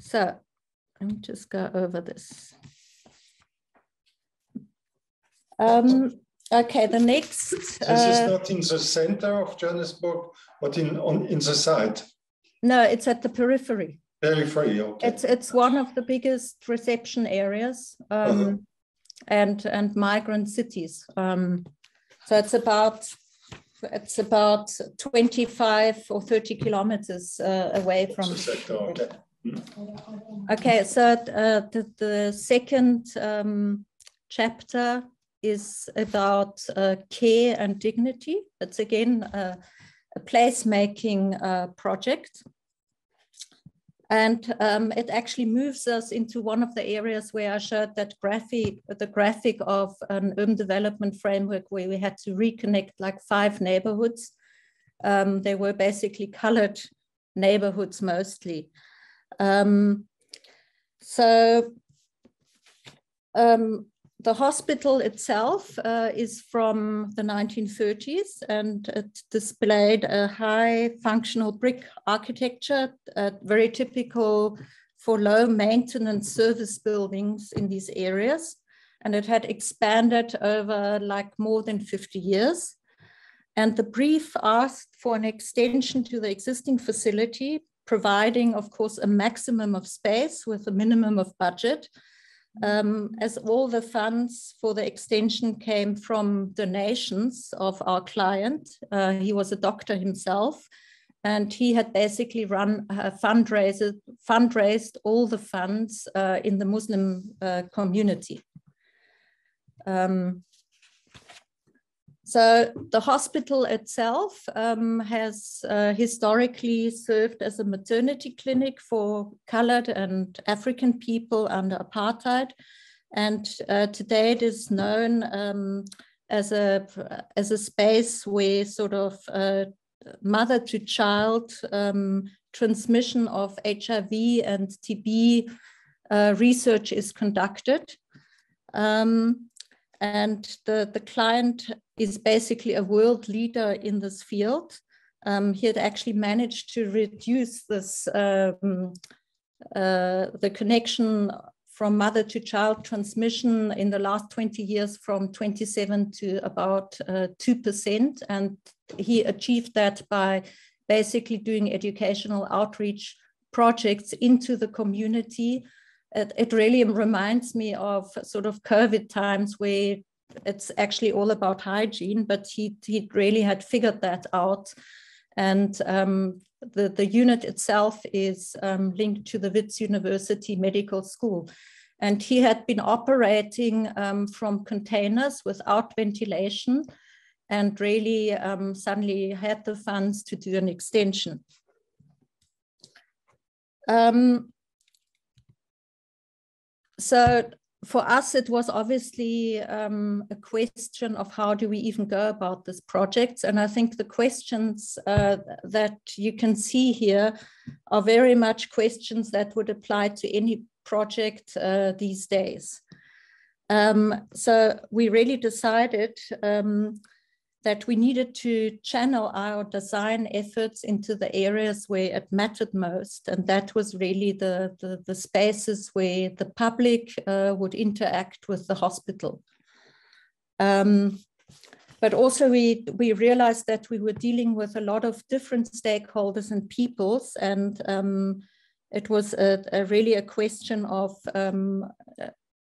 So let me just go over this. Okay, the next. This is not in the center of Johannesburg, but in the side. No, it's at the periphery. Periphery, okay. It's one of the biggest reception areas and migrant cities. So it's about 25 or 30 kilometers away from. Okay. Okay, so the second chapter is about care and dignity. It's again a placemaking project. And it actually moves us into one of the areas where I showed that the graphic of an urban development framework where we had to reconnect like 5 neighborhoods. They were basically colored neighborhoods mostly. The hospital itself is from the 1930s, and it displayed a high functional brick architecture, very typical for low maintenance service buildings in these areas. And it had expanded over like more than 50 years. And the brief asked for an extension to the existing facility, providing, of course, a maximum of space with a minimum of budget. As all the funds for the extension came from donations of our client. He was a doctor himself, and he had basically fundraised all the funds in the Muslim community. So the hospital itself has historically served as a maternity clinic for colored and African people under apartheid. And today it is known as a space where sort of mother to child transmission of HIV and TB research is conducted. And the client is basically a world leader in this field. He had actually managed to reduce this, the connection from mother to child transmission in the last 20 years from 27 to about 2%. And he achieved that by basically doing educational outreach projects into the community. It really reminds me of sort of COVID times where it's actually all about hygiene, but he really had figured that out. And the unit itself is linked to the Wits University Medical School. And he had been operating from containers without ventilation and really suddenly had the funds to do an extension. So for us, it was obviously a question of how do we even go about this project. And I think the questions that you can see here are very much questions that would apply to any project these days. So we really decided that we needed to channel our design efforts into the areas where it mattered most. And that was really the spaces where the public would interact with the hospital. But also we realized that we were dealing with a lot of different stakeholders and peoples. And it was really a question of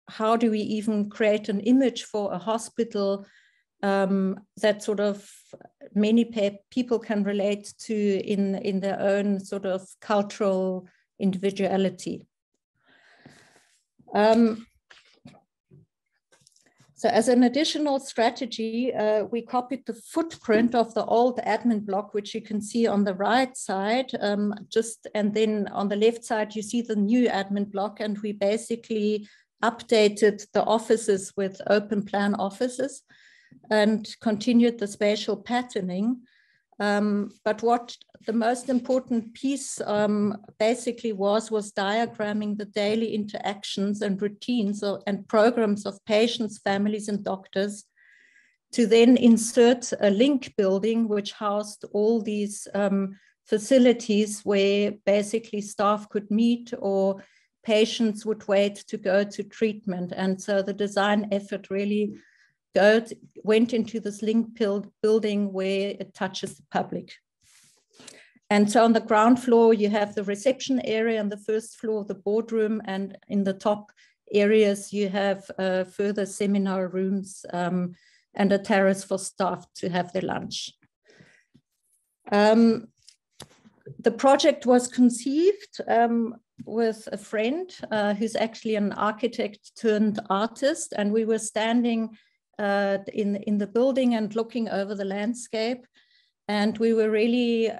how do we even create an image for a hospital that sort of many people can relate to in their own sort of cultural individuality. So as an additional strategy, we copied the footprint of the old admin block, which you can see on the right side, and then on the left side, you see the new admin block, and we basically updated the offices with open plan offices and continued the spatial patterning. But what the most important piece basically was diagramming the daily interactions and routines and programs of patients, families, and doctors, to then insert a link building which housed all these facilities where basically staff could meet or patients would wait to go to treatment. And so the design effort really went into this link building where it touches the public. And so on the ground floor, you have the reception area, on the first floor, the boardroom, and in the top areas, you have further seminar rooms and a terrace for staff to have their lunch. The project was conceived with a friend who's actually an architect turned artist, and we were standing in the building and looking over the landscape. And we were really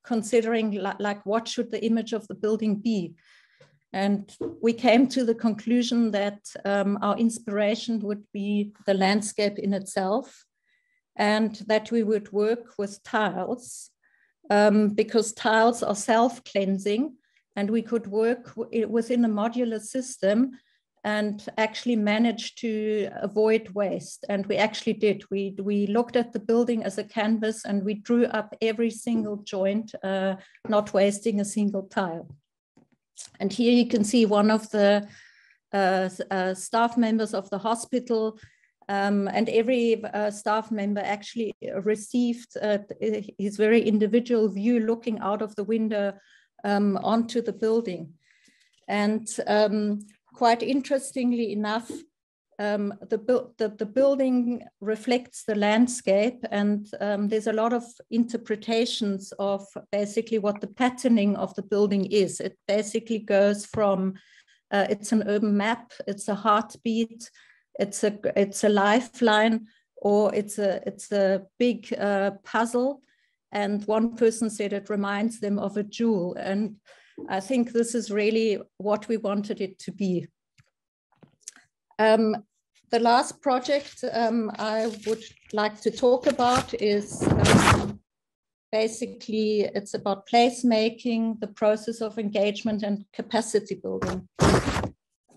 considering like what should the image of the building be? And we came to the conclusion that our inspiration would be the landscape in itself, and that we would work with tiles because tiles are self-cleansing, and we could work within a modular system and actually managed to avoid waste. And we actually did. We looked at the building as a canvas and we drew up every single joint, not wasting a single tile. And here you can see one of the staff members of the hospital, and every staff member actually received his very individual view looking out of the window onto the building. And quite interestingly enough, the building reflects the landscape, and there's a lot of interpretations of basically what the patterning of the building is. It basically goes from, it's an urban map, it's a heartbeat, it's a lifeline, or it's a big puzzle. And one person said it reminds them of a jewel. And I think this is really what we wanted it to be. The last project I would like to talk about is basically, it's about placemaking, the process of engagement and capacity building.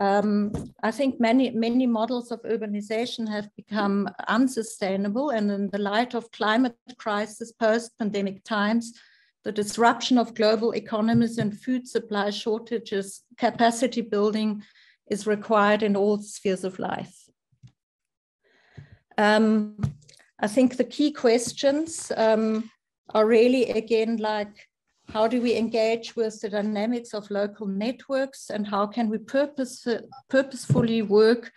I think many models of urbanization have become unsustainable, and in the light of climate crisis, post-pandemic times, the disruption of global economies and food supply shortages, capacity building is required in all spheres of life. I think the key questions are really, again, like, how do we engage with the dynamics of local networks, and how can we purposefully work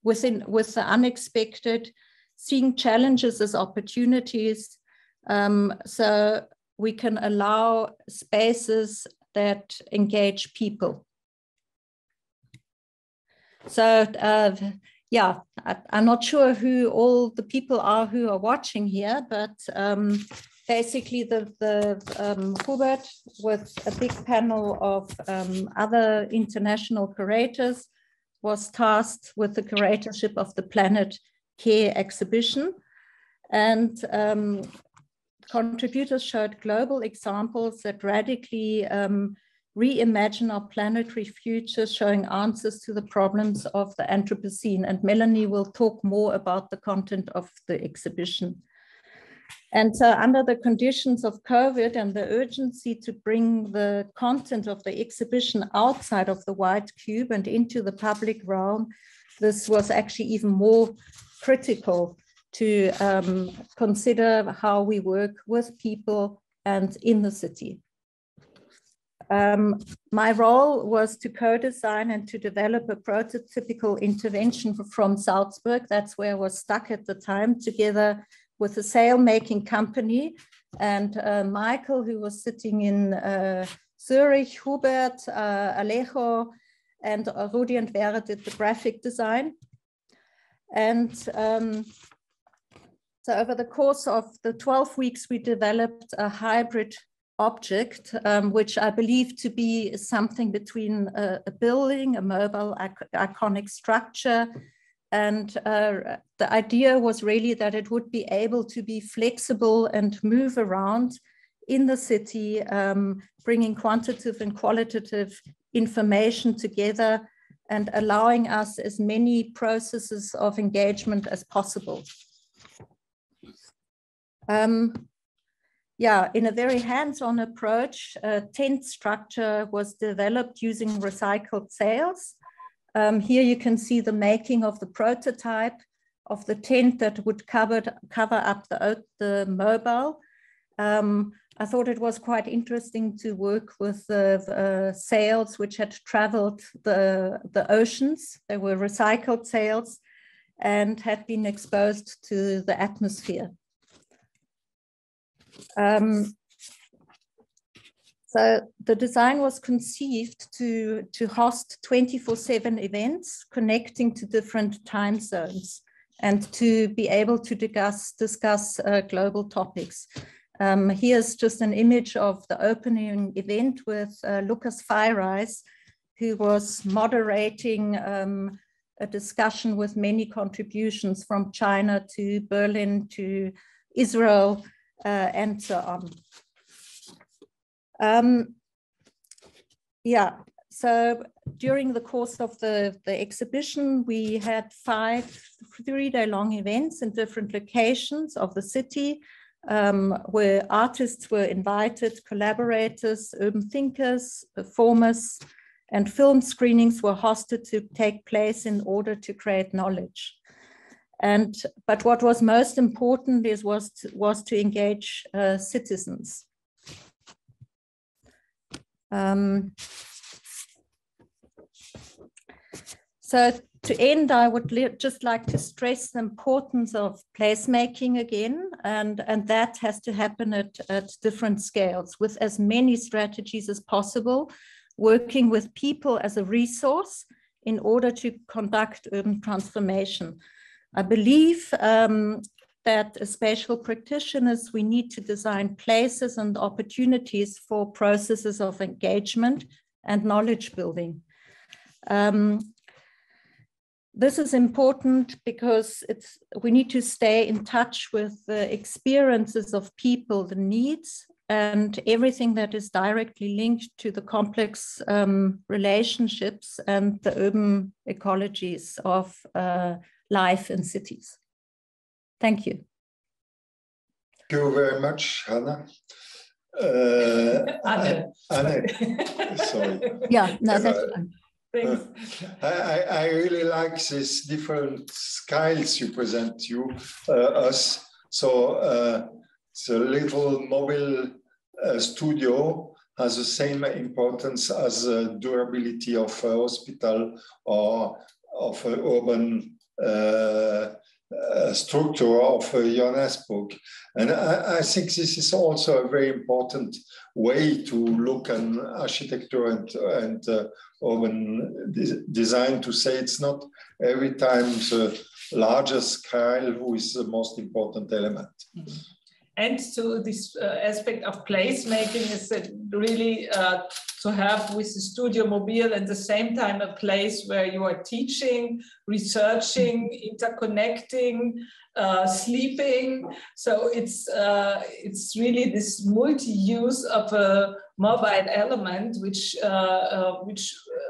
with the unexpected, seeing challenges as opportunities, so we can allow spaces that engage people. So yeah, I'm not sure who all the people are who are watching here, but basically Hubert, with a big panel of other international curators, was tasked with the curatorship of the Planet Care exhibition. And contributors showed global examples that radically reimagine our planetary future, showing answers to the problems of the Anthropocene. And Melanie will talk more about the content of the exhibition. And so under the conditions of COVID and the urgency to bring the content of the exhibition outside of the white cube and into the public realm, this was actually even more critical to consider how we work with people and in the city. My role was to co-design and to develop a prototypical intervention from Salzburg. That's where I was stuck at the time, together with a sail-making company. And Michael, who was sitting in Zurich, Hubert, Alejo, and Rudi and Vera did the graphic design. And so over the course of the 12 weeks, we developed a hybrid object, which I believe to be something between a building, a mobile iconic structure. And the idea was really that it would be able to be flexible and move around in the city, bringing quantitative and qualitative information together and allowing us as many processes of engagement as possible. yeah, in a very hands-on approach, a tent structure was developed using recycled sails. Here you can see the making of the prototype of the tent that would cover up the mobile. I thought it was quite interesting to work with the sails which had traveled the oceans. They were recycled sails and had been exposed to the atmosphere. So the design was conceived to host 24/7 events connecting to different time zones and to be able to discuss global topics. Here's just an image of the opening event with Lucas Feireis, who was moderating a discussion with many contributions from China to Berlin to Israel and so on. Yeah, so during the course of the exhibition, we had 5 3-day-long events in different locations of the city, where artists were invited, collaborators, urban thinkers, performers, and film screenings were hosted to take place in order to create knowledge. But what was most important was to engage citizens. So to end, I would just like to stress the importance of placemaking again, and that has to happen at different scales with as many strategies as possible, working with people as a resource in order to conduct urban transformation. I believe that as spatial practitioners, we need to design places and opportunities for processes of engagement and knowledge building. This is important because we need to stay in touch with the experiences of people, the needs, and everything that is directly linked to the complex relationships and the urban ecologies of life in cities. Thank you. Thank you very much, Hannah. Anne, sorry. Yeah, no, that's fine. I really like these different styles you present us. So the little mobile studio has the same importance as the durability of a hospital or of an urban structure of Johannesburg. And I think this is also a very important way to look at architecture and urban design, to say it's not every time the largest scale who is the most important element. Mm-hmm. And so this aspect of placemaking is really to have with the Studio Mobile at the same time a place where you are teaching, researching, interconnecting, sleeping. So it's really this multi-use of a mobile element, which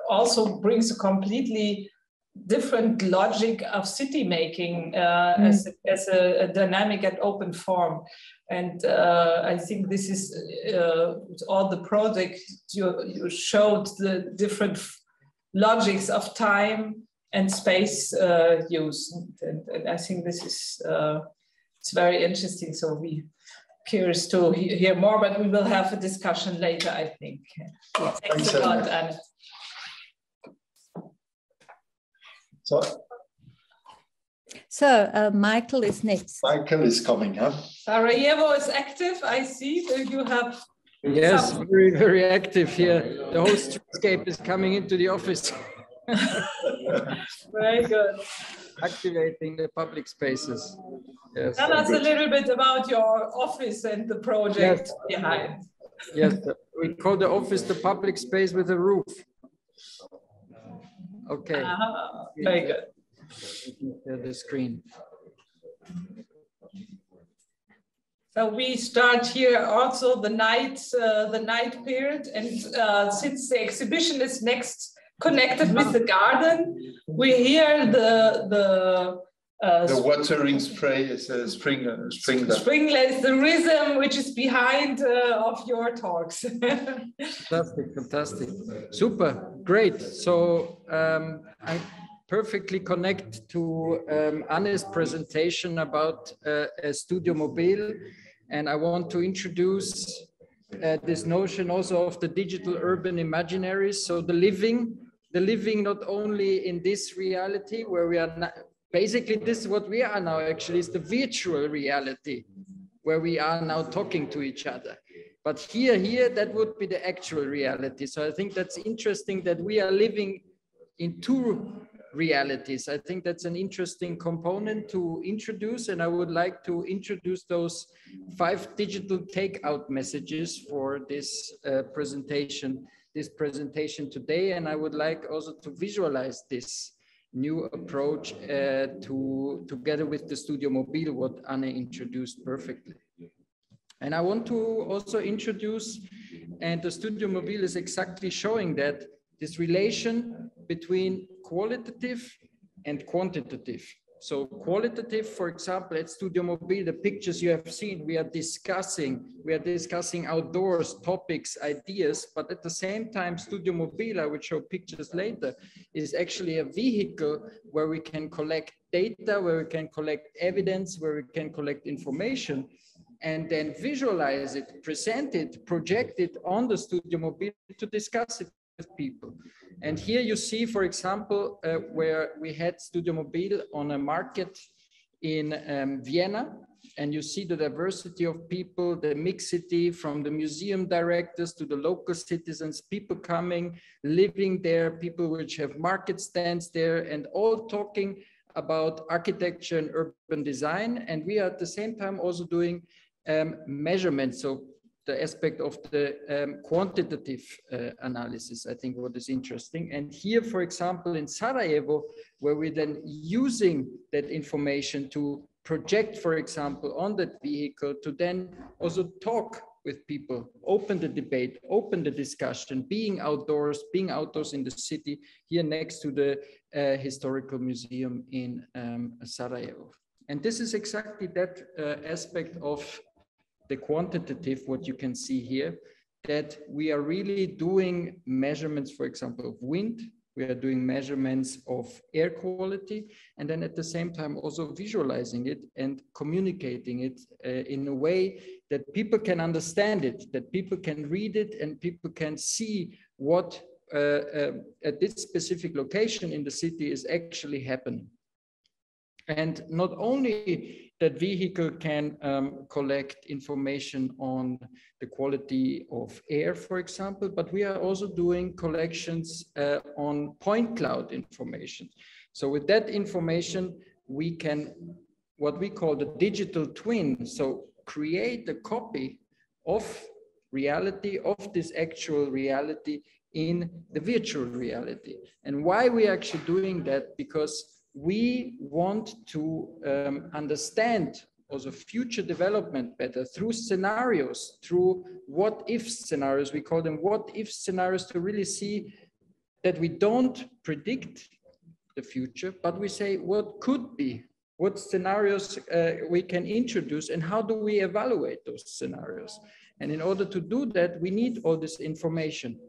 also brings a completely different logic of city making as a dynamic and open form. And I think this is all the projects you showed, the different logics of time and space use. And I think this is it's very interesting. So we're curious to hear more, but we will have a discussion later, I think. Yes. Thanks a lot, Anne. So Michael is next. Michael is coming, huh? Sarajevo is active, I see. You have... Yes, very, very active here. The whole streetscape is coming into the office. Very good. Activating the public spaces. Yes. Tell us a little bit about your office and the project behind. Yes, we call the office the public space with a roof. Okay. Very good. The screen. So we start here also the night period, and since the exhibition is next connected with the garden, we hear the the watering spray is a sprinkler. Sprinkler is the rhythm which is behind of your talks. Fantastic, fantastic. Super, great. So I perfectly connect to Anne's presentation about Studio Mobile. And I want to introduce this notion also of the digital urban imaginaries. So the living not only in this reality where we are not, basically this is what we are now actually, is the virtual reality where we are now talking to each other. But here, that would be the actual reality. So I think that's interesting that we are living in two realities. I think that's an interesting component to introduce, and I would like to introduce those 5 digital takeout messages for this presentation today. And I would like also to visualize this new approach together with the Studio Mobile, what Anne introduced perfectly. And I want to also introduce, and the Studio Mobile is exactly showing that, this relation between qualitative and quantitative. So qualitative, for example, at Studio Mobile, the pictures you have seen, we are discussing outdoors, topics, ideas, but at the same time, Studio Mobile, I will show pictures later, is actually a vehicle where we can collect data, where we can collect evidence, where we can collect information, and then visualize it, present it, project it on the Studio Mobile to discuss it with people. And here you see, for example, where we had Studio Mobile on a market in Vienna, and you see the diversity of people, the mixity from the museum directors to the local citizens, people coming, living there, people which have market stands there, and all talking about architecture and urban design. And we are at the same time also doing measurements. So the aspect of the quantitative analysis, I think what is interesting. And here, for example, in Sarajevo, where we're then using that information to project, for example, on that vehicle, to then also talk with people, open the debate, open the discussion, being outdoors in the city, here next to the historical museum in Sarajevo. And this is exactly that aspect of the quantitative, what you can see here, that we are really doing measurements, for example, of wind, we are doing measurements of air quality, and then at the same time also visualizing it and communicating it in a way that people can understand it, that people can read it, and people can see what at this specific location in the city is actually happening. And not only that vehicle can collect information on the quality of air, for example, but we are also doing collections on point cloud information. So with that information, we can, what we call the digital twin, so create a copy of reality, of this actual reality in the virtual reality. And why we are actually doing that? Because we want to understand also future development better through scenarios, through what-if scenarios. We call them what-if scenarios, to really see that we don't predict the future, but we say what could be, what scenarios we can introduce, and how do we evaluate those scenarios. And in order to do that, we need all this information.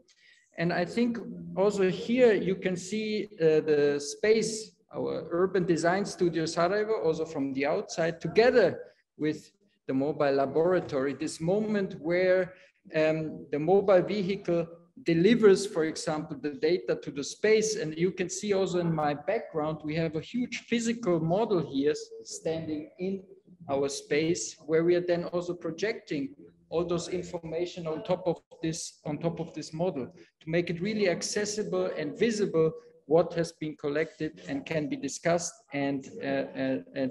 And I think also here you can see the space, our urban design studio Sarajevo, also from the outside, together with the mobile laboratory, this moment where the mobile vehicle delivers, for example, the data to the space. And you can see also in my background, we have a huge physical model here standing in our space, where we are then also projecting all those information on top of this model to make it really accessible and visible what has been collected and can be discussed and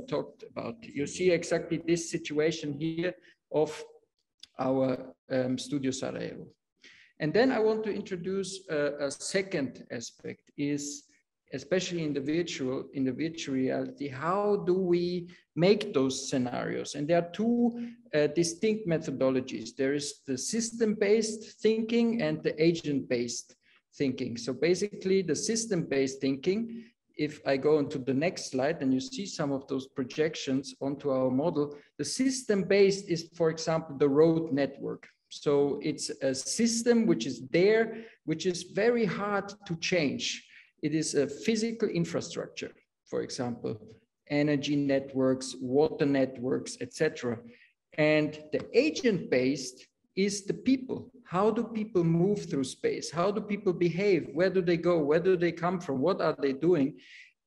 talked about. You see exactly this situation here of our Studio Sarajevo. And then I want to introduce a second aspect, is especially in the virtual reality, how do we make those scenarios? And there are two distinct methodologies. There is the system-based thinking and the agent-based thinking. So basically the system-based thinking if I go into the next slide and you see some of those projections onto our model, the system-based is, for example, the road network. So it's a system which is there, which is very hard to change. It is a physical infrastructure, for example, energy networks, water networks, etc. And the agent-based is the people. How do people move through space? How do people behave? Where do they go? Where do they come from? What are they doing?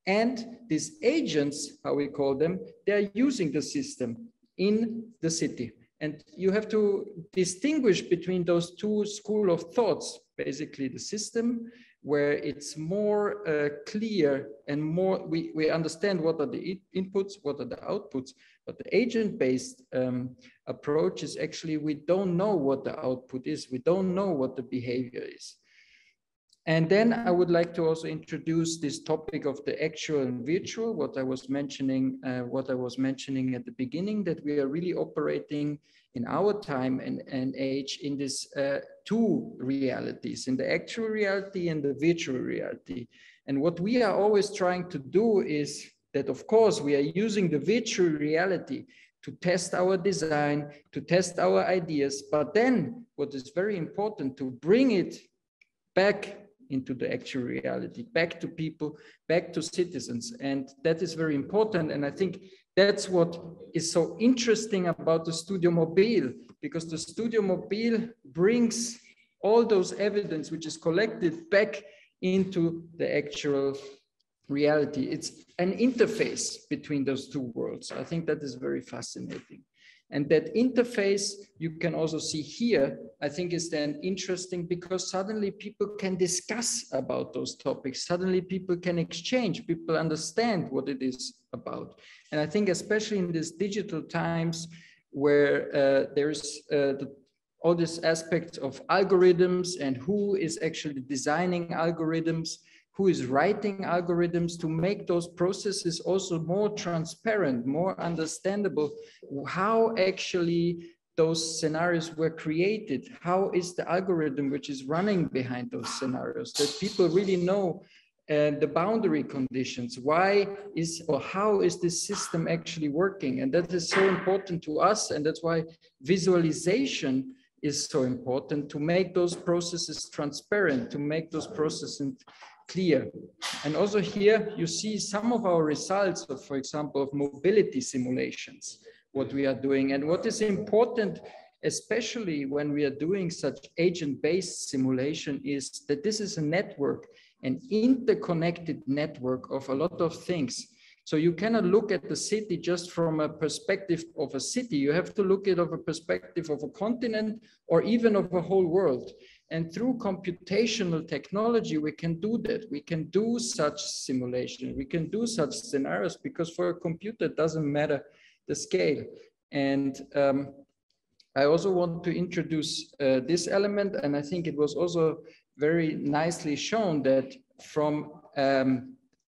And these agents, how we call them, they're using the system in the city. And you have to distinguish between those two schools of thoughts, basically the system, where it's more clear and more, we understand what are the inputs, what are the outputs, but the agent-based approach is actually, we don't know what the output is, we don't know what the behavior is. And then I would like to also introduce this topic of the actual and virtual, what I was mentioning at the beginning, that we are really operating in our time and age in this two realities, in the actual reality and the virtual reality. And what we are always trying to do is that, of course, we are using the virtual reality to test our design, to test our ideas, but then what is very important, to bring it back into the actual reality, back to people, back to citizens. And that is very important. And I think that's what is so interesting about the Studio Mobile, because the Studio Mobile brings all those evidence which is collected back into the actual reality. It's an interface between those two worlds. I think that is very fascinating. And that interface you can also see here, I think is then interesting because suddenly people can discuss about those topics. Suddenly people can exchange, people understand what it is about. And I think especially in these digital times where there's all these aspects of algorithms and who is actually designing algorithms, who is writing algorithms, to make those processes also more transparent, more understandable, how actually those scenarios were created, how is the algorithm which is running behind those scenarios, that people really know the boundary conditions, why is or how is this system actually working. And that is so important to us, and that's why visualization is so important, to make those processes transparent, to make those processes clear. And also here you see some of our results of, for example, of mobility simulations, what we are doing. And what is important, especially when we are doing such agent-based simulation, is that this is a network, an interconnected network of a lot of things. So you cannot look at the city just from a perspective of a city. You have to look at it of a perspective of a continent or even of a whole world. And through computational technology, we can do that. We can do such simulation. We can do such scenarios because for a computer, it doesn't matter the scale. And I also want to introduce this element. And I think it was also very nicely shown that from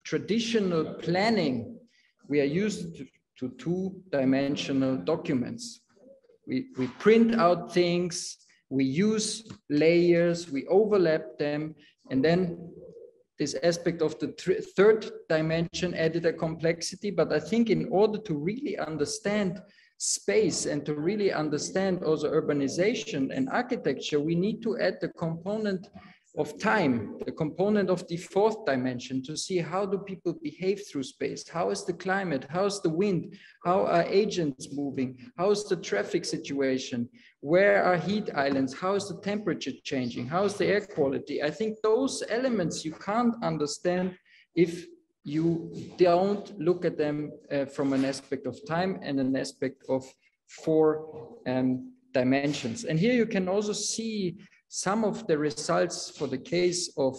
traditional planning, we are used to two-dimensional documents. We print out things, we use layers, we overlap them, and then this aspect of the third dimension added a complexity. But I think in order to really understand space and to really understand also urbanization and architecture, we need to add the component of time, the component of the fourth dimension, to see how do people behave through space, how is the climate, how is the wind, how are agents moving, how is the traffic situation, where are heat islands, how is the temperature changing, how is the air quality. I think those elements you can't understand if you don't look at them from an aspect of time and an aspect of four dimensions. And here you can also see some of the results for the case of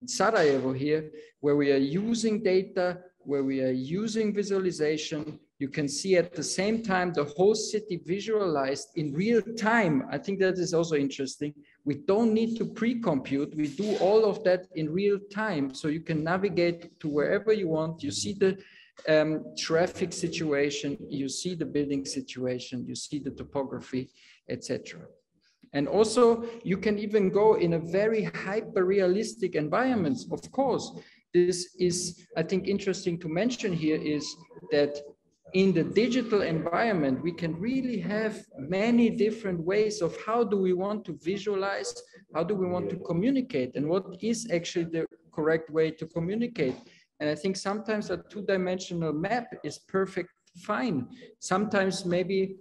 Sarajevo here, where we are using data, where we are using visualization. You can see at the same time the whole city visualized in real time. I think that is also interesting. We don't need to pre-compute. We do all of that in real time. So you can navigate to wherever you want. You see the traffic situation, you see the building situation, you see the topography, etc. And also, you can even go in a very hyper-realistic environments. Of course, this is, I think, interesting to mention here is that in the digital environment, we can really have many different ways of how do we want to visualize, how do we want to communicate, and what is actually the correct way to communicate. And I think sometimes a two-dimensional map is perfect fine. Sometimes maybe,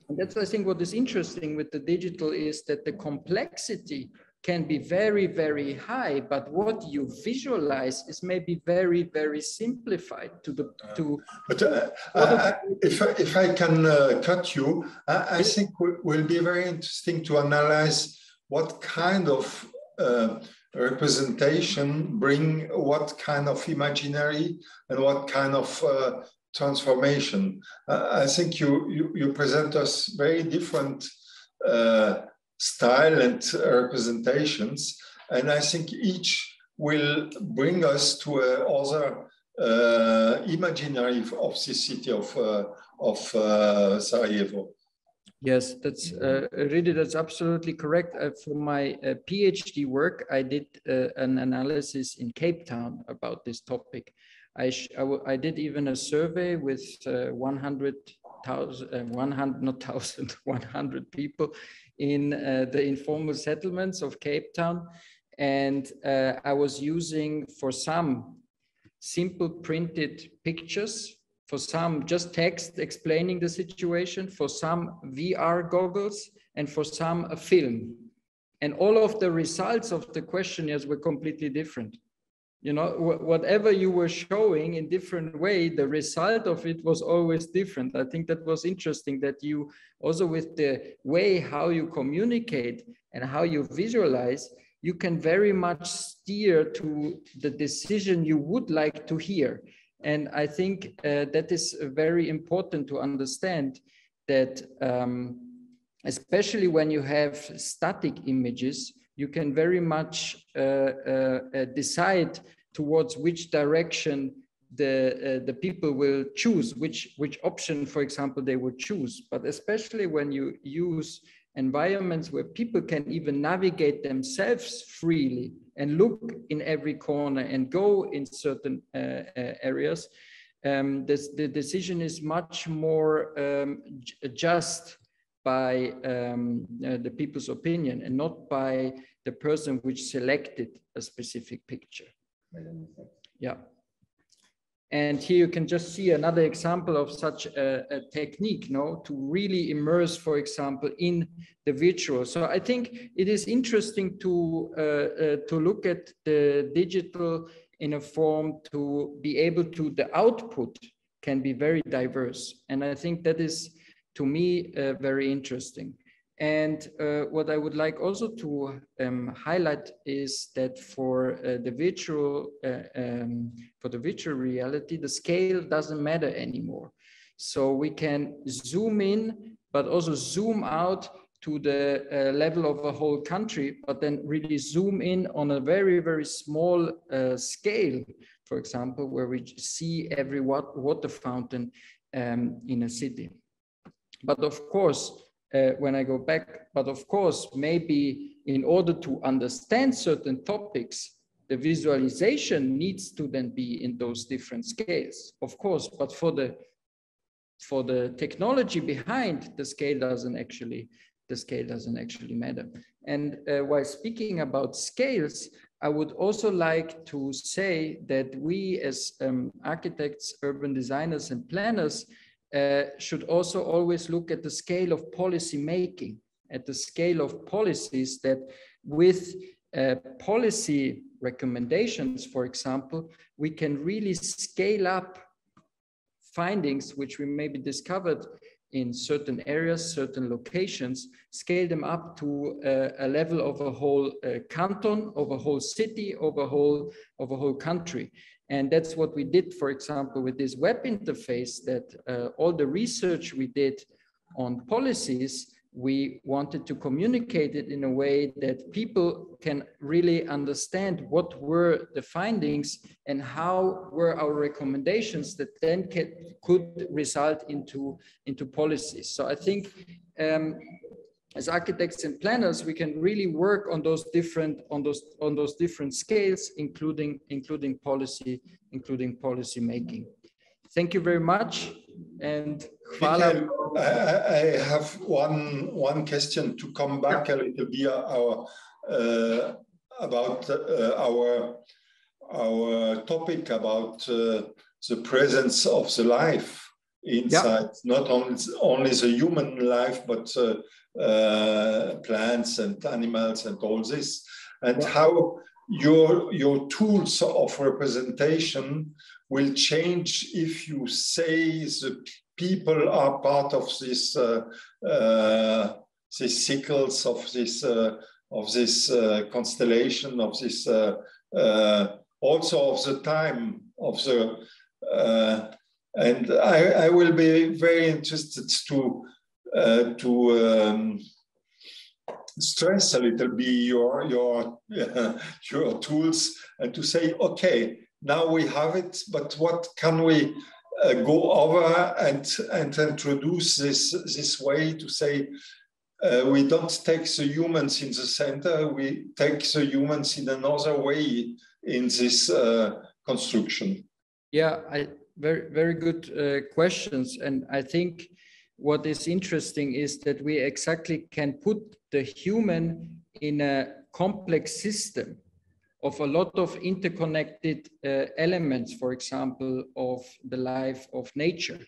and that's I think what is interesting with the digital is that the complexity can be very, very high, but what you visualize is maybe very, very simplified to the if I can cut you, I think will be very interesting to analyze what kind of representation bring what kind of imaginary and what kind of transformation. I think you present us very different style and representations, and I think each will bring us to other imaginary of the city of Sarajevo. Yes, that's really, that's absolutely correct. For my PhD work, I did an analysis in Cape Town about this topic. I did even a survey with 100 people in the informal settlements of Cape Town. And I was using for some simple printed pictures, for some just text explaining the situation, for some VR goggles, and for some a film. And all of the results of the questionnaires were completely different. You know, whatever you were showing in different way, the result of it was always different. I think that was interesting that you also, with the way how you communicate and how you visualize, you can very much steer to the decision you would like to hear. And I think that is very important to understand that, especially when you have static images, you can very much decide towards which direction the people will choose, which option, for example, they would choose. But especially when you use environments where people can even navigate themselves freely and look in every corner and go in certain areas, the decision is much more just by the people's opinion and not by the person which selected a specific picture. Yeah. And here you can just see another example of such a technique, no, to really immerse, for example, in the virtual. So I think it is interesting to look at the digital in a form to be able to, the output can be very diverse. And I think that is, to me, very interesting. And what I would like also to highlight is that for the virtual reality, the scale doesn't matter anymore. So we can zoom in, but also zoom out to the level of a whole country, but then really zoom in on a very, very small scale, for example, where we see every water fountain in a city. But of course, when I go back, but of course, maybe in order to understand certain topics, the visualization needs to then be in those different scales, of course, but for the technology behind, the scale doesn't actually matter. And while speaking about scales, I would also like to say that we as architects, urban designers and planners should also always look at the scale of policy making, at the scale of policies, that with policy recommendations, for example, we can really scale up findings which we maybe discovered in certain areas, certain locations, scale them up to a level of a whole canton, of a whole city, of a whole country. And that's what we did, for example, with this web interface, that all the research we did on policies, we wanted to communicate it in a way that people can really understand what were the findings and how were our recommendations that then could result into policies. So I think as architects and planners, we can really work on those different scales, including policy making. Thank you very much. And Michael, I have one question to come back a little bit about our topic about the presence of the life inside, not only the human life, but plants and animals and all this, and how your tools of representation will change if you say the people are part of this cycles of this constellation of this also of the time of the and I will be very interested to stress a little bit your tools and to say, okay, now we have it, but what can we go over and introduce this way to say we don't take the humans in the center, we take the humans in another way in this construction. Yeah, very, very good questions. And I think what is interesting is that we exactly can put the human in a complex system of a lot of interconnected elements, for example, of the life of nature,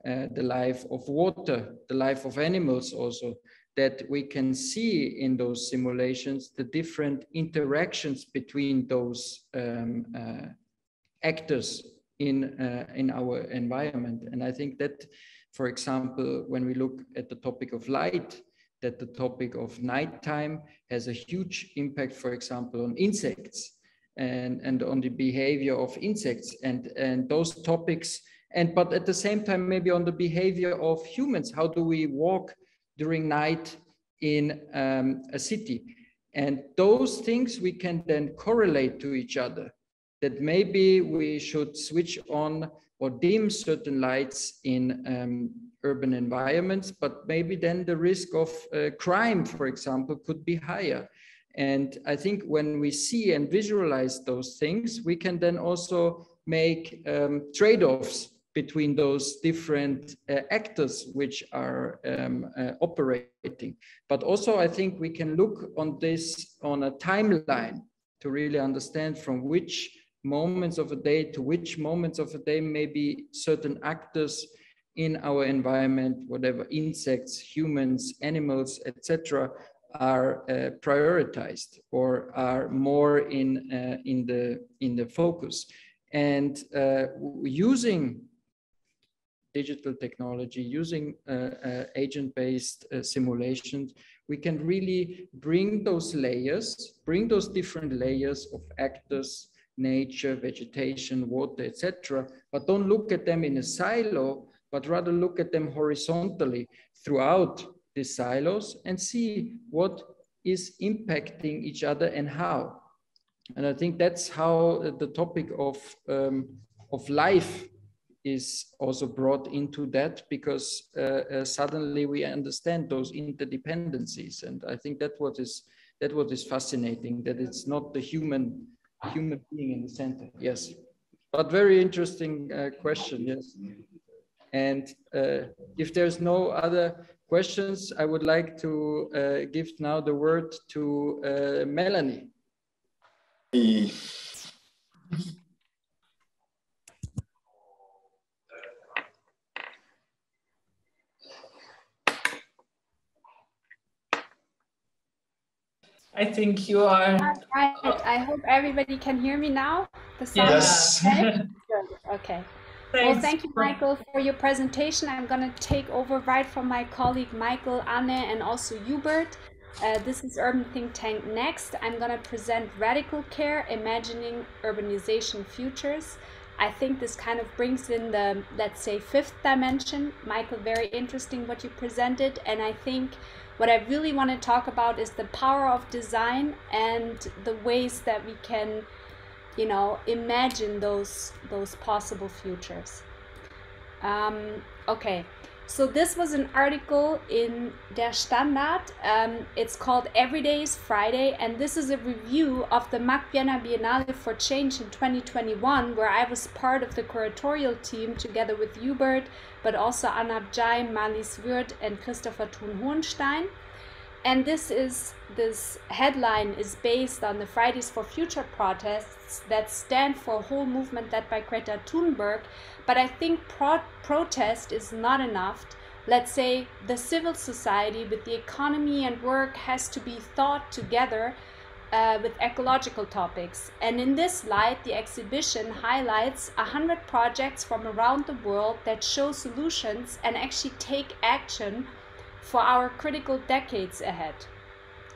the life of water, the life of animals also, that we can see in those simulations, the different interactions between those actors in our environment. And I think that, for example, when we look at the topic of light, that the topic of nighttime has a huge impact, for example, on insects and on the behavior of insects and those topics. But at the same time, maybe on the behavior of humans. How do we walk during night in a city? And those things we can then correlate to each other, that maybe we should switch on or dim certain lights in urban environments, but maybe then the risk of crime, for example, could be higher. And I think when we see and visualize those things, we can then also make trade-offs between those different actors which are operating. But also I think we can look on this on a timeline to really understand from which moments of a day to which moments of a day maybe certain actors in our environment, whatever, insects, humans, animals, etc., are prioritized or are more in the focus. And using digital technology, using agent-based simulations, we can really bring those layers, bring those different layers of actors, nature, vegetation, water, etc., but don't look at them in a silo, but rather look at them horizontally throughout the silos and see what is impacting each other and how. And I think that's how the topic of life is also brought into that, because suddenly we understand those interdependencies. And I think that what is fascinating, that it's not the human being in the center. Yes, but very interesting question. Yes. And if there's no other questions, I would like to give now the word to Melanie. I think you are. Right. I hope everybody can hear me now. The sound yes. okay? Okay. Well, thank you, Michael, for your presentation. I'm going to take over right from my colleague Michael, Anne, and also Hubert. This is Urban Think Tank Next. I'm going to present Radical Care, Imagining Urbanization Futures. I think this kind of brings in the, let's say, fifth dimension. Michael, very interesting what you presented. And I think what I really want to talk about is the power of design and the ways that we can, you know, imagine those possible futures. Okay, So this was an article in Der Standard. It's called Every Day is Friday, and this is a review of the MAC Vienna Biennale for Change in 2021, where I was part of the curatorial team together with Hubert, but also Anna Bjai, Marlies Würth, and Christopher Thun-Hohenstein. And this headline is based on the Fridays for Future protests that stand for a whole movement led by Greta Thunberg. But I think protest is not enough. Let's say the civil society with the economy and work has to be thought together with ecological topics. And in this light, the exhibition highlights 100 projects from around the world that show solutions and actually take action for our critical decades ahead.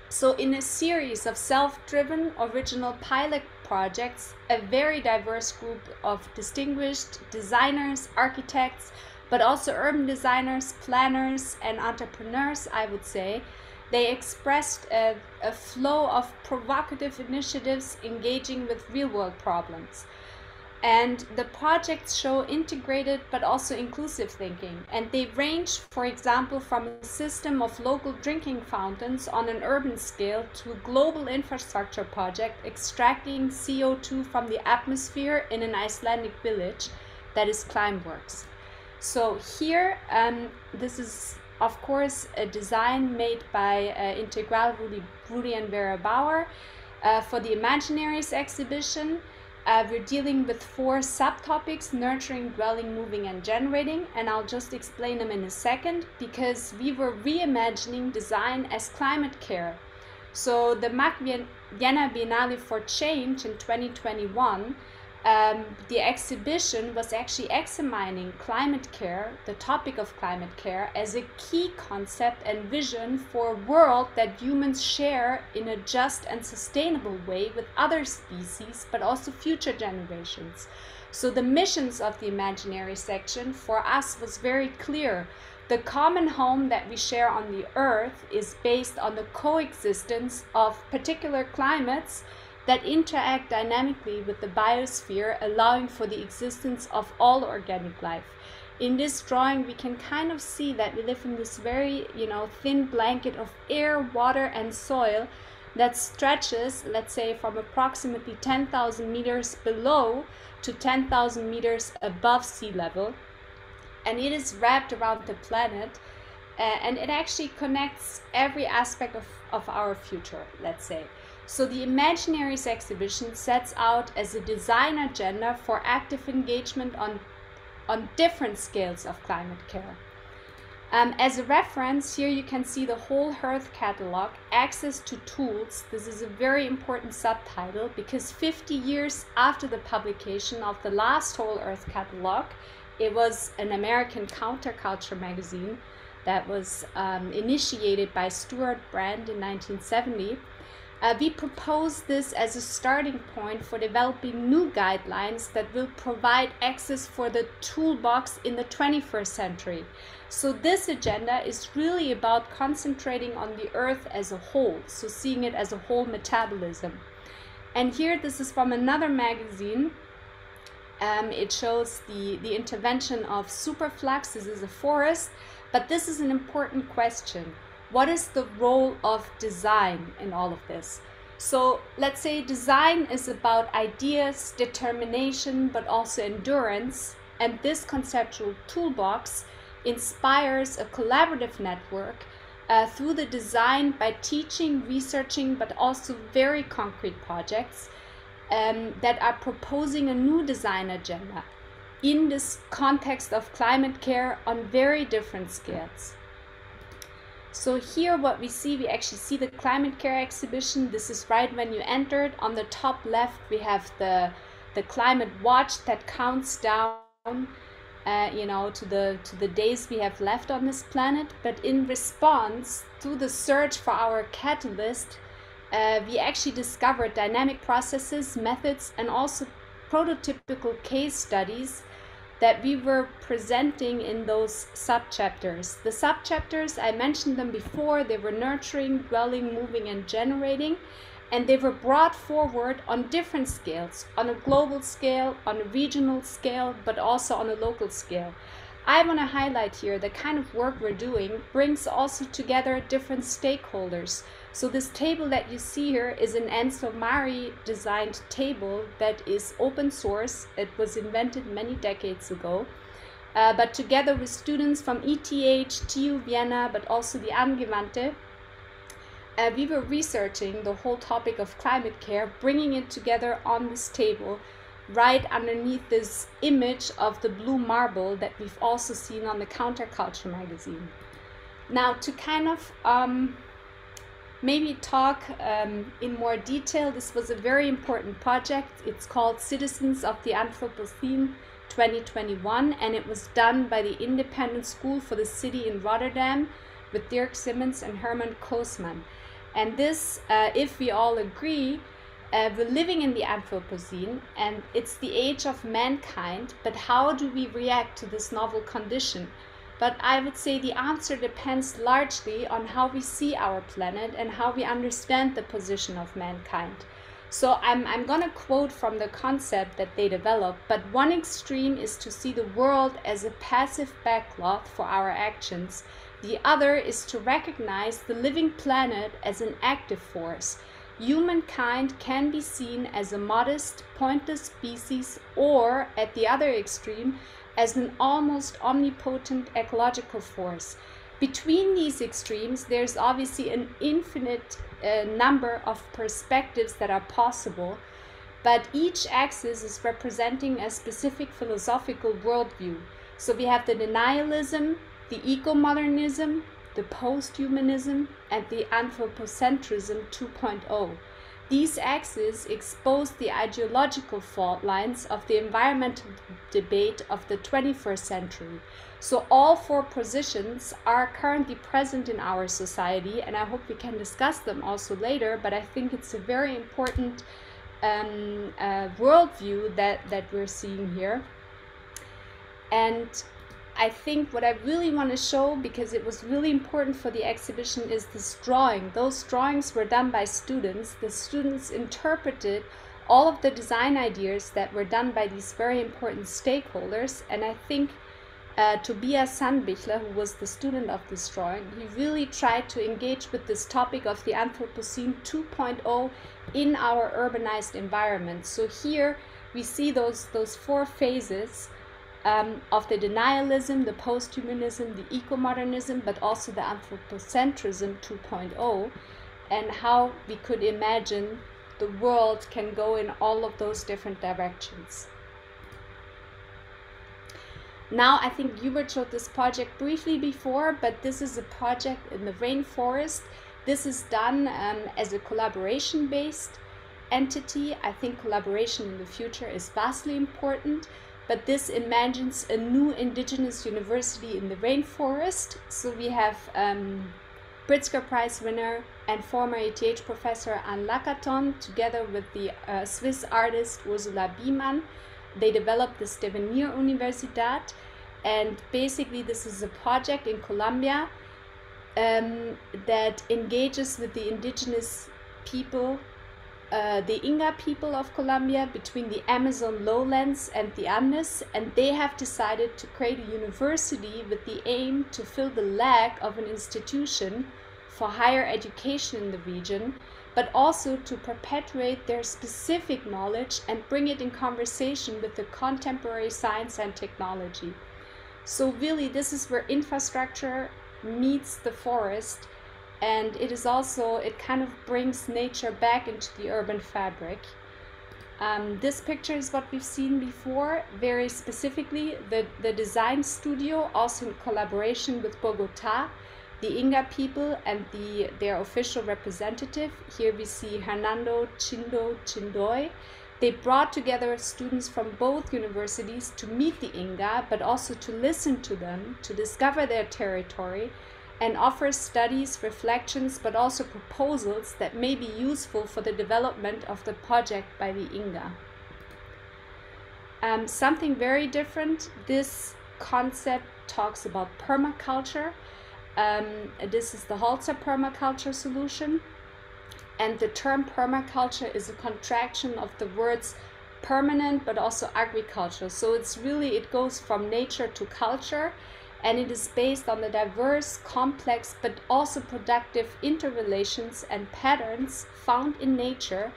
So in a series of self-driven original pilot projects, a very diverse group of distinguished designers, architects, but also urban designers, planners, and entrepreneurs, I would say, they expressed a flow of provocative initiatives engaging with real-world problems. And the projects show integrated but also inclusive thinking. And they range, for example, from a system of local drinking fountains on an urban scale to a global infrastructure project extracting CO2 from the atmosphere in an Icelandic village that is Climeworks. So here, this is, of course, a design made by Integral Rudy and Vera Bauer for the Imaginaries exhibition. We're dealing with 4 subtopics: nurturing, dwelling, moving, and generating. And I'll just explain them in a second, because we were reimagining design as climate care. So the MAC Vienna Biennale for Change in 2021, the exhibition was actually examining climate care, the topic of climate care, as a key concept and vision for a world that humans share in a just and sustainable way with other species, but also future generations. So the missions of the imaginary section for us was very clear. The common home that we share on the Earth is based on the coexistence of particular climates that interact dynamically with the biosphere, allowing for the existence of all organic life. In this drawing, we can kind of see that we live in this very, thin blanket of air, water, and soil that stretches, let's say, from approximately 10,000 meters below to 10,000 meters above sea level. And it is wrapped around the planet, and it actually connects every aspect of our future, let's say. So the Imaginaries exhibition sets out as a design agenda for active engagement on different scales of climate care. As a reference, here you can see the Whole Earth catalog, access to tools. This is a very important subtitle, because 50 years after the publication of the last Whole Earth catalog, it was an American counterculture magazine that was initiated by Stuart Brand in 1970. We propose this as a starting point for developing new guidelines that will provide access for the toolbox in the 21st century. So this agenda is really about concentrating on the Earth as a whole, so seeing it as a whole metabolism. And here, this is from another magazine. It shows the intervention of superflux. This is a forest, but this is an important question. What is the role of design in all of this? So let's say design is about ideas, determination, but also endurance. And this conceptual toolbox inspires a collaborative network through the design by teaching, researching, but also very concrete projects that are proposing a new design agenda in this context of climate care on very different scales. So here what we actually see the climate care exhibition. This is right when you entered. On the top left, we have the climate watch that counts down, to the days we have left on this planet. But in response to the search for our catalyst, we actually discovered dynamic processes, methods, and also prototypical case studies that we were presenting in those subchapters. The subchapters, I mentioned them before, they were nurturing, dwelling, moving, and generating, and they were brought forward on different scales, on a global scale, on a regional scale, but also on a local scale. I want to highlight here the kind of work we're doing brings also together different stakeholders. So this table that you see here is an Enzo Mari designed table that is open source. It was invented many decades ago. But together with students from ETH, TU Vienna, but also the Angewandte, we were researching the whole topic of climate care, bringing it together on this table, right underneath this image of the blue marble that we've also seen on the Counterculture magazine. Now, to kind of maybe talk in more detail, this was a very important project. It's called Citizens of the Anthropocene 2021, and it was done by the Independent School for the City in Rotterdam with Dirk Simmons and Herman Koosman. And this, if we all agree, we're living in the Anthropocene, and it's the age of mankind, but how do we react to this novel condition? But I would say the answer depends largely on how we see our planet and how we understand the position of mankind. So I'm going to quote from the concept that they developed, but one extreme is to see the world as a passive backcloth for our actions. The other is to recognize the living planet as an active force. Humankind can be seen as a modest, pointless species, or, at the other extreme, as an almost omnipotent ecological force. Between these extremes, there's obviously an infinite number of perspectives that are possible, but each axis is representing a specific philosophical worldview. So we have the denialism, the eco-modernism, the post-humanism, and the anthropocentrism 2.0. These axes expose the ideological fault lines of the environmental debate of the 21st century. So all four positions are currently present in our society, and I hope we can discuss them also later, but I think it's a very important worldview that we're seeing here. And I think what I really want to show, because it was really important for the exhibition, is this drawing. Those drawings were done by students. The students interpreted all of the design ideas that were done by these very important stakeholders. And I think Tobias Sandbichler, who was the student of this drawing, he really tried to engage with this topic of the Anthropocene 2.0 in our urbanized environment. So here we see those four phases of the denialism, the post-humanism, the eco-modernism, but also the anthropocentrism 2.0, and how we could imagine the world can go in all of those different directions. Now, I think Hubert showed this project briefly before, but this is a project in the rainforest. This is done as a collaboration-based entity. I think collaboration in the future is vastly important, but this imagines a new indigenous university in the rainforest. So we have Pritzker Prize winner and former ETH professor Anne Lacaton, together with the Swiss artist Ursula Biemann. They developed this Devenir Universidad, and basically this is a project in Colombia that engages with the indigenous people, the Inga people of Colombia, between the Amazon lowlands and the Andes, and they have decided to create a university with the aim to fill the lack of an institution for higher education in the region, but also to perpetuate their specific knowledge and bring it in conversation with the contemporary science and technology. So really, this is where infrastructure meets the forest, and it is also, it kind of brings nature back into the urban fabric. This picture is what we've seen before, very specifically the design studio, also in collaboration with Bogota, the Inga people and their official representative. Here we see Hernando Chindo Chindoy. They brought together students from both universities to meet the Inga, but also to listen to them, to discover their territory, and offer studies, reflections, but also proposals that may be useful for the development of the project by the Inga. Something very different, this concept talks about permaculture. This is the Holzer permaculture solution, and the term permaculture is a contraction of the words permanent, but also agricultural. So it's really, it goes from nature to culture, and it is based on the diverse, complex, but also productive interrelations and patterns found in nature.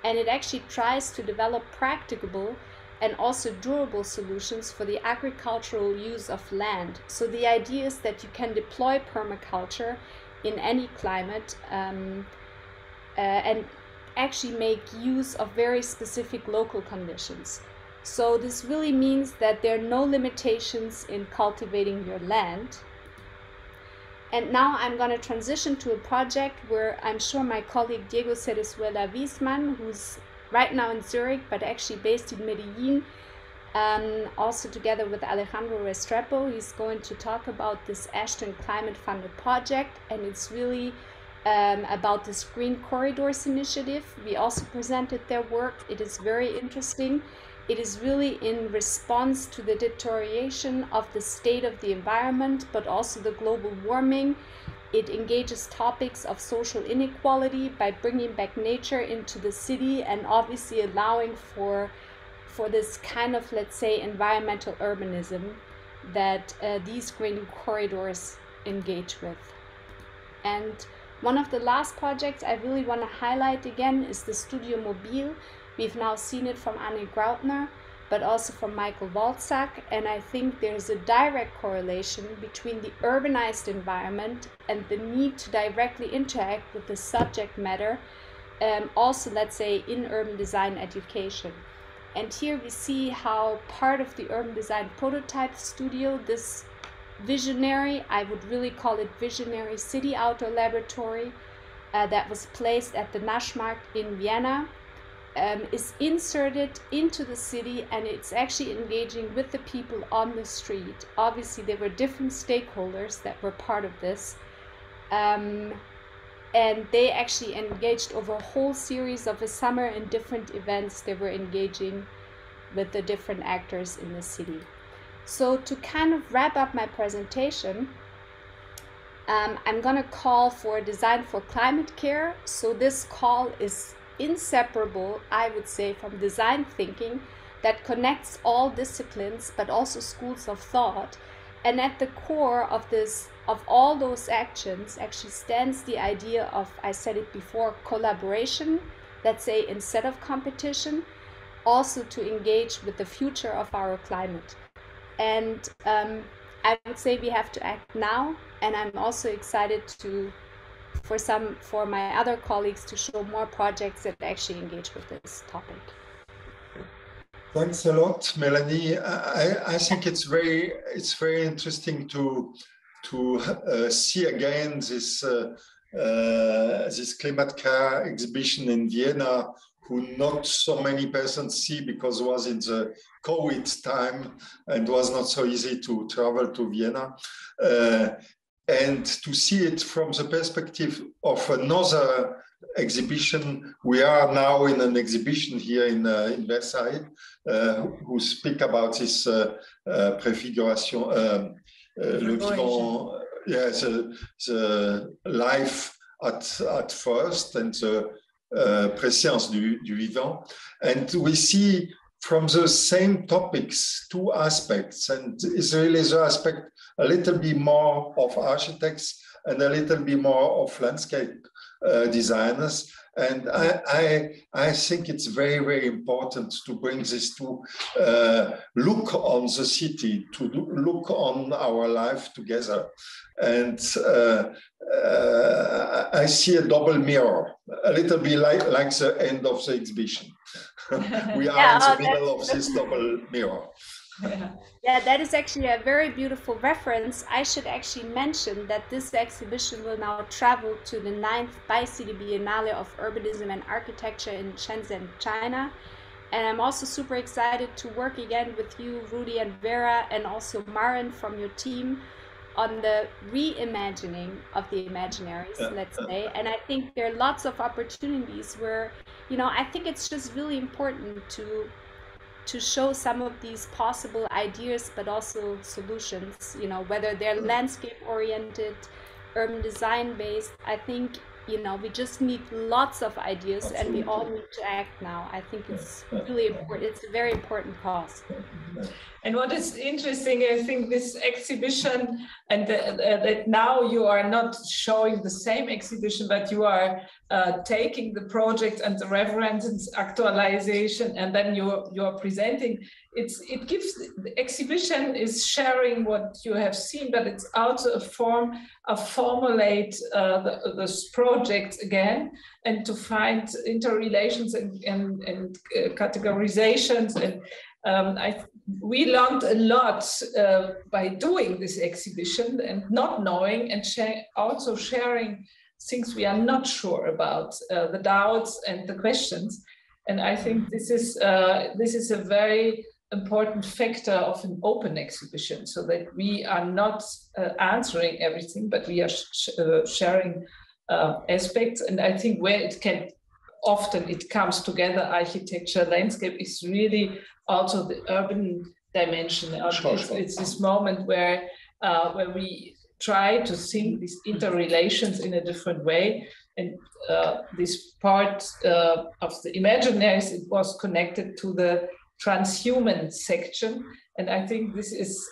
And it actually tries to develop practicable and also durable solutions for the agricultural use of land. So the idea is that you can deploy permaculture in any climate and actually make use of very specific local conditions. So this really means that there are no limitations in cultivating your land. And now I'm going to transition to a project where I'm sure my colleague Diego Cerezuela-Wiesmann, who's right now in Zurich, but actually based in Medellin, also together with Alejandro Restrepo, he's going to talk about this Ashton Climate Funded project. And it's really about this Green Corridors initiative. We also presented their work. It is very interesting. It is really in response to the deterioration of the state of the environment, but also the global warming. It engages topics of social inequality by bringing back nature into the city and obviously allowing for this kind of, let's say, environmental urbanism that these green corridors engage with. And one of the last projects I really want to highlight again is the Studio Mobile. We've now seen it from Anne Grautner, but also from Michael Walczak. And I think there's a direct correlation between the urbanized environment and the need to directly interact with the subject matter, also, let's say, in urban design education. And here we see how part of the urban design prototype studio, this visionary, I would really call it visionary city outdoor laboratory that was placed at the Naschmarkt in Vienna, is inserted into the city, and it's actually engaging with the people on the street. Obviously, there were different stakeholders that were part of this, and they actually engaged over a whole series of a summer in different events. They were engaging with the different actors in the city. So to kind of wrap up my presentation, I'm going to call for design for climate care. So this call is inseparable, I would say, from design thinking that connects all disciplines, but also schools of thought. And at the core of this, of all those actions, actually stands the idea of, I said it before, collaboration, let's say, instead of competition, also to engage with the future of our climate. And I would say we have to act now, and I'm also excited for my other colleagues to show more projects that actually engage with this topic. Thanks a lot, Melanie. I think it's very interesting to see again this climate care exhibition in Vienna, who not so many persons see because it was in the COVID time and was not so easy to travel to Vienna. And to see it from the perspective of another exhibition. We are now in an exhibition here in Versailles, who speak about this préfiguration, le vivant, yeah, the life at first, and the préscience du vivant. And we see from the same topics two aspects, and it's really the aspect a little bit more of architects and a little bit more of landscape designers. And I think it's very, very important to bring this to look on the city, to look on our life together. And I see a double mirror, a little bit like the end of the exhibition. We are in the middle of this double mirror. Yeah, that is actually a very beautiful reference. I should actually mention that this exhibition will now travel to the 9th Bi-City Biennale of Urbanism and Architecture in Shenzhen, China. And I'm also super excited to work again with you, Rudy and Vera, and also Maren from your team on the reimagining of the imaginaries, let's say. And I think there are lots of opportunities where, you know, I think it's just really important to show some of these possible ideas, but also solutions, you know, whether they're landscape oriented, urban design based. I think, you know, we just need lots of ideas and we all need to act now. I think it's really important. It's a very important cause. And what is interesting, I think this exhibition, and that now you are not showing the same exhibition, but you are taking the project and the reference actualization, and then you are presenting. It gives, the exhibition is sharing what you have seen, but it's also a form of formulate this project again, and to find interrelations and categorizations. And we learned a lot by doing this exhibition and not knowing, and also sharing things we are not sure about, the doubts and the questions. And I think this is a very important factor of an open exhibition, so that we are not answering everything, but we are sharing aspects. And I think where it can often it comes together, architecture, landscape, is really also the urban dimension. It's this moment where we try to think these interrelations in a different way. And this part of the imaginaries, it was connected to the transhuman section. And I think this is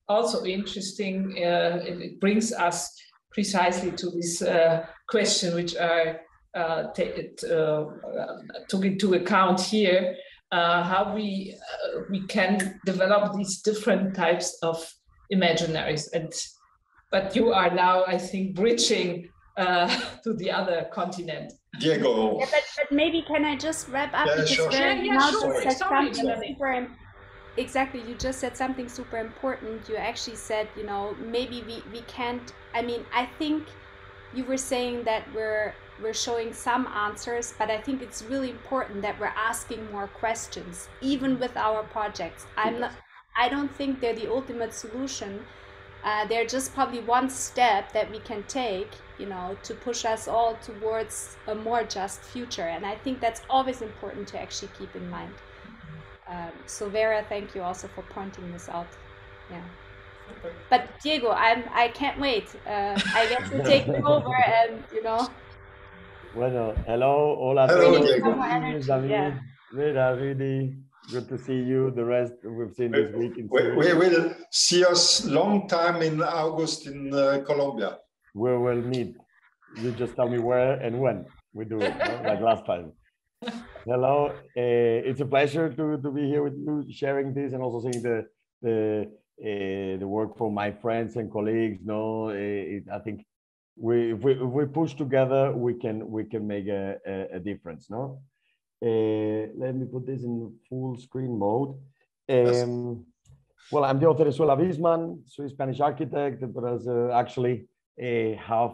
also interesting. And it brings us precisely to this question, which I took into account here, how we can develop these different types of imaginaries. But you are now, I think, bridging to the other continent. Diego. Yeah, but maybe can I just wrap up? Yeah, because sure. Exactly, you just said something super important. You actually said, you know, maybe we can't, I mean, I think you were saying that we're showing some answers, but I think it's really important that we're asking more questions, even with our projects. I don't think they're the ultimate solution. They're just probably one step that we can take, you know, to push us all towards a more just future. And I think that's always important to actually keep in mind. So Vera, thank you also for pointing this out. Yeah. But Diego, I can't wait. I guess you take me over, and you know. Bueno, hello, hola. Hello, Diego. Yeah. Really good to see you. The rest we've seen this week in Civic. We will see us long time in August in Colombia. We will meet. You just tell me where and when we do it, no? Like last time. Hello, it's a pleasure to be here with you, sharing this, and also seeing the work from my friends and colleagues. No, I think if we push together, we can make a difference. No, let me put this in full screen mode. Well, I'm Diego Terezuela Wiesmann, Swiss-Spanish architect, but as actually half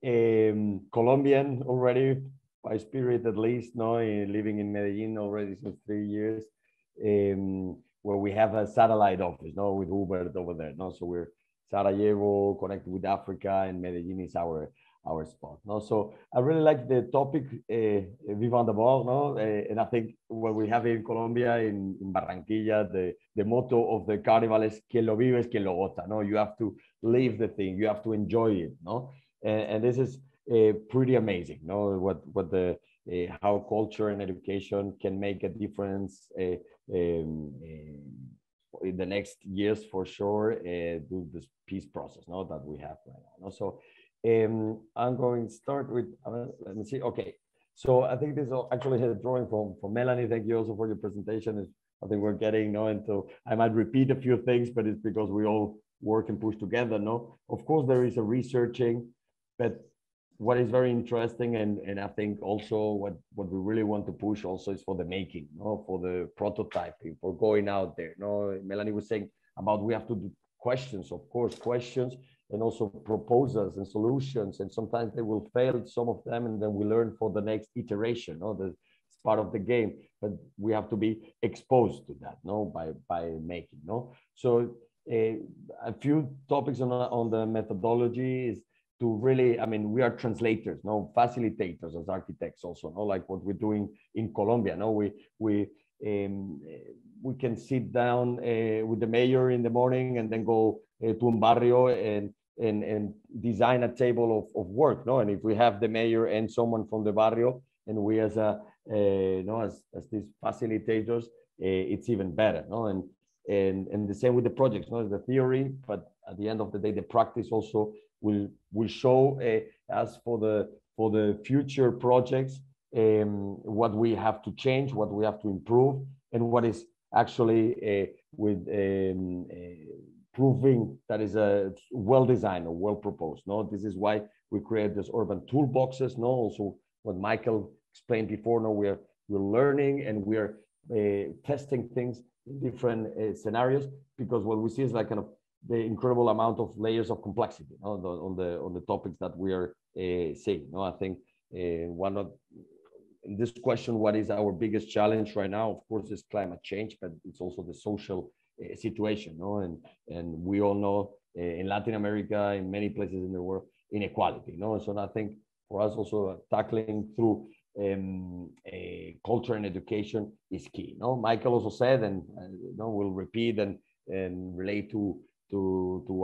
Colombian already, by spirit at least, no, living in Medellin already since 3 years, where we have a satellite office, no, with Hubert over there, no, so we're Sarajevo connected with Africa, and Medellin is our spot, no. So I really like the topic, Vivant d'abord, no, and I think what we have in Colombia, in Barranquilla, the motto of the carnival is "Quien lo vive es quien lo goza," no. You have to live the thing, you have to enjoy it, no, and this is pretty amazing, no, what the how culture and education can make a difference in the next years for sure, do this peace process, no, that we have right now, no? So I'm going to start with let me see. Okay, so I think this actually has a drawing from Melanie. Thank you also for your presentation. I think we're getting, no, and so I might repeat a few things, but it's because we all work and push together, no. Of course there is a researching, but what is very interesting, and I think also what we really want to push also is for the making, no, for the prototyping, for going out there. No, Melanie was saying about we have to do questions, of course, questions, and also proposals and solutions, and sometimes they will fail, some of them, and then we learn for the next iteration. No, that's part of the game, but we have to be exposed to that, no, by making, no. So a few topics on the methodology is to really, I mean, we are translators, no, facilitators as architects also, no, like what we're doing in Colombia, no, we can sit down with the mayor in the morning and then go to un barrio and and design a table of work, no? And if we have the mayor and someone from the barrio, and we as a as these facilitators, it's even better, no? And the same with the projects, no? The theory, but at the end of the day, the practice also will show us for the future projects what we have to change, what we have to improve, and what is actually with proving that is a well designed or well proposed. No, this is why we create this urban toolboxes. No, also what Michael explained before. No, we're learning and we're testing things in different scenarios, because what we see is like kind of the incredible amount of layers of complexity, no, on the topics that we are seeing. No, I think one of in this question, what is our biggest challenge right now? Of course, is climate change, but it's also the social situation. No, and we all know in Latin America, in many places in the world, inequality. No, so I think for us also tackling through culture and education is key. No, Michael also said, and we'll repeat and relate to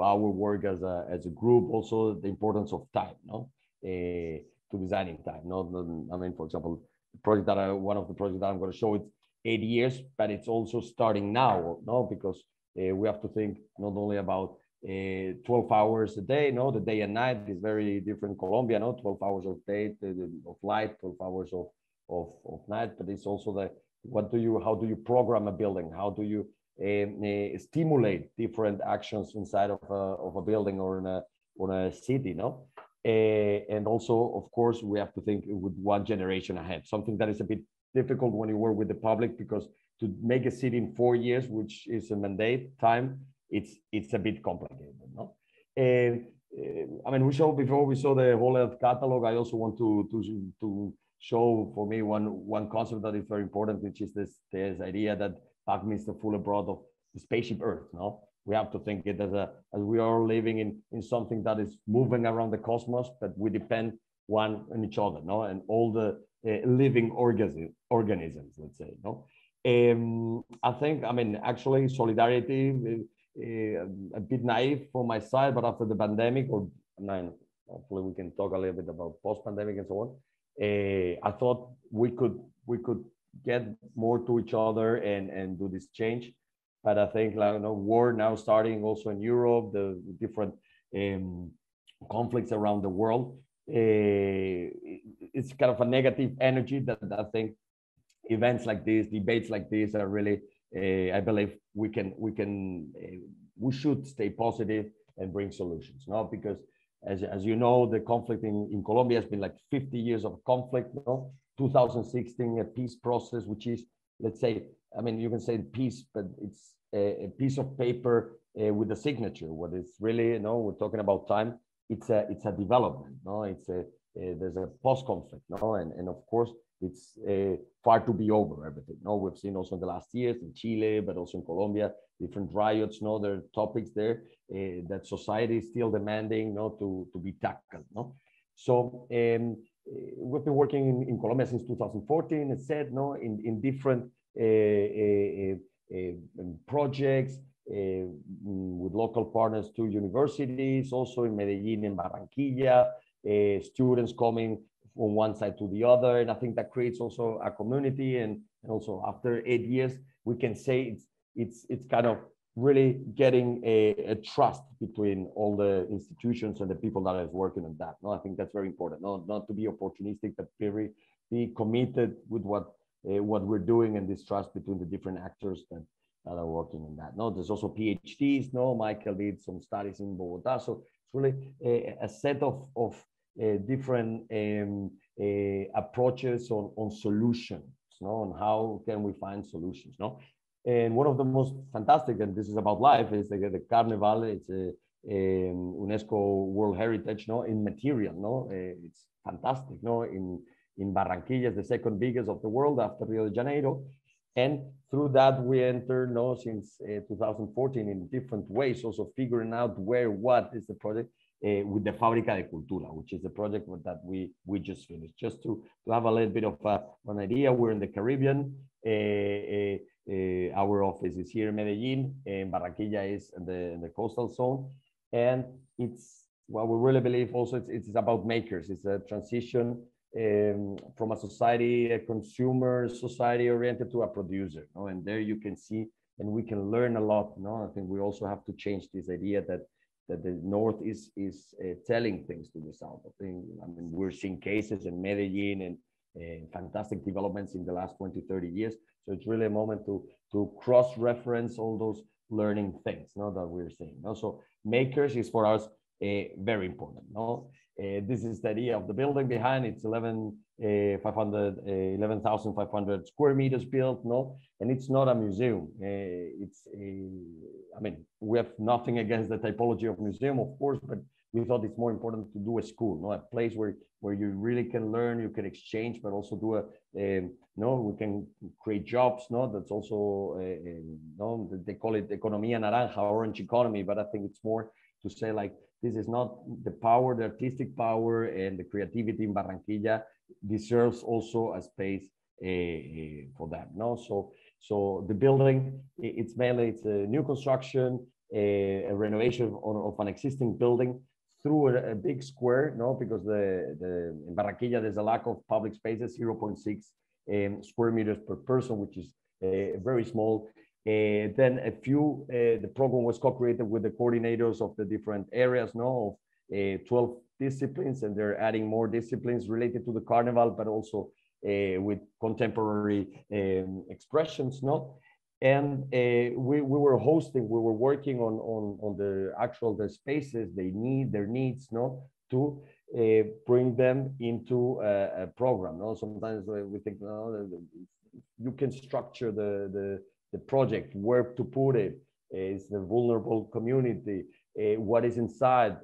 our work as a group, also the importance of time, no, to designing time. No, I mean, for example, the project that one of the projects that I'm going to show, it's 8 years, but it's also starting now, no, because we have to think not only about 12 hours a day, no, the day and night is very different in Colombia, no, 12 hours of day of light, 12 hours of night, but it's also the how do you program a building, how do you stimulate different actions inside of a building or in a city, no? And also, of course, we have to think with one generation ahead, something that is a bit difficult when you work with the public, because to make a city in 4 years, which is a mandate time, it's a bit complicated, no? And I mean, before we saw the whole health catalog, I also want to show for me one concept that is very important, which is this idea that PAC means the full abroad of the spaceship Earth. No, we have to think it as we are living in something that is moving around the cosmos, but we depend one on each other. No, and all the living organisms, let's say. No, I think, I mean, actually solidarity. A bit naive from my side, but after the pandemic, hopefully we can talk a little bit about post-pandemic and so on. I thought we could get more to each other and do this change, but I think, like, war now starting also in Europe, the different conflicts around the world. It's kind of a negative energy that I think events like this, debates like this, are really. I believe we should stay positive and bring solutions. No, because as you know, the conflict in Colombia has been like 50 years of conflict. No, 2016 a peace process, which is, let's say, I mean, you can say peace, but it's a piece of paper with a signature. What is really, we're talking about time. It's a development. No, there's a post-conflict. No, and of course, it's far to be over everything. No, we've seen also in the last years in Chile, but also in Colombia, different riots. No, there are topics there that society is still demanding, to be tackled. No, so we've been working in Colombia since 2014. As said, in different projects with local partners to universities, also in Medellin and Barranquilla, students coming from one side to the other, and I think that creates also a community. And also after 8 years, we can say it's kind of really getting a trust between all the institutions and the people that are working on that. No, I think that's very important. Not to be opportunistic, but be committed with what we're doing, and this trust between the different actors that are working on that. No, there's also PhDs. No, Michael did some studies in Bogota, so it's really a set of different approaches on solutions, on how can we find solutions. And one of the most fantastic, and this is about life, is the Carnival. It's a UNESCO World Heritage, in material. It's fantastic. In Barranquilla, is the second biggest of the world after Rio de Janeiro. And through that, we entered since 2014 in different ways, also figuring out what is the project with the Fábrica de Cultura, which is the project that we just finished. Just to have a little bit of an idea, we're in the Caribbean. Our office is here in Medellin, and Barranquilla is in the coastal zone. And it's what we really believe also it's about makers. It's a transition from a society, a consumer society oriented to a producer. You know? And there you can see, and we can learn a lot. You know? I think we also have to change this idea that the North is telling things to the South. I mean, we're seeing cases in Medellin and fantastic developments in the last 20, 30 years. So it's really a moment to cross-reference all those learning things, no, that we're seeing. No? So makers is for us very important. No? This is the idea of the building behind. It's 11,500 square meters built, no? And it's not a museum. I mean, we have nothing against the typology of museum, of course, but we thought it's more important to do a school, no? A place where you really can learn, you can exchange, but also do we can create jobs, no? That's also, no, they call it economía naranja, orange economy, but I think it's more to say like, this is not the power, the artistic power and the creativity in Barranquilla deserves also a space for that, no? So the building, it's a new construction, a renovation of an existing building through a big square, no? Because in Barranquilla, there's a lack of public spaces, 0.6 square meters per person, which is very small. Then the program was co-created with the coordinators of the different areas, no, of 12 disciplines, and they're adding more disciplines related to the carnival, but also with contemporary expressions, no. And we were working on the spaces they need, their needs, no, to bring them into a program, no. Sometimes we think, no, you can structure the project, where to put it, is the vulnerable community, what is inside,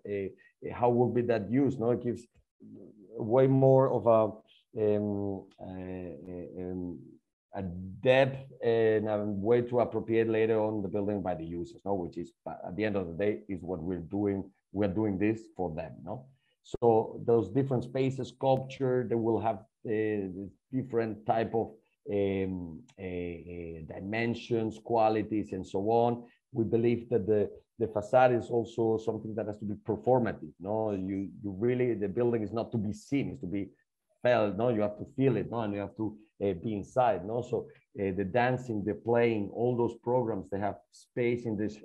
how will be that used, no? It gives way more of a depth and a way to appropriate later on the building by the users, no? Which is, at the end of the day, is what we're doing. We're doing this for them, no? So those different spaces, sculpture, they will have different type of dimensions, qualities, and so on. We believe that the facade is also something that has to be performative. No, you really, the building is not to be seen, it's to be felt. No, you have to feel it. No, and you have to be inside. No, so the dancing, the playing, all those programs, they have space in this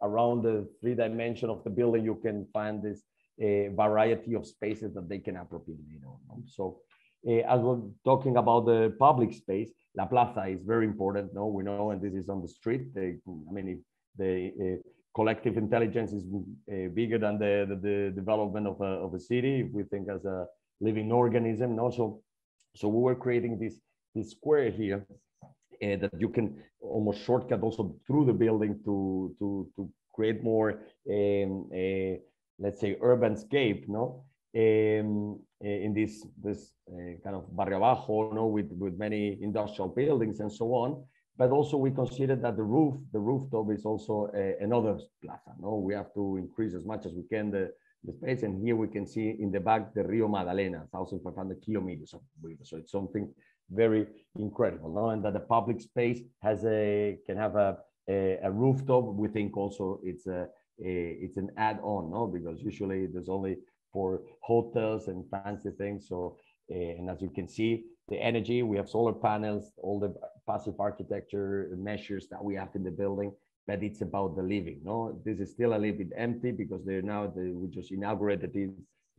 around the 3 dimension of the building. You can find this variety of spaces that they can appropriate. So as we're talking about the public space, La Plaza is very important. No, we know, and this is on the street. I mean, the collective intelligence is bigger than the development of a city. If we think as a living organism, and also, so we were creating this square here that you can almost shortcut also through the building to create more, let's say, urban scape, no? In this kind of barrio bajo, no, with many industrial buildings and so on. But also we consider that the rooftop is also another plaza. No, we have to increase as much as we can the space. And here we can see in the back the Rio Magdalena, 1,500 kilometers of river. So it's something very incredible. No, and that the public space can have a rooftop. We think also it's an add-on, no, because usually there's only for hotels and fancy things. So, and as you can see, the energy, we have solar panels, all the passive architecture measures that we have in the building, but it's about the living, no? This is still a little bit empty because we just inaugurated it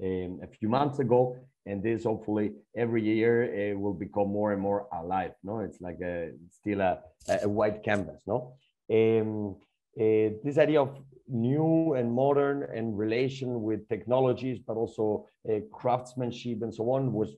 a few months ago, and this hopefully every year will become more and more alive, no? It's like still a white canvas, no? This idea of new and modern and relation with technologies, but also craftsmanship and so on was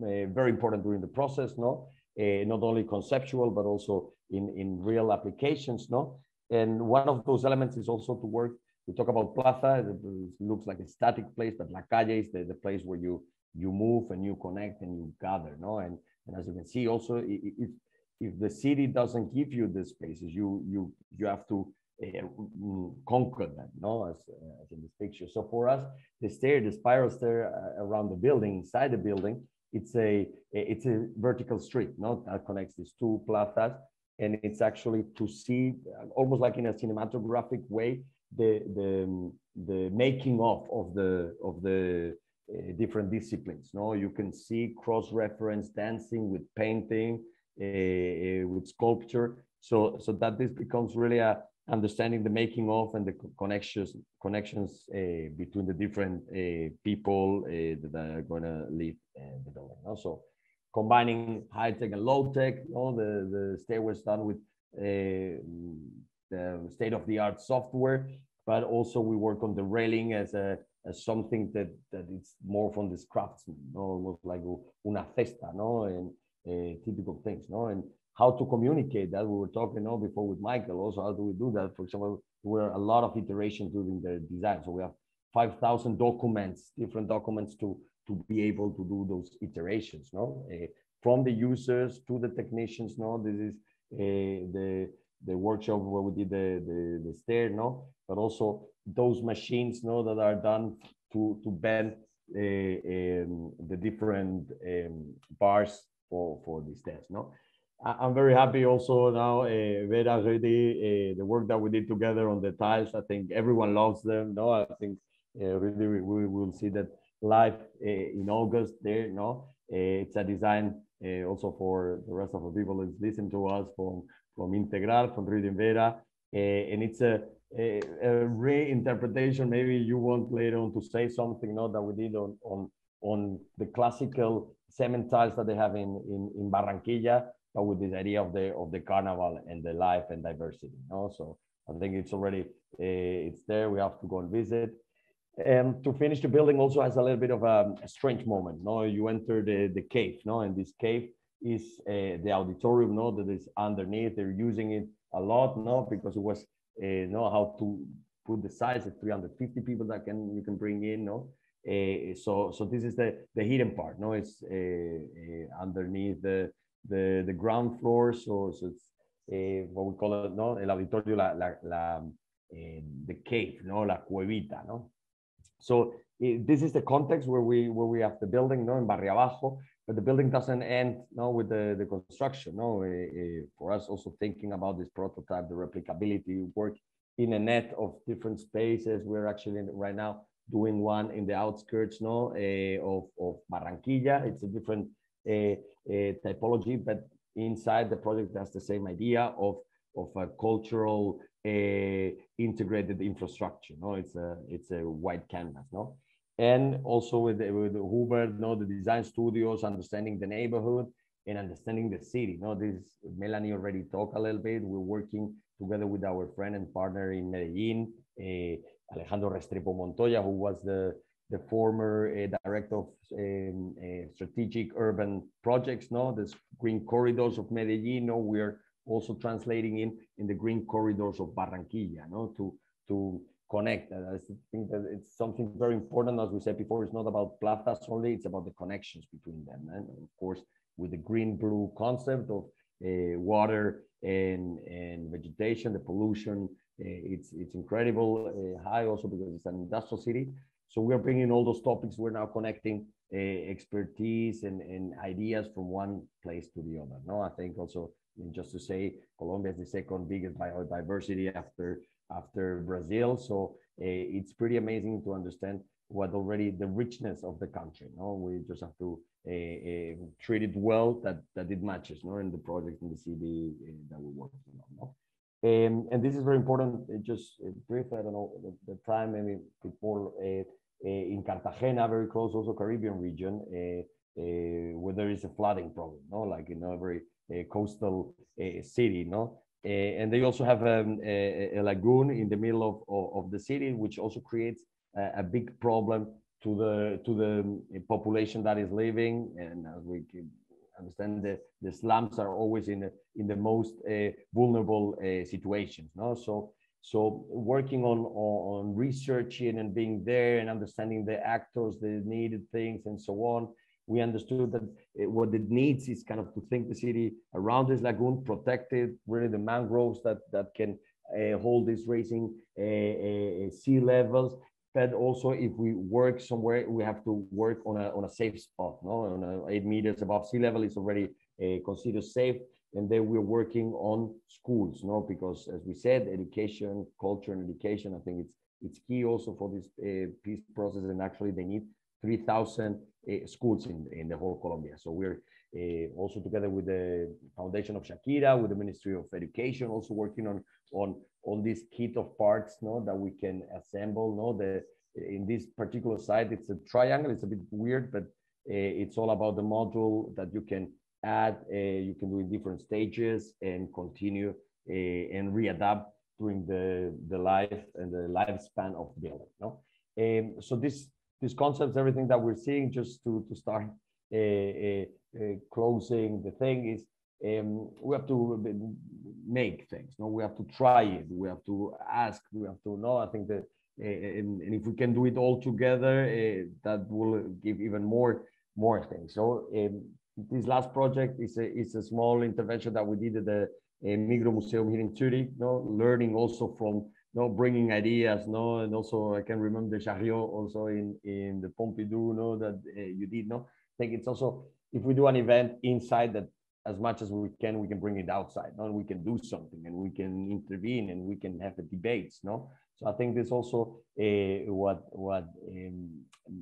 very important during the process, no? Not only conceptual, but also in real applications, no? And one of those elements is also to work, we talk about plaza, it looks like a static place, but la calle is the place where you move and you connect and you gather, no? And as you can see also, if the city doesn't give you the spaces, you have to conquer them, no, as in this picture. So for us, the spiral stair around the building, inside the building, it's a vertical street, no, that connects these 2 plazas. and it's actually to see almost like in a cinematographic way the making of the different disciplines. No, you can see cross-reference dancing with painting, with sculpture, so that this becomes really a understanding the making of and the connections between the different people that are going to live the building. Also, combining high tech and low tech. The stairways done with the state-of-the-art software, but also we work on the railing as something that it's more from this craftsman, almost like una cesta, and typical things, and how to communicate that. We were talking before with Michael also, how do we do that? For example, there were a lot of iterations during the design. So we have 5,000 documents, different documents to be able to do those iterations, from the users to the technicians. This is the workshop where we did the stair, but also those machines, that are done to bend the different bars for these stairs, I'm very happy also now, Vera, Rudy, the work that we did together on the tiles. I think everyone loves them. I think really we will see that live in August there. It's a design also for the rest of the people that listen to us from Integral, from Rudy and Vera, and it's a reinterpretation. Maybe you want later on to say something that we did on the classical cement tiles that they have in Barranquilla, but with this idea of the carnival and the life and diversity. So I think it's already it's there. We have to go and visit. And to finish, the building also has a little bit of a strange moment. You enter the cave, and this cave is the auditorium, that is underneath. They're using it a lot, because it was how to put the size of 350 people that you can bring in, so this is the hidden part. It's underneath the ground floor, so it's what we call it, el auditorio, the cave, la cuevita, So this is the context where we have the building, in Barrio Abajo, but the building doesn't end with the construction. For us, also thinking about this prototype, the replicability, work in a net of different spaces. We're actually right now doing one in the outskirts of Barranquilla. It's a different typology, but inside the project that's the same idea of a cultural integrated infrastructure. It's a white canvas. And also with Hubert, the design studios, understanding the neighborhood and understanding the city. This Melanie already talked a little bit. We're working together with our friend and partner in Medellin, Alejandro Restrepo Montoya, who was the former director of strategic urban projects. This green corridors of Medellin. We're also translating in the green corridors of Barranquilla, to connect. I think that it's something very important. As we said before, it's not about plazas only, it's about the connections between them. And of course, with the green-blue concept of water and vegetation, the pollution, it's incredible high also because it's an industrial city. So we're bringing all those topics. We're now connecting expertise and ideas from one place to the other. I think also, just to say, Colombia is the second biggest biodiversity after Brazil. So it's pretty amazing to understand what already the richness of the country. We just have to treat it well, that it matches in the project in the city that we're working on. And this is very important. Just brief, I don't know the time, maybe before in Cartagena, very close, also Caribbean region, where there is a flooding problem, like in every coastal city, and they also have a lagoon in the middle of the city, which also creates a big problem to the population that is living. And as we can understand, the slums are always in the most vulnerable situations. So working on researching and being there and understanding the actors, the needed things, and so on. We understood that what it needs is kind of to think the city around this lagoon, protected, really the mangroves that can hold this rising sea levels. But also, if we work somewhere, we have to work on a safe spot. On 8 meters above sea level is already considered safe. And then we're working on schools, no, because as we said, education, culture, and education, I think it's key also for this peace process. And actually, they need 3,000 schools in the whole Colombia. So we're also together with the Foundation of Shakira, with the Ministry of Education, also working on this kit of parts, no, that we can assemble. No, in this particular site, it's a triangle. It's a bit weird, but it's all about the module that you can add, you can do in different stages and continue and readapt during the life and the lifespan of the building. No, so these concepts, everything that we're seeing, just to start closing the thing is, we have to make things. No, we have to try it. We have to ask. We have to know. I think that, and if we can do it all together, that will give even more things. So. This last project is a small intervention that we did at the Migro Museum here in Zurich, no, learning also from, no, bringing ideas, no, and also I can remember the Chariot also in the Pompidou, no, that you did, no. I think it's also, if we do an event inside, that as much as we can bring it outside, no, and we can do something and we can intervene and we can have the debates, no. So I think this also what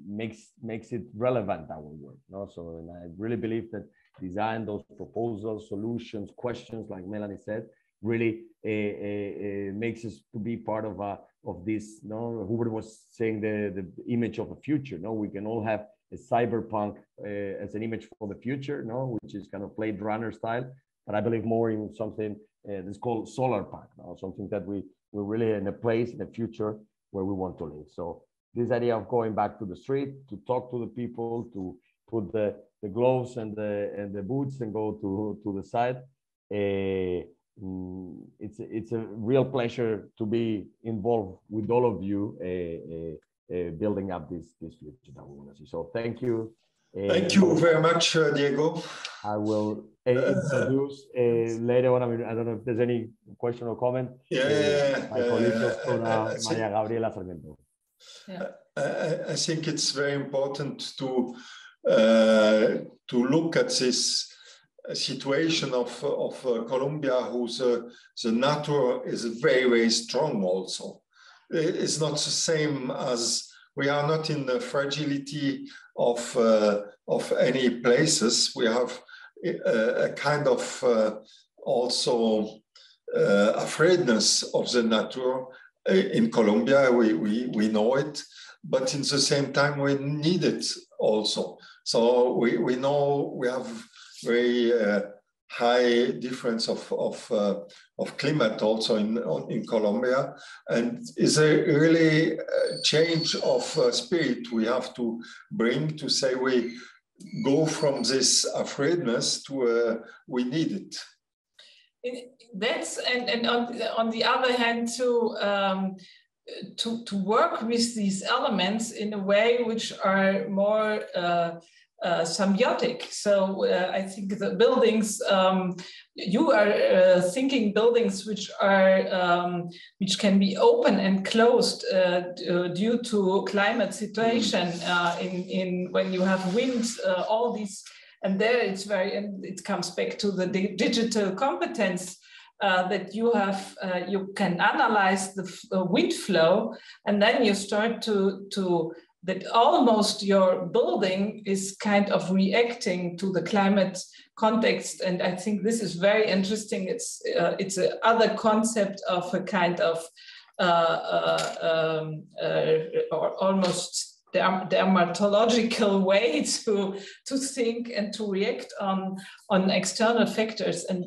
makes it relevant, our work. No? So, and I really believe that design, those proposals, solutions, questions, like Melanie said, really makes us to be part of this. No, Hubert was saying the image of the future. No, we can all have a cyberpunk as an image for the future. No, which is kind of Blade Runner style. But I believe more in something that's called solar punk. No? Something that we're really in a place in the future where we want to live. So this idea of going back to the street, to talk to the people, to put the gloves and the boots and go to the side. It's a real pleasure to be involved with all of you building up this future that we want to see. So thank you. Thank you very much, Diego. I will introduce later on. I mean, I don't know if there's any question or comment. My colleague, Maria Gabriela Sarmiento. I think it's very important to look at this situation of Colombia, whose the nature is very, very strong also. It's not the same as, we are not in the fragility of any places. We have a kind of also afraidness of the nature in Colombia. We know it, but in the same time we need it also. So we know we have very high difference of climate also in Colombia, and is a really change of spirit we have to bring to say we go from this afraidness to we need it. That's and on the other hand to work with these elements in a way which are more symbiotic. So I think the buildings, you are thinking buildings which are which can be open and closed due to climate situation. In when you have winds, all these, and there it's very, and it comes back to the digital competence. That you have, you can analyze the wind flow, and then you start to that almost your building is kind of reacting to the climate context. And I think this is very interesting. It's a other concept of a kind of or almost dermatological way to think and to react on external factors, and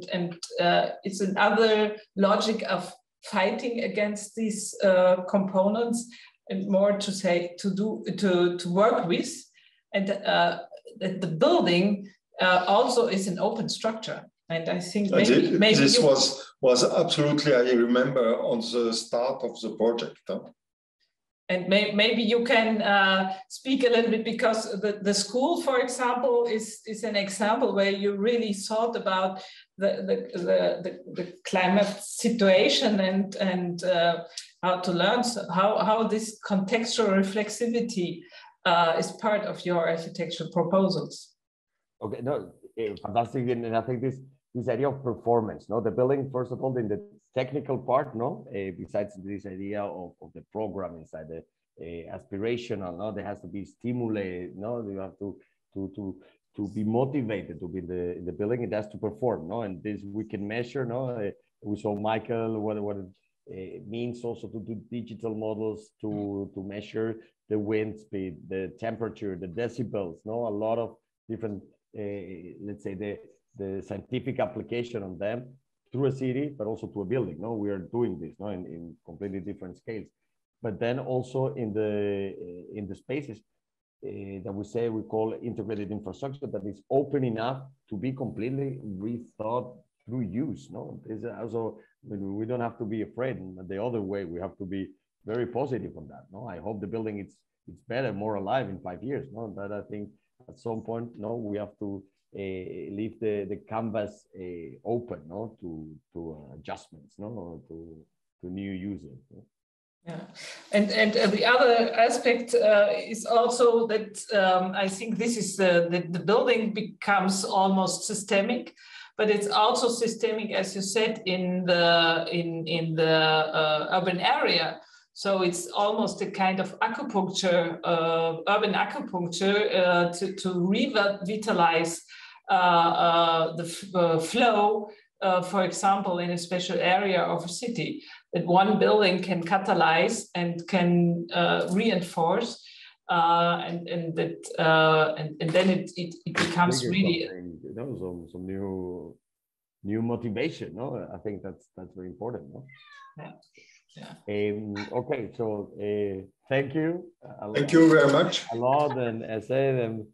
it's another logic of fighting against these components, and more to say to work with, and that the building also is an open structure. And I think maybe this was absolutely, I remember, on the start of the project. Huh? And maybe you can speak a little bit, because the school, for example, is an example where you really thought about the climate situation and how to learn, how this contextual reflexivity is part of your architectural proposals. Okay, no, fantastic, and I think this idea of performance, no, the building, first of all, in the technical part, no, besides this idea of the program inside the aspirational, no, there has to be stimulated, no, you have to be motivated to be in the building. It has to perform, no, and this we can measure, no. We saw Michael what it means also to do digital models to measure the wind speed, the temperature, the decibels, no, a lot of different, let's say the scientific application on them through a city, but also to a building. No, we are doing this, no, in completely different scales. But then also in the spaces that we call integrated infrastructure, that is open enough to be completely rethought through use. No, there's also, we don't have to be afraid. The other way, we have to be very positive on that. No, I hope the building it's better, more alive in 5 years. No, that I think at some point, no, we have to leave the canvas open, no, to adjustments, no, to new users. No? Yeah, and the other aspect is also that I think this is the building becomes almost systemic, but it's also systemic, as you said, in the urban area. So it's almost a kind of acupuncture, urban acupuncture, to revitalize the flow, for example, in a special area of a city, that one building can catalyze and can reinforce, and then it becomes really, you know, some new motivation. No, I think that's very important. No? Yeah. Yeah. Okay, so thank you. Thank you very much. A lot, and as I said,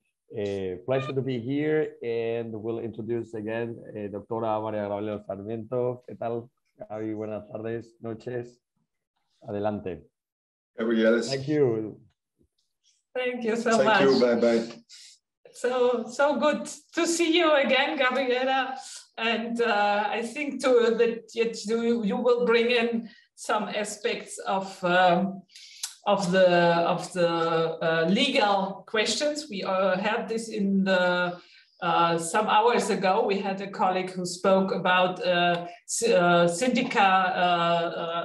pleasure to be here, and we'll introduce again doctora María Gabriela Sarmiento. ¿Qué tal, Gaby? Buenas tardes, noches. Adelante. Gabriela. Thank you. Thank you so much. Thank you. Bye bye. So good to see you again, Gabriela. And I think too that you will bring in some aspects of the legal questions. We had this in the some hours ago. We had a colleague who spoke about syndica,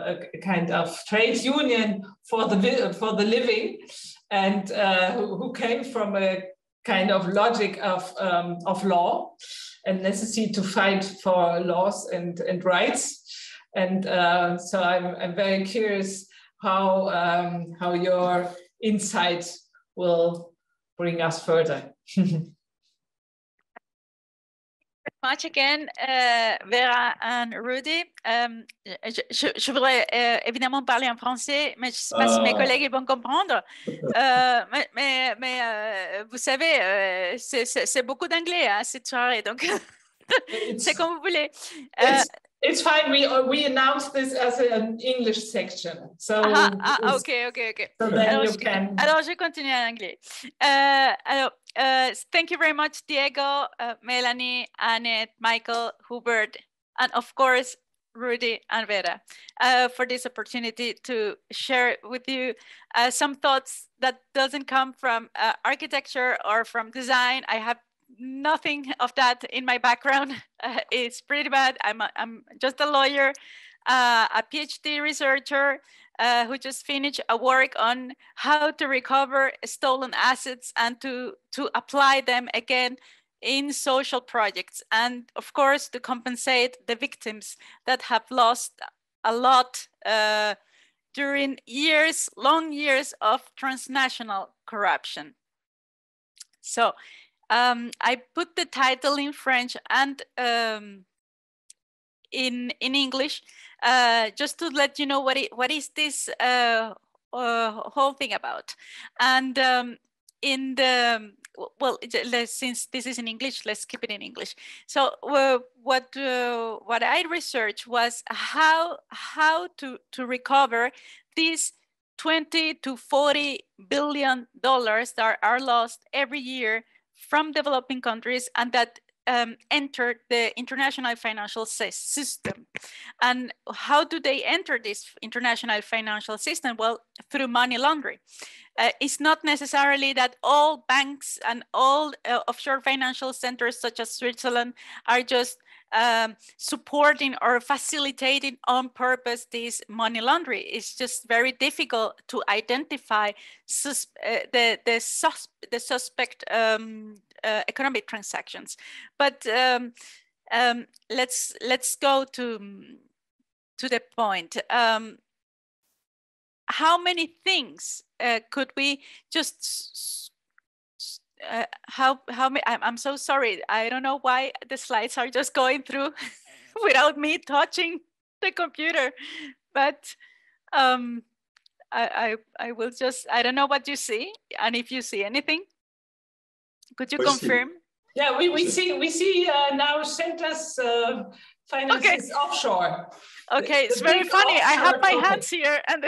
a kind of trade union for the living, and who came from a kind of logic of law and necessity to fight for laws and rights. And so I'm very curious how your insight will bring us further. Much again, Vera and Rudy. Je voudrais évidemment parler en français, mais je ne sais pas si mes collègues vont comprendre. Mais vous savez, c'est beaucoup d'anglais, hein, cette soirée, donc c'est comme vous voulez. It's fine. We announced this as an English section. So okay. So then you can. Alors je continue en anglais. Thank you very much, Diego, Melanie, Annette, Michael, Hubert, and of course Rudy and Vera, for this opportunity to share with you some thoughts that doesn't come from architecture or from design. I have nothing of that in my background. It's pretty bad. I'm just a lawyer, a PhD researcher who just finished a work on how to recover stolen assets and to apply them again in social projects, and of course to compensate the victims that have lost a lot during long years of transnational corruption. So I put the title in French and in English, just to let you know what is this whole thing about. And in the, well, since this is in English, let's keep it in English. So what I researched was how to recover these $20 to $40 billion that are lost every year from developing countries and that entered the international financial system. And how do they enter this international financial system? Well, through money laundering. It's not necessarily that all banks and all offshore financial centers such as Switzerland are just supporting or facilitating on purpose this money laundering. It's just very difficult to identify the suspect economic transactions. But let's go to the point. How many things could we just how many? I'm so sorry. I don't know why the slides are just going through without me touching the computer, but I will just, I don't know what you see, and if you see anything, could you confirm? Yeah, we see now centers finances offshore. Okay, it's very funny. I have my hands here and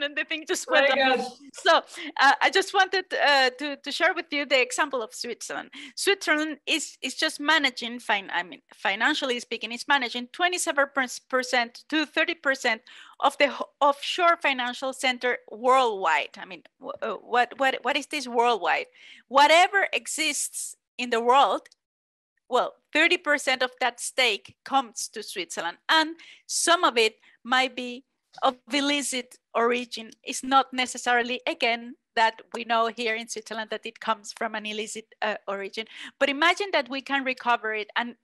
then the thing just went up. So I just wanted to share with you the example of Switzerland. Switzerland is just managing, financially speaking, it's managing 27% to 30% of the offshore financial center worldwide. I mean, what is this worldwide? Whatever exists in the world, well, 30% of that stake comes to Switzerland, and some of it might be of illicit origin. It's not necessarily, again, that we know here in Switzerland that it comes from an illicit origin. But imagine that we can recover it, and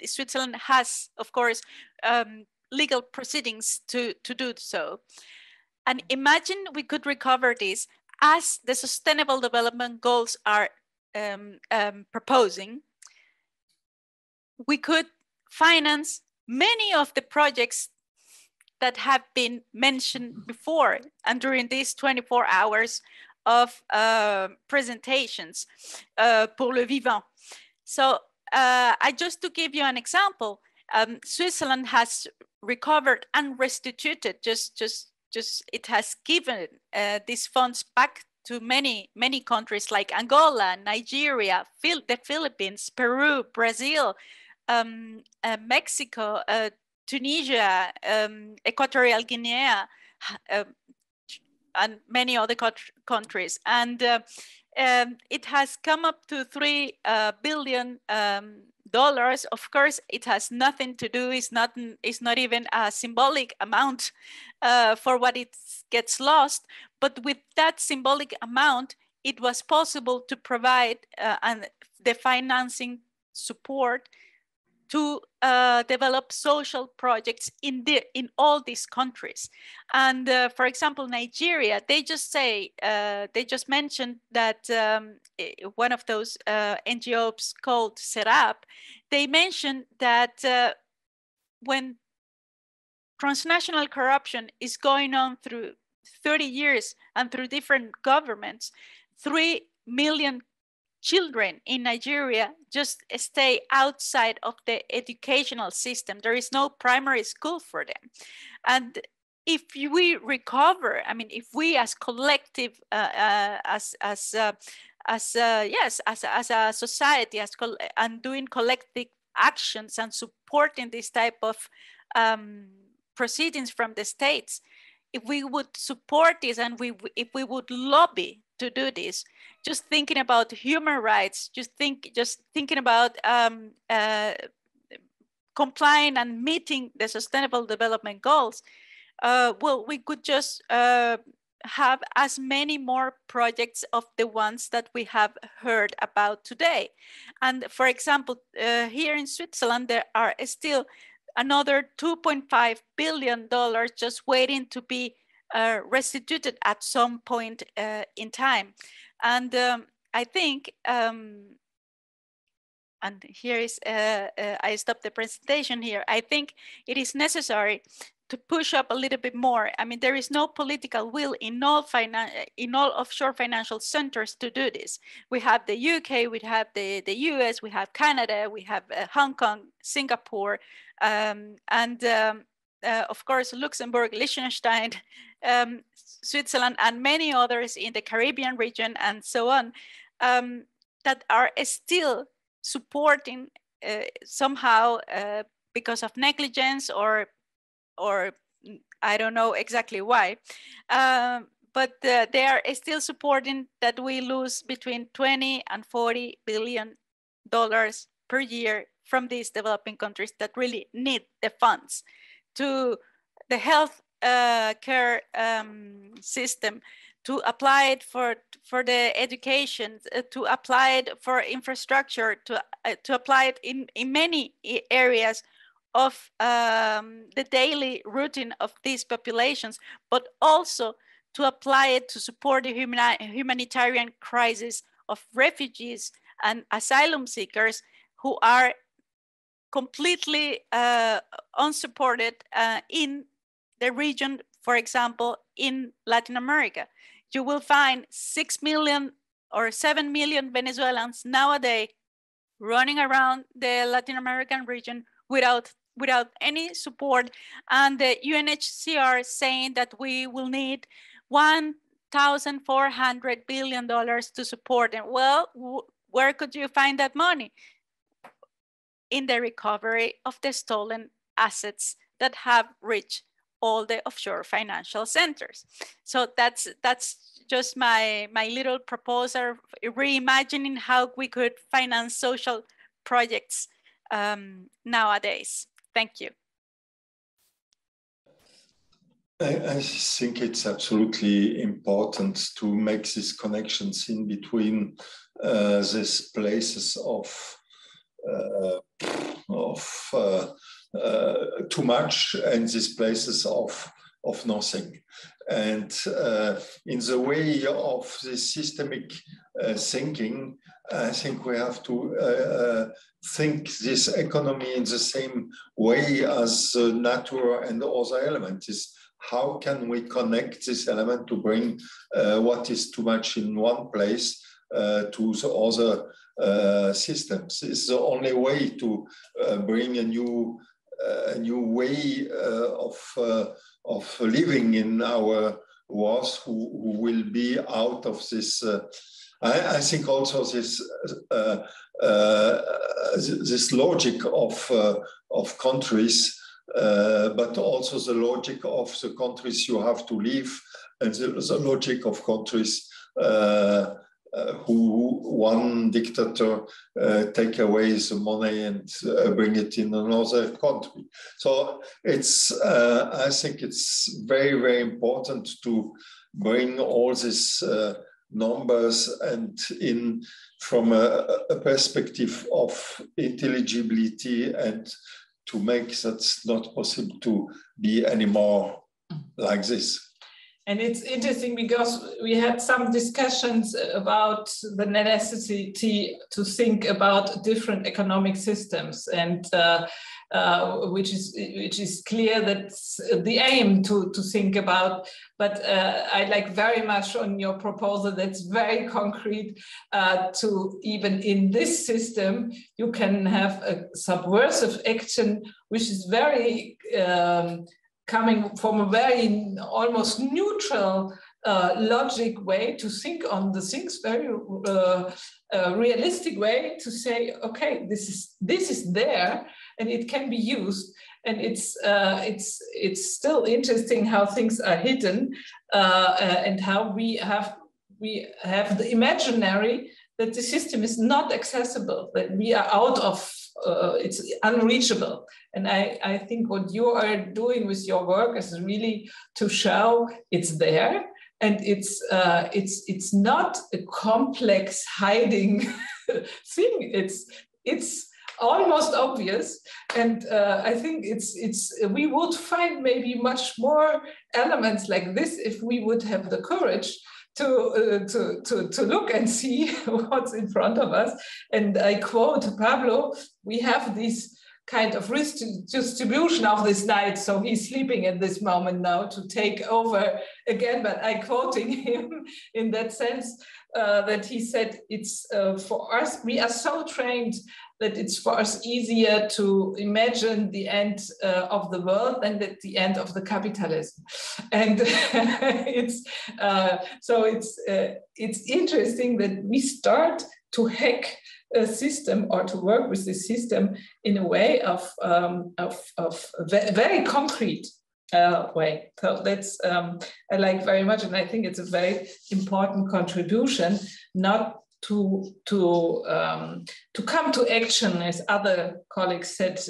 Switzerland has, of course, legal proceedings to do so. And imagine we could recover this as the Sustainable Development Goals are proposing. We could finance many of the projects that have been mentioned before and during these 24 hours of presentations pour le vivant. So just to give you an example, Switzerland has recovered and restituted, it has given these funds back to many countries like Angola, Nigeria, the Philippines, Peru, Brazil, Mexico, Tunisia, Equatorial Guinea, and many other countries. And it has come up to $3 billion. Of course, it has nothing to do, it's not even a symbolic amount for what it gets lost. But with that symbolic amount, it was possible to provide the financing support to develop social projects in all these countries. And for example, Nigeria, they just mentioned that one of those NGOs called Serap, they mentioned that when transnational corruption is going on through 30 years and through different governments, 3 million children in Nigeria just stay outside of the educational system. There is no primary school for them. And if we recover, I mean, if we as collective, as a society, and doing collective actions and supporting this type of proceedings from the states, if we would support this and if we would lobby to do this, just thinking about human rights, just thinking about complying and meeting the Sustainable Development Goals, well, we could just have as many more projects of the ones that we have heard about today. And for example, here in Switzerland, there are still another $2.5 billion just waiting to be restituted at some point in time. And I think, and here is, I stopped the presentation here. I think it is necessary to push up a little bit more. I mean, there is no political will in all offshore financial centers to do this. We have the UK, we have the US, we have Canada, we have Hong Kong, Singapore, and of course, Luxembourg, Liechtenstein, Switzerland, and many others in the Caribbean region and so on, that are still supporting somehow because of negligence or I don't know exactly why. But they are still supporting that we lose between 20 and 40 billion dollars per year from these developing countries that really need the funds to the health care system, to apply it for the education, to apply it for infrastructure, to apply it in many areas of the daily routine of these populations, but also to apply it to support the humanitarian crisis of refugees and asylum seekers who are completely unsupported in the region, for example, in Latin America. You will find 6 million or 7 million Venezuelans nowadays running around the Latin American region without any support, and the UNHCR saying that we will need $1,400 billion to support them. Well, where could you find that money? In the recovery of the stolen assets that have reached all the offshore financial centers. So that's just my little proposal, reimagining how we could finance social projects nowadays. Thank you. I think it's absolutely important to make these connections in between these places of too much and these places of nothing. And in the way of this systemic thinking, I think we have to think this economy in the same way as nature and other elements. Is how can we connect this element to bring what is too much in one place to the other systems? It's the only way to bring a new way of living in our wars who will be out of this. I think also this this logic of countries, but also the logic of the countries you have to leave, and the logic of countries who one dictator take away the money and bring it in another country. So it's I think it's very, very important to bring all these numbers and in from a perspective of intelligibility, and to make that not possible to be anymore like this. And it's interesting because we had some discussions about the necessity to think about different economic systems, and which is clear that's the aim to think about. But I like very much on your proposal that's very concrete, to even in this system, you can have a subversive action, which is very coming from a very almost neutral logic way to think on the things, very realistic way to say, okay, this is there and it can be used. And it's still interesting how things are hidden, and how we have the imaginary that the system is not accessible, that we are out of, it's unreachable. And I think what you are doing with your work is really to show it's there, and it's not a complex hiding thing. It's almost obvious, and I think we would find maybe much more elements like this if we would have the courage to look and see what's in front of us. And I quote Pablo, we have this kind of distribution of this night, so he's sleeping at this moment now to take over again, but I'm quoting him in that sense, that he said it's for us, we are so trained that it's for us easier to imagine the end of the world than the end of the capitalism. And it's interesting that we start to hack system or to work with this system in a way of very concrete way. So that's I like very much, and I think it's a very important contribution, not to come to action, as other colleagues said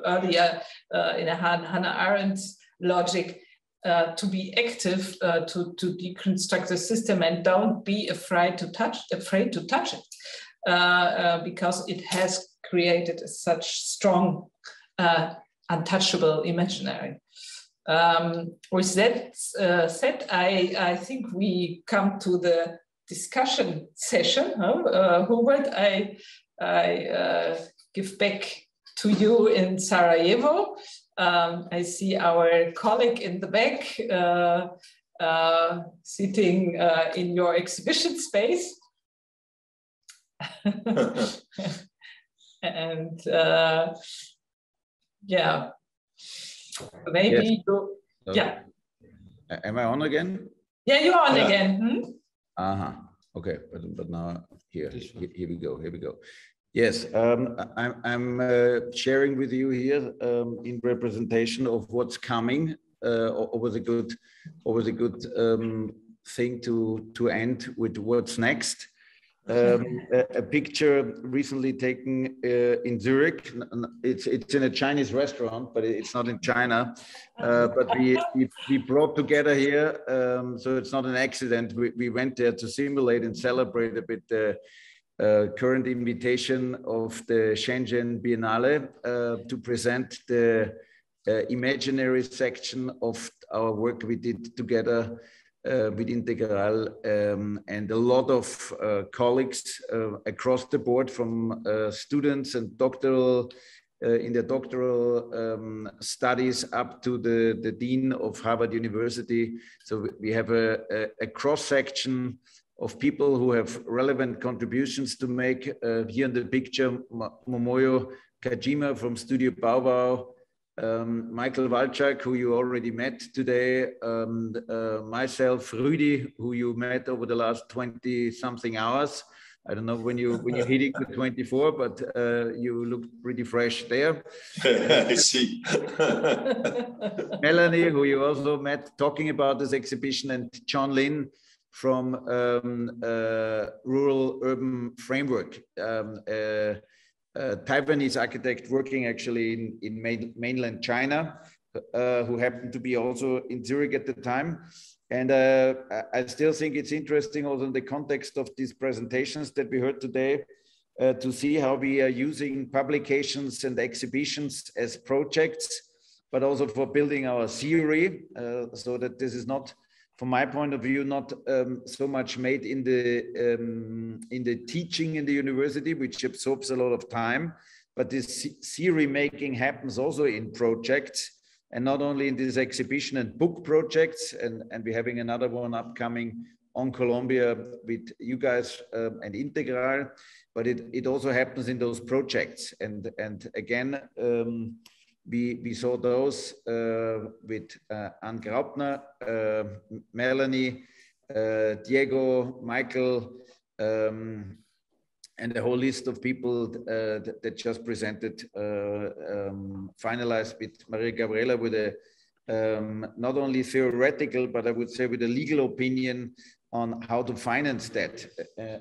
earlier, in a Hannah Arendt's logic, to be active, to deconstruct the system, and don't be afraid to touch it, because it has created such strong, untouchable imaginary. With that said, I think we come to the discussion session. Hubert, I give back to you in Sarajevo. I see our colleague in the back sitting in your exhibition space. And yeah, maybe yes. you, So, yeah. Am I on again? Yeah, you're on again. Okay, but now here we go. Yes, I'm sharing with you here in representation of what's coming. Always a good thing to end with what's next. A picture recently taken in Zurich. It's in a Chinese restaurant, but it's not in China. But we brought together here, so it's not an accident. We went there to simulate and celebrate a bit the current invitation of the Shenzhen Biennale to present the imaginary section of our work we did together with Integral, and a lot of colleagues across the board, from students and doctoral in their doctoral studies up to the dean of Harvard University. So we have a cross section of people who have relevant contributions to make. Here in the picture, Momoyo Kajima from Studio Baubau, Michael Walczak, who you already met today, myself, Rudi, who you met over the last 20-something hours. I don't know when you're hitting the 24, but you look pretty fresh there. I see. Melanie, who you also met talking about this exhibition, and John Lin from Rural Urban Framework. Taiwanese architect working actually in mainland China, who happened to be also in Zurich at the time. And I still think it's interesting also in the context of these presentations that we heard today, to see how we are using publications and exhibitions as projects, but also for building our theory, so that this is not, from my point of view, not so much made in the teaching in the university, which absorbs a lot of time, but this theory making happens also in projects, and not only in this exhibition and book projects, and we're having another one upcoming on Colombia with you guys and Integral, but it also happens in those projects. And again, we saw those with Anne Graupner, Melanie, Diego, Michael, and a whole list of people that just presented, finalized with Maria Gabriela with a not only theoretical, but I would say with a legal opinion on how to finance that.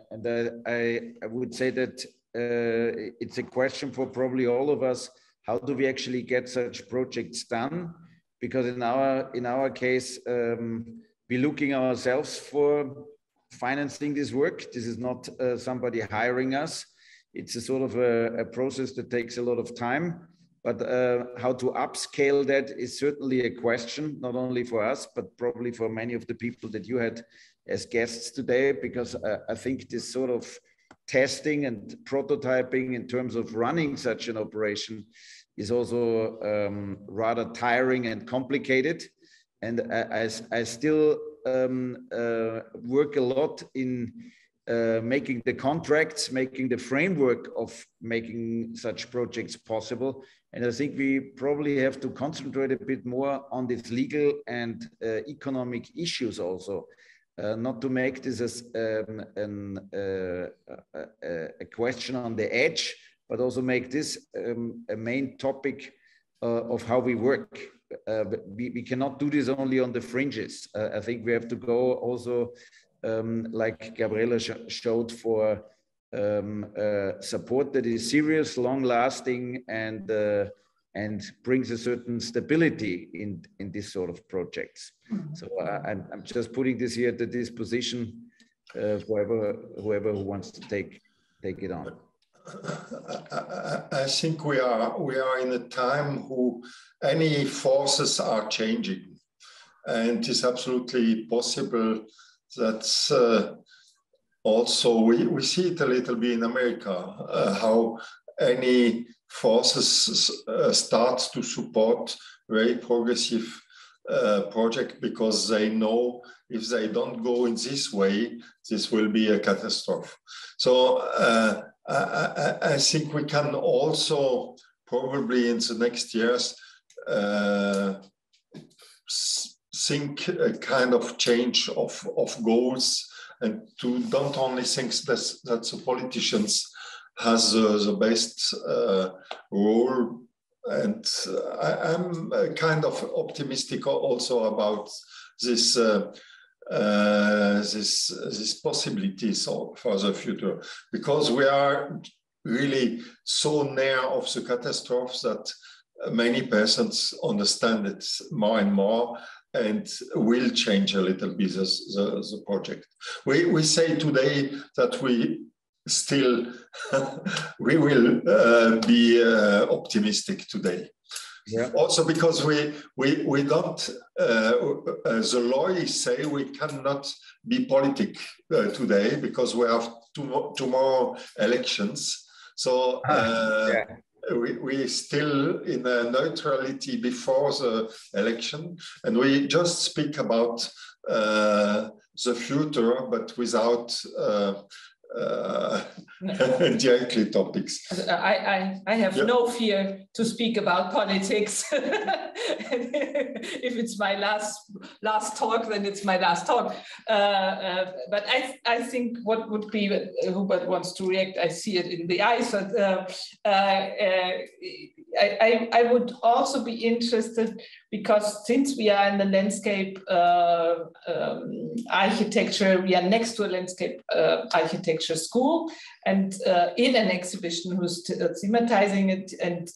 And I would say that it's a question for probably all of us. How do we actually get such projects done? Because in our case, we're looking ourselves for financing this work. This is not somebody hiring us. It's a sort of a process that takes a lot of time. But how to upscale that is certainly a question, not only for us, but probably for many of the people that you had as guests today, because I think this sort of testing and prototyping in terms of running such an operation is also rather tiring and complicated. And I still work a lot in making the contracts, making the framework of making such projects possible. And I think we probably have to concentrate a bit more on these legal and economic issues also. not to make this as a question on the edge, but also make this a main topic of how we work. We cannot do this only on the fringes. I think we have to go also, like Gabriela showed, for support that is serious, long-lasting, and brings a certain stability in this sort of projects. So I'm just putting this here at the disposition whoever who wants to take it on. I think we are in a time who any forces are changing, and it's absolutely possible that also we see it a little bit in America, how any forces start to support very progressive project, because they know if they don't go in this way, this will be a catastrophe. So I think we can also probably in the next years think a kind of change of goals, and to don't only think that the politicians has the best role. And I'm kind of optimistic also about this possibilities for the future, because we are really so near of the catastrophes that many persons understand it more and more, and will change a little bit the project. We say today that we still we will be optimistic today. Yeah. Also because we don't the lawyers say we cannot be politic today because we have tomorrow elections. So we still in a neutrality before the election, and we just speak about the future, but without directly topics. I have no fear to speak about politics. If it's my last talk, then it's my last talk. But I think what would be, Hubert wants to react, I see it in the eyes, but I would also be interested, because since we are in the landscape architecture, we are next to a landscape architecture school, and in an exhibition who's thematizing it. And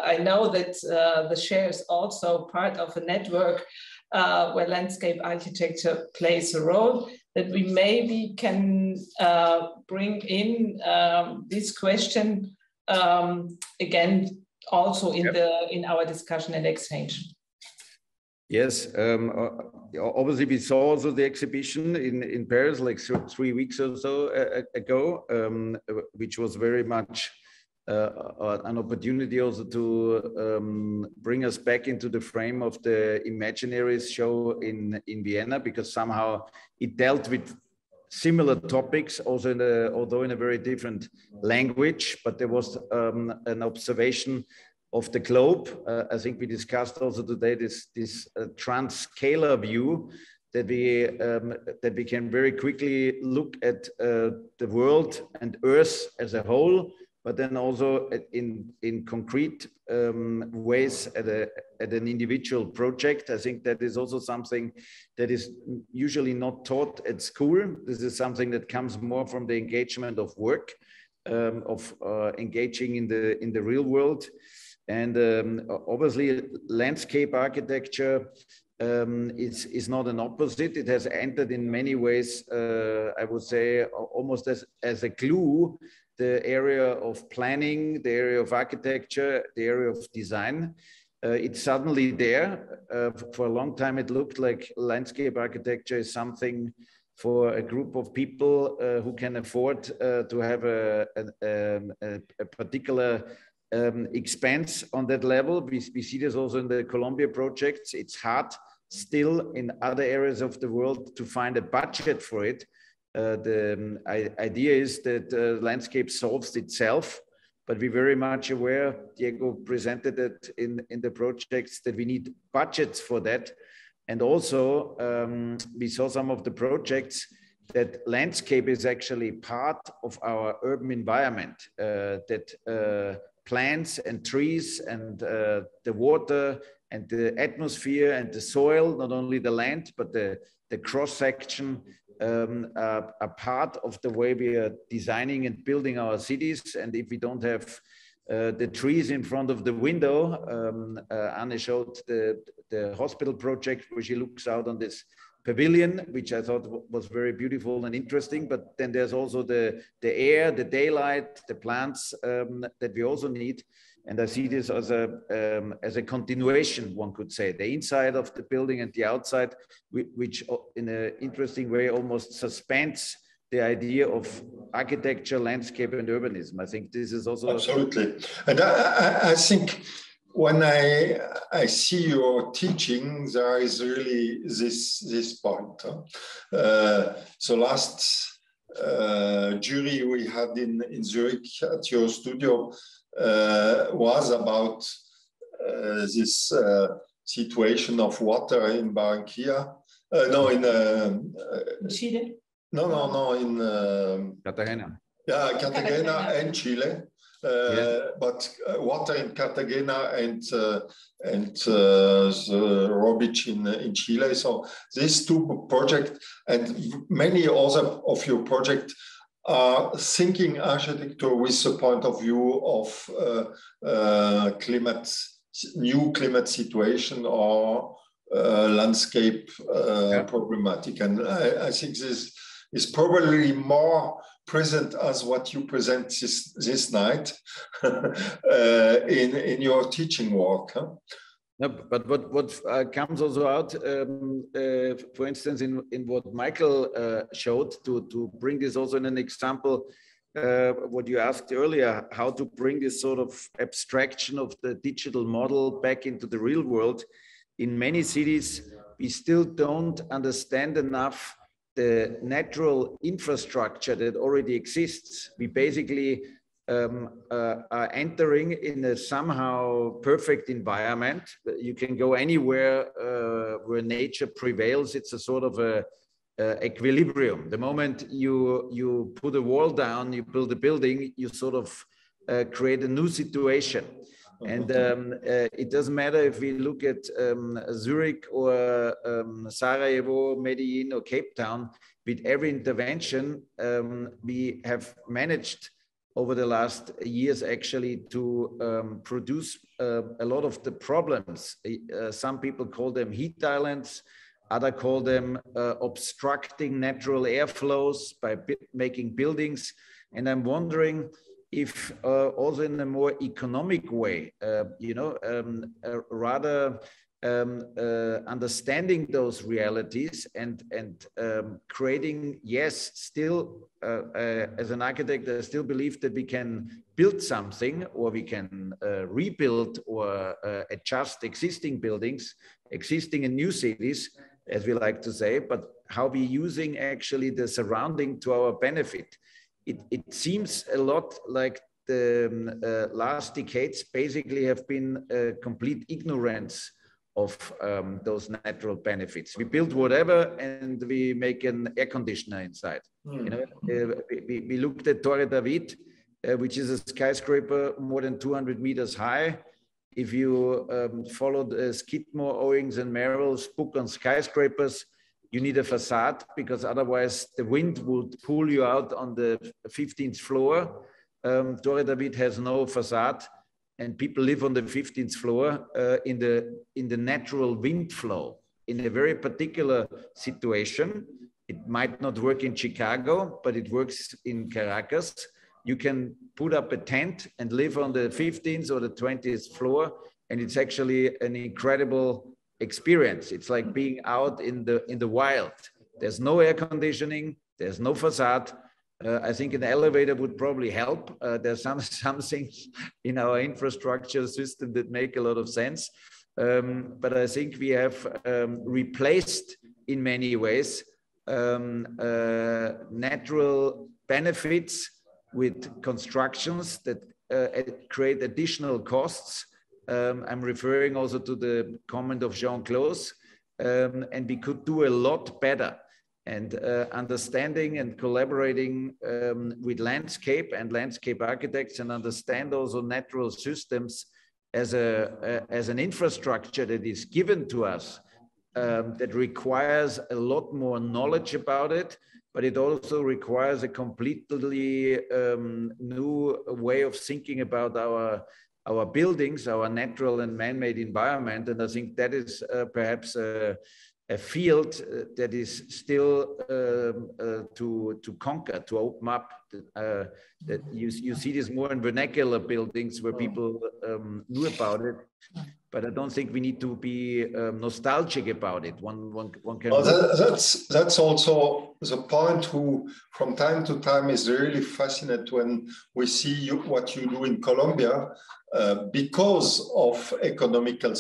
I know that the share is also part of a network where landscape architecture plays a role, that we maybe can bring in this question again also in our discussion and exchange. Yes, obviously we saw also the exhibition in Paris like 3 weeks or so ago, which was very much an opportunity also to bring us back into the frame of the Imaginaries show in Vienna, because somehow it dealt with similar topics, also although in a very different language, but there was an observation of the globe. I think we discussed also today this trans-scalar view that we can very quickly look at the world and Earth as a whole, but then also in concrete ways at an individual project. I think that is also something that is usually not taught at school. This is something that comes more from the engagement of work, of engaging in the real world. And obviously, landscape architecture is not an opposite. It has entered in many ways, I would say, almost as a glue, the area of planning, the area of architecture, the area of design. It's suddenly there. For a long time, it looked like landscape architecture is something for a group of people who can afford to have a particular expense on that level. We see this also in the Colombia projects. It's hard still in other areas of the world to find a budget for it. The idea is that landscape solves itself, but we're very much aware, Diego presented it in the projects, that we need budgets for that. And also we saw some of the projects that landscape is actually part of our urban environment, that plants and trees and the water and the atmosphere and the soil, not only the land, but the cross-section are part of the way we are designing and building our cities. And if we don't have the trees in front of the window, Anne showed the hospital project where she looks out on this pavilion, which I thought was very beautiful and interesting. But then there's also the air, the daylight, the plants that we also need. And I see this as a continuation, one could say, the inside of the building and the outside, which in an interesting way almost suspends the idea of architecture, landscape, and urbanism. I think this is also absolutely. And I think when I see your teaching, there is really this point. So last jury we had in Zurich at your studio was about this situation of water in Barranquilla. No, in Chile. No, in Cartagena. Yeah, Cartagena and Chile. But water in Cartagena and the rubbish in Chile. So these two projects and many other of your projects are thinking architecture with the point of view of new climate situation or landscape problematic. And I think this is probably more present as what you present this night in your teaching work. Huh? No, but what comes also out, for instance, in what Michael showed, to bring this also in an example, what you asked earlier, how to bring this sort of abstraction of the digital model back into the real world. In many cities, we still don't understand enough the natural infrastructure that already exists. We basically are entering in a somehow perfect environment. You can go anywhere where nature prevails. It's a sort of a equilibrium. The moment you put a wall down, you build a building, you sort of create a new situation. And it doesn't matter if we look at Zurich or Sarajevo, Medellin or Cape Town, with every intervention, we have managed over the last years actually to produce a lot of the problems. Some people call them heat islands, others call them obstructing natural airflows by making buildings. And I'm wondering if also in a more economic way, rather understanding those realities and creating, yes, still as an architect, I still believe that we can build something, or we can rebuild or adjust existing buildings, existing in new cities, as we like to say, but how we using actually the surrounding to our benefit. It seems a lot like the last decades basically have been a complete ignorance of those natural benefits. We build whatever and we make an air conditioner inside. You know, we looked at Torre David, which is a skyscraper more than 200 meters high. If you followed Skidmore, Owings and Merrill's book on skyscrapers, you need a facade because otherwise the wind would pull you out on the 15th floor. Torre David has no facade, and people live on the 15th floor in the natural wind flow. In a very particular situation, it might not work in Chicago, but it works in Caracas. You can put up a tent and live on the 15th or the 20th floor, and it's actually an incredible experience. It's like being out in the wild. There's no air conditioning, there's no facade. I think an elevator would probably help. There's some things in our infrastructure system that make a lot of sense. But I think we have replaced in many ways natural benefits with constructions that create additional costs. I'm referring also to the comment of Jean-Claude. and we could do a lot better. And understanding and collaborating with landscape and landscape architects, and understand also natural systems as an infrastructure that is given to us, that requires a lot more knowledge about it, but it also requires a completely new way of thinking about our buildings, our natural and man-made environment. And I think that is perhaps a field that is still to conquer, to open up. That you see this more in vernacular buildings where people knew about it, but I don't think we need to be nostalgic about it. One can. Well, that's also the point who, from time to time, is really fascinated when we see what you do in Colombia, because of economical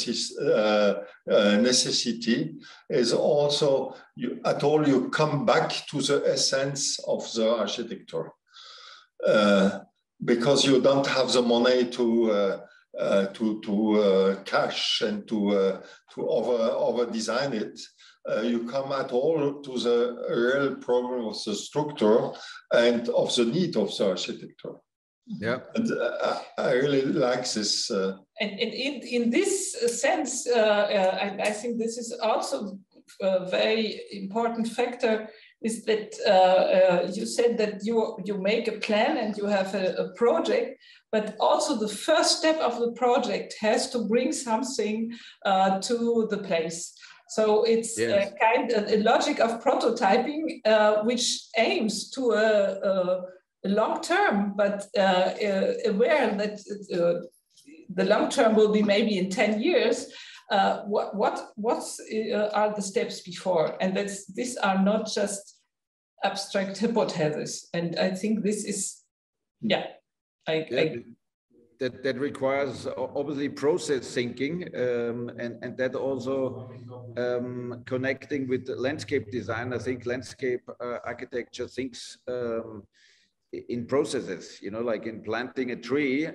necessity, is also you come back to the essence of the architecture, because you don't have the money to cash and to over design it. You come at all to the real problem of the structure and of the need of the architecture. Yeah, and I really like this. And in this sense, I think this is also a very important factor. Is that you said that you make a plan and you have a project, but also the first step of the project has to bring something to the place. So it's yes. a logic of prototyping, which aims to a long term, but aware that the long term will be maybe in 10 years. What are the steps before? And these are not just abstract hypotheses. And I think this is, that requires obviously process thinking, and that also connecting with landscape design. I think landscape architecture thinks in processes, like in planting a tree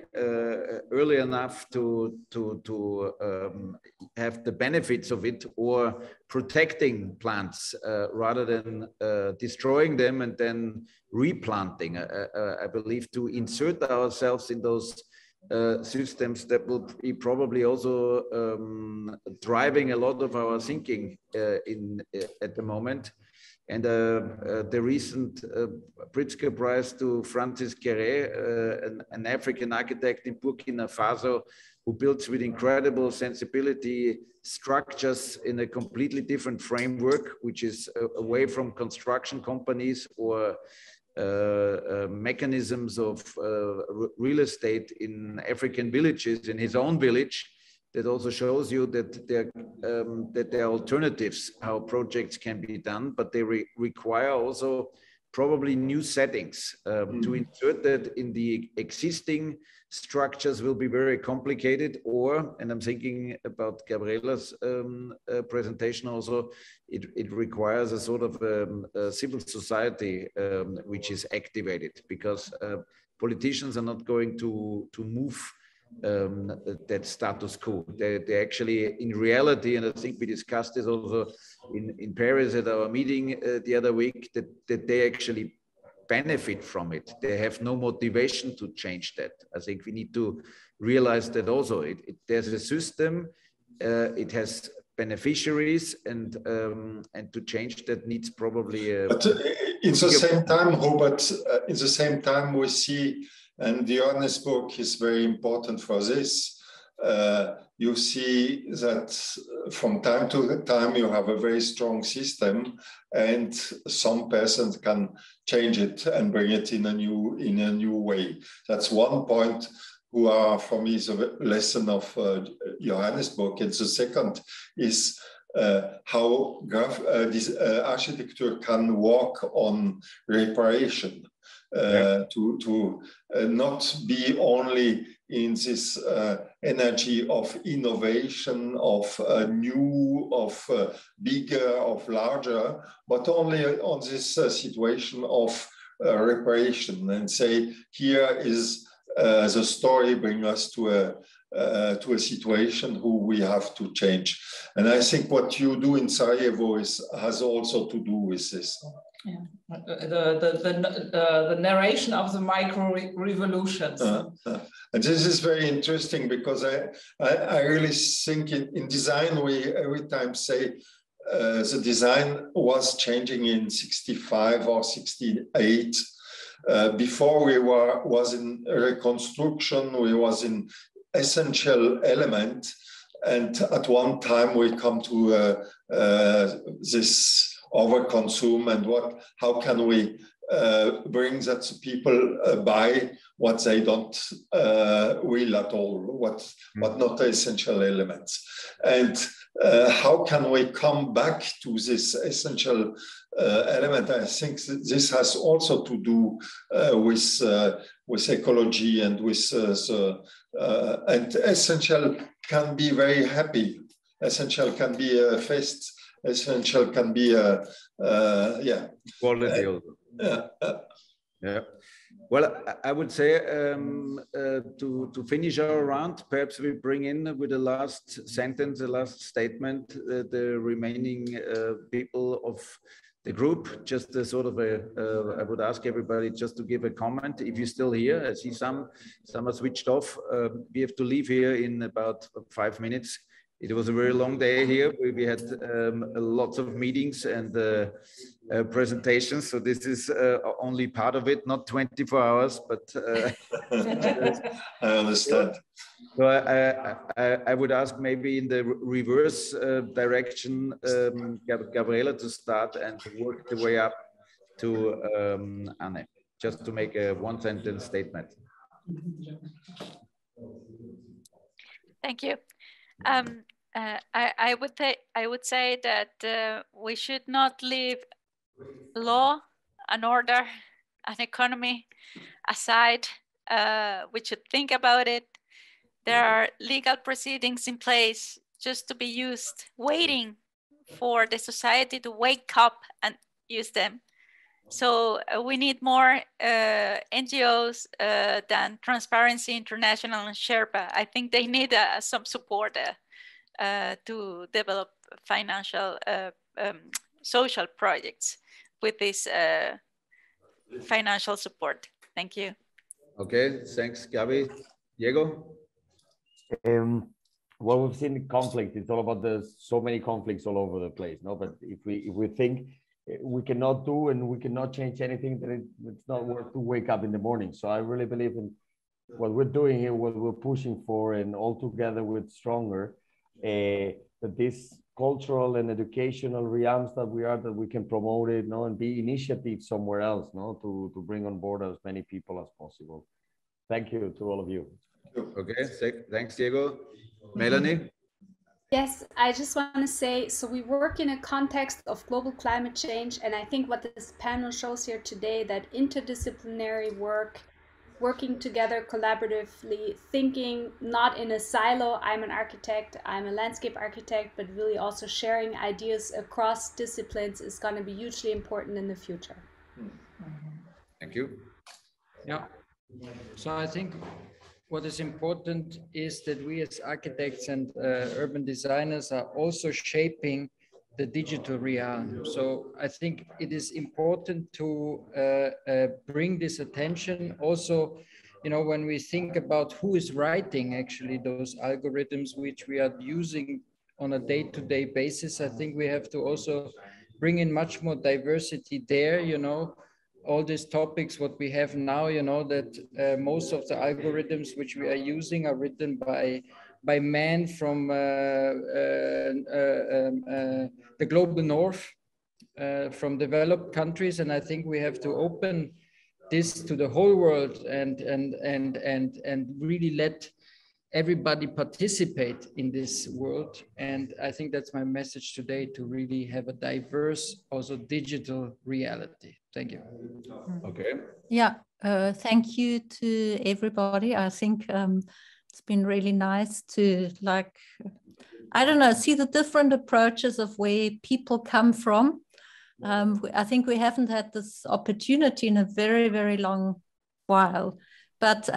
early enough to have the benefits of it, or protecting plants rather than destroying them and then replanting. I believe to insert ourselves in those systems that will be probably also driving a lot of our thinking at the moment. And the recent Pritzker Prize to Francis Créer, an African architect in Burkina Faso, who builds with incredible sensibility structures in a completely different framework, which is away from construction companies or mechanisms of real estate in African villages, in his own village. That also shows you that there are alternatives how projects can be done, but they require also probably new settings. To insert that in the existing structures will be very complicated, and I'm thinking about Gabriela's presentation also, it requires a sort of a civil society which is activated, because politicians are not going to move that status quo. They actually, in reality, and I think we discussed this also in Paris at our meeting the other week, that they actually benefit from it. They have no motivation to change that. I think we need to realize that also. There's a system, it has beneficiaries, and to change that needs probably. But in the same time, Robert, in the same time we see. And the honest book is very important for this. You see that from time to time you have a very strong system, and some persons can change it and bring it in a new way. That's one point. Who are for me is a lesson of Johannes' book. And the second is how this architecture can work on reparation. To not be only in this energy of innovation, of new, of bigger, of larger, but only on this situation of reparation, and say, here is the story, bring us to to a situation who we have to change. And I think what you do in Sarajevo has also to do with this. Yeah. The narration of the micro revolutions. And this is very interesting because I really think in design, we every time say the design was changing in 65 or 68. Before we was in reconstruction, we was in essential element. And at one time we come to this overconsume and how can we bring that people buy what they don't will at all, what not the essential elements. And how can we come back to this essential element? I think this has also to do with ecology and with and essential can be very happy. Essential can be a fest. Essential can be yeah. Quality also. Yeah. Well, I would say to finish our round, perhaps we bring in with the last sentence, the last statement, the remaining people of the group. Just a sort of I would ask everybody just to give a comment. If you're still here, I see some are switched off. We have to leave here in about 5 minutes. It was a very long day here. We had lots of meetings and presentations. So this is only part of it, not 24 hours, but I understand. So I would ask maybe in the reverse direction, Gabriela to start and work the way up to Anne, just to make a one-sentence statement. Thank you. I would say that we should not leave law and order and economy aside. We should think about it. There are legal proceedings in place just to be used, waiting for the society to wake up and use them. So we need more NGOs than Transparency International and Sherpa. I think they need some support to develop financial, social projects with this financial support. Thank you. Okay, thanks, Gabi. Diego? Well, we've seen conflict. It's all about so many conflicts all over the place. No, but if we think we cannot do and we cannot change anything, then it's not worth to wake up in the morning. So I really believe in what we're doing here, what we're pushing for, and all together with Stronger, that this cultural and educational realms that we can promote it, no, and be initiative somewhere else, no, to bring on board as many people as possible. Thank you to all of you. Okay, thanks, Diego. Melanie? Yes, I just want to say, so we work in a context of global climate change, and I think what this panel shows here today, that interdisciplinary work, working together collaboratively, thinking not in a silo, I'm an architect, I'm a landscape architect, but really also sharing ideas across disciplines is going to be hugely important in the future. Thank you. Yeah, so I think what is important is that we as architects and urban designers are also shaping the digital realm. So I think it is important to bring this attention. Also, you know, when we think about who is writing actually those algorithms which we are using on a day-to-day basis, I think we have to also bring in much more diversity there, you know. All these topics, what we have now, you know, that most of the algorithms which we are using are written by men from the global north, from developed countries. And I think we have to open this to the whole world and really let everybody participate in this world. And I think that's my message today, to really have a diverse, also digital reality. Thank you. Okay. Yeah, thank you to everybody. I think it's been really nice to, like, I don't know, see the different approaches of where people come from. I think we haven't had this opportunity in a very, very long while. But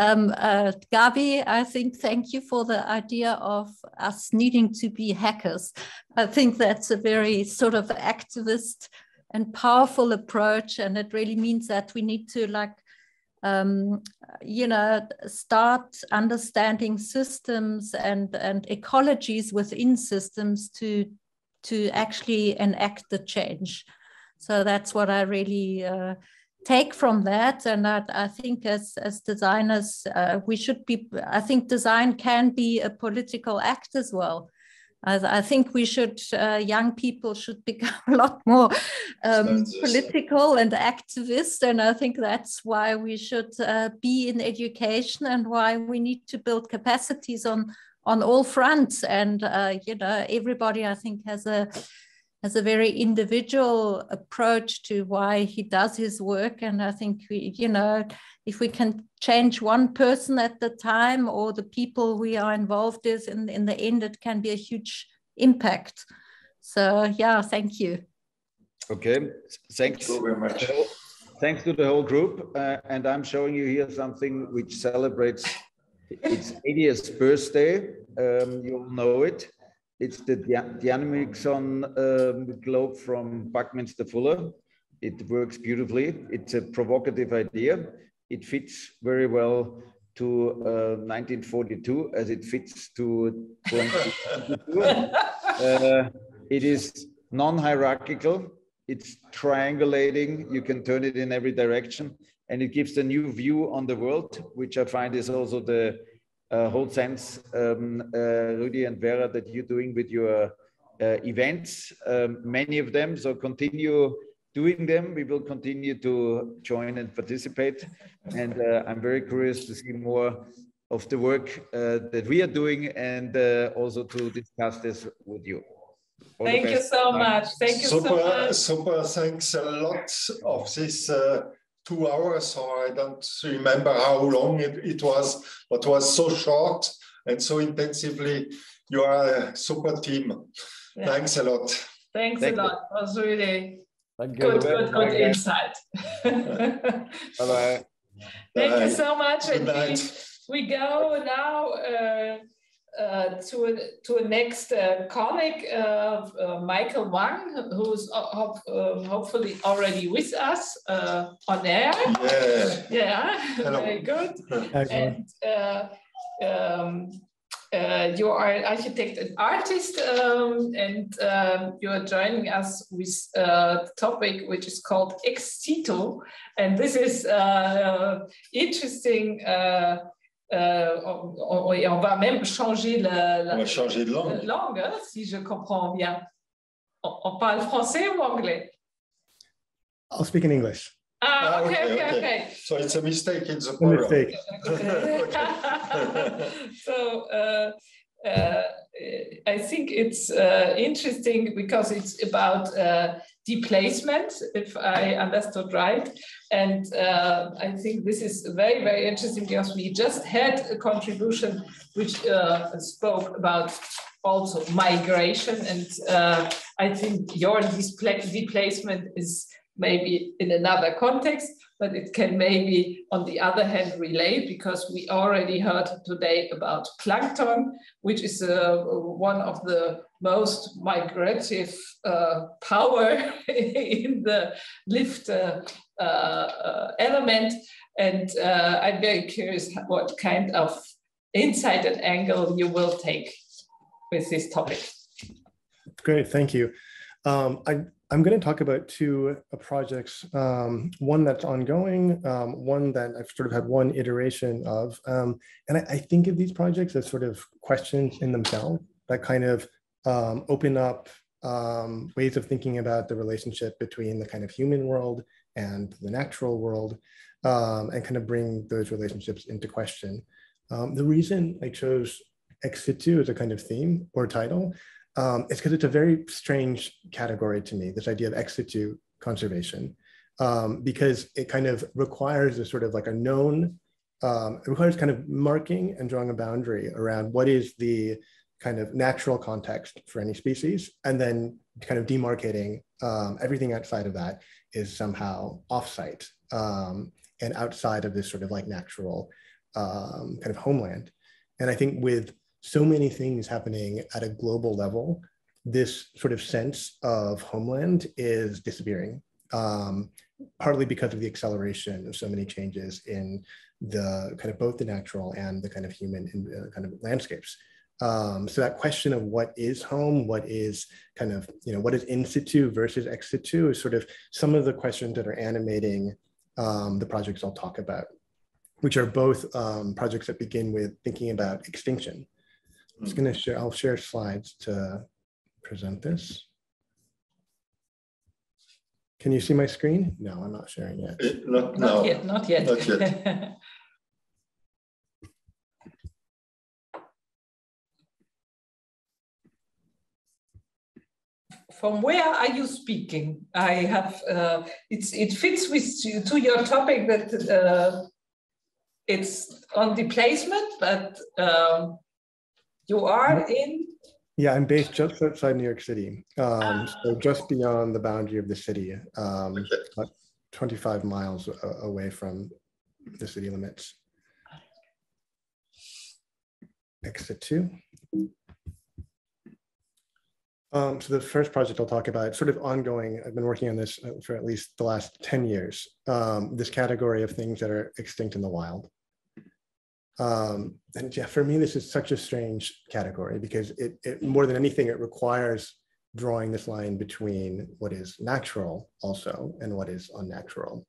Gabi, I think thank you for the idea of us needing to be hackers. I think that's a very sort of activist and powerful approach. And it really means that we need to start understanding systems and ecologies within systems to actually enact the change. So that's what I really take from that. And I think as designers, we should be, I think design can be a political act as well. I think we should, young people should become a lot more political and activist. And I think that's why we should be in education and why we need to build capacities on all fronts. And, everybody, I think, has a very individual approach to why he does his work. And I think, if we can change one person at the time or the people we are involved in the end, it can be a huge impact. So, yeah, thank you. Okay, thanks. Thank you very much. Thanks to the whole group. And I'm showing you here something which celebrates its 80th birthday. You'll know it. It's the dynamics on the globe from Buckminster Fuller. It works beautifully. It's a provocative idea. It fits very well to 1942 as it fits to 2022. It is non-hierarchical. It's triangulating. You can turn it in every direction. And it gives a new view on the world, which I find is also the whole sense, Rudy and Vera, that you're doing with your events, many of them. So continue doing them. We will continue to join and participate. And I'm very curious to see more of the work that we are doing and also to discuss this with you. Thank you so much. Thank you so much. Super, thanks a lot of this 2 hours, or I don't remember how long it was, but it was so short and so intensively. You are a super team. Yeah. Thanks a lot. Thanks a lot. It was really good insight. Bye-bye. Thank you so much. Good and night. We go now to a next colleague, Michael Wang, who's hopefully already with us on air. Yeah, Hello. very good. And you are an architect and artist, and you are joining us with a topic which is called ex situ, and this is interesting. On va même changer de langue, hein, si je comprends bien. On parle français ou anglais? I'll speak in English. Okay. So it's a mistake in the program. So I think it's interesting because it's about displacement, if I understood right. And I think this is very, very interesting because we just had a contribution which spoke about also migration. And I think your displacement is maybe in another context, but it can maybe on the other hand relate, because we already heard today about plankton, which is one of the most migrative power in the lift element. And I'm very curious what kind of insight and angle you will take with this topic. Great, thank you. I'm going to talk about two projects, one that's ongoing, one that I've sort of had one iteration of. And I think of these projects as sort of questions in themselves that kind of open up ways of thinking about the relationship between the kind of human world and the natural world, and kind of bring those relationships into question. The reason I chose ex situ as a kind of theme or title it's because it's a very strange category to me, this idea of ex situ conservation, because it kind of requires a sort of like a known, it requires kind of marking and drawing a boundary around what is the kind of natural context for any species, and then kind of demarcating everything outside of that is somehow offsite and outside of this sort of like natural kind of homeland. And I think with so many things happening at a global level, this sort of sense of homeland is disappearing, partly because of the acceleration of so many changes in the kind of both the natural and the kind of human kind of landscapes. So that question of what is home, what is kind of, what is in situ versus ex situ is sort of some of the questions that are animating the projects I'll talk about, which are both projects that begin with thinking about extinction. I'm just going to share, I'll share slides to present this. Can you see my screen? No, I'm not sharing yet. Not yet. Not yet. From where are you speaking? I have, it fits to your topic that it's on the placement, but you are in? Yeah, I'm based just outside New York City. So just beyond the boundary of the city, about 25 miles away from the city limits. Exit 2. So the first project I'll talk about, sort of ongoing, I've been working on this for at least the last 10 years, this category of things that are extinct in the wild. And yeah, for me, this is such a strange category because it more than anything, it requires drawing this line between what is natural also and what is unnatural.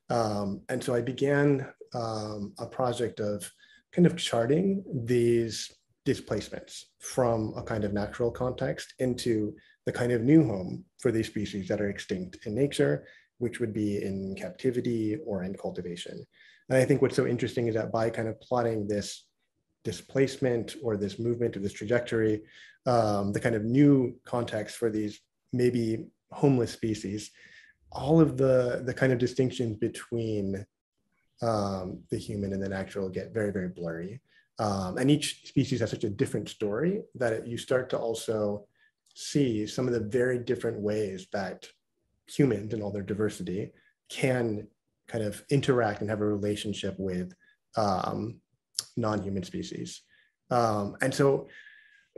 And so I began a project of kind of charting these displacements from a kind of natural context into the kind of new home for these species that are extinct in nature, which would be in captivity or in cultivation. And I think what's so interesting is that by kind of plotting this displacement or this movement or this trajectory, the kind of new context for these maybe homeless species, all of the kind of distinctions between the human and the natural get very, very blurry. And each species has such a different story that you start to also see some of the very different ways that humans and all their diversity can kind of interact and have a relationship with non-human species. And so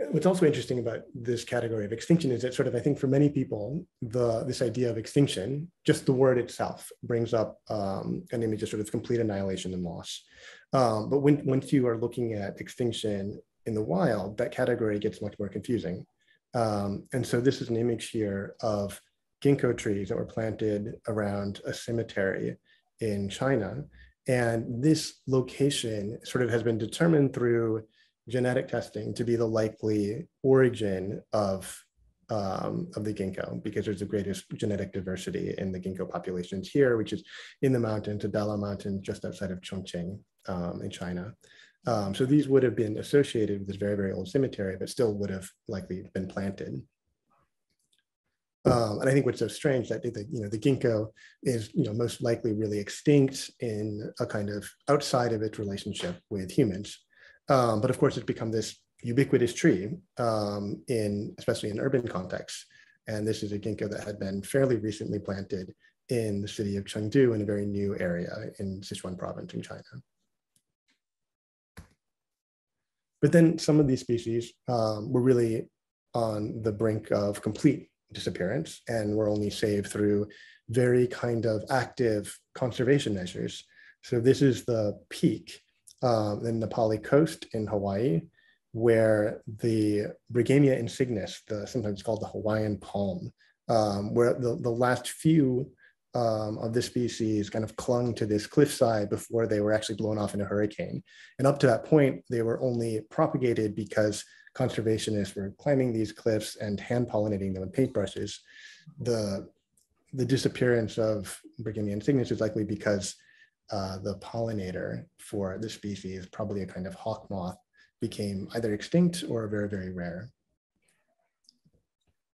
what's also interesting about this category of extinction is that sort of, I think for many people, this idea of extinction, just the word itself brings up an image of sort of complete annihilation and loss. But once you are looking at extinction in the wild, that category gets much more confusing. And so this is an image here of ginkgo trees that were planted around a cemetery in China. And this location sort of has been determined through genetic testing to be the likely origin of the ginkgo, because there's the greatest genetic diversity in the ginkgo populations here, which is in the mountains, the Dala Mountains, just outside of Chongqing in China. So these would have been associated with this very, very old cemetery, but still would have likely been planted. And I think what's so strange that the ginkgo is most likely really extinct in a kind of outside of its relationship with humans. But of course, it's become this ubiquitous tree, especially in urban contexts. And this is a ginkgo that had been fairly recently planted in the city of Chengdu in a very new area in Sichuan province in China. But then some of these species were really on the brink of complete disappearance and were only saved through very kind of active conservation measures. So this is the peak in the Pali Coast in Hawaii, where the Brighemia insignis, sometimes called the Hawaiian palm, where the last few of this species kind of clung to this cliffside before they were actually blown off in a hurricane. And up to that point, they were only propagated because conservationists were climbing these cliffs and hand pollinating them with paintbrushes. The disappearance of Brighemia insignis is likely because the pollinator for this species, probably a kind of hawk moth, became either extinct or very, very rare.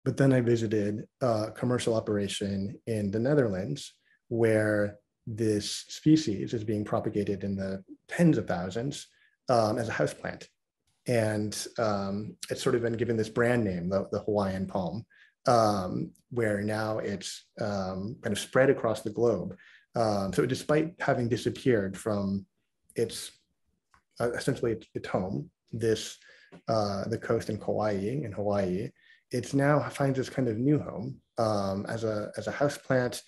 But then I visited a commercial operation in the Netherlands where this species is being propagated in the tens of thousands as a houseplant. And it's sort of been given this brand name, the Hawaiian palm, where now it's kind of spread across the globe. So despite having disappeared from its essentially its home, the coast in Hawaii. It's now finds this kind of new home as a houseplant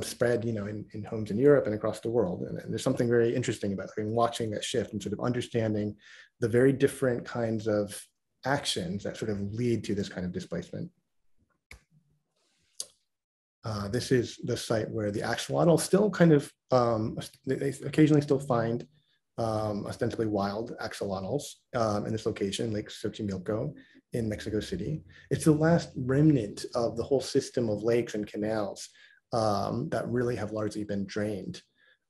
spread, in homes in Europe and across the world. And there's something very interesting about watching that shift and sort of understanding the very different kinds of actions that sort of lead to this kind of displacement. This is the site where the axolotl still kind of, they occasionally still find ostensibly wild axolotls in this location, Lake Xochimilco in Mexico City. It's the last remnant of the whole system of lakes and canals that really have largely been drained.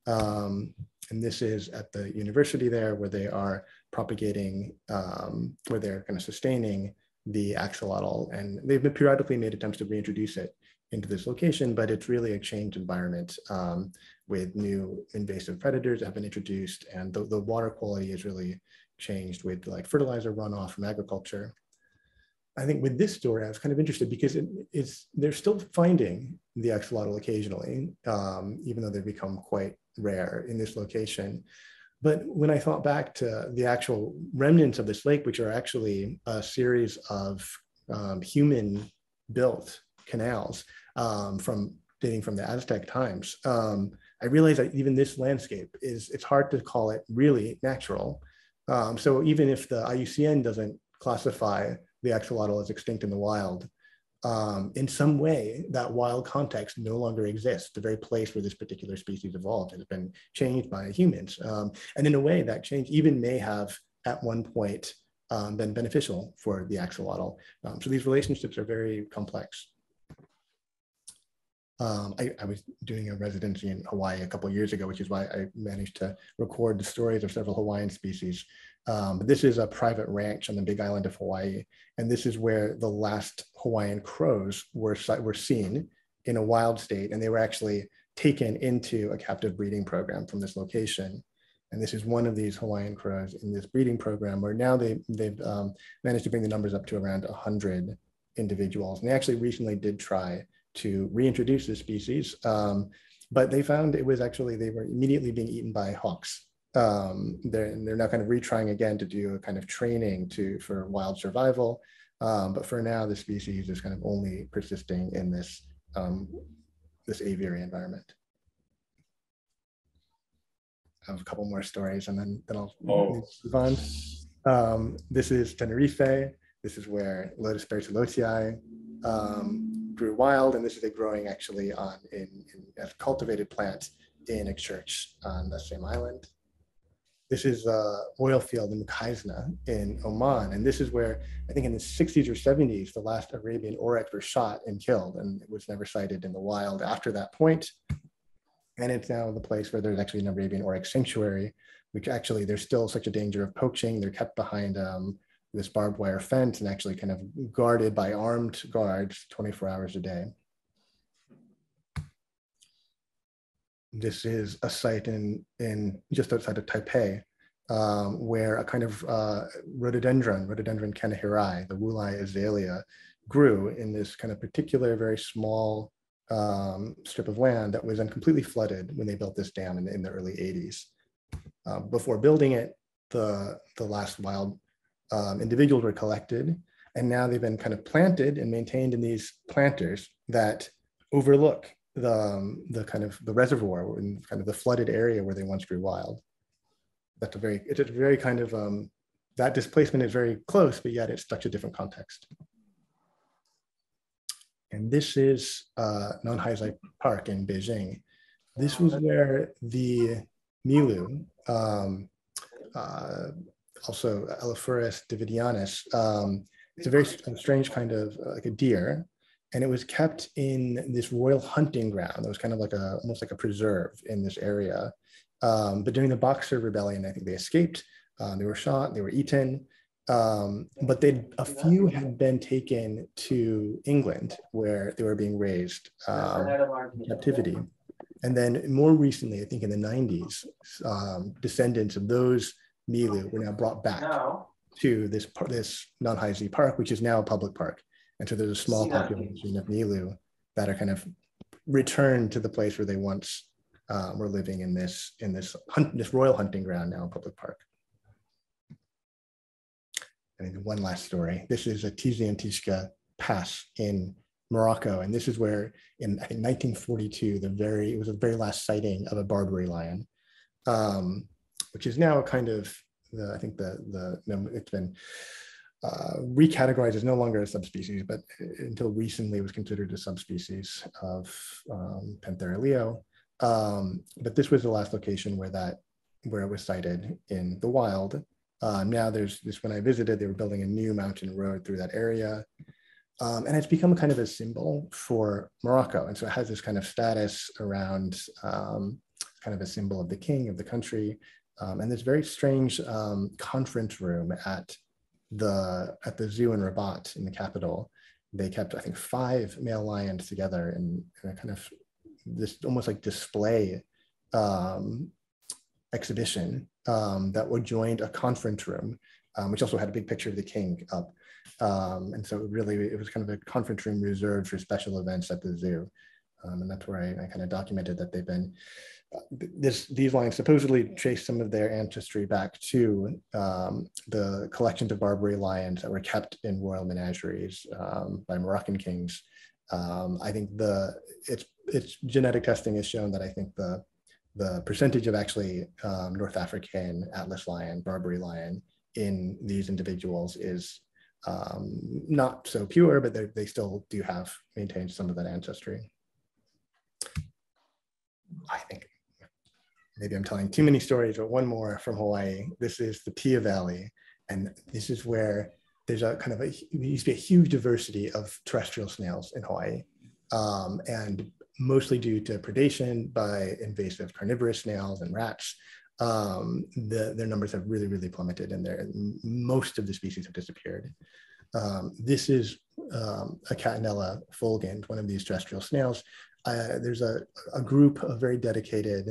And this is at the university there where they are propagating, where they're kind of sustaining the axolotl. And they've periodically made attempts to reintroduce it into this location, but it's really a changed environment with new invasive predators that have been introduced, and the water quality is really changed with like fertilizer runoff from agriculture. I think with this story, I was kind of interested because they're still finding the axolotl occasionally, even though they've become quite rare in this location. But when I thought back to the actual remnants of this lake, which are actually a series of human-built canals dating from the Aztec times, I realized that even this landscape it's hard to call it really natural. So even if the IUCN doesn't classify the axolotl as extinct in the wild, in some way that wild context no longer exists. The very place where this particular species evolved has been changed by humans. And in a way that change even may have at one point been beneficial for the axolotl. So these relationships are very complex. I was doing a residency in Hawaii a couple of years ago, which is why I managed to record the stories of several Hawaiian species. But this is a private ranch on the Big Island of Hawaii. And this is where the last Hawaiian crows were seen in a wild state. And they were actually taken into a captive breeding program from this location. And this is one of these Hawaiian crows in this breeding program where now they've managed to bring the numbers up to around 100 individuals. And they actually recently did try to reintroduce this species, but they found it was actually, they were immediately being eaten by hawks. They're now kind of retrying again to do a kind of training for wild survival. But for now, the species is kind of only persisting in this, this aviary environment. I have a couple more stories and then I'll move on. This is Tenerife. This is where Lotus bertholletii grew wild, and this is a growing actually as cultivated plant in a church on the same island. This is an oil field in Mukhaizna in Oman, and this is where I think in the 60s or 70s the last Arabian oryx were shot and killed, and it was never sighted in the wild after that point. And it's now the place where there's actually an Arabian oryx sanctuary, which actually there's still such a danger of poaching. They're kept behind this barbed wire fence and actually kind of guarded by armed guards 24 hours a day. This is a site in just outside of Taipei, where a kind of rhododendron Kanehiri, the Wulai azalea, grew in this kind of particular very small strip of land that was then completely flooded when they built this dam in the early 80s. Before building it, the last wild individuals were collected, and now they've been kind of planted and maintained in these planters that overlook the kind of the reservoir and kind of the flooded area where they once grew wild. It's a very kind of that displacement is very close, but yet it's such a different context. And this is Nanhaizai Park in Beijing. This was where the Milu, also Elaphurus dividianus, it's a very strange kind of like a deer, and it was kept in this royal hunting ground that was kind of like almost like a preserve in this area. But during the Boxer Rebellion, I think they escaped. They were shot, they were eaten, but a few had been taken to England where they were being raised in captivity. And then more recently, I think in the 90s, descendants of those Milu were now brought back to this Nanhaizai Park, which is now a public park. And so there's a small population of Milu that are kind of returned to the place where they once were living in this royal hunting ground, now a public park. one last story. This is a Tizi-Antishka pass in Morocco, and this is where, in I think 1942, it was the very last sighting of a Barbary lion, which is now kind of it's been recategorized as no longer a subspecies, but until recently it was considered a subspecies of Panthera leo. But this was the last location where it was sighted in the wild. Now there's this, when I visited, they were building a new mountain road through that area. And it's become kind of a symbol for Morocco. And so it has this kind of status around kind of a symbol of the king, of the country. And this very strange conference room at the zoo in Rabat, in the capital. They kept, I think, 5 male lions together in a kind of this almost like display exhibition that would join a conference room, which also had a big picture of the king up. And so it was kind of a conference room reserved for special events at the zoo. And that's where I kind of documented that they've been, these lions supposedly trace some of their ancestry back to the collections of Barbary lions that were kept in royal menageries by Moroccan kings. I think its genetic testing has shown that I think the percentage of actually North African Atlas lion, Barbary lion in these individuals is not so pure, but they still do have maintained some of that ancestry. I think maybe I'm telling too many stories, but one more from Hawaii. This is the Pia Valley, and this is where there's a kind of there used to be a huge diversity of terrestrial snails in Hawaii, and mostly due to predation by invasive carnivorous snails and rats. Their numbers have really plummeted, and most of the species have disappeared. This is a Catanella fulgens, one of these terrestrial snails. There's a group of very dedicated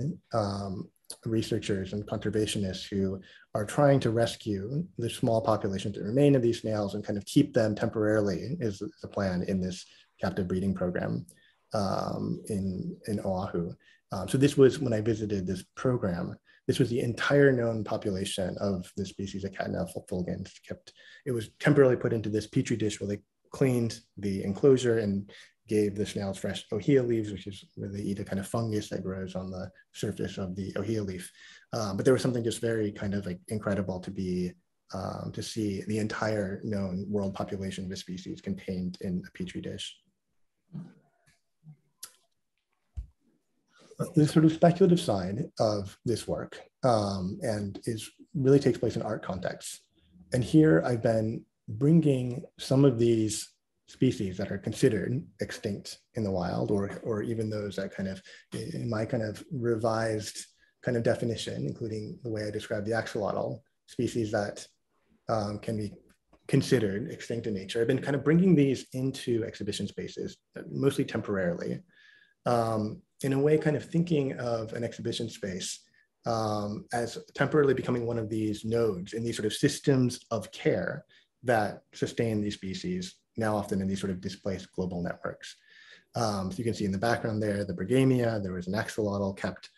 researchers and conservationists who are trying to rescue the small populations that remain of these snails and kind of keep them temporarily, is the plan in this captive breeding program in Oahu. So this was, when I visited this program, this was the entire known population of the species of Catanella fulgens. It was temporarily put into this petri dish where they cleaned the enclosure and gave the snails fresh ohia leaves, which is where they eat a kind of fungus that grows on the surface of the ohia leaf. But there was something just very kind of like incredible to see the entire known world population of the species contained in a petri dish. The sort of speculative side of this work really takes place in art contexts. And here I've been bringing some of these species that are considered extinct in the wild, or even those that kind of, in my kind of revised kind of definition, including the way I describe the axolotl, species that can be considered extinct in nature. I've been kind of bringing these into exhibition spaces, mostly temporarily, in a way kind of thinking of an exhibition space as temporarily becoming one of these nodes in these sort of systems of care that sustain these species, now often in these sort of displaced global networks. So you can see in the background there, the Brigamia, there was an axolotl kept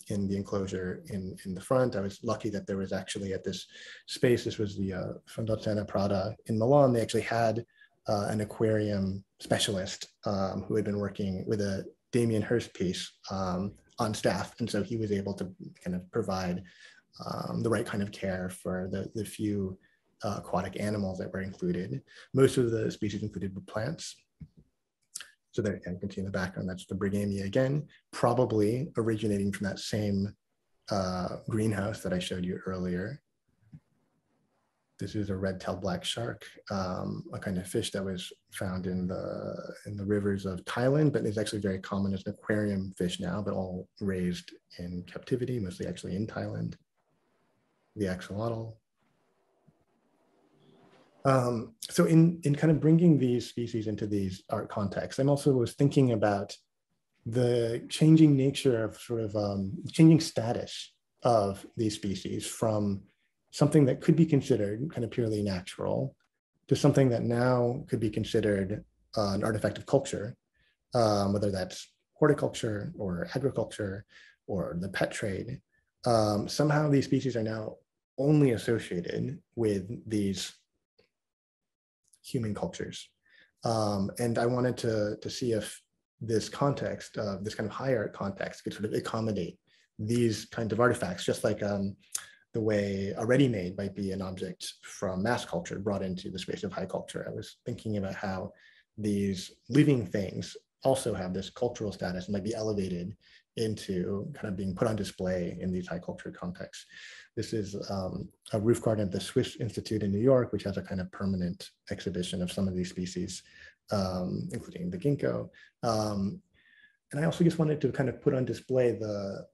in the enclosure in the front. I was lucky that there was actually at this space, this was the Fondazione Prada in Milan, they actually had an aquarium specialist who had been working with a Damien Hirst piece on staff. And so he was able to kind of provide the right kind of care for the few aquatic animals that were included. Most of the species included plants. So there, you can see in the background, that's the Brigamia again, probably originating from that same greenhouse that I showed you earlier. This is a red-tailed black shark, a kind of fish that was found in the rivers of Thailand, but is actually very common as an aquarium fish now, but all raised in captivity, mostly actually in Thailand. The axolotl. So in kind of bringing these species into these art contexts, I'm also was thinking about the changing nature of sort of changing status of these species from something that could be considered kind of purely natural to something that now could be considered an artifact of culture, whether that's horticulture or agriculture or the pet trade. Somehow these species are now only associated with these human cultures. And I wanted to see if this context, this kind of higher context, could sort of accommodate these kinds of artifacts, just like the way a ready-made might be an object from mass culture brought into the space of high culture. I was thinking about how these living things also have this cultural status and might be elevated into kind of being put on display in these high culture contexts. This is a roof garden at the Swiss Institute in New York, which has a kind of permanent exhibition of some of these species, including the ginkgo. And I also just wanted to kind of put on display the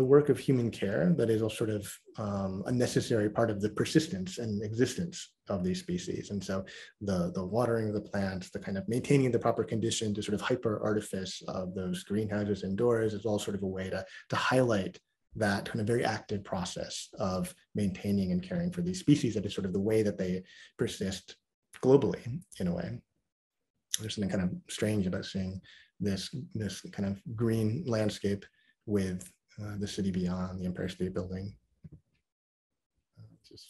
work of human care that is a sort of a necessary part of the persistence and existence of these species. And so the watering of the plants, the kind of maintaining the proper condition, to sort of hyper artifice of those greenhouses indoors is all sort of a way to highlight that kind of very active process of maintaining and caring for these species. That is sort of the way that they persist globally, in a way. There's something kind of strange about seeing this kind of green landscape with the city beyond, the Empire State Building.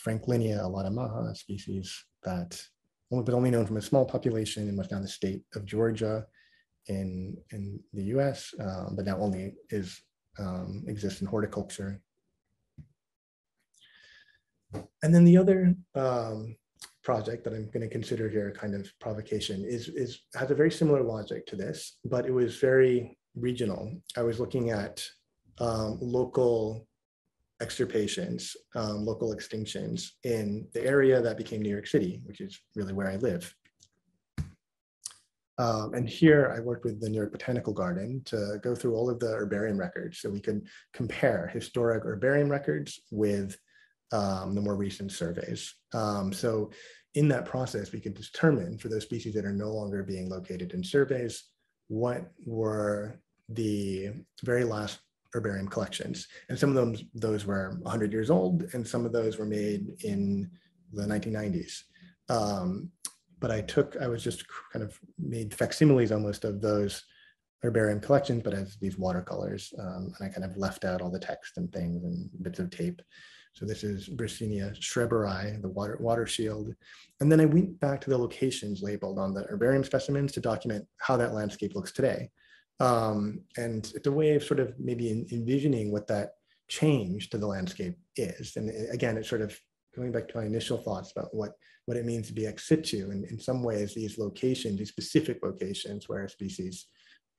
Franklinia alatamaha, a species that was only known from a small population and was now in the state of Georgia in the US, but now only exists in horticulture. And then the other project that I'm going to consider here, kind of provocation, has a very similar logic to this, but it was very regional. I was looking at local extirpations, local extinctions in the area that became New York City, which is really where I live. And here I worked with the New York Botanical Garden to go through all of the herbarium records so we could compare historic herbarium records with the more recent surveys. So in that process, we could determine for those species that are no longer being located in surveys, what were the very last herbarium collections. And some of those were 100 years old, and some of those were made in the 1990s. But I was just kind of made facsimiles almost of those herbarium collections, but as these watercolors. And I kind of left out all the text and things and bits of tape. So this is Brisinia schreberi, the water shield. And then I went back to the locations labeled on the herbarium specimens to document how that landscape looks today. And it's a way of sort of maybe envisioning what that change to the landscape is. And again, it's sort of going back to my initial thoughts about what it means to be ex situ. And in some ways, these locations, these specific locations where a species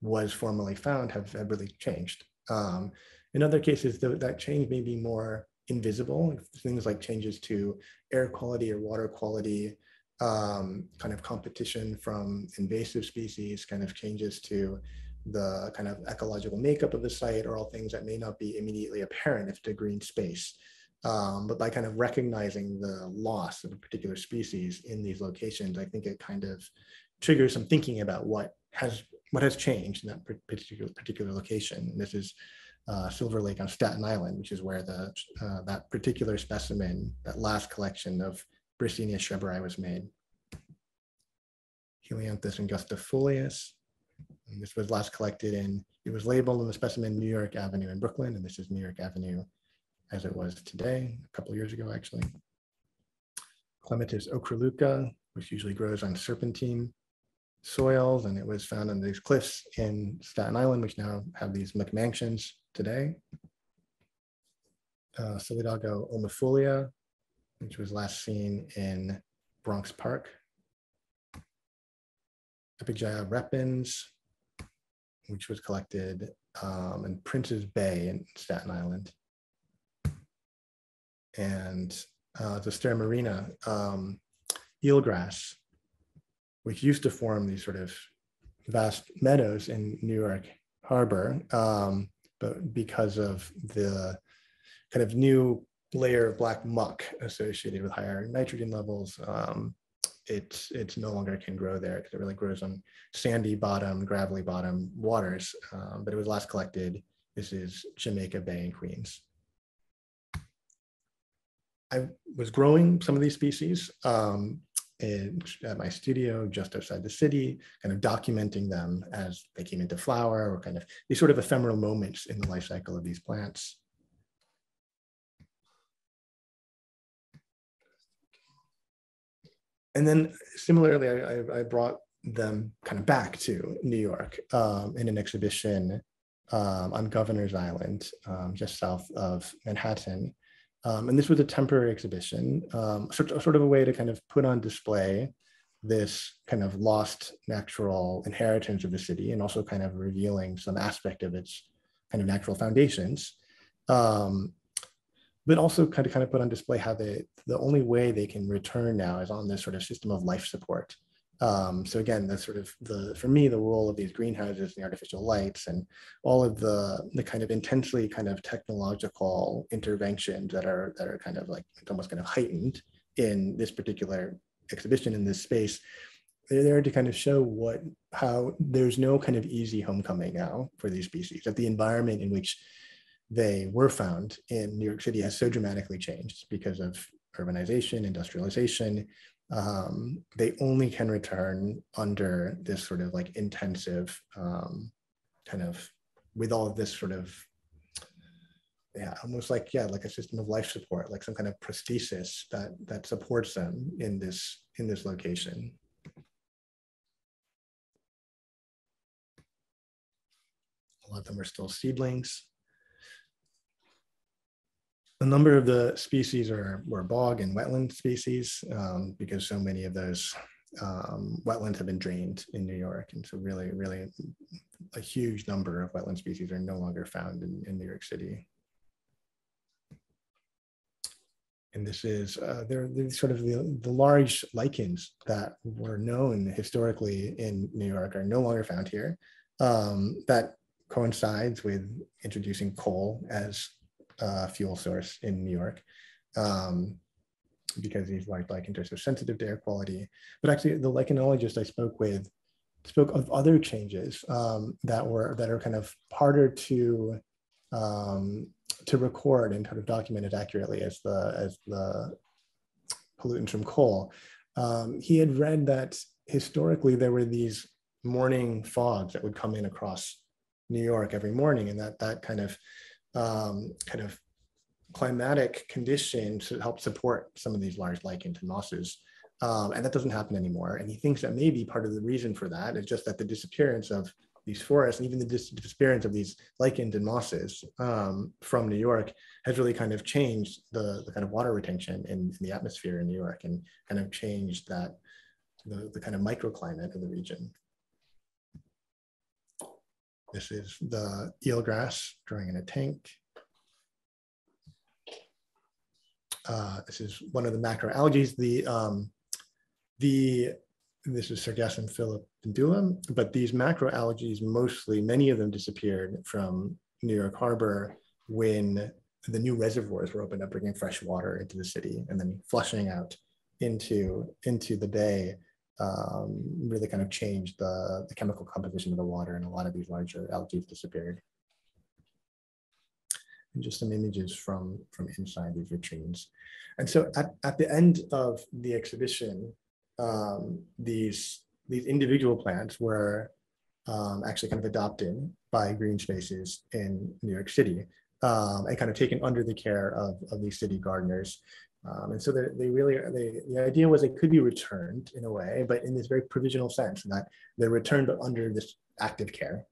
was formerly found have really changed. In other cases, that change may be more invisible, things like changes to air quality or water quality, kind of competition from invasive species, kind of changes to the kind of ecological makeup of the site, are all things that may not be immediately apparent if it's a green space. But by kind of recognizing the loss of a particular species in these locations, I think it kind of triggers some thinking about what has changed in that particular location. And this is Silver Lake on Staten Island, which is where that particular specimen, that last collection of Brisinia schreberi was made. Helianthus angustifolius. And this was last collected it was labeled in the specimen New York Avenue in Brooklyn, and this is New York Avenue as it was today, a couple of years ago, actually. Clematis ochroluca, which usually grows on serpentine soils, and it was found on these cliffs in Staten Island, which now have these McMansions today. Solidago omifolia, which was last seen in Bronx Park. Epigea repens, which was collected in Prince's Bay in Staten Island. And the Stera marina eelgrass, which used to form these sort of vast meadows in New York Harbor, but because of the kind of new layer of black muck associated with higher nitrogen levels, it's no longer can grow there because it really grows on sandy bottom, gravelly bottom waters. But it was last collected. This is Jamaica Bay in Queens. I was growing some of these species at my studio just outside the city, kind of documenting them as they came into flower, or kind of these sort of ephemeral moments in the life cycle of these plants. And then similarly, I brought them kind of back to New York in an exhibition on Governor's Island, just south of Manhattan. And this was a temporary exhibition, sort of a way to kind of put on display this kind of lost natural inheritance of the city, and also kind of revealing some aspect of its kind of natural foundations. But also kind of put on display how the only way they can return now is on this sort of system of life support. So again, that's sort of for me, the role of these greenhouses and the artificial lights and all of the kind of intensely kind of technological interventions that are kind of like almost kind of heightened in this particular exhibition in this space. They're there to kind of show how there's no kind of easy homecoming now for these species, that the environment in which they were found in New York City has so dramatically changed because of urbanization, industrialization. They only can return under this sort of like intensive kind of, with all of this sort of, almost like a system of life support, like some kind of prosthesis that supports them in this location. A lot of them are still seedlings. A number of the species were bog and wetland species because so many of those wetlands have been drained in New York. And so really, really a huge number of wetland species are no longer found in New York City. And this is, they're sort of the large lichens that were known historically in New York are no longer found here. That coincides with introducing coal as fuel source in New York, because these large lichens are so sensitive to air quality. But actually, the lichenologist I spoke with spoke of other changes that are kind of harder to record and kind of document as accurately as the pollutants from coal. He had read that historically there were these morning fogs that would come in across New York every morning, and that kind of climatic conditions to help support some of these large lichens and mosses. And that doesn't happen anymore. And he thinks that maybe part of the reason for that is just that the disappearance of these forests and even the disappearance of these lichens and mosses from New York has really kind of changed the kind of water retention in the atmosphere in New York, and kind of changed that the kind of microclimate of the region. This is the eelgrass growing in a tank. This is one of the macroalgae. This is Sargassum philippindulum, but these macroalgae, many of them disappeared from New York Harbor when the new reservoirs were opened up, bringing fresh water into the city, and then flushing out into the bay. Really kind of changed the chemical composition of the water, and a lot of these larger algae disappeared. And just some images from inside these latrines. And so at the end of the exhibition, these individual plants were actually kind of adopted by green spaces in New York City, and kind of taken under the care of these city gardeners. And so the idea was they could be returned in a way, but in this very provisional sense, and that they're returned but under this active care.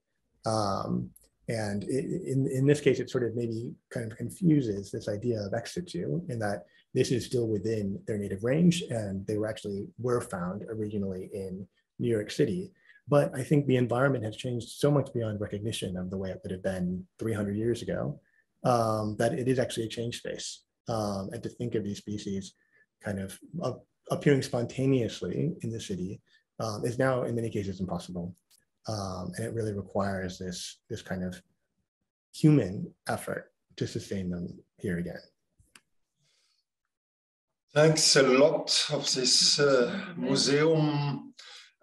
And in this case, it sort of maybe kind of confuses this idea of ex situ, in that this is still within their native range, and they were found originally in New York City. But I think the environment has changed so much beyond recognition of the way it would have been 300 years ago, that it is actually a change space. And to think of these species kind of appearing spontaneously in the city is now in many cases impossible. And it really requires this kind of human effort to sustain them here again. Thanks a lot of this museum,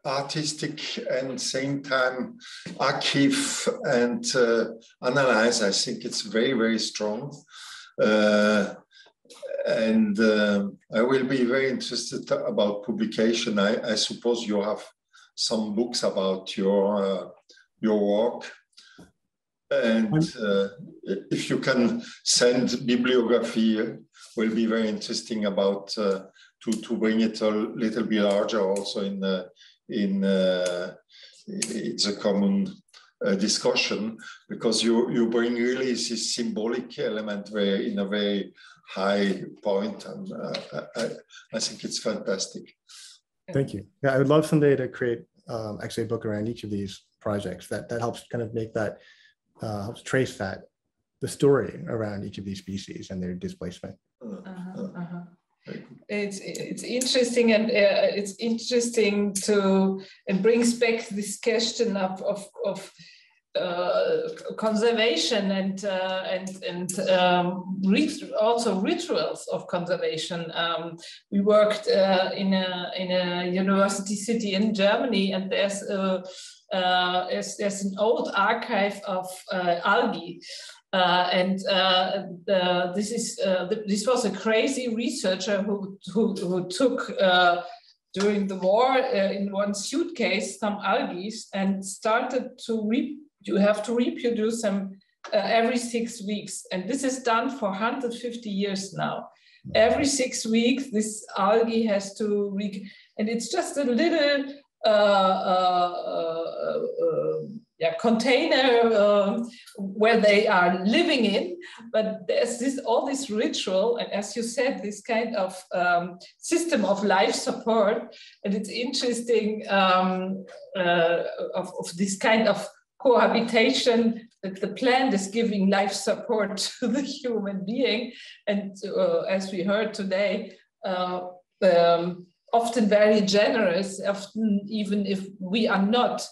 artistic and same time archive and analyze. I think it's very, very strong. And I will be very interested about publication. I suppose you have some books about your work, and if you can send bibliography, will be very interesting about to bring it a little bit larger also in it's a common discussion, because you bring really this symbolic element in a very high point, and I think it's fantastic. Thank you. Yeah, I would love someday to create actually a book around each of these projects that helps kind of make that, helps trace the story around each of these species and their displacement. It's interesting, and it's interesting it brings back this question of conservation and also rituals of conservation. We worked in a university city in Germany, and there's an old archive of algae. This was a crazy researcher who took during the war in one suitcase some algae and started you have to reproduce them every 6 weeks, and this is done for 150 years now. Every 6 weeks, this algae has to and it's just a little container where they are living in, but there's all this ritual, and as you said, this kind of system of life support, and it's interesting of this kind of cohabitation, that the plant is giving life support to the human being, and as we heard today, often very generous, often even if we are not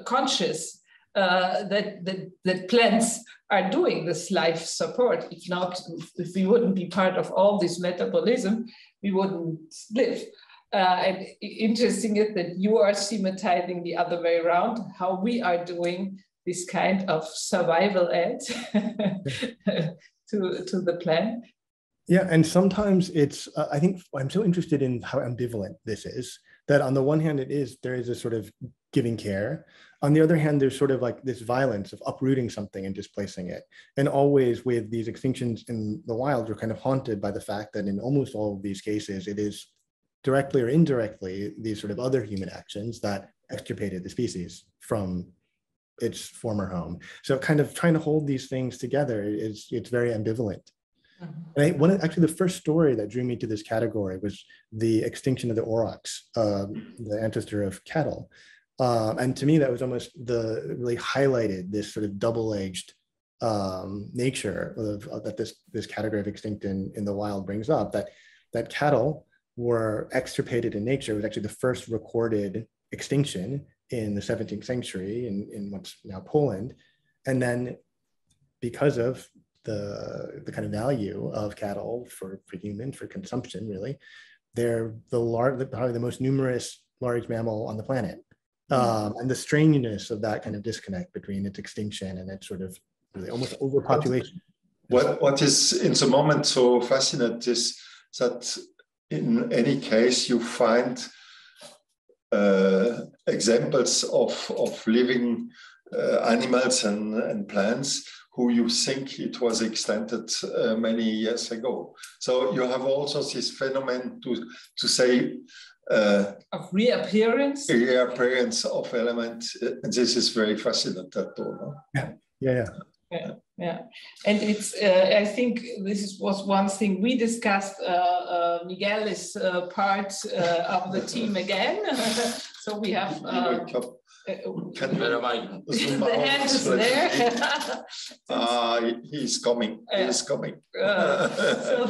conscious that plants are doing this life support. If not, if we wouldn't be part of all this metabolism, we wouldn't live. And interesting is that you are schematizing the other way around, how we are doing this kind of survival aid to the plant. Yeah, and sometimes it's, I think I'm so interested in how ambivalent this is, that on the one hand, there is a sort of giving care. On the other hand, there's sort of like this violence of uprooting something and displacing it. And always with these extinctions in the wild, we're kind of haunted by the fact that in almost all of these cases, it is directly or indirectly these sort of other human actions that extirpated the species from its former home. So kind of trying to hold these things together it's very ambivalent. And actually, the first story that drew me to this category was the extinction of the aurochs, the ancestor of cattle. And to me, that was almost really highlighted this sort of double-edged nature that this category of extinct in the wild brings up, that cattle were extirpated in nature. It was actually the first recorded extinction in the 17th century in what's now Poland. And then because of the kind of value of cattle for humans, for consumption, really, they're probably the most numerous large mammal on the planet. And the strangeness of that kind of disconnect between its extinction and its sort of really almost overpopulation. What is in the moment so fascinating is that in any case you find examples of living animals and plants who you think it was extended many years ago. So you have also this phenomenon to say of reappearance of elements, and this is very fascinating. Yeah. And it's I think was one thing we discussed. Miguel is part of the team again, so we have the hand is there. He's coming. He's coming. So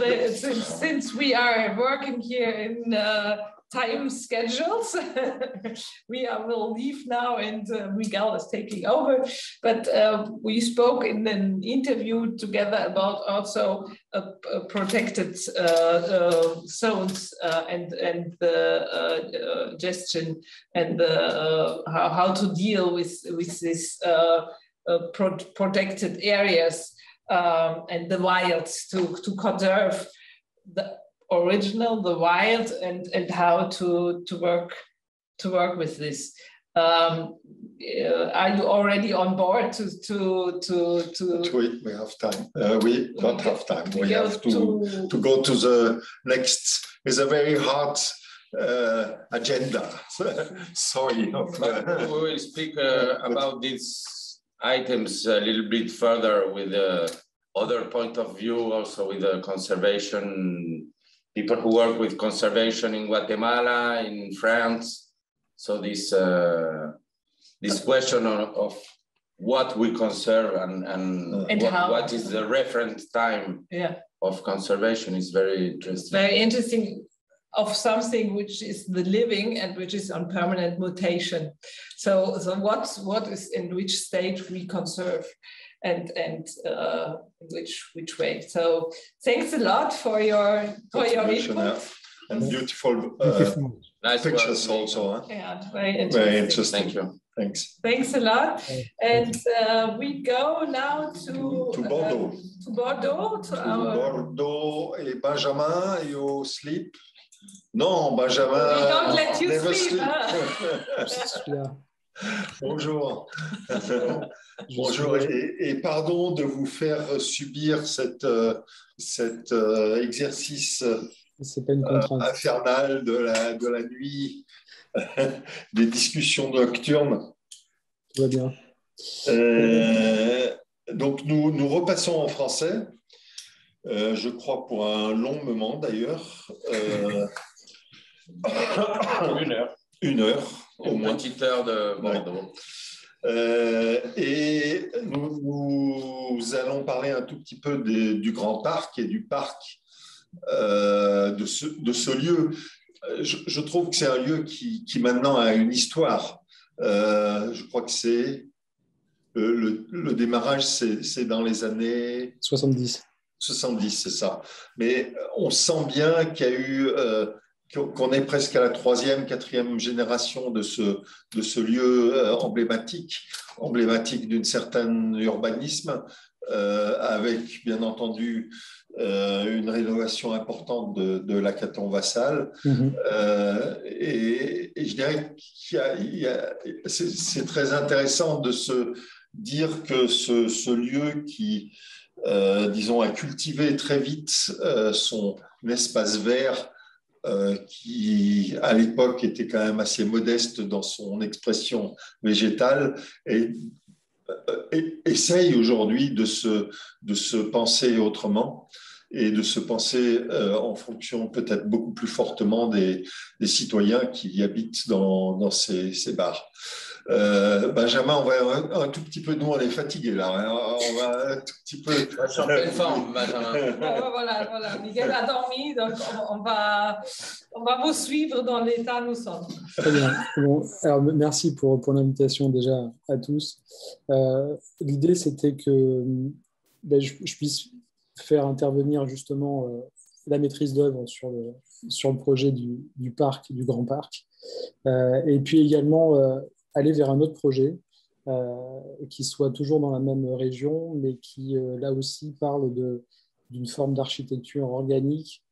since we are working here in time schedules, we will leave now, and Miguel is taking over. But we spoke in an interview together about also protected zones and the gestion and how to deal with this protected areas and the wilds to conserve the original, the wild, and how to work with this. Are you already on board We have time. We don't have time. We have to go to the next is a very hard agenda. Sorry. We will speak about these items a little bit further with the other point of view, also with the conservation, people who work with conservation in Guatemala, in France. So this question of what we conserve and what is the reference time of conservation is very interesting. Very interesting, of something which is the living and which is on permanent mutation. So what is in which state we conserve and which way. So thanks a lot for your input. And beautiful nice pictures also. Huh? Yeah, very interesting. Very interesting. Thank you. Thanks. Thanks a lot. And we go now to Bordeaux. To Bordeaux. Bordeaux et Benjamin, you sleep? Non, Benjamin. We don't let you sleep. Bonjour. Bonjour et pardon de vous faire subir cet exercice pas une contrainte. infernal de la nuit, des discussions nocturnes. Tout va bien. Donc nous repassons en français, je crois pour un long moment d'ailleurs. Une heure. Au moins. Une petite heure de Bordeaux. Et nous allons parler un tout petit peu du Grand Parc et du parc, de ce lieu. Je trouve que c'est un lieu qui maintenant a une histoire. Je crois que c'est le démarrage, c'est dans les années 70. 70, c'est ça. Mais on sent bien qu'il y a eu... qu'on est presque à la 3e, 4e génération de ce lieu emblématique d'un certain urbanisme, avec bien entendu une rénovation importante de l'Acaton-Vassal. Et je dirais c'est très intéressant de se dire que ce lieu qui, disons, a cultivé très vite son espace vert, qui à l'époque était quand même assez modeste dans son expression végétale, et essaye aujourd'hui de se penser autrement et de se penser en fonction peut-être beaucoup plus fortement des citoyens qui y habitent dans ces bars. Benjamin, on va un tout petit peu, nous on est fatigués là, hein, on va un tout petit peu... Je suis en pleine forme, Benjamin. Voilà, Miguel a dormi, donc on va vous suivre dans l'état où nous sommes. Très bien. Bon, alors, merci pour l'invitation déjà à tous. L'idée, c'était que je puisse faire intervenir justement la maîtrise d'œuvre sur le projet du parc, du Grand Parc, et puis également aller vers un autre projet qui soit toujours dans la même région, mais qui là aussi parle d'une forme d'architecture organique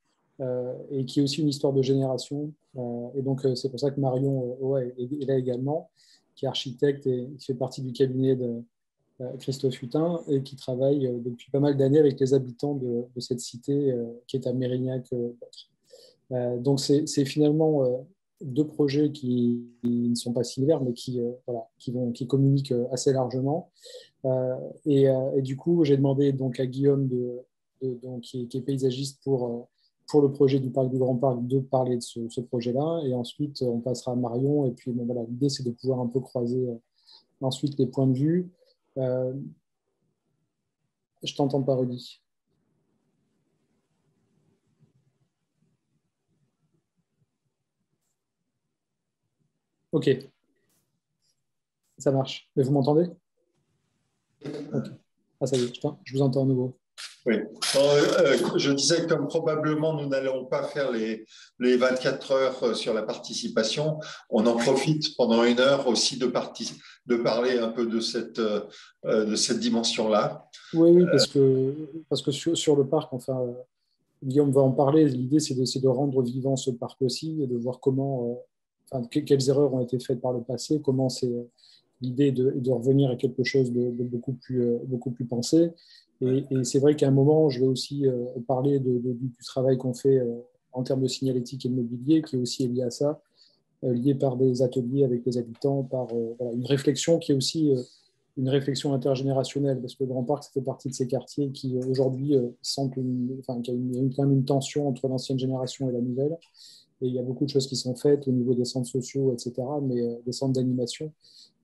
et qui est aussi une histoire de génération. Et donc c'est pour ça que Marion est là également, qui est architecte et qui fait partie du cabinet de Christophe Hutin et qui travaille depuis pas mal d'années avec les habitants de cette cité qui est à Mérignac. Donc c'est finalement deux projets qui ne sont pas similaires, mais qui communiquent assez largement. Et du coup, j'ai demandé donc à Guillaume, qui est paysagiste pour le projet du Parc du Grand Parc, de parler de ce projet-là. Et ensuite, on passera à Marion. Et puis, voilà, l'idée, c'est de pouvoir un peu croiser ensuite les points de vue. Je t'entends pas, Rudy. Ok, ça marche. Mais vous m'entendez? Ok. Ah, ça y est, je vous entends à nouveau. Oui. Je disais, comme probablement nous n'allons pas faire les 24 heures sur la participation, on en profite pendant une heure aussi de parler un peu de cette dimension-là. Oui, parce que sur le parc, enfin, Guillaume va en parler. L'idée, c'est de rendre vivant ce parc aussi et de voir quelles erreurs ont été faites par le passé, comment c'est l'idée de revenir à quelque chose de beaucoup plus pensé. Et c'est vrai qu'à un moment, je vais aussi parler du travail qu'on fait en termes de signalétique et de mobilier, qui est aussi lié à ça, lié par des ateliers avec les habitants, par voilà, une réflexion qui est aussi une réflexion intergénérationnelle, parce que le Grand Parc, ça fait partie de ces quartiers qui aujourd'hui sentent qu'il y a quand même une tension entre l'ancienne génération et la nouvelle. Et il y a beaucoup de choses qui sont faites au niveau des centres sociaux, etc., mais des centres d'animation.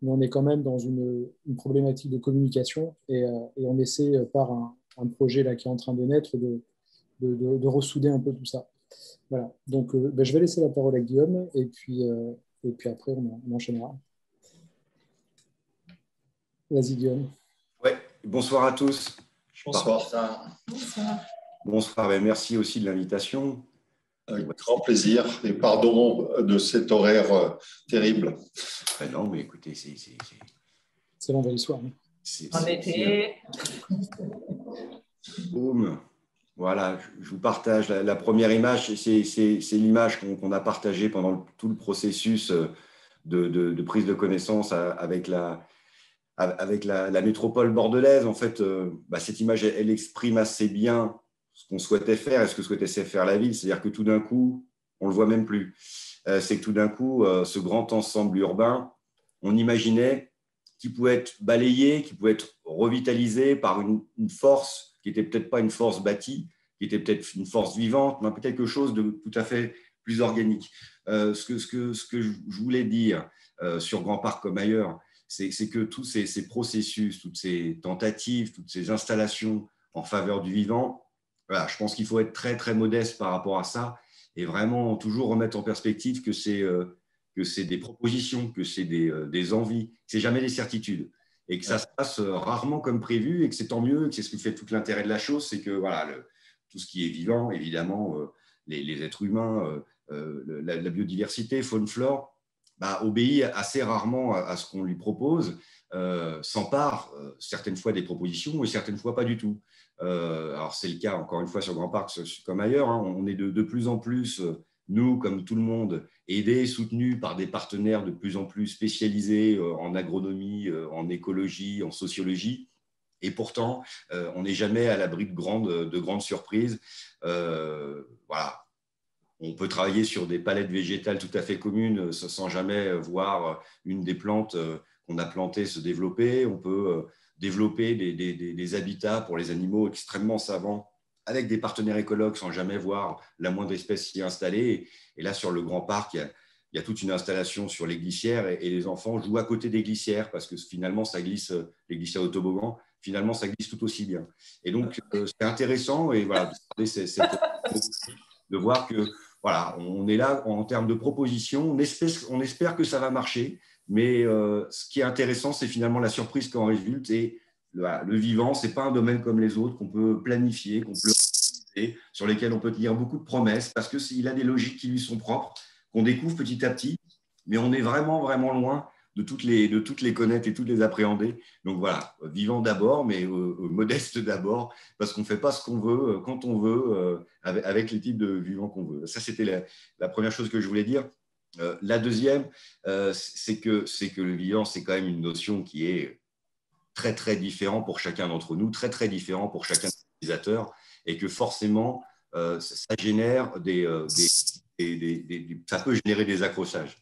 Mais on est quand même dans une problématique de communication et on essaie par un projet là, qui est en train de naître de ressouder un peu tout ça. Voilà. Donc, je vais laisser la parole à Guillaume et puis après, on enchaînera. Vas-y, Guillaume. Ouais. Bonsoir à tous. Bonsoir. Bonsoir. Et merci aussi de l'invitation. Avec grand plaisir et pardon de cet horaire terrible. Non, mais écoutez, c'est vendredi soir. En été. Boum. Voilà, je vous partage la première image. C'est l'image qu'on a partagée pendant tout le processus de prise de connaissance avec la métropole bordelaise. En fait, cette image, elle exprime assez bien ce qu'on souhaitait faire et ce que souhaitait faire la ville. C'est-à-dire que tout d'un coup, on ne le voit même plus. C'est que tout d'un coup, ce grand ensemble urbain, on imaginait qu'il pouvait être balayé, qu'il pouvait être revitalisé par une force qui n'était peut-être pas une force bâtie, qui était peut-être une force vivante, mais quelque chose de tout à fait plus organique. Ce que je voulais dire sur Grand Parc comme ailleurs, c'est que tous ces processus, toutes ces tentatives, toutes ces installations en faveur du vivant, voilà, je pense qu'il faut être très, très modeste par rapport à ça et vraiment toujours remettre en perspective que c'est des propositions, que c'est des envies, que ce n'est jamais des certitudes et que ça se passe rarement comme prévu et que c'est tant mieux, que c'est ce qui fait tout l'intérêt de la chose, c'est que voilà, tout ce qui est vivant, évidemment, les êtres humains, la biodiversité, faune, flore, obéit assez rarement à ce qu'on lui propose, s'empare certaines fois des propositions et certaines fois pas du tout. Alors c'est le cas encore une fois sur Grand Parc comme ailleurs, hein, on est de plus en plus, nous comme tout le monde, aidés, soutenus par des partenaires de plus en plus spécialisés en agronomie, en écologie, en sociologie. Et pourtant, on n'est jamais à l'abri de grandes surprises. Voilà. On peut travailler sur des palettes végétales tout à fait communes sans jamais voir une des plantes qu'on a plantées se développer. On peut développer des habitats pour les animaux extrêmement savants avec des partenaires écologues sans jamais voir la moindre espèce s'y installer. Et là, sur le Grand Parc, il y a toute une installation sur les glissières et les enfants jouent à côté des glissières parce que finalement, ça glisse, les glissières de toboggan, finalement, ça glisse tout aussi bien. Et donc, c'est intéressant et voilà, de voir que voilà, on est là en termes de propositions, on espère que ça va marcher, mais ce qui est intéressant, c'est finalement la surprise qui en résulte. Et le vivant, ce n'est pas un domaine comme les autres qu'on peut planifier, qu'on peut organiser, sur lesquels on peut tenir beaucoup de promesses, parce qu'il a des logiques qui lui sont propres, qu'on découvre petit à petit, mais on est vraiment, vraiment loin de toutes les connaître et toutes les appréhender. Donc voilà, vivant d'abord, mais modeste d'abord, parce qu'on ne fait pas ce qu'on veut, quand on veut, avec les types de vivants qu'on veut. Ça, c'était la première chose que je voulais dire. La deuxième, c'est que le vivant, c'est quand même une notion qui est très, très différente pour chacun d'entre nous, très, très différent pour chacun des utilisateurs, et que forcément, ça génère ça peut générer des accrochages.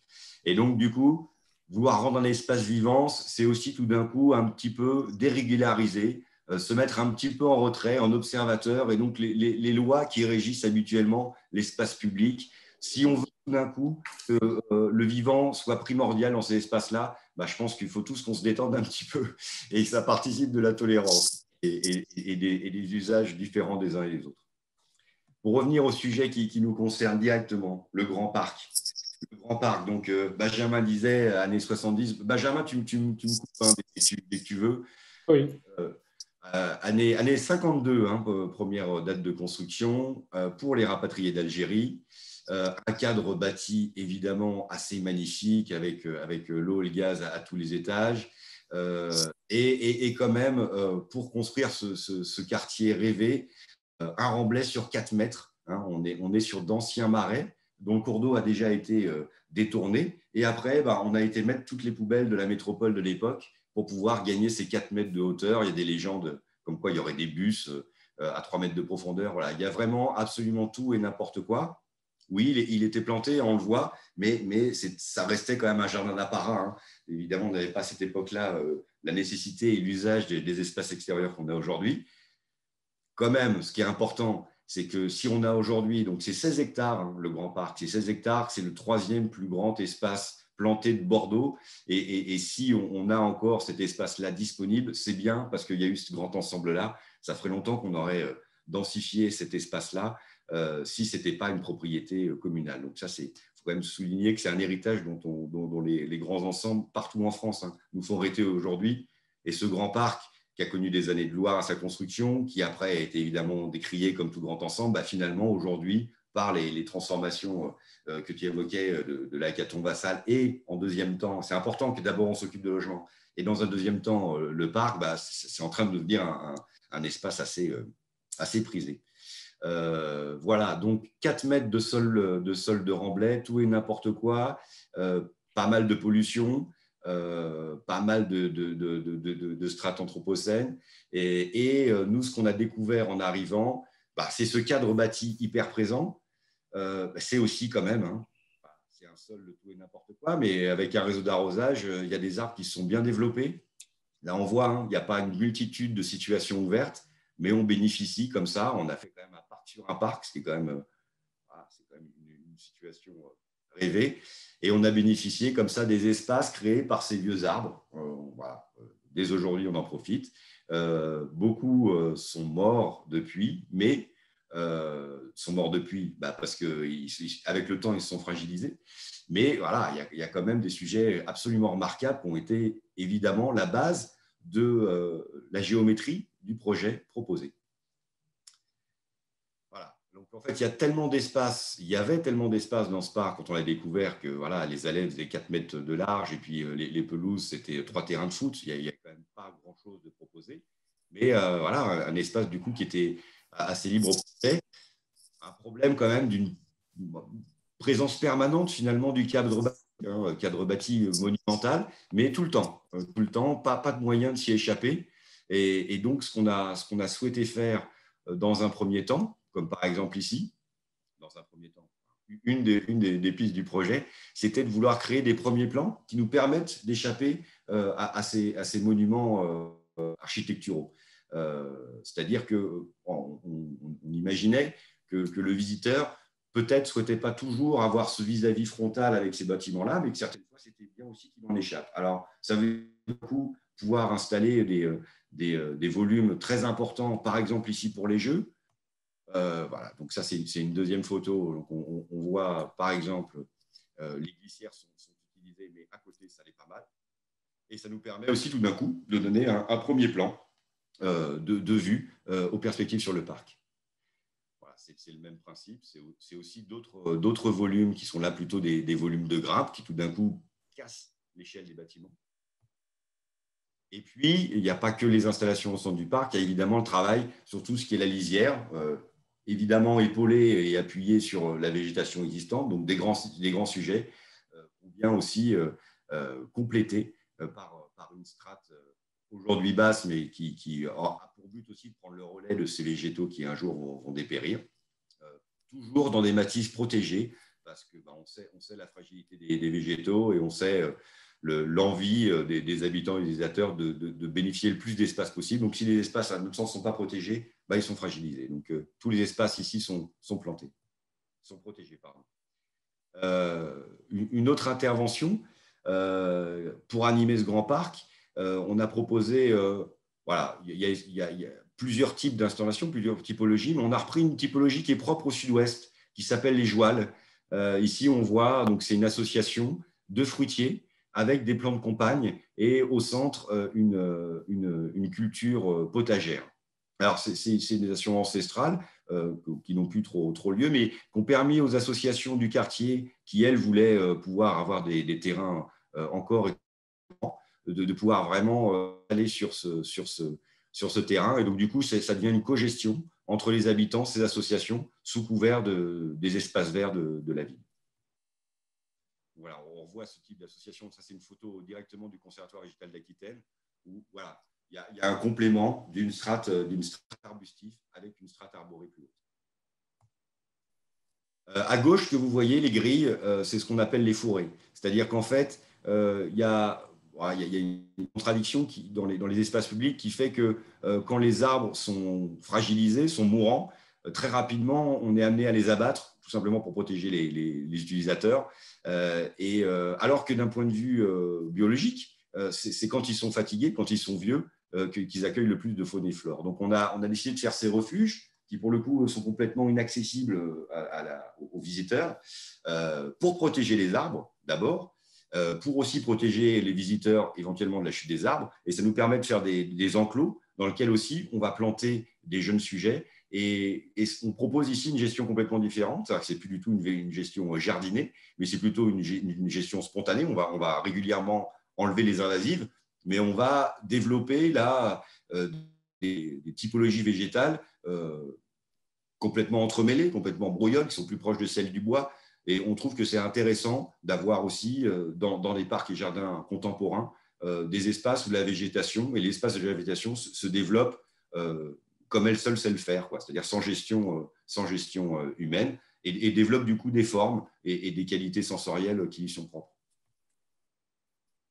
Et donc, du coup, vouloir rendre un espace vivant, c'est aussi tout d'un coup un petit peu dérégulariser, se mettre un petit peu en retrait, en observateur, et donc les lois qui régissent habituellement l'espace public. Si on veut tout d'un coup que le vivant soit primordial dans ces espaces-là, je pense qu'il faut tous qu'on se détende un petit peu et que ça participe de la tolérance et des usages différents des uns et des autres. Pour revenir au sujet qui nous concerne directement, le Grand Parc. Le Grand Parc, donc Benjamin disait années 70. Benjamin, tu me coupes hein, dès que tu veux. Oui. Année 52, hein, première date de construction pour les rapatriés d'Algérie. Un cadre bâti évidemment assez magnifique avec l'eau et le gaz à tous les étages. Et quand même, pour construire ce quartier rêvé, un remblai sur 4 mètres. Hein, on est sur d'anciens marais dont le cours d'eau a déjà été détourné. Et après, on a été mettre toutes les poubelles de la métropole de l'époque pour pouvoir gagner ces 4 mètres de hauteur. Il y a des légendes comme quoi il y aurait des bus à 3 mètres de profondeur. Voilà. Il y a vraiment absolument tout et n'importe quoi. Oui, il était planté, on le voit, mais ça restait quand même un jardin d'apparat. Hein. Évidemment, on n'avait pas à cette époque-là la nécessité et l'usage des espaces extérieurs qu'on a aujourd'hui. Quand même, ce qui est important, c'est que si on a aujourd'hui, donc c'est 16 hectares, hein, le Grand Parc, c'est 16 hectares, c'est le 3e plus grand espace planté de Bordeaux. Et si on a encore cet espace-là disponible, c'est bien parce qu'il y a eu ce grand ensemble-là. Ça ferait longtemps qu'on aurait densifié cet espace-là si ce n'était pas une propriété communale. Donc ça, il faut quand même souligner que c'est un héritage dont les grands ensembles partout en France nous font hériter aujourd'hui. Et ce Grand Parc, qui a connu des années de gloire à sa construction, qui après a été évidemment décrié comme tout grand ensemble, finalement aujourd'hui, par les transformations que tu évoquais de la hécatombe Vassal, et en deuxième temps, c'est important que d'abord on s'occupe de logement, et dans un deuxième temps, le parc, c'est en train de devenir un espace assez prisé. Voilà, donc 4 mètres de sol de remblai, tout et n'importe quoi, pas mal de pollution, pas mal de strates anthropocènes. Et nous, ce qu'on a découvert en arrivant, c'est ce cadre bâti hyper présent. C'est aussi quand même, hein, c'est un sol de tout et n'importe quoi, mais avec un réseau d'arrosage, il y a des arbres qui se sont bien développés. Là, on voit, hein, il n'y a pas une multitude de situations ouvertes, mais on bénéficie comme ça. On a fait quand même un parc sur un parc, ce qui est quand même, une situation rêvée. Et on a bénéficié comme ça des espaces créés par ces vieux arbres. Voilà. Dès aujourd'hui, on en profite. Beaucoup sont morts depuis, mais sont morts depuis parce qu'avec le temps, ils se sont fragilisés. Mais voilà, il y a quand même des sujets absolument remarquables qui ont été évidemment la base de la géométrie du projet proposé. Voilà. Donc en fait, il y avait tellement d'espace dans ce parc quand on l'a découvert que voilà, les allées faisaient 4 mètres de large et puis les pelouses, c'était 3 terrains de foot. Il n'y a quand même pas grand-chose de proposé. Mais voilà, un espace du coup qui était assez libre au projet. Un problème quand même d'une présence permanente finalement du cadre bâti monumental, mais tout le temps, pas de moyen de s'y échapper. Et donc, ce qu'on a souhaité faire dans un premier temps, comme par exemple ici, dans un premier temps, une des pistes du projet, c'était de vouloir créer des premiers plans qui nous permettent d'échapper à ces monuments architecturaux. C'est-à-dire qu'on imaginait que le visiteur peut-être souhaitait pas toujours avoir ce vis-à-vis frontal avec ces bâtiments-là, mais que certaines fois, c'était bien aussi qu'il en échappe. Alors, ça veut beaucoup pouvoir installer des volumes très importants, par exemple ici pour les jeux. Voilà, donc ça, c'est une deuxième photo. Donc on voit, par exemple, les glissières sont utilisées, mais à côté, ça l'est pas mal. Et ça nous permet aussi tout d'un coup de donner un premier plan de vue aux perspectives sur le parc. Voilà, c'est le même principe. C'est aussi d'autres volumes qui sont là plutôt des volumes de grappes qui tout d'un coup cassent l'échelle des bâtiments. Et puis, il n'y a pas que les installations au centre du parc, il y a évidemment le travail sur tout ce qui est la lisière, évidemment épaulé et appuyé sur la végétation existante, donc des grands sujets, ou bien aussi complétés par une strate aujourd'hui basse, mais qui a pour but aussi de prendre le relais de ces végétaux qui un jour vont dépérir, toujours dans des massifs protégés, parce que on sait la fragilité des végétaux et on sait l'envie des habitants et des utilisateurs de bénéficier le plus d'espace possible. Donc, si les espaces, à notre sens, ne sont pas protégés, ils sont fragilisés. Donc, tous les espaces ici sont protégés. Une autre intervention pour animer ce grand parc, on a proposé, voilà, il y a plusieurs types d'installations, plusieurs typologies, mais on a repris une typologie qui est propre au sud-ouest, qui s'appelle les jouales. Ici, on voit, donc c'est une association de fruitiers avec des plants de campagne et au centre, une culture potagère. Alors, c'est des associations ancestrales qui n'ont plus trop lieu, mais qui ont permis aux associations du quartier qui, elles, voulaient pouvoir avoir des terrains encore de pouvoir vraiment aller sur ce terrain. Et donc, du coup, ça devient une cogestion entre les habitants, ces associations, sous couvert des espaces verts de la ville. Voilà, on revoit ce type d'association. Ça, c'est une photo directement du Conservatoire végétal d'Aquitaine, où voilà, il y a un complément d'une strate arbustive avec une strate arborée plus haute. À gauche, que vous voyez, les grilles, c'est ce qu'on appelle les fourrés. C'est-à-dire qu'en fait, il y a une contradiction dans les espaces publics qui fait que quand les arbres sont fragilisés, sont mourants, très rapidement, on est amené à les abattre, tout simplement pour protéger les utilisateurs. Alors que d'un point de vue biologique, c'est quand ils sont fatigués, quand ils sont vieux, qu'ils accueillent le plus de faune et flore. Donc, on a décidé de faire ces refuges qui, pour le coup, sont complètement inaccessibles aux visiteurs, pour protéger les arbres, d'abord, pour aussi protéger les visiteurs éventuellement de la chute des arbres. Et ça nous permet de faire des enclos dans lesquels aussi on va planter des jeunes sujets. Et on propose ici une gestion complètement différente. Ce n'est plus du tout une gestion jardinée, mais c'est plutôt une gestion spontanée. On va régulièrement enlever les invasives, mais on va développer là des typologies végétales complètement entremêlées, complètement brouillonnes, qui sont plus proches de celles du bois. Et on trouve que c'est intéressant d'avoir aussi dans les parcs et jardins contemporains des espaces où la végétation et l'espace de la végétation se développent comme elle seule sait le faire, c'est-à-dire sans gestion humaine, et développe du coup des formes et des qualités sensorielles qui y sont propres.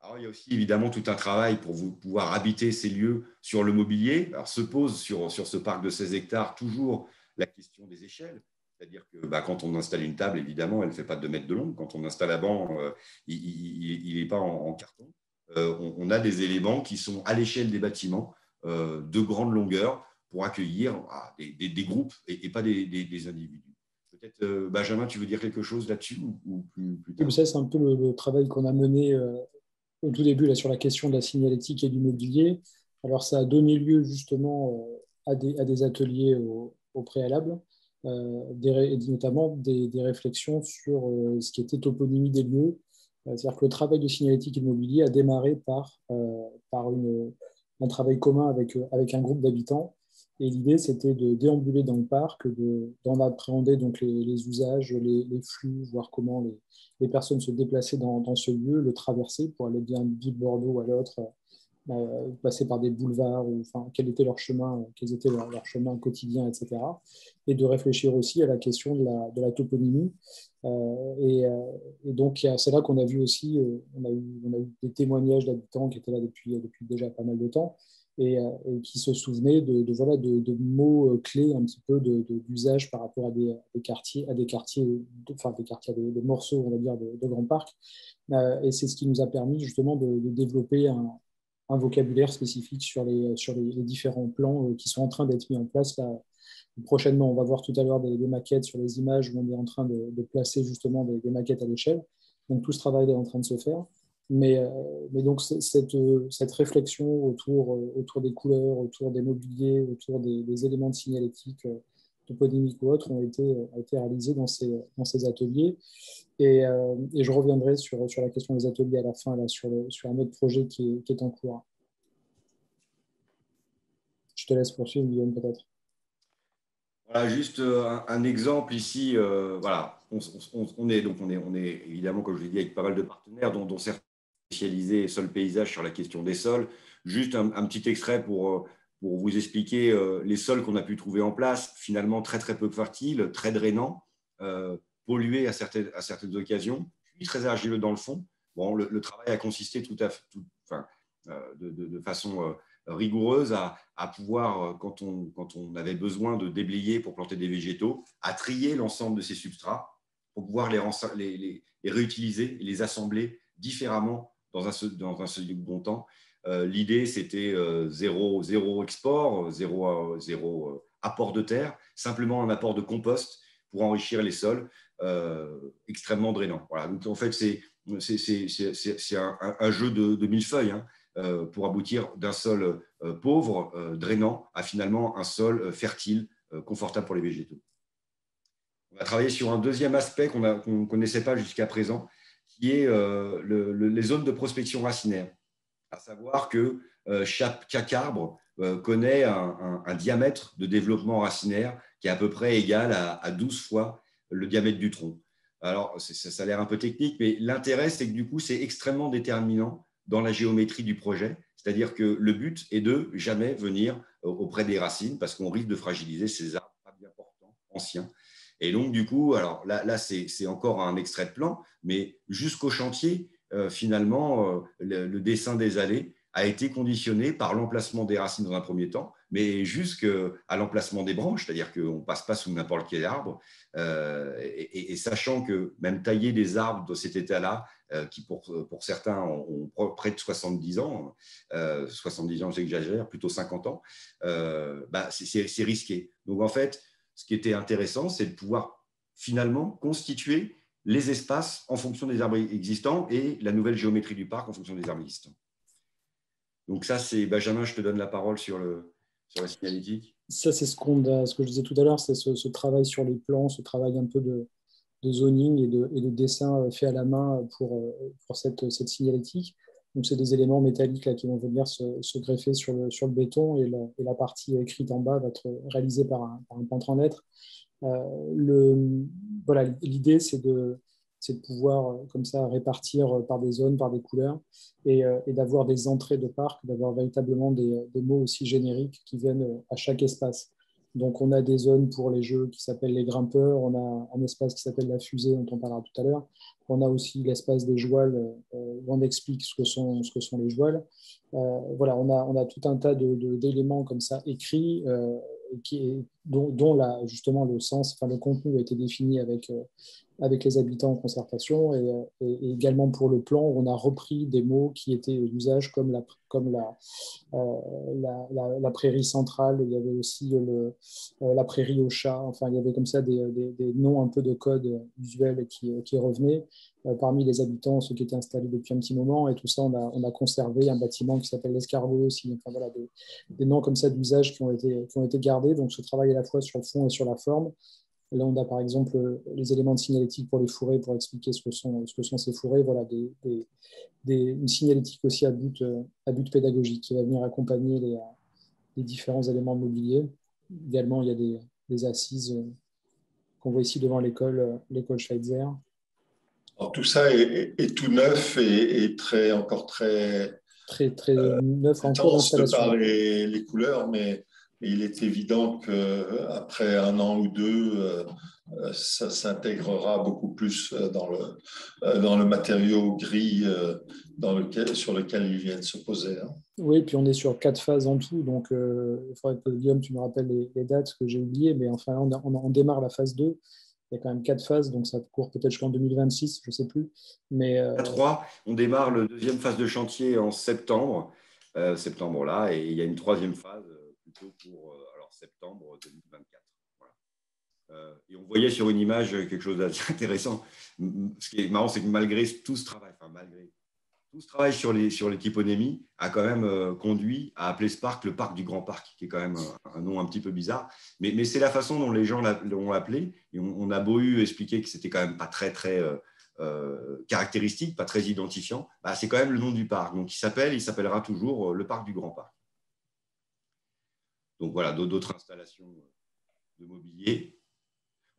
Alors, il y a aussi évidemment tout un travail pour pouvoir habiter ces lieux sur le mobilier. Alors, se pose sur ce parc de 16 hectares toujours la question des échelles. C'est-à-dire que quand on installe une table, évidemment, elle ne fait pas 2 mètres de long. Quand on installe un banc, il n'est pas en carton. On a des éléments qui sont à l'échelle des bâtiments, de grande longueur, pour accueillir des groupes et pas des individus. Peut-être, Benjamin, tu veux dire quelque chose là-dessus ou plus tard? Ça, c'est un peu le travail qu'on a mené au tout début là, sur la question de la signalétique et du mobilier. Alors, ça a donné lieu justement à des ateliers au préalable, notamment des réflexions sur ce qui était toponymie des lieux. C'est-à-dire que le travail de signalétique et de mobilier a démarré par un travail commun avec un groupe d'habitants. Et l'idée, c'était de déambuler dans le parc, d'en appréhender donc les usages, les flux, voir comment les personnes se déplaçaient dans ce lieu, le traverser pour aller d'un bout de Bordeaux à l'autre, passer par des boulevards, quel était leur chemin, quels étaient leurs chemins quotidiens, etc. Et de réfléchir aussi à la question de la toponymie. Et donc, c'est là qu'on a vu aussi, on a eu des témoignages d'habitants qui étaient là depuis déjà pas mal de temps, et qui se souvenaient de mots clés un petit peu d'usage par rapport à des quartiers, des morceaux, on va dire, de grands parcs. Et c'est ce qui nous a permis justement de développer un vocabulaire spécifique sur les différents plans qui sont en train d'être mis en place là. Prochainement, on va voir tout à l'heure des maquettes sur les images où on est en train de placer justement des maquettes à l'échelle. Donc tout ce travail est en train de se faire. Mais donc cette réflexion autour des couleurs, autour des mobiliers, autour des éléments de signalétique, toponymiques ou autres, ont été réalisés dans ces ateliers. Et je reviendrai sur la question des ateliers à la fin, là, sur un autre projet qui est en cours. Je te laisse poursuivre, Guillaume, peut-être. Voilà, juste un exemple ici. Voilà, on est évidemment, comme je l'ai dit, avec pas mal de partenaires, dont certains spécialisés sol paysage sur la question des sols. Juste un petit extrait pour vous expliquer les sols qu'on a pu trouver en place, finalement très très peu fertiles, très drainants, pollués à certaines occasions, puis très argileux dans le fond. Bon, le travail a consisté de façon rigoureuse à pouvoir, quand on avait besoin de déblayer pour planter des végétaux, à trier l'ensemble de ces substrats pour pouvoir les réutiliser et les assembler différemment dans un second temps. L'idée, c'était zéro export, zéro apport de terre, simplement un apport de compost pour enrichir les sols extrêmement drainants. Voilà. Donc, en fait, c'est un jeu de millefeuilles, hein, pour aboutir d'un sol pauvre, drainant, à finalement un sol fertile, confortable pour les végétaux. On a travaillé sur un deuxième aspect qu'on ne connaissait pas jusqu'à présent, qui est les zones de prospection racinaire. À savoir que chaque arbre connaît un diamètre de développement racinaire qui est à peu près égal à 12 fois le diamètre du tronc. Alors, ça a l'air un peu technique, mais l'intérêt, c'est que du coup, c'est extrêmement déterminant dans la géométrie du projet. C'est-à-dire que le but est de jamais venir auprès des racines parce qu'on risque de fragiliser ces arbres pas bien portants, anciens. Et donc, du coup, alors là c'est encore un extrait de plan, mais jusqu'au chantier, finalement, le dessin des allées a été conditionné par l'emplacement des racines dans un premier temps, mais jusqu'à l'emplacement des branches, c'est-à-dire qu'on ne passe pas sous n'importe quel arbre, et sachant que même tailler des arbres de cet état-là, qui pour certains ont près de 70 ans, 70 ans j'exagère, plutôt 50 ans, c'est risqué. Donc en fait, ce qui était intéressant, c'est de pouvoir finalement constituer les espaces en fonction des arbres existants et la nouvelle géométrie du parc en fonction des arbres existants. Donc ça, c'est Benjamin, je te donne la parole sur la signalétique. Ça, c'est ce que je disais tout à l'heure, c'est ce travail sur les plans, ce travail un peu de zoning et de dessin fait à la main pour cette signalétique. Donc, c'est des éléments métalliques là, qui vont venir se greffer sur le béton, et la partie écrite en bas va être réalisée par un peintre en lettres. Voilà, l'idée, c'est de pouvoir comme ça répartir par des zones, par des couleurs, et d'avoir des entrées de parc, d'avoir véritablement des mots aussi génériques qui viennent à chaque espace. Donc, on a des zones pour les jeux qui s'appellent les grimpeurs, on a un espace qui s'appelle la fusée, dont on parlera tout à l'heure. On a aussi l'espace des jouals, où on explique ce que sont les jouals. Voilà, on a tout un tas d'éléments comme ça écrits, dont justement le sens, enfin le contenu a été défini avec les habitants en concertation, et également pour le plan, on a repris des mots qui étaient d'usage comme la prairie centrale, il y avait aussi la prairie au chat, enfin il y avait comme ça des noms un peu de code visuel qui revenaient parmi les habitants, ceux qui étaient installés depuis un petit moment, et tout ça on a conservé un bâtiment qui s'appelle l'escargot aussi, enfin voilà, des noms comme ça d'usage qui ont été gardés. Donc ce travail à la fois sur le fond et sur la forme. Là, on a par exemple les éléments de signalétique pour les fourrés, pour expliquer ce que sont ces fourrés. Voilà, une signalétique aussi à but pédagogique qui va venir accompagner les différents éléments de mobilier. Également, il y a des assises qu'on voit ici devant l'école Schweitzer. Alors, tout ça est tout neuf et encore très neuf en cours d'installation. Par les couleurs, mais il est évident qu'après un an ou deux, ça s'intégrera beaucoup plus dans le matériau gris sur lequel ils viennent se poser. Hein. Oui, puis on est sur 4 phases en tout, donc il faudrait que Guillaume, tu me rappelles les dates que j'ai oubliées, mais enfin on démarre la phase 2. Il y a quand même 4 phases, donc ça court peut-être jusqu'en 2026, je ne sais plus. Mais, à 3, on démarre la deuxième phase de chantier en septembre là, et il y a une troisième phase plutôt pour septembre 2024. Voilà. Et on voyait sur une image quelque chose d'intéressant. Ce qui est marrant, c'est que malgré tout ce travail sur les typonymies a quand même conduit à appeler ce parc le parc du Grand Parc, qui est quand même un nom un petit peu bizarre. Mais c'est la façon dont les gens l'ont appelé. Et on a beau expliquer que c'était quand même pas très caractéristique, pas très identifiant. C'est quand même le nom du parc. Donc il s'appellera toujours le parc du Grand Parc. Donc voilà, d'autres installations de mobilier.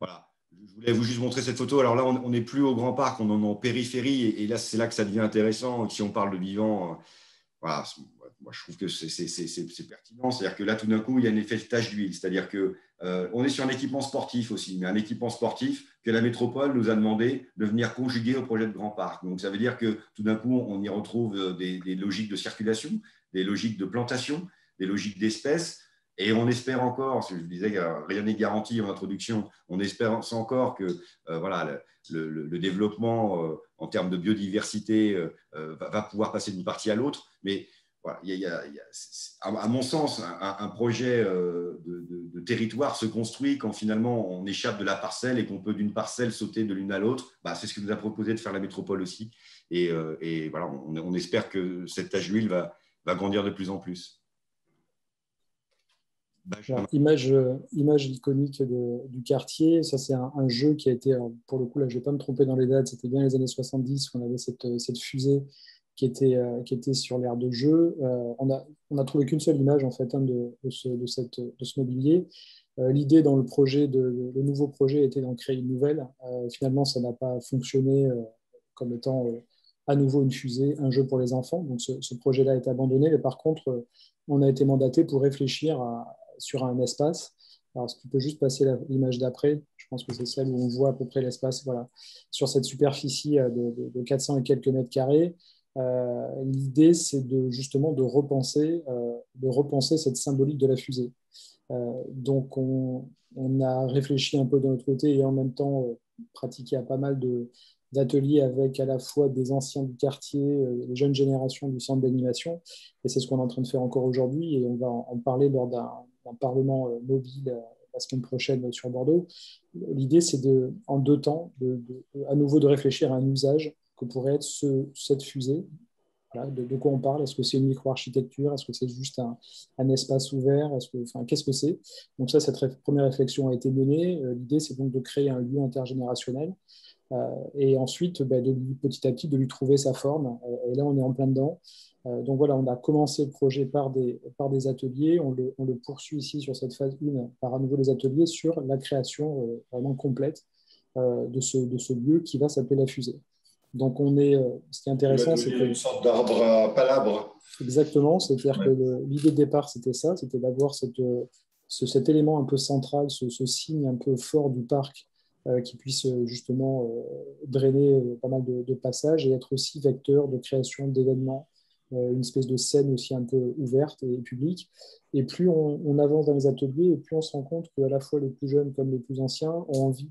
Voilà. Je voulais vous juste montrer cette photo. Alors là, on n'est plus au Grand Parc, on est en périphérie. Et là, c'est là que ça devient intéressant. Si on parle de vivant, voilà, moi, je trouve que c'est pertinent. C'est-à-dire que là, tout d'un coup, il y a un effet de tache d'huile. C'est-à-dire qu'on est sur un équipement sportif aussi, mais un équipement sportif que la métropole nous a demandé de venir conjuguer au projet de Grand Parc. Donc, ça veut dire que tout d'un coup, on y retrouve des logiques de circulation, des logiques de plantation, des logiques d'espèces. Et on espère encore, je disais que rien n'est garanti en introduction, on espère encore que voilà, le développement en termes de biodiversité va pouvoir passer d'une partie à l'autre. Mais voilà, il y a, à mon sens, un projet de territoire se construit quand finalement on échappe de la parcelle et qu'on peut d'une parcelle sauter de l'une à l'autre. C'est ce que nous a proposé de faire la métropole aussi. Et voilà, on espère que cette tache d'huile va grandir de plus en plus. Alors, image iconique du quartier, ça c'est un jeu qui a été, pour le coup là je ne vais pas me tromper dans les dates, c'était bien les années 70 qu'on avait cette fusée qui était sur l'aire de jeu. On a trouvé qu'une seule image en fait de ce mobilier. L'idée dans le nouveau projet était d'en créer une nouvelle. Finalement ça n'a pas fonctionné comme étant à nouveau une fusée, un jeu pour les enfants, donc ce projet-là est abandonné, mais par contre on a été mandaté pour réfléchir sur un espace Alors, si tu peux juste passer l'image d'après, je pense que c'est celle où on voit à peu près l'espace, voilà, sur cette superficie de 400 et quelques mètres carrés. L'idée, c'est justement de repenser cette symbolique de la fusée. Donc, on a réfléchi un peu de notre côté et en même temps pratiqué à pas mal d'ateliers avec à la fois des anciens du quartier, les jeunes générations du centre d'animation. Et c'est ce qu'on est en train de faire encore aujourd'hui. Et on va en parler lors d'un parlement mobile la semaine prochaine sur Bordeaux. L'idée, c'est en 2 temps, à nouveau de réfléchir à un usage que pourrait être cette fusée. Voilà, de quoi on parle? Est-ce que c'est une micro-architecture? Est-ce que c'est juste un espace ouvert? Qu'est-ce que c'est? Donc ça, cette première réflexion a été menée. L'idée, c'est donc de créer un lieu intergénérationnel et ensuite, petit à petit, de lui trouver sa forme. Et là, on est en plein dedans. Donc voilà, on a commencé le projet par des ateliers. On le poursuit ici sur cette phase 1 par à nouveau les ateliers sur la création vraiment complète de ce lieu qui va s'appeler la fusée. Donc, ce qui est intéressant, c'est une sorte d'arbre à palabres. Exactement, c'est-à-dire que l'idée de départ, c'était ça, c'était d'avoir cet élément un peu central, ce signe un peu fort du parc qui puisse justement drainer pas mal de passages et être aussi vecteur de création d'événements, une espèce de scène aussi un peu ouverte et publique. Et plus on avance dans les ateliers, et plus on se rend compte qu'à la fois les plus jeunes comme les plus anciens ont envie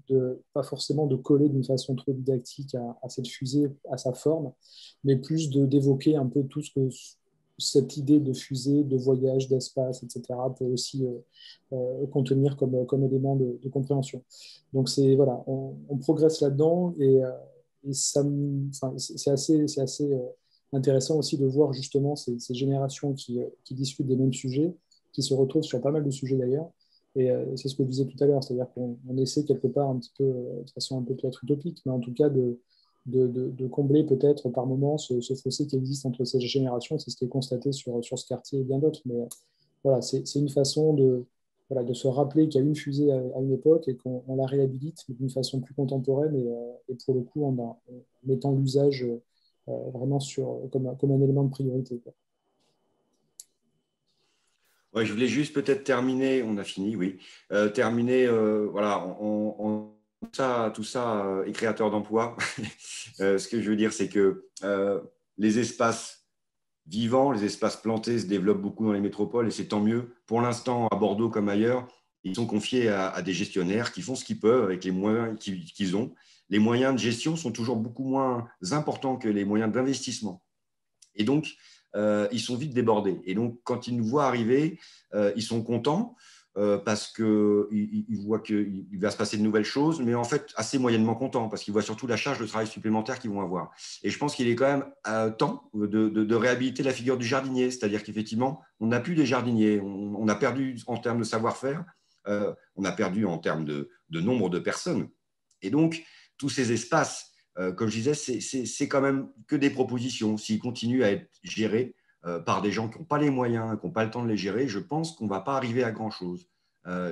pas forcément de coller d'une façon trop didactique à cette fusée, à sa forme, mais plus d'évoquer un peu tout ce que cette idée de fusée, de voyage, d'espace, etc. peut aussi contenir comme élément de compréhension. Donc voilà, on progresse là-dedans et c'est assez intéressant aussi de voir justement ces générations qui discutent des mêmes sujets, qui se retrouvent sur pas mal de sujets d'ailleurs. Et c'est ce que je disais tout à l'heure, c'est-à-dire qu'on essaie quelque part un petit peu, de façon un peu peut-être utopique, mais en tout cas de combler peut-être par moment ce fossé qui existe entre ces générations. C'est ce qui est constaté sur ce quartier et bien d'autres. Mais voilà, c'est une façon de se rappeler qu'il y a une fusée à une époque et qu'on la réhabilite d'une façon plus contemporaine et pour le coup en mettant l'usage vraiment comme un élément de priorité, quoi. Ouais, je voulais juste peut-être terminer, on a fini, oui, terminer, voilà, tout ça est créateur d'emplois. Ce que je veux dire, c'est que les espaces vivants, les espaces plantés se développent beaucoup dans les métropoles et c'est tant mieux. Pour l'instant, à Bordeaux comme ailleurs, ils sont confiés à des gestionnaires qui font ce qu'ils peuvent avec les moyens qu'ils ont. Les moyens de gestion sont toujours beaucoup moins importants que les moyens d'investissement. Et donc, ils sont vite débordés. Et donc, quand ils nous voient arriver, ils sont contents parce qu'ils voient qu'il va se passer de nouvelles choses, mais en fait, assez moyennement contents parce qu'ils voient surtout la charge de travail supplémentaire qu'ils vont avoir. Et je pense qu'il est quand même temps de réhabiliter la figure du jardinier, c'est-à-dire qu'effectivement, on n'a plus des jardiniers, on a perdu en termes de savoir-faire, on a perdu en termes de nombre de personnes. Et donc, tous ces espaces, comme je disais, c'est quand même que des propositions. S'ils continuent à être gérés par des gens qui n'ont pas les moyens, qui n'ont pas le temps de les gérer, je pense qu'on ne va pas arriver à grand-chose.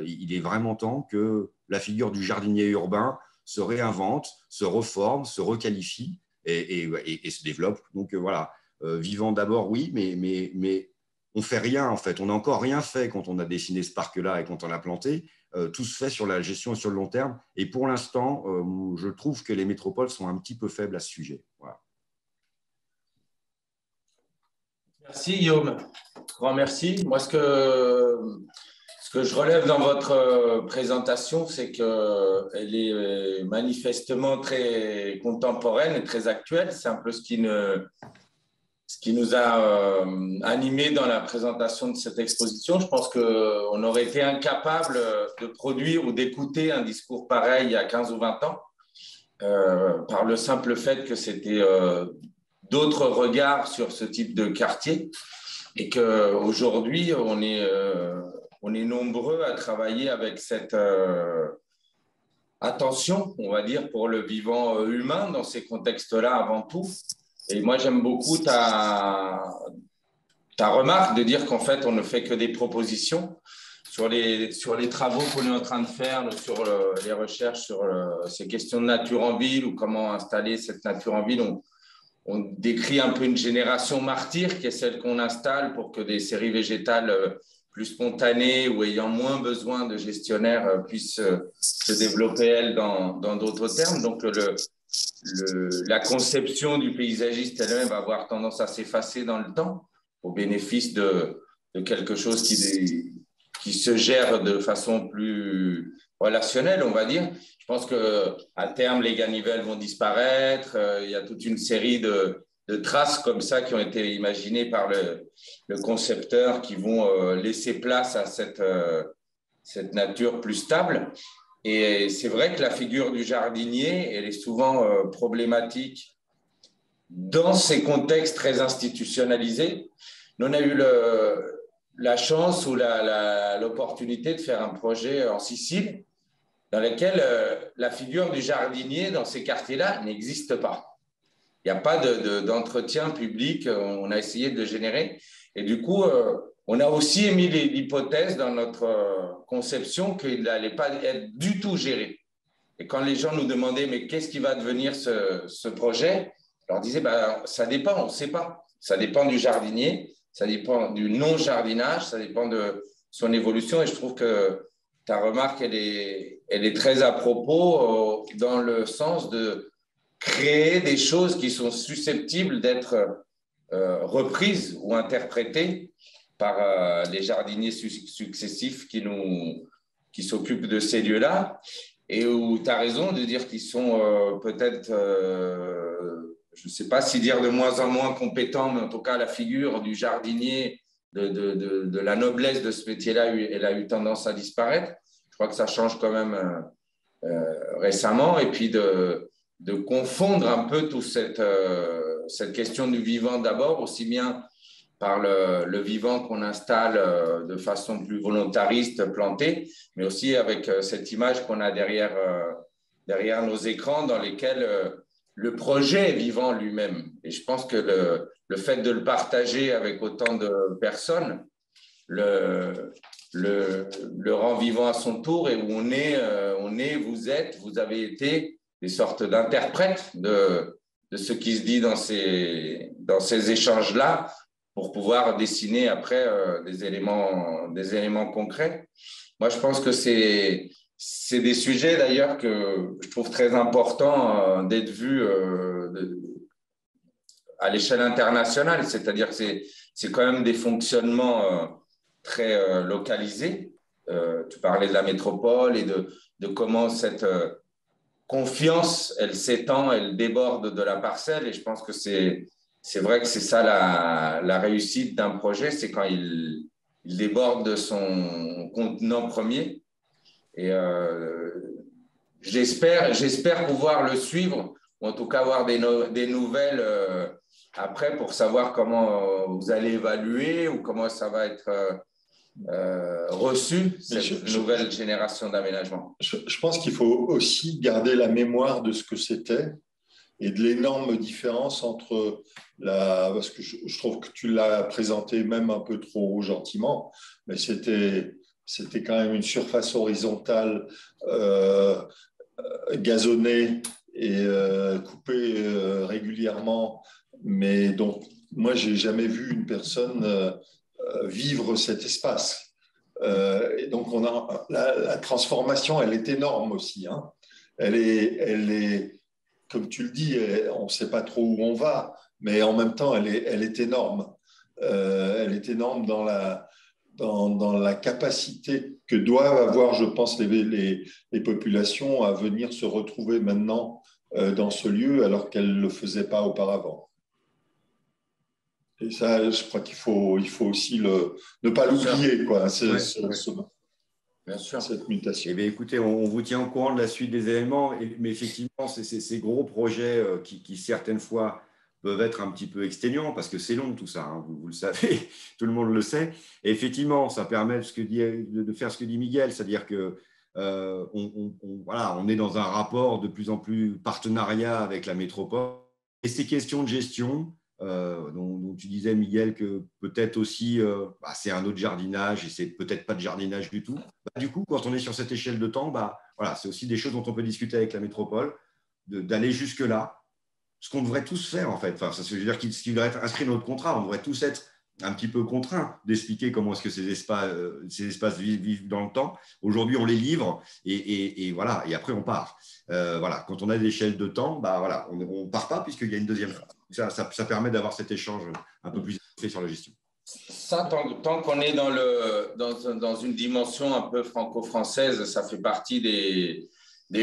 Il est vraiment temps que la figure du jardinier urbain se réinvente, se reforme, se requalifie et se développe. Donc voilà, vivant d'abord, oui, mais on ne fait rien en fait. On n'a encore rien fait quand on a dessiné ce parc-là et quand on l'a planté. Tout se fait sur la gestion et sur le long terme. Et pour l'instant, je trouve que les métropoles sont un petit peu faibles à ce sujet. Voilà. Merci Guillaume. Grand merci. Moi, ce que je relève dans votre présentation, c'est qu'elle est manifestement très contemporaine et très actuelle. C'est un peu ce qui nous a animés dans la présentation de cette exposition. Je pense qu'on aurait été incapable de produire ou d'écouter un discours pareil il y a 15 ou 20 ans, par le simple fait que c'était d'autres regards sur ce type de quartier et qu'aujourd'hui, on est nombreux à travailler avec cette attention, on va dire, pour le vivant humain dans ces contextes-là avant tout. Et moi, j'aime beaucoup ta remarque de dire qu'en fait, on ne fait que des propositions sur les travaux qu'on est en train de faire, sur les recherches sur ces questions de nature en ville ou comment installer cette nature en ville. On décrit un peu une génération martyre qui est celle qu'on installe pour que des séries végétales plus spontanées ou ayant moins besoin de gestionnaires puissent se développer, elles, dans d'autres termes. Donc, la conception du paysagiste elle-même va avoir tendance à s'effacer dans le temps au bénéfice de quelque chose qui se gère de façon plus relationnelle, on va dire. Je pense qu'à terme, les ganivelles vont disparaître. Il y a toute une série de traces comme ça qui ont été imaginées par le concepteur qui vont laisser place à cette nature plus stable. Et c'est vrai que la figure du jardinier, elle est souvent problématique dans ces contextes très institutionnalisés. Nous, on a eu la chance ou l'opportunité de faire un projet en Sicile dans lequel la figure du jardinier dans ces quartiers-là n'existe pas. Il n'y a pas d'entretien public, on a essayé de générer. Et du coup, on a aussi émis l'hypothèse dans notre conception qu'il n'allait pas être du tout géré. Et quand les gens nous demandaient, mais qu'est-ce qui va devenir ce projet, je leur disais, ça dépend, on ne sait pas. Ça dépend du jardinier, ça dépend du non-jardinage, ça dépend de son évolution. Et je trouve que ta remarque, elle est très à propos dans le sens de créer des choses qui sont susceptibles d'être reprises ou interprétées par les jardiniers successifs qui s'occupent de ces lieux-là, et où tu as raison de dire qu'ils sont peut-être, je ne sais pas si dire de moins en moins compétents, mais en tout cas la figure du jardinier, de la noblesse de ce métier-là, elle a eu tendance à disparaître. Je crois que ça change quand même récemment, et puis de confondre un peu toute cette question du vivant d'abord, aussi bien par le vivant qu'on installe de façon plus volontariste, plantée, mais aussi avec cette image qu'on a derrière nos écrans dans lesquels le projet est vivant lui-même. Et je pense que le fait de le partager avec autant de personnes le rend vivant à son tour, et où on est, vous avez été des sortes d'interprètes de ce qui se dit dans ces échanges-là, pour pouvoir dessiner après des éléments concrets. Moi, je pense que c'est des sujets d'ailleurs que je trouve très importants d'être vus à l'échelle internationale, c'est-à-dire que c'est quand même des fonctionnements très localisés. Tu parlais de la métropole et de comment cette confiance, elle s'étend, elle déborde de la parcelle, et je pense que c'est vrai que c'est ça la réussite d'un projet, c'est quand il déborde de son contenant premier. Et j'espère pouvoir le suivre, ou en tout cas avoir des nouvelles après, pour savoir comment vous allez évaluer ou comment ça va être reçu, cette nouvelle génération d'aménagement. Je pense qu'il faut aussi garder la mémoire de ce que c'était et de l'énorme différence entre parce que je trouve que tu l'as présenté même un peu trop gentiment, mais c'était quand même une surface horizontale gazonnée et coupée régulièrement, mais donc moi j'ai jamais vu une personne vivre cet espace. Et donc on a la transformation, elle est énorme aussi, hein. Elle est comme tu le dis, on ne sait pas trop où on va, mais en même temps, elle est énorme. Elle est énorme dans la capacité que doivent avoir, je pense, les populations à venir se retrouver maintenant dans ce lieu, alors qu'elles ne le faisaient pas auparavant. Et ça, je crois qu'il faut aussi ne pas l'oublier, quoi. Bien sûr. Cette mutation. Eh bien, écoutez, on vous tient au courant de la suite des événements, mais effectivement, c'est ces gros projets qui certaines fois peuvent être un petit peu exténuants, parce que c'est long tout ça, hein, vous le savez, tout le monde le sait. Et effectivement, ça permet de faire ce que dit Miguel, c'est-à-dire que on est dans un rapport de plus en plus partenariat avec la métropole. Et ces questions de gestion, dont tu disais, Miguel, que peut-être aussi c'est un autre jardinage et c'est peut-être pas de jardinage du tout. Du coup, quand on est sur cette échelle de temps, c'est aussi des choses dont on peut discuter avec la métropole, d'aller jusque-là, ce qu'on devrait tous faire en fait. Enfin, ça veut dire ce qui devrait être inscrit dans notre contrat. On devrait tous être un petit peu contraint d'expliquer comment est-ce que ces espaces vivent dans le temps. Aujourd'hui, on les livre et voilà, et après on part. Voilà, quand on a des échelles de temps, bah voilà, on ne part pas puisqu'il y a une deuxième phase. Ça permet d'avoir cet échange un peu plus fait sur la gestion. Ça, tant qu'on est dans une dimension un peu franco-française, ça fait partie des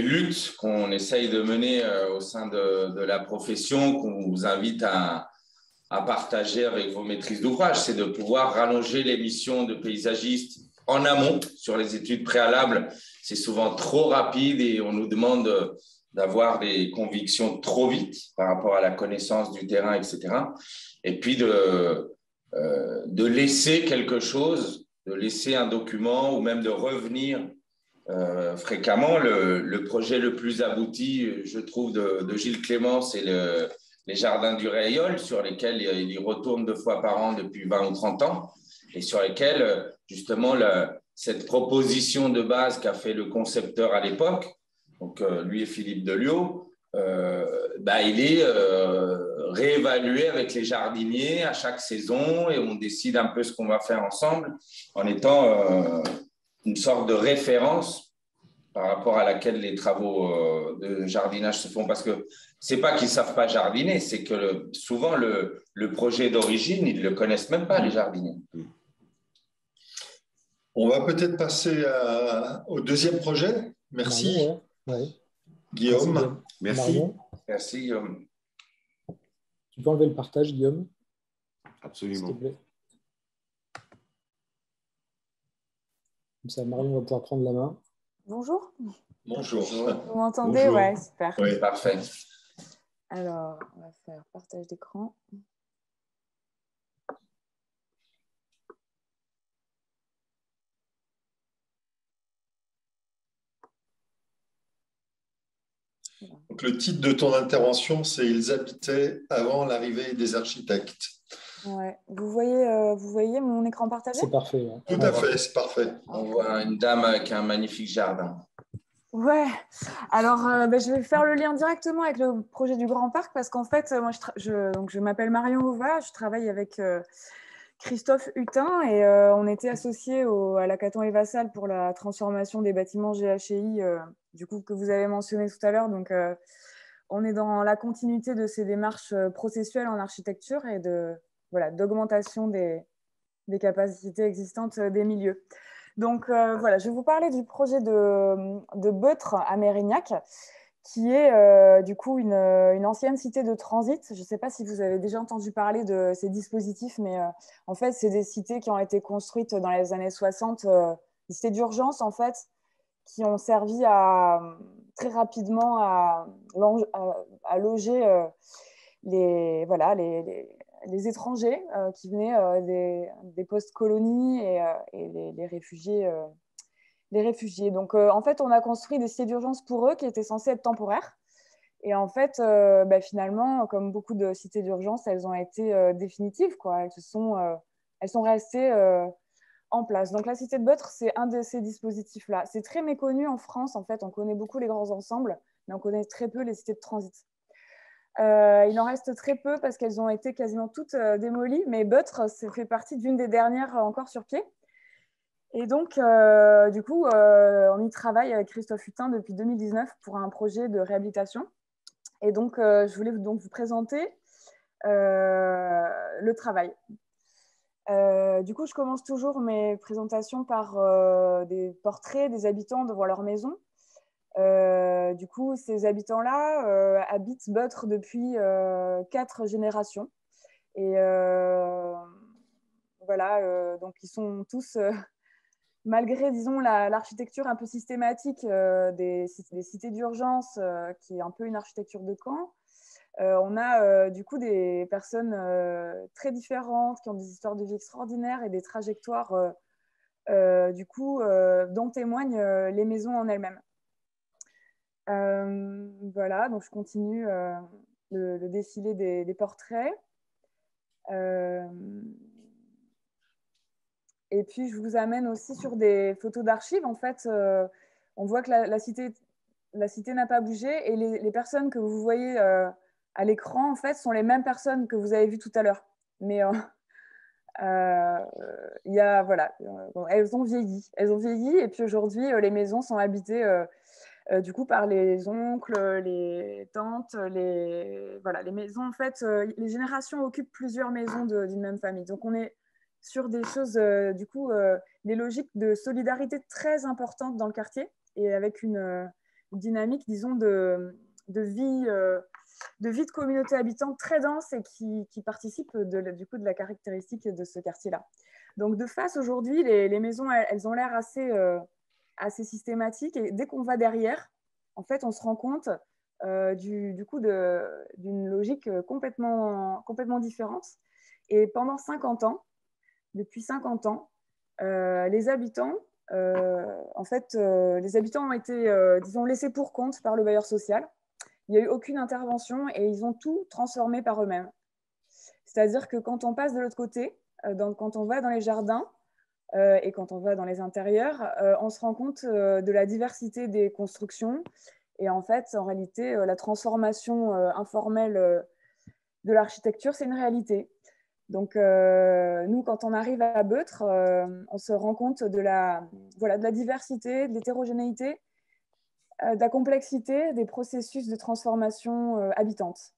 luttes qu'on essaye de mener au sein de la profession, qu'on vous invite à partager avec vos maîtrises d'ouvrage, c'est de pouvoir rallonger les missions de paysagistes en amont sur les études préalables. C'est souvent trop rapide et on nous demande d'avoir des convictions trop vite par rapport à la connaissance du terrain, etc. Et puis de laisser quelque chose, de laisser un document ou même de revenir fréquemment. Le projet le plus abouti, je trouve, de Gilles Clément, c'est les jardins du Réaillol, sur lesquels il y retourne 2 fois par an depuis 20 ou 30 ans, et sur lesquels, justement, cette proposition de base qu'a fait le concepteur à l'époque, donc lui et Philippe Delio, il est réévalué avec les jardiniers à chaque saison, et on décide un peu ce qu'on va faire ensemble, en étant une sorte de référence par rapport à laquelle les travaux de jardinage se font, parce que c'est pas qu'ils savent pas jardiner, c'est que souvent le projet d'origine, ils le connaissent même pas, les jardiniers. On va peut-être passer au deuxième projet. Merci. Ouais. Guillaume. Merci. Merci, Guillaume. Tu peux enlever le partage, Guillaume? Absolument. S'il te plaît. Comme ça, Marion va pouvoir prendre la main. Bonjour. Bonjour. Vous m'entendez? Ouais, super. Oui, parfait. Alors, on va faire partage d'écran. Donc, le titre de ton intervention, c'est « Ils habitaient avant l'arrivée des architectes ». Ouais. Vous voyez mon écran partagé? C'est parfait. Ouais. Tout à fait, c'est parfait. On voit une dame avec un magnifique jardin. Ouais, alors je vais faire le lien directement avec le projet du Grand Parc parce qu'en fait, moi je m'appelle Marion Hova, je travaille avec Christophe Hutin et on était associés à l'hackathon et Versailles pour la transformation des bâtiments GHI du coup que vous avez mentionné tout à l'heure. Donc on est dans la continuité de ces démarches processuelles en architecture et d'augmentation des capacités existantes des milieux. Donc voilà, je vais vous parler du projet de Beutre à Mérignac, qui est du coup une ancienne cité de transit. Je ne sais pas si vous avez déjà entendu parler de ces dispositifs, mais en fait, c'est des cités qui ont été construites dans les années 60, des cités d'urgence en fait, qui ont servi très rapidement à loger les étrangers qui venaient des post-colonies et les réfugiés. Donc, en fait, on a construit des cités d'urgence pour eux qui étaient censées être temporaires. Et en fait, finalement, comme beaucoup de cités d'urgence, elles ont été définitives, quoi. Elles sont restées en place. Donc, la cité de Beutre, c'est un de ces dispositifs-là. C'est très méconnu en France. En fait, on connaît beaucoup les grands ensembles, mais on connaît très peu les cités de transit. Il en reste très peu parce qu'elles ont été quasiment toutes démolies, mais Beutre fait partie d'une des dernières encore sur pied. Et donc, du coup, on y travaille avec Christophe Hutin depuis 2019 pour un projet de réhabilitation. Et donc, je voulais donc vous présenter le travail. Du coup, je commence toujours mes présentations par des portraits des habitants devant leur maison. Du coup, ces habitants-là habitent Beutre depuis 4 générations. Et voilà, donc ils sont tous, malgré, disons, l'architecture un peu systématique des cités d'urgence, qui est un peu une architecture de camp, on a du coup des personnes très différentes qui ont des histoires de vie extraordinaires et des trajectoires du coup, dont témoignent les maisons en elles-mêmes. Voilà, donc je continue le défilé des portraits. Et puis, je vous amène aussi sur des photos d'archives. En fait, on voit que la cité n'a pas bougé et les personnes que vous voyez à l'écran, en fait, sont les mêmes personnes que vous avez vues tout à l'heure. Mais Il y a, voilà, bon, elles ont vieilli, et puis aujourd'hui, les maisons sont habitées du coup par les oncles, les tantes, voilà, les maisons, en fait, les générations occupent plusieurs maisons d'une même famille. Donc, on est sur des choses, du coup, des logiques de solidarité très importantes dans le quartier et avec une dynamique, disons, de vie de communauté habitante très dense et qui participe du coup de la caractéristique de ce quartier-là. Donc, de face, aujourd'hui, les maisons, elles ont l'air assez systématiques. Et dès qu'on va derrière, en fait, on se rend compte du coup d'une logique complètement différente. Et pendant 50 ans, depuis 50 ans, les habitants, en fait, les habitants ont été, disons, laissés pour compte par le bailleur social. Il n'y a eu aucune intervention et ils ont tout transformé par eux-mêmes. C'est-à-dire que quand on passe de l'autre côté, quand on va dans les jardins et quand on va dans les intérieurs, on se rend compte de la diversité des constructions. Et en fait, en réalité, la transformation informelle de l'architecture, c'est une réalité. Donc, nous, quand on arrive à Beutre, on se rend compte de la diversité, de l'hétérogénéité, de la complexité des processus de transformation habitante.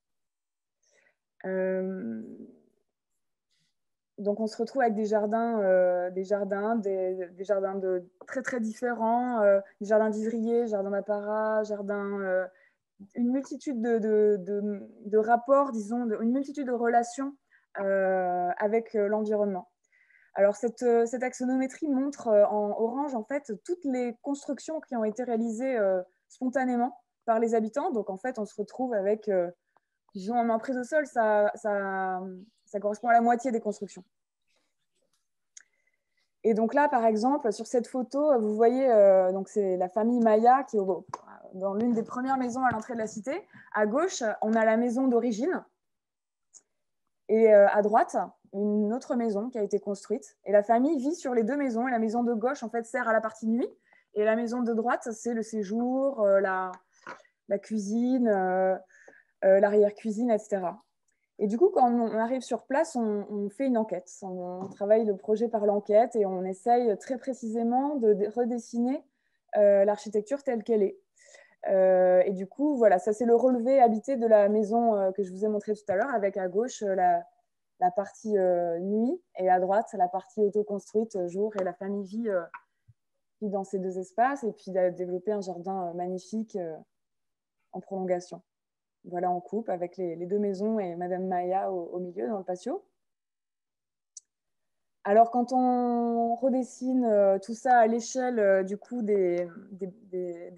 Donc, on se retrouve avec des jardins de très, très différents, des jardins d'ivrier, jardins d'apparat, une multitude de rapports, disons, une multitude de relations avec l'environnement. Alors, cette axonométrie montre en orange, en fait, toutes les constructions qui ont été réalisées spontanément par les habitants. Donc, en fait, on se retrouve avec, disons, en emprise au sol, ça correspond à la moitié des constructions. Et donc là, par exemple, sur cette photo, vous voyez, donc c'est la famille Maya qui est dans l'une des premières maisons à l'entrée de la cité. À gauche, on a la maison d'origine. Et à droite, une autre maison qui a été construite. Et la famille vit sur les deux maisons. Et la maison de gauche, en fait, sert à la partie nuit. Et la maison de droite, c'est le séjour, la cuisine, l'arrière-cuisine, etc. Et du coup, quand on arrive sur place, on fait une enquête. On travaille le projet par l'enquête et on essaye très précisément de redessiner l'architecture telle qu'elle est. Et du coup, voilà, ça c'est le relevé habité de la maison que je vous ai montré tout à l'heure, avec à gauche la partie nuit et à droite la partie autoconstruite jour. Et la famille vit dans ces deux espaces et puis a développé un jardin magnifique en prolongation. Voilà, en coupe avec les deux maisons et Madame Maya au milieu dans le patio. Alors, quand on redessine tout ça à l'échelle du coup des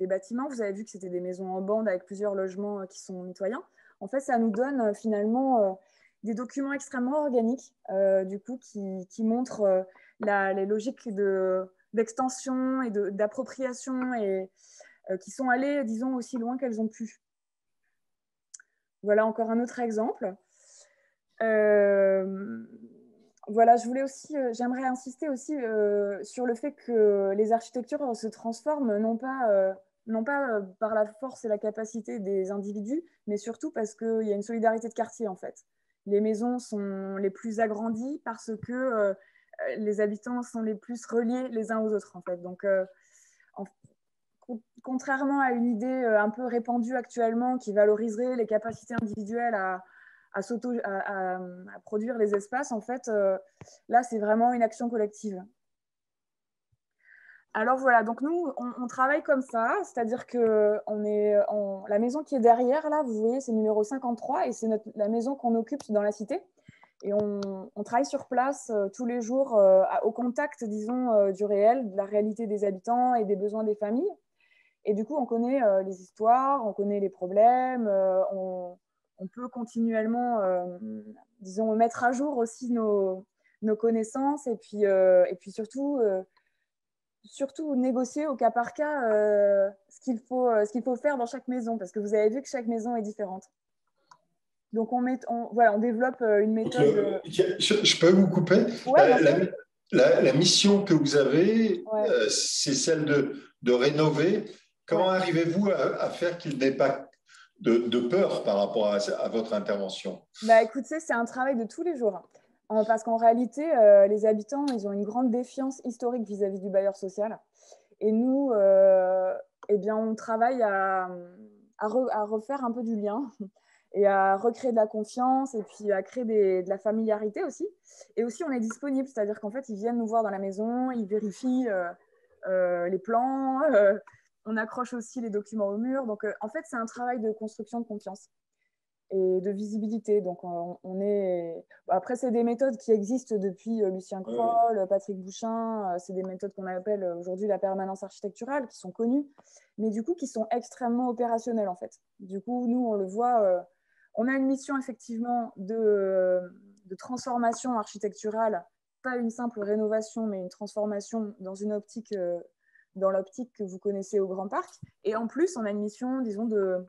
bâtiments, vous avez vu que c'était des maisons en bande avec plusieurs logements qui sont mitoyens. En fait, ça nous donne finalement des documents extrêmement organiques du coup qui montrent les logiques d'extension et d'appropriation et qui sont allées, disons, aussi loin qu'elles ont pu. Voilà encore un autre exemple. Voilà, j'aimerais insister aussi sur le fait que les architectures se transforment non pas par la force et la capacité des individus, mais surtout parce qu'il y a une solidarité de quartier en fait. Les maisons sont les plus agrandies parce que les habitants sont les plus reliés les uns aux autres en fait. Donc, contrairement à une idée un peu répandue actuellement qui valoriserait les capacités individuelles à produire les espaces, en fait, là, c'est vraiment une action collective. Alors voilà, donc nous, on travaille comme ça, c'est-à-dire que la maison qui est derrière, là, vous voyez, c'est numéro 53, et c'est la maison qu'on occupe dans la cité. Et on travaille sur place tous les jours au contact, disons, du réel, de la réalité des habitants et des besoins des familles. Et du coup, on connaît les histoires, on connaît les problèmes, on peut continuellement, disons, mettre à jour aussi nos connaissances et puis surtout négocier au cas par cas ce qu'il faut faire dans chaque maison, parce que vous avez vu que chaque maison est différente. Donc, on développe une méthode… Je peux vous couper? Ouais, la mission que vous avez, c'est celle de rénover. Comment arrivez-vous à faire qu'il n'ait pas de peur par rapport à votre intervention? Bah, écoutez, c'est un travail de tous les jours. Parce qu'en réalité, les habitants, ils ont une grande défiance historique vis-à-vis du bailleur social. Et nous, eh bien, on travaille à refaire un peu du lien et à recréer de la confiance et puis à créer de la familiarité aussi. Et aussi, on est disponible, c'est-à-dire qu'en fait, ils viennent nous voir dans la maison, ils vérifient les plans, on accroche aussi les documents au mur. Donc, en fait, c'est un travail de construction de confiance et de visibilité. Donc, on est... Après, c'est des méthodes qui existent depuis Lucien Kroll, Patrick Bouchin. C'est des méthodes qu'on appelle aujourd'hui la permanence architecturale, qui sont connues, mais du coup, qui sont extrêmement opérationnelles, en fait. Du coup, nous, on le voit... on a une mission, effectivement, de transformation architecturale, pas une simple rénovation, mais une transformation dans une optique... dans l'optique que vous connaissez au Grand Parc. Et en plus, on a une mission, disons, que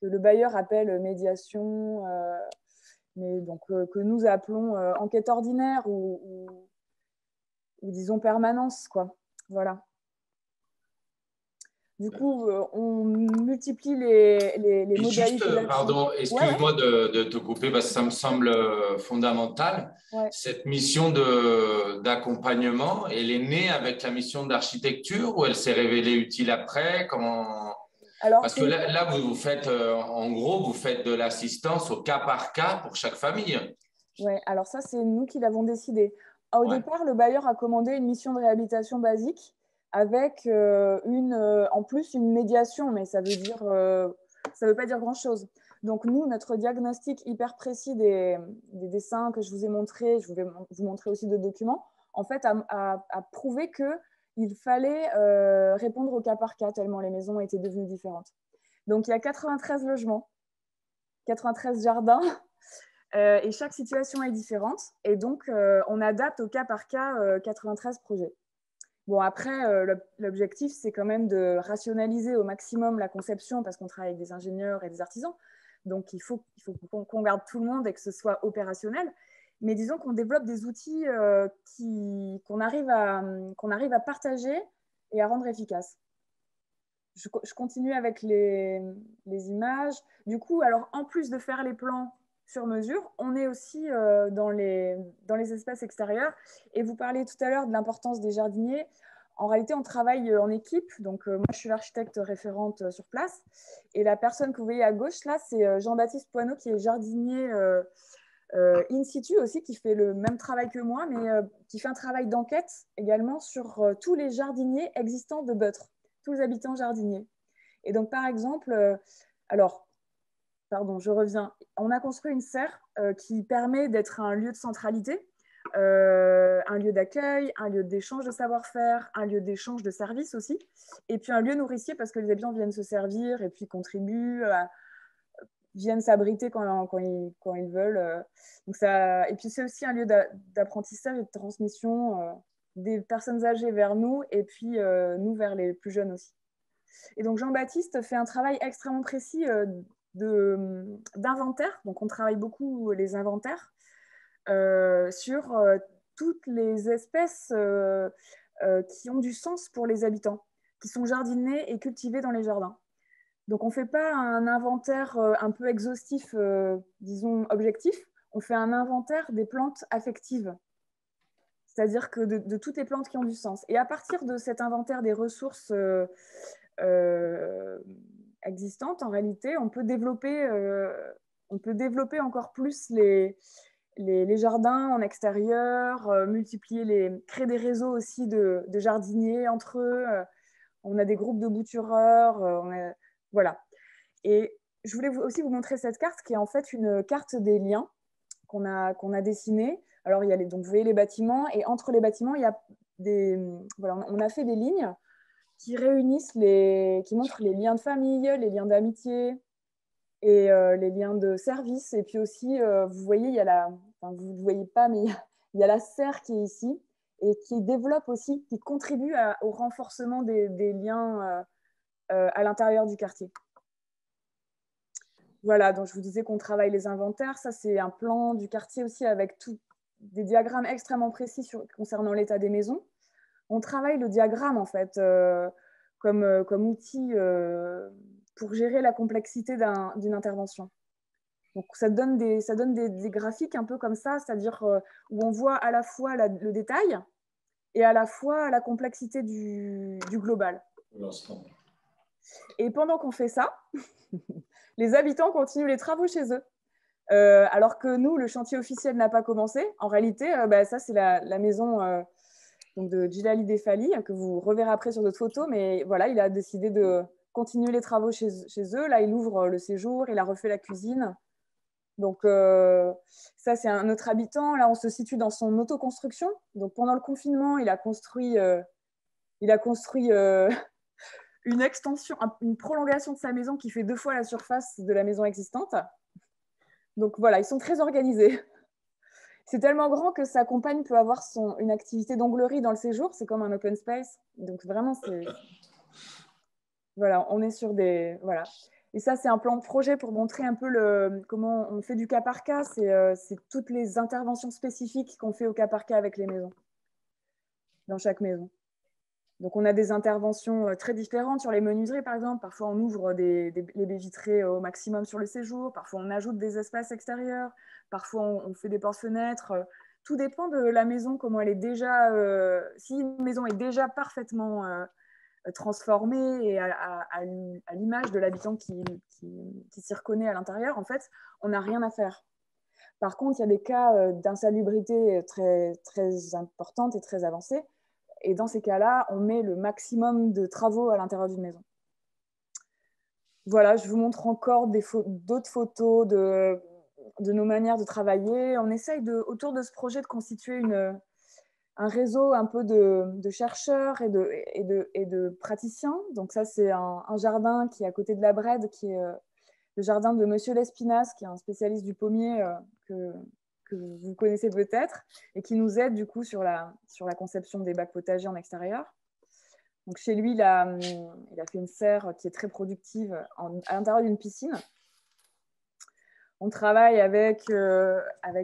le bailleur appelle médiation, mais donc, que nous appelons enquête ordinaire ou disons permanence, quoi. Voilà. Du coup, on multiplie les modalités. Juste, pardon, excuse-moi de te couper parce que ça me semble fondamental. Ouais. Cette mission d'accompagnement, elle est née avec la mission d'architecture ou elle s'est révélée utile après? Comment... Alors, parce que là vous faites, en gros, vous faites de l'assistance au cas par cas pour chaque famille. Oui, alors ça, c'est nous qui l'avons décidé. Au départ, le bailleur a commandé une mission de réhabilitation basique avec en plus une médiation, mais ça veut pas dire grand-chose. Donc nous, notre diagnostic hyper précis des dessins que je vous ai montrés, je vais vous montrer aussi d'autres documents, en fait, a prouvé qu'il fallait répondre au cas par cas, tellement les maisons étaient devenues différentes. Donc il y a 93 logements, 93 jardins, et chaque situation est différente. Et donc, on adapte au cas par cas 93 projets. Bon, après, l'objectif, c'est quand même de rationaliser au maximum la conception parce qu'on travaille avec des ingénieurs et des artisans. Donc, il faut qu'on garde tout le monde et que ce soit opérationnel. Mais disons qu'on développe des outils qu'on arrive à partager et à rendre efficaces. Je continue avec les images. Du coup, alors, en plus de faire les plans sur mesure, on est aussi dans les espaces extérieurs. Et vous parliez tout à l'heure de l'importance des jardiniers. En réalité, on travaille en équipe. Donc, moi, je suis l'architecte référente sur place. Et la personne que vous voyez à gauche, là, c'est Jean-Baptiste Poineau, qui est jardinier in situ aussi, qui fait le même travail que moi, mais qui fait un travail d'enquête également sur tous les jardiniers existants de Beutre, tous les habitants jardiniers. Et donc, par exemple, pardon, je reviens. On a construit une serre qui permet d'être un lieu de centralité, un lieu d'accueil, un lieu d'échange de savoir-faire, un lieu d'échange de services aussi, et puis un lieu nourricier parce que les habitants viennent se servir et puis contribuent, viennent s'abriter quand ils veulent. Donc ça... Et puis c'est aussi un lieu d'apprentissage et de transmission des personnes âgées vers nous et puis nous vers les plus jeunes aussi. Et donc Jean-Baptiste fait un travail extrêmement précis d'inventaire. Donc on travaille beaucoup les inventaires sur toutes les espèces qui ont du sens pour les habitants, qui sont jardinées et cultivées dans les jardins. Donc on ne fait pas un inventaire un peu exhaustif, disons objectif, on fait un inventaire des plantes affectives. C'est-à-dire que de toutes les plantes qui ont du sens. Et à partir de cet inventaire des ressources existantes, en réalité, on peut développer encore plus les jardins en extérieur, créer des réseaux aussi de jardiniers entre eux. On a des groupes de boutureurs, voilà. Et je voulais aussi vous montrer cette carte qui est en fait une carte des liens qu'on a dessinée. Alors, donc, vous voyez les bâtiments et entre les bâtiments, il y a on a fait des lignes qui réunissent qui montrent les liens de famille, les liens d'amitié et les liens de service. Et puis aussi, vous voyez, vous ne voyez pas, mais il y a la serre qui est ici et qui développe aussi, qui contribue au renforcement des liens à l'intérieur du quartier. Voilà, donc je vous disais qu'on travaille les inventaires. Ça, c'est un plan du quartier aussi avec des diagrammes extrêmement précis concernant l'état des maisons. On travaille le diagramme, en fait, comme outil pour gérer la complexité d'une intervention. Donc, ça donne des graphiques un peu comme ça, c'est-à-dire où on voit à la fois le détail et à la fois la complexité du global. Et pendant qu'on fait ça, les habitants continuent les travaux chez eux. Alors que nous, le chantier officiel n'a pas commencé. En réalité, ça, c'est la maison donc de Gilles Clément, que vous reverrez après sur d'autres photos. Mais voilà, il a décidé de continuer les travaux chez eux. Là, il ouvre le séjour, il a refait la cuisine. Donc, ça, c'est un autre habitant. Là, on se situe dans son autoconstruction. Donc, pendant le confinement, il a construit une extension, une prolongation de sa maison qui fait 2 fois la surface de la maison existante. Donc, voilà, ils sont très organisés. C'est tellement grand que sa compagne peut avoir une activité d'onglerie dans le séjour. C'est comme un open space. Donc, vraiment, voilà, on est sur des... Voilà. Et ça, c'est un plan de projet pour montrer un peu comment on fait du cas par cas. C'est toutes les interventions spécifiques qu'on fait au cas par cas avec les maisons, dans chaque maison. Donc, on a des interventions très différentes sur les menuiseries, par exemple. Parfois, on ouvre les baies vitrées au maximum sur le séjour. Parfois, on ajoute des espaces extérieurs. Parfois, on fait des portes-fenêtres. Tout dépend de la maison, comment elle est déjà... si une maison est déjà parfaitement transformée et à l'image de l'habitant qui s'y reconnaît à l'intérieur, en fait, on n'a rien à faire. Par contre, il y a des cas d'insalubrité très, très importantes et très avancées. Et dans ces cas-là, on met le maximum de travaux à l'intérieur d'une maison. Voilà, je vous montre encore d'autres photos de nos manières de travailler. On essaye, autour de ce projet, de constituer un réseau un peu de chercheurs et de praticiens. Donc ça, c'est un jardin qui est à côté de la Brède, qui est le jardin de Monsieur Lespinasse, qui est un spécialiste du pommier que vous connaissez peut-être, et qui nous aide du coup sur la conception des bacs potagers en extérieur. Donc chez lui, il a fait une serre qui est très productive à l'intérieur d'une piscine. On travaille avec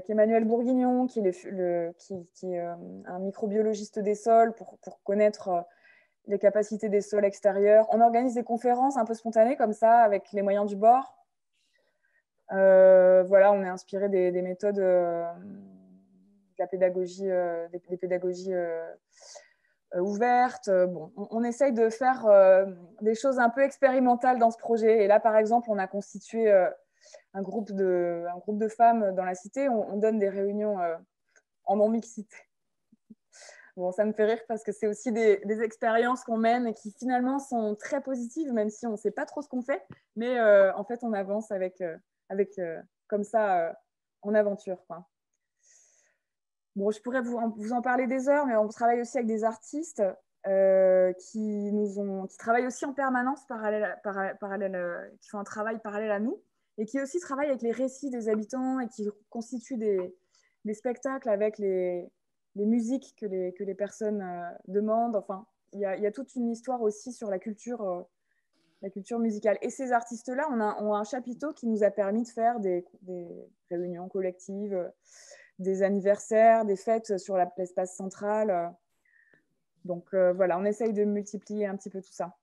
Emmanuel Bourguignon, qui est un microbiologiste des sols, pour connaître les capacités des sols extérieurs. On organise des conférences un peu spontanées comme ça, avec les moyens du bord. Voilà, on est inspiré des méthodes de la pédagogie, des pédagogies ouvertes. Bon, on essaye de faire des choses un peu expérimentales dans ce projet. Et là, par exemple, on a constitué un groupe de femmes dans la cité. On donne des réunions en non-mixité. Bon, ça me fait rire parce que c'est aussi des expériences qu'on mène et qui finalement sont très positives, même si on ne sait pas trop ce qu'on fait. Mais en fait, on avance avec comme ça en aventure, quoi. Bon, je pourrais vous en parler des heures, mais on travaille aussi avec des artistes qui travaillent aussi en permanence qui font un travail parallèle à nous et qui aussi travaillent avec les récits des habitants et qui constituent des spectacles avec les musiques que les personnes demandent. Enfin, il y a toute une histoire aussi sur la culture musicale. Et ces artistes-là ont un chapiteau qui nous a permis de faire des réunions collectives, des anniversaires, des fêtes sur l'espace central. Donc voilà, on essaye de multiplier un petit peu tout ça.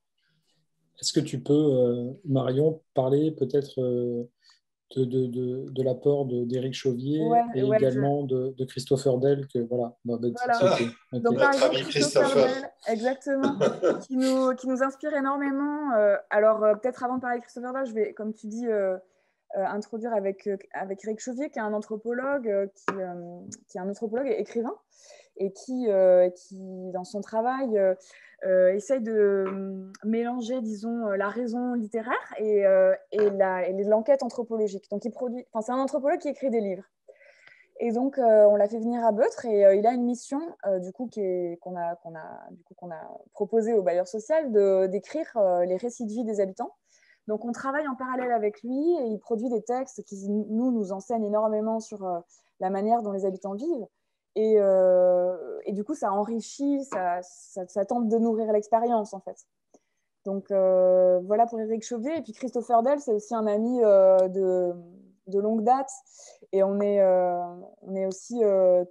Est-ce que tu peux, Marion, parler peut-être de l'apport d'Éric Chauvier et également de Christopher Dell, que voilà. Voilà. Donc par exemple, Christopher Dell, exactement, qui nous inspire énormément. Alors peut-être avant de parler de Christopher Dell, je vais, comme tu dis, introduire avec Éric Chauvier, qui est un anthropologue, qui est un anthropologue et écrivain, et qui dans son travail essaye de mélanger, disons, la raison littéraire et l'enquête anthropologique. Donc c'est un anthropologue qui écrit des livres. Et donc on l'a fait venir à Beutre et il a une mission du coup qu'on a proposée au bailleur social d'écrire les récits de vie des habitants. Donc, on travaille en parallèle avec lui et il produit des textes qui nous enseignent énormément sur la manière dont les habitants vivent. Et du coup, ça enrichit, ça tente de nourrir l'expérience, en fait. Donc, voilà pour Éric Chauvier. Et puis, Christopher Dell, c'est aussi un ami de longue date. Et on est aussi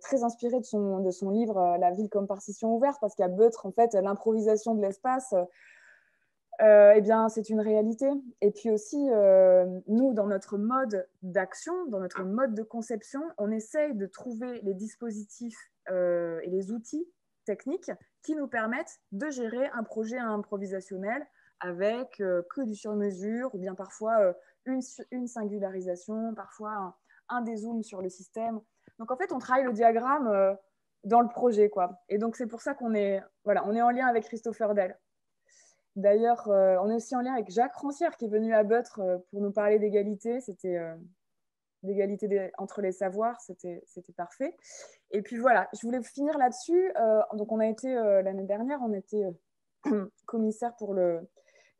très inspiré de son livre « La ville comme partition ouverte », parce qu'à Beutre, en fait, l'improvisation de l'espace... eh bien, c'est une réalité. Et puis aussi, nous, dans notre mode d'action, dans notre mode de conception, on essaye de trouver les dispositifs et les outils techniques qui nous permettent de gérer un projet improvisationnel avec que du sur-mesure ou bien parfois une singularisation, parfois un dézoom sur le système. Donc, en fait, on travaille le diagramme dans le projet, quoi. Et donc, c'est pour ça qu'on est, voilà, on est en lien avec Christopher Dell. D'ailleurs, on est aussi en lien avec Jacques Rancière qui est venu à Beutre pour nous parler d'égalité. C'était d'égalité entre les savoirs, c'était parfait. Et puis voilà, je voulais finir là-dessus. Donc, on a été l'année dernière, on était commissaire pour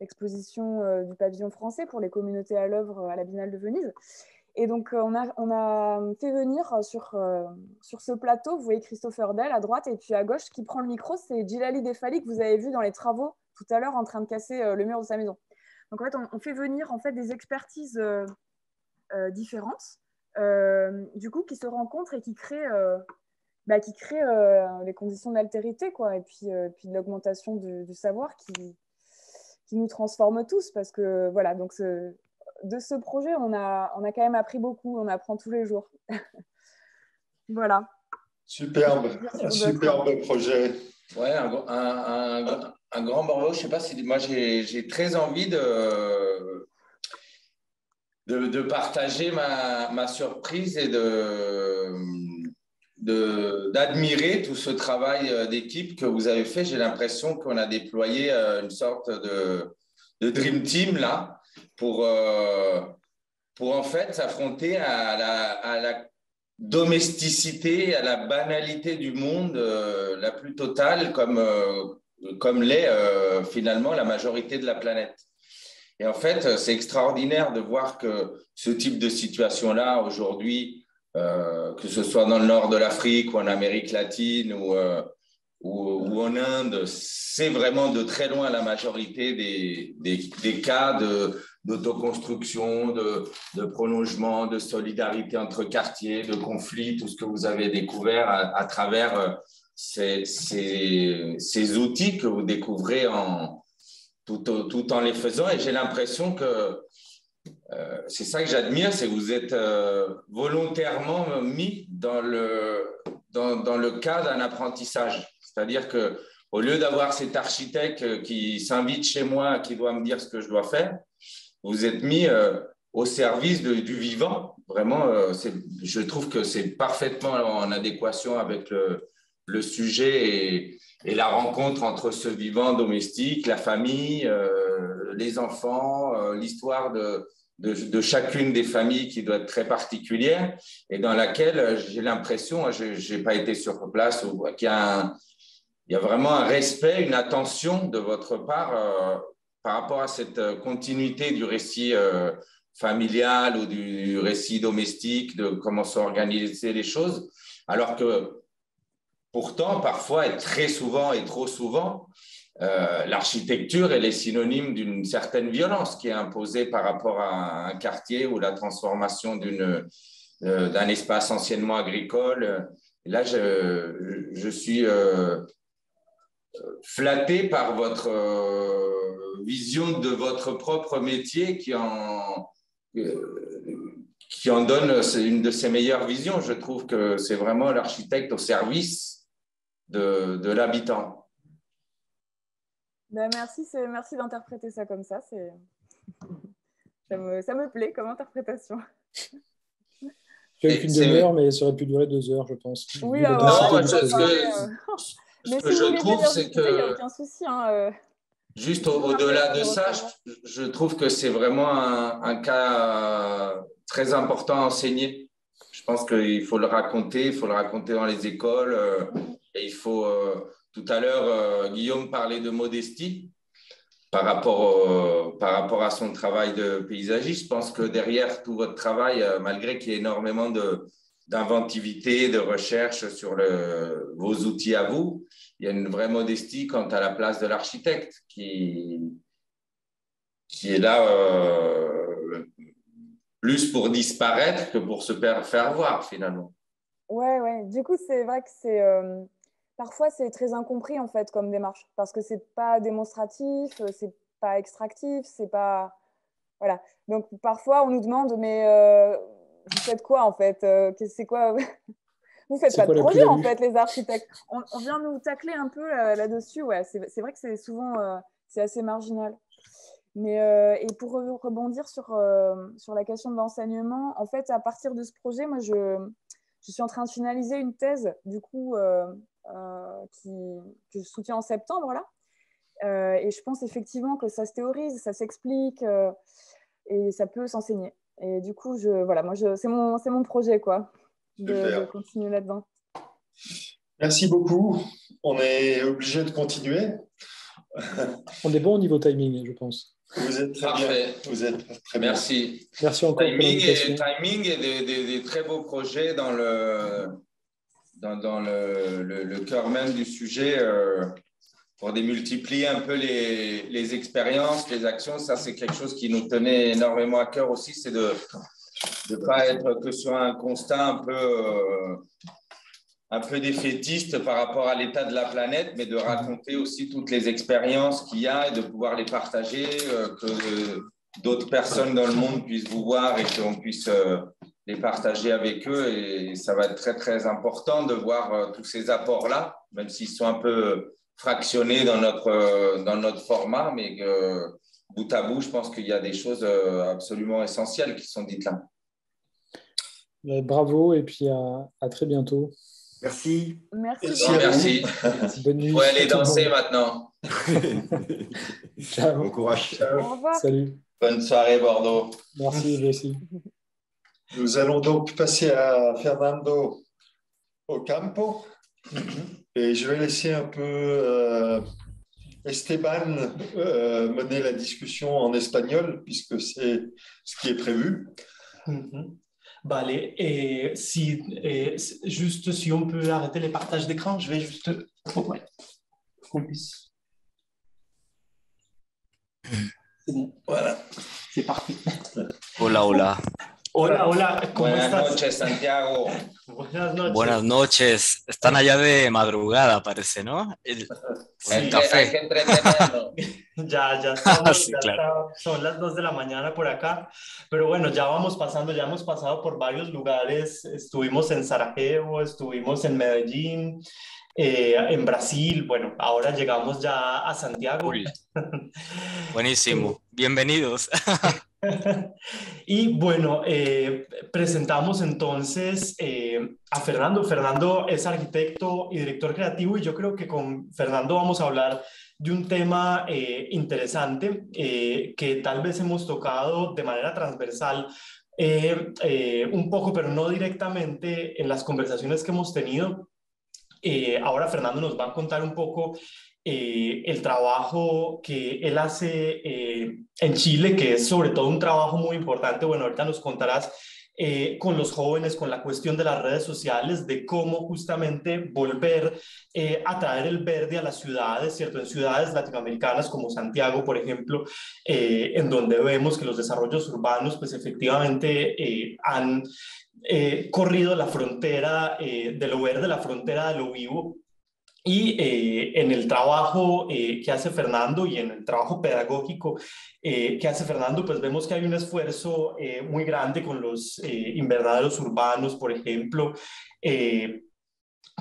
l'exposition du pavillon français pour les communautés à l'œuvre à la Biennale de Venise. Et donc, on a fait venir sur ce plateau, vous voyez Christopher Dell à droite, et puis à gauche, qui prend le micro, c'est Djilali Defali que vous avez vu dans les travaux tout à l'heure en train de casser le mur de sa maison. Donc, en fait, on fait venir en fait, des expertises différentes, du coup, qui se rencontrent et qui créent les conditions d'altérité, quoi, et puis de l'augmentation du savoir qui nous transforme tous, parce que, voilà, donc de ce projet, on a quand même appris beaucoup, on apprend tous les jours. Voilà. Superbe, un superbe projet. Ouais, un grand bravo. Je ne sais pas si moi j'ai très envie de partager ma surprise et d'admirer tout ce travail d'équipe que vous avez fait. J'ai l'impression qu'on a déployé une sorte de Dream Team là pour en fait s'affronter à la domesticité, à la banalité du monde la plus totale, comme l'est finalement la majorité de la planète. Et en fait, c'est extraordinaire de voir que ce type de situation-là, aujourd'hui, que ce soit dans le nord de l'Afrique ou en Amérique latine ou en Inde, c'est vraiment de très loin la majorité des cas d'autoconstruction, de prolongement, de solidarité entre quartiers, de conflits, tout ce que vous avez découvert à travers ces outils que vous découvrez tout en les faisant. Et j'ai l'impression que c'est ça que j'admire, c'est que vous êtes volontairement mis dans le cas d'un apprentissage. C'est-à-dire qu'au lieu d'avoir cet architecte qui s'invite chez moi, qui doit me dire ce que je dois faire, vous êtes mis au service du vivant. Vraiment, je trouve que c'est parfaitement en adéquation avec le sujet et la rencontre entre ce vivant domestique, la famille, les enfants, l'histoire de chacune des familles qui doit être très particulière et dans laquelle j'ai l'impression, je n'ai pas été sur place, qu'il y a vraiment un respect, une attention de votre part par rapport à cette continuité du récit familial ou du récit domestique, de comment s'organiser les choses, alors que pourtant, parfois, et très souvent et trop souvent, l'architecture, elle est synonyme d'une certaine violence qui est imposée par rapport à un quartier ou la transformation d'un espace anciennement agricole. Et là, je suis flatté par votre vision de votre propre métier qui en donne une de ses meilleures visions. Je trouve que c'est vraiment l'architecte au service de l'habitant. Ben merci d'interpréter ça comme ça. Ça me plaît comme interprétation. J'ai qu'une demi-heure, mais ça aurait pu durer 2 heures, je pense. Oui, ce que je trouve, c'est que il n'y a aucun souci. Juste au-delà de ça, je trouve que c'est vraiment un cas très important à enseigner. Je pense qu'il faut le raconter dans les écoles. Et il faut, tout à l'heure, Guillaume parlait de modestie par rapport à son travail de paysagiste. Je pense que derrière tout votre travail, malgré qu'il y ait énormément d'inventivité, de recherche sur vos outils à vous, il y a une vraie modestie quant à la place de l'architecte qui est là plus pour disparaître que pour se faire voir finalement. Ouais. Du coup, c'est vrai que parfois c'est très incompris en fait comme démarche parce que c'est pas démonstratif, c'est pas extractif, c'est pas... Voilà. Donc, parfois, on nous demande, mais vous faites quoi, en fait? C'est quoi? Vous faites pas de projet, en fait, les architectes. On vient nous tacler un peu là-dessus. Ouais, c'est vrai que c'est souvent c'est assez marginal. Mais, et pour rebondir sur la question de l'enseignement, en fait, à partir de ce projet, moi, je suis en train de finaliser une thèse, du coup, que je soutiens en septembre, là. Et je pense effectivement que ça se théorise, ça s'explique et ça peut s'enseigner. Et du coup, voilà, moi, c'est mon projet, quoi, de continuer là-dedans. Merci beaucoup. On est obligé de continuer. On est bon au niveau timing, je pense. Vous êtes très bien. Vous êtes très bien. Merci. Merci encore pour l'invitation. Timing et des très beaux projets dans le cœur même du sujet pour démultiplier un peu les expériences, les actions. Ça, c'est quelque chose qui nous tenait énormément à cœur aussi, c'est de ne pas être que sur un constat un peu défaitiste par rapport à l'état de la planète, mais de raconter aussi toutes les expériences qu'il y a et de pouvoir les partager, que d'autres personnes dans le monde puissent vous voir et qu'on puisse les partager avec eux. Et ça va être très, très important de voir tous ces apports-là, même s'ils sont un peu fractionnés dans notre format, mais que bout à bout, je pense qu'il y a des choses absolument essentielles qui sont dites là. Bravo et puis à très bientôt. Merci. Merci. Bonne nuit. Il faut aller danser maintenant. Ciao. Bon courage. Au revoir. Salut. Bonne soirée, Bordeaux. Merci, vous aussi. Nous allons donc passer à Fernando Ocampo. Et je vais laisser un peu Esteban mener la discussion en espagnol, puisque c'est ce qui est prévu. Vale, juste si on peut arrêter les partages d'écran, je vais juste... Ouais, qu'on puisse... C'est bon, voilà, c'est parti. Hola, hola. Hola, hola, ¿cómo Buenas estás? noches, Santiago. Buenas noches. Buenas noches. Están allá de madrugada, parece, ¿no? Sí, café. hay que entretenerlo. Ya estamos, Sí, claro. son las 2 de la mañana por acá, pero bueno, ya vamos pasando, ya hemos pasado por varios lugares, estuvimos en Sarajevo, estuvimos en Medellín, en Brasil, bueno, ahora llegamos ya a Santiago. Cool. Buenísimo, bienvenidos. Y bueno, presentamos entonces a Fernando. Fernando es arquitecto y director creativo y yo creo que con Fernando vamos a hablar de un tema interesante que tal vez hemos tocado de manera transversal un poco, pero no directamente en las conversaciones que hemos tenido. Ahora Fernando nos va a contar un poco el trabajo que él hace en Chile, que es sobre todo un trabajo muy importante. Bueno, ahorita nos contarás con los jóvenes, con la cuestión de las redes sociales, de cómo justamente volver a traer el verde a las ciudades, ¿cierto? En ciudades latinoamericanas como Santiago, por ejemplo, en donde vemos que los desarrollos urbanos, pues efectivamente han corrido la frontera de lo verde, la frontera de lo vivo. Y en el trabajo que hace Fernando y en el trabajo pedagógico que hace Fernando, pues vemos que hay un esfuerzo muy grande con los invernaderos urbanos, por ejemplo,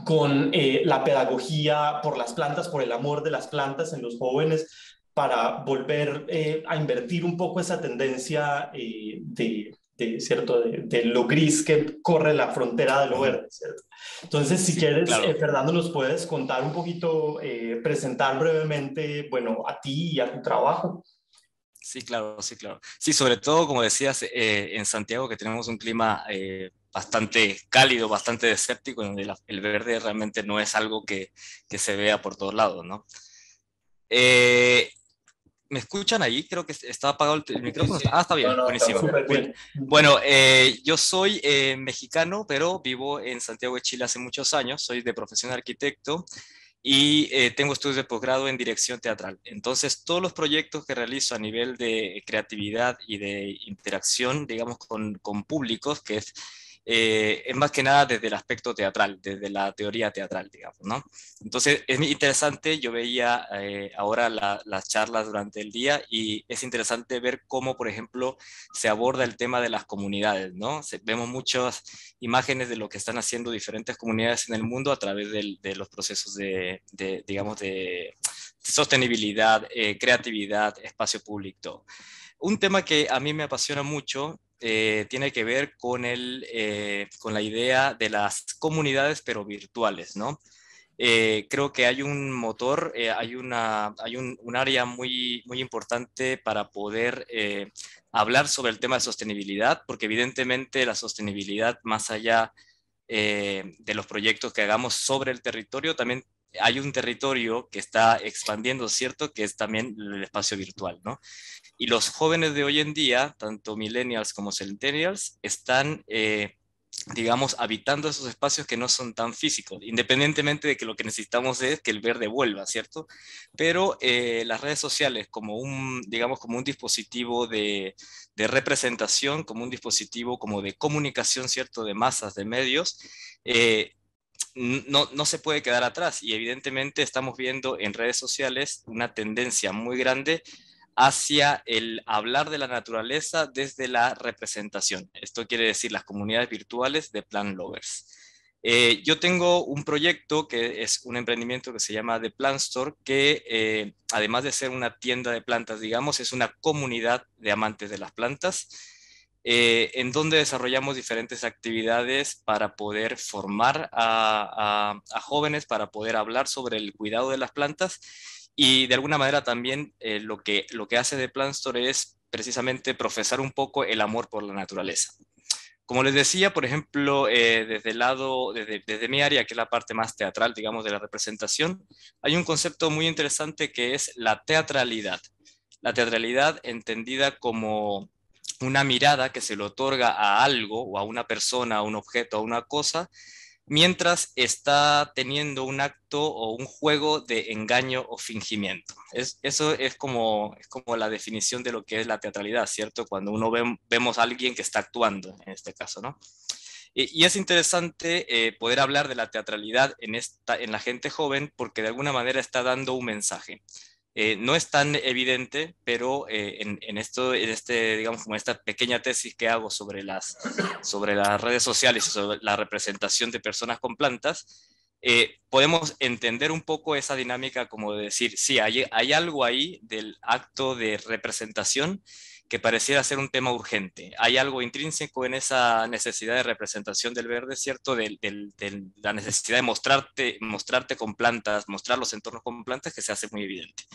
con la pedagogía por las plantas, por el amor de las plantas en los jóvenes, para volver a invertir un poco esa tendencia ¿cierto? De lo gris que corre la frontera de lo verde, ¿cierto? Entonces, si quieres, claro. Fernando, nos puedes contar un poquito, presentar brevemente, bueno, a ti y a tu trabajo. Sí, claro, sí, claro. Sí, sobre todo, como decías, en Santiago, que tenemos un clima bastante cálido, bastante desértico, donde el verde realmente no es algo que se vea por todos lados, ¿no? ¿Me escuchan ahí? Creo que está apagado el micrófono. Sí. Ah, está bien, no, buenísimo. Está bien. Bueno, yo soy mexicano, pero vivo en Santiago de Chile hace muchos años. Soy de profesión arquitecto y tengo estudios de posgrado en dirección teatral. Entonces, todos los proyectos que realizo a nivel de creatividad y de interacción, digamos, con públicos, que es es más que nada desde el aspecto teatral, desde la teoría teatral, digamos, ¿no? Entonces es muy interesante, yo veía ahora las charlas durante el día y es interesante ver cómo, por ejemplo, se aborda el tema de las comunidades, ¿no? Vemos muchas imágenes de lo que están haciendo diferentes comunidades en el mundo a través de los procesos digamos, de sostenibilidad, creatividad, espacio público. Un tema que a mí me apasiona mucho tiene que ver con la idea de las comunidades, pero virtuales, ¿no? Creo que hay un motor, hay un área muy importante para poder hablar sobre el tema de sostenibilidad, porque evidentemente la sostenibilidad, más allá de los proyectos que hagamos sobre el territorio, también hay un territorio que está expandiendo, ¿cierto? Que es también el espacio virtual, ¿no? Y los jóvenes de hoy en día, tanto millennials como centennials, están, digamos, habitando esos espacios que no son tan físicos, independientemente de que lo que necesitamos es que el verde vuelva, ¿cierto? Pero las redes sociales como digamos, como un dispositivo de representación, como un dispositivo como de comunicación, ¿cierto? De masas, de medios, no se puede quedar atrás y evidentemente estamos viendo en redes sociales una tendencia muy grande hacia el hablar de la naturaleza desde la representación. Esto quiere decir las comunidades virtuales de plant lovers. Yo tengo un proyecto que es un emprendimiento que se llama The Plant Store, que además de ser una tienda de plantas, digamos, es una comunidad de amantes de las plantas, en donde desarrollamos diferentes actividades para poder formar a jóvenes, para poder hablar sobre el cuidado de las plantas y de alguna manera también lo que hace The Plant Store es precisamente profesar un poco el amor por la naturaleza. Como les decía, por ejemplo, desde mi área, que es la parte más teatral, digamos, de la representación, hay un concepto muy interesante que es la teatralidad. La teatralidad entendida como una mirada que se le otorga a algo o a una persona, a un objeto, a una cosa, mientras está teniendo un acto o un juego de engaño o fingimiento. Eso es como la definición de lo que es la teatralidad, ¿cierto? Cuando vemos a alguien que está actuando, en este caso, ¿no? Y es interesante poder hablar de la teatralidad en la gente joven porque de alguna manera está dando un mensaje. No es tan evidente, pero digamos, como esta pequeña tesis que hago sobre las redes sociales y sobre la representación de personas con plantas, podemos entender un poco esa dinámica como de decir, sí, hay algo ahí del acto de representación que pareciera ser un tema urgente. Hay algo intrínseco en esa necesidad de representación del verde, ¿cierto? De la necesidad de mostrarte con plantas, mostrar los entornos con plantas que se hace muy evidente.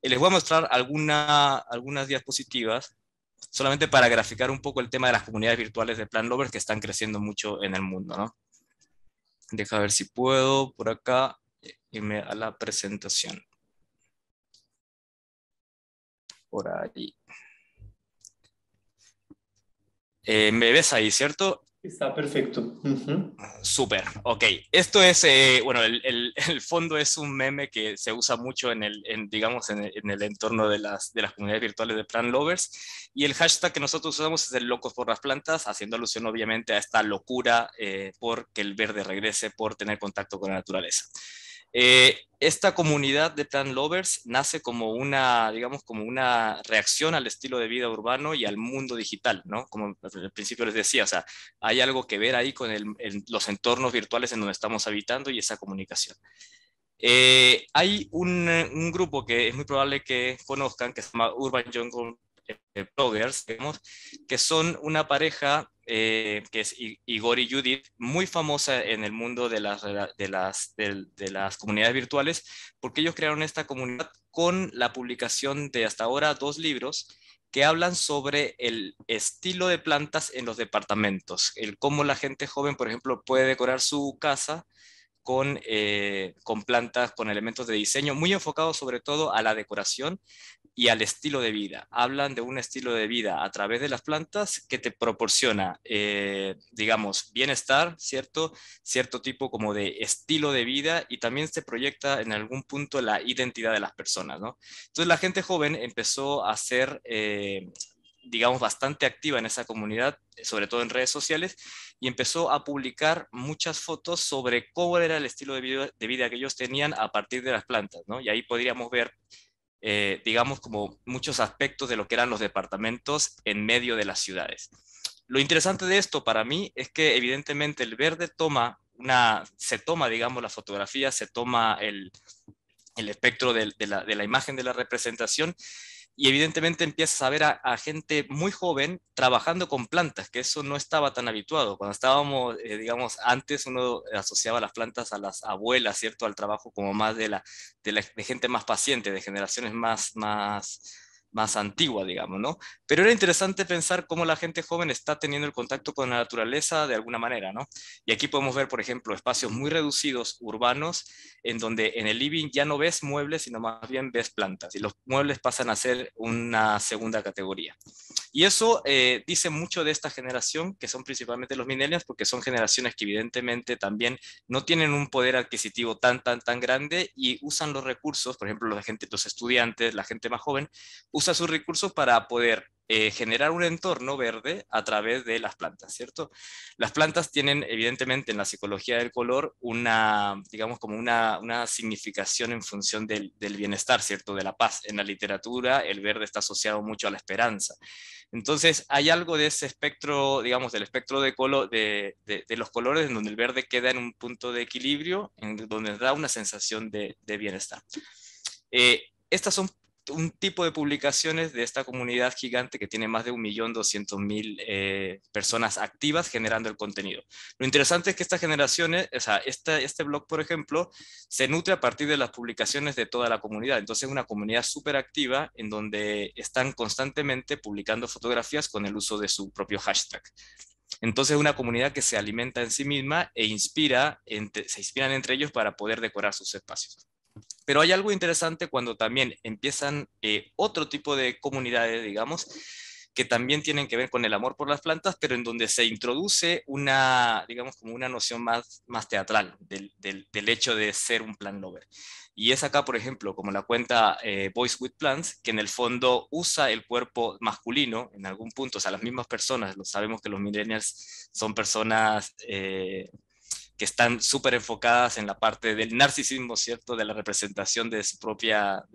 Les voy a mostrar algunas diapositivas solamente para graficar un poco el tema de las comunidades virtuales de plant lovers que están creciendo mucho en el mundo, ¿no? Deja ver si puedo por acá irme a la presentación. Por ahí. ¿Me ves ahí, cierto? Está perfecto. Súper, ok. Esto es, bueno, el fondo es un meme que se usa mucho digamos, en el entorno de las comunidades virtuales de plant lovers. Y el hashtag que nosotros usamos es el locos por las plantas, haciendo alusión obviamente a esta locura por que el verde regrese, por tener contacto con la naturaleza. Esta comunidad de plant lovers nace como digamos, como una reacción al estilo de vida urbano y al mundo digital, ¿no? Como al principio les decía, o sea, hay algo que ver ahí con los entornos virtuales en donde estamos habitando y esa comunicación. Hay un grupo que es muy probable que conozcan, que se llama Urban Jungle Bloggers, digamos, que son una pareja que es Igor y Judith, muy famosa en el mundo de las comunidades virtuales, porque ellos crearon esta comunidad con la publicación de hasta ahora 2 libros que hablan sobre el estilo de plantas en los departamentos, el cómo la gente joven, por ejemplo, puede decorar su casa con plantas, con elementos de diseño, muy enfocados sobre todo a la decoración y al estilo de vida. Hablan de un estilo de vida a través de las plantas que te proporciona, digamos, bienestar, ¿cierto? Cierto tipo como de estilo de vida y también se proyecta en algún punto la identidad de las personas, ¿no? Entonces la gente joven empezó a hacer digamos, bastante activa en esa comunidad, sobre todo en redes sociales, y empezó a publicar muchas fotos sobre cómo era el estilo de vida que ellos tenían a partir de las plantas, ¿no? Y ahí podríamos ver, digamos, como muchos aspectos de lo que eran los departamentos en medio de las ciudades. Lo interesante de esto para mí es que evidentemente el verde se toma, digamos, la fotografía, se toma el espectro de la imagen de la representación, y evidentemente empiezas a ver a gente muy joven trabajando con plantas, que eso no estaba tan habituado. Cuando estábamos, digamos, antes uno asociaba las plantas a las abuelas, ¿cierto? Al trabajo como más de gente más paciente, de generaciones más antigua, digamos, ¿no? Pero era interesante pensar cómo la gente joven está teniendo el contacto con la naturaleza de alguna manera, ¿no? Y aquí podemos ver, por ejemplo, espacios muy reducidos, urbanos, en donde en el living ya no ves muebles, sino más bien ves plantas, y los muebles pasan a ser una segunda categoría. Y eso dice mucho de esta generación, que son principalmente los millennials, porque son generaciones que evidentemente también no tienen un poder adquisitivo tan grande, y usan los recursos, por ejemplo, los estudiantes, la gente más joven, usa sus recursos para poder generar un entorno verde a través de las plantas, ¿cierto? Las plantas tienen, evidentemente, en la psicología del color, digamos, como una significación en función del bienestar, ¿cierto? De la paz. En la literatura, el verde está asociado mucho a la esperanza. Entonces, hay algo de ese espectro, digamos, del espectro de los colores, en donde el verde queda en un punto de equilibrio, en donde da una sensación de bienestar. Estas son un tipo de publicaciones de esta comunidad gigante que tiene más de 1.200.000 personas activas generando el contenido. Lo interesante es que estas generaciones, o sea, este blog, por ejemplo, se nutre a partir de las publicaciones de toda la comunidad. Entonces es una comunidad súper activa en donde están constantemente publicando fotografías con el uso de su propio hashtag. Entonces es una comunidad que se alimenta en sí misma e se inspiran entre ellos para poder decorar sus espacios. Pero hay algo interesante cuando también empiezan otro tipo de comunidades, digamos, que también tienen que ver con el amor por las plantas, pero en donde se introduce digamos, como una noción más teatral del hecho de ser un plant lover. Y es acá, por ejemplo, como la cuenta Boys with Plants, que en el fondo usa el cuerpo masculino en algún punto, o sea, las mismas personas, lo sabemos que los millennials son personas que están súper enfocadas en la parte del narcisismo, ¿cierto? De la representación de su propia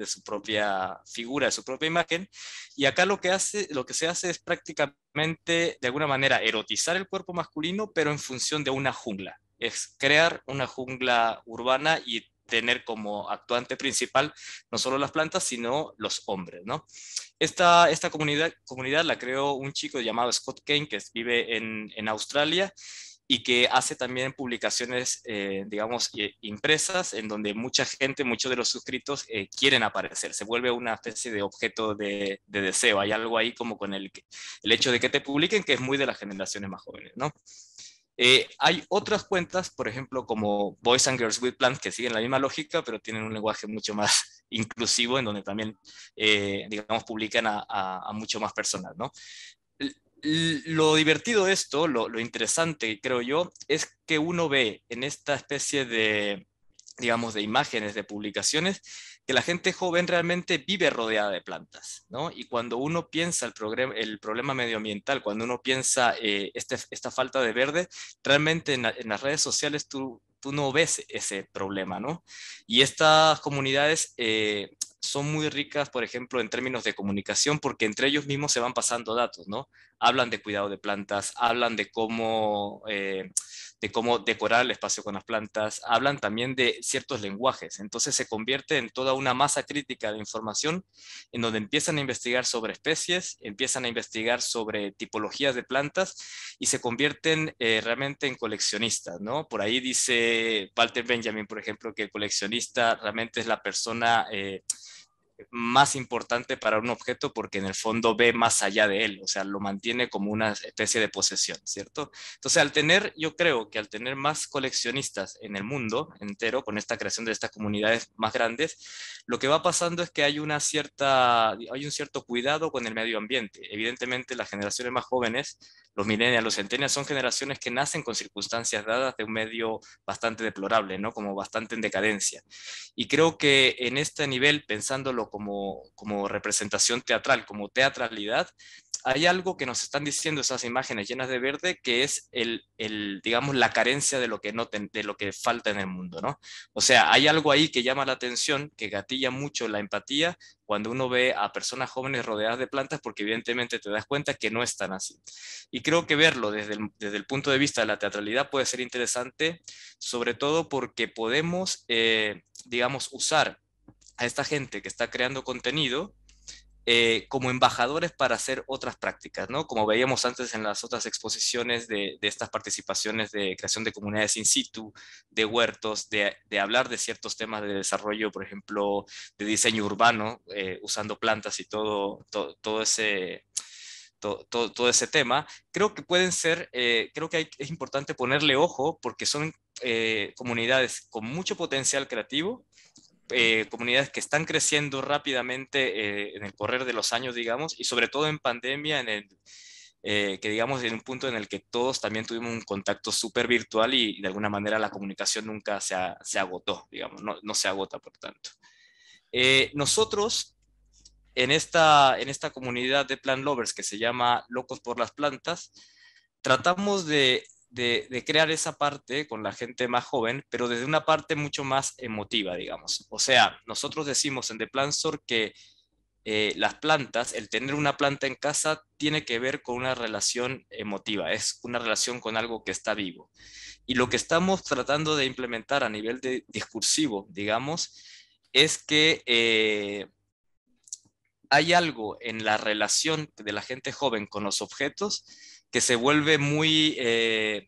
figura, de su propia imagen. Y acá lo que se hace es prácticamente, de alguna manera, erotizar el cuerpo masculino, pero en función de una jungla. Es crear una jungla urbana y tener como actuante principal no solo las plantas, sino los hombres, ¿no? Esta comunidad la creó un chico llamado Scott Kane, que vive en Australia, y que hace también publicaciones, digamos, impresas, en donde muchos de los suscritos quieren aparecer. Se vuelve una especie de objeto de deseo. Hay algo ahí como con el hecho de que te publiquen, que es muy de las generaciones más jóvenes, ¿no? Hay otras cuentas, por ejemplo, como Boys and Girls with Plants, que siguen la misma lógica, pero tienen un lenguaje mucho más inclusivo, en donde también, digamos, publican a mucho más personas, ¿no? Lo divertido de esto, lo interesante, creo yo, es que uno ve en esta especie de, digamos, de imágenes, de publicaciones, que la gente joven realmente vive rodeada de plantas, ¿no? Y cuando uno piensa el problema medioambiental, cuando uno piensa esta falta de verde, realmente en las redes sociales tú no ves ese problema, ¿no? Y estas comunidades son muy ricas, por ejemplo, en términos de comunicación, porque entre ellos mismos se van pasando datos, ¿no? Hablan de cuidado de plantas, hablan de cómo decorar el espacio con las plantas, hablan también de ciertos lenguajes. Entonces se convierte en toda una masa crítica de información, en donde empiezan a investigar sobre especies, empiezan a investigar sobre tipologías de plantas, y se convierten realmente en coleccionistas, ¿no? Por ahí dice Walter Benjamin, por ejemplo, que el coleccionista realmente es la persona más importante para un objeto, porque en el fondo ve más allá de él, o sea, lo mantiene como una especie de posesión, ¿cierto? Entonces, yo creo que al tener más coleccionistas en el mundo entero, con esta creación de estas comunidades más grandes, lo que va pasando es que hay un cierto cuidado con el medio ambiente. Evidentemente, las generaciones más jóvenes, los millennials, los centennials, son generaciones que nacen con circunstancias dadas de un medio bastante deplorable, ¿no? Como bastante en decadencia. Y creo que en este nivel, pensándolo como representación teatral, como teatralidad, hay algo que nos están diciendo esas imágenes llenas de verde, que es digamos, la carencia de lo que falta en el mundo, ¿no? O sea, hay algo ahí que llama la atención, que gatilla mucho la empatía cuando uno ve a personas jóvenes rodeadas de plantas, porque evidentemente te das cuenta que no están así. Y creo que verlo desde el punto de vista de la teatralidad puede ser interesante, sobre todo porque podemos, digamos, usar a esta gente que está creando contenido como embajadores para hacer otras prácticas, ¿no? Como veíamos antes en las otras exposiciones de estas participaciones de creación de comunidades in situ, de huertos, de hablar de ciertos temas de desarrollo, por ejemplo, de diseño urbano, usando plantas y todo ese tema. Creo que pueden ser, creo que es importante ponerle ojo porque son comunidades con mucho potencial creativo, comunidades que están creciendo rápidamente en el correr de los años, digamos, y sobre todo en pandemia, que digamos en un punto en el que todos también tuvimos un contacto súper virtual y de alguna manera la comunicación nunca se agotó, digamos, no se agota por tanto. Nosotros en esta comunidad de plant lovers que se llama Locos por las Plantas, tratamos de crear esa parte con la gente más joven, pero desde una parte mucho más emotiva, digamos. O sea, nosotros decimos en The Plant Store que las plantas, el tener una planta en casa tiene que ver con una relación emotiva, es una relación con algo que está vivo. Y lo que estamos tratando de implementar a nivel discursivo, digamos, es que hay algo en la relación de la gente joven con los objetos que se vuelve muy,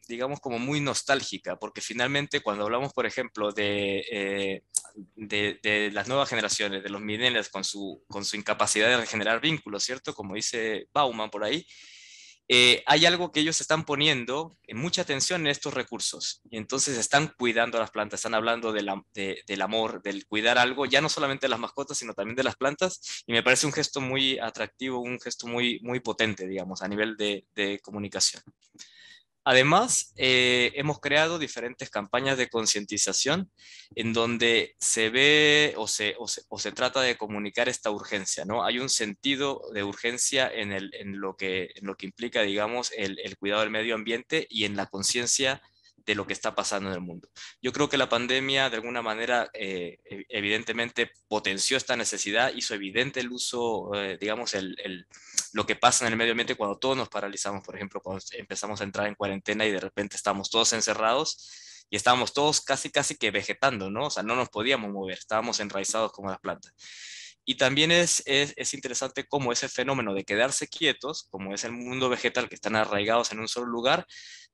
digamos, como muy nostálgica, porque finalmente cuando hablamos, por ejemplo, de las nuevas generaciones, de los millennials con su incapacidad de generar vínculos, ¿cierto? Como dice Bauman por ahí, hay algo que ellos están poniendo mucha atención en estos recursos y entonces están cuidando las plantas, están hablando del amor, del cuidar algo, ya no solamente de las mascotas, sino también de las plantas, y me parece un gesto muy atractivo, un gesto muy, muy potente, digamos, a nivel de comunicación. Además, hemos creado diferentes campañas de concientización en donde se ve o se trata de comunicar esta urgencia, ¿no? Hay un sentido de urgencia en lo que implica, digamos, el cuidado del medio ambiente y en la conciencia de lo que está pasando en el mundo. Yo creo que la pandemia, de alguna manera, evidentemente potenció esta necesidad, hizo evidente el uso, digamos, lo que pasa en el medio ambiente cuando todos nos paralizamos, por ejemplo, cuando empezamos a entrar en cuarentena y de repente estamos todos encerrados y estábamos todos casi que vegetando, ¿no? O sea, no nos podíamos mover, estábamos enraizados como las plantas. Y también es interesante cómo ese fenómeno de quedarse quietos, como es el mundo vegetal, que están arraigados en un solo lugar,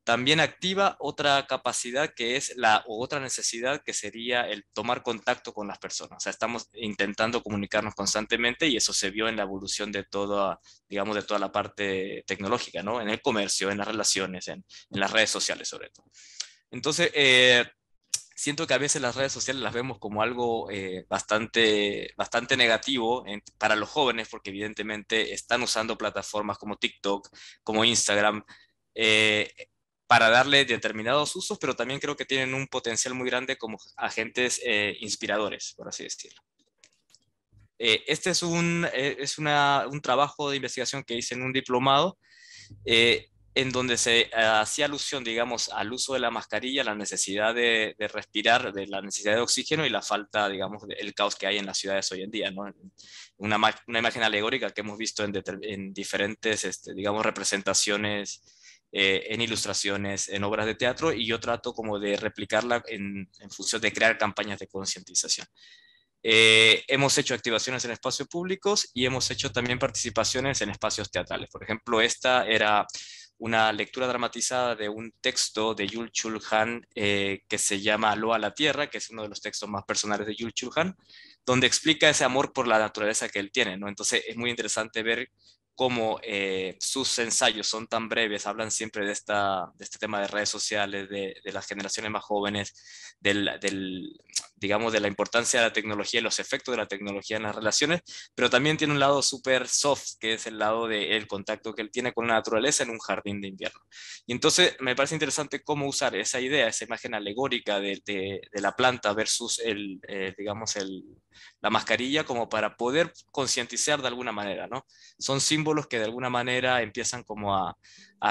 también activa otra capacidad que es otra necesidad que sería el tomar contacto con las personas. O sea, estamos intentando comunicarnos constantemente y eso se vio en la evolución de toda, digamos, de toda la parte tecnológica, ¿no? En el comercio, en las relaciones, en las redes sociales sobre todo. Entonces, siento que a veces las redes sociales las vemos como algo bastante negativo para los jóvenes, porque evidentemente están usando plataformas como TikTok, como Instagram, para darle determinados usos, pero también creo que tienen un potencial muy grande como agentes inspiradores, por así decirlo. Este es un trabajo de investigación que hice en un diplomado, en donde se hacía alusión, digamos, al uso de la mascarilla, la necesidad de respirar, de la necesidad de oxígeno y la falta, digamos, del caos que hay en las ciudades hoy en día, ¿no? Una imagen alegórica que hemos visto en diferentes, digamos, representaciones, en ilustraciones, en obras de teatro, y yo trato como de replicarla en función de crear campañas de concientización. Hemos hecho activaciones en espacios públicos y hemos hecho también participaciones en espacios teatrales. Por ejemplo, esta era una lectura dramatizada de un texto de Jules Chulhan que se llama Aló a la Tierra, que es uno de los textos más personales de Jules Chulhan, donde explica ese amor por la naturaleza que él tiene, ¿no? Entonces es muy interesante ver cómo sus ensayos son tan breves, hablan siempre de este tema de redes sociales, de las generaciones más jóvenes, digamos, de la importancia de la tecnología y los efectos de la tecnología en las relaciones, pero también tiene un lado súper soft, que es el lado del contacto que él tiene con la naturaleza en un jardín de invierno. Y entonces me parece interesante cómo usar esa idea, esa imagen alegórica de la planta versus digamos, la mascarilla, como para poder concientizar de alguna manera, ¿no? Son símbolos que de alguna manera empiezan como a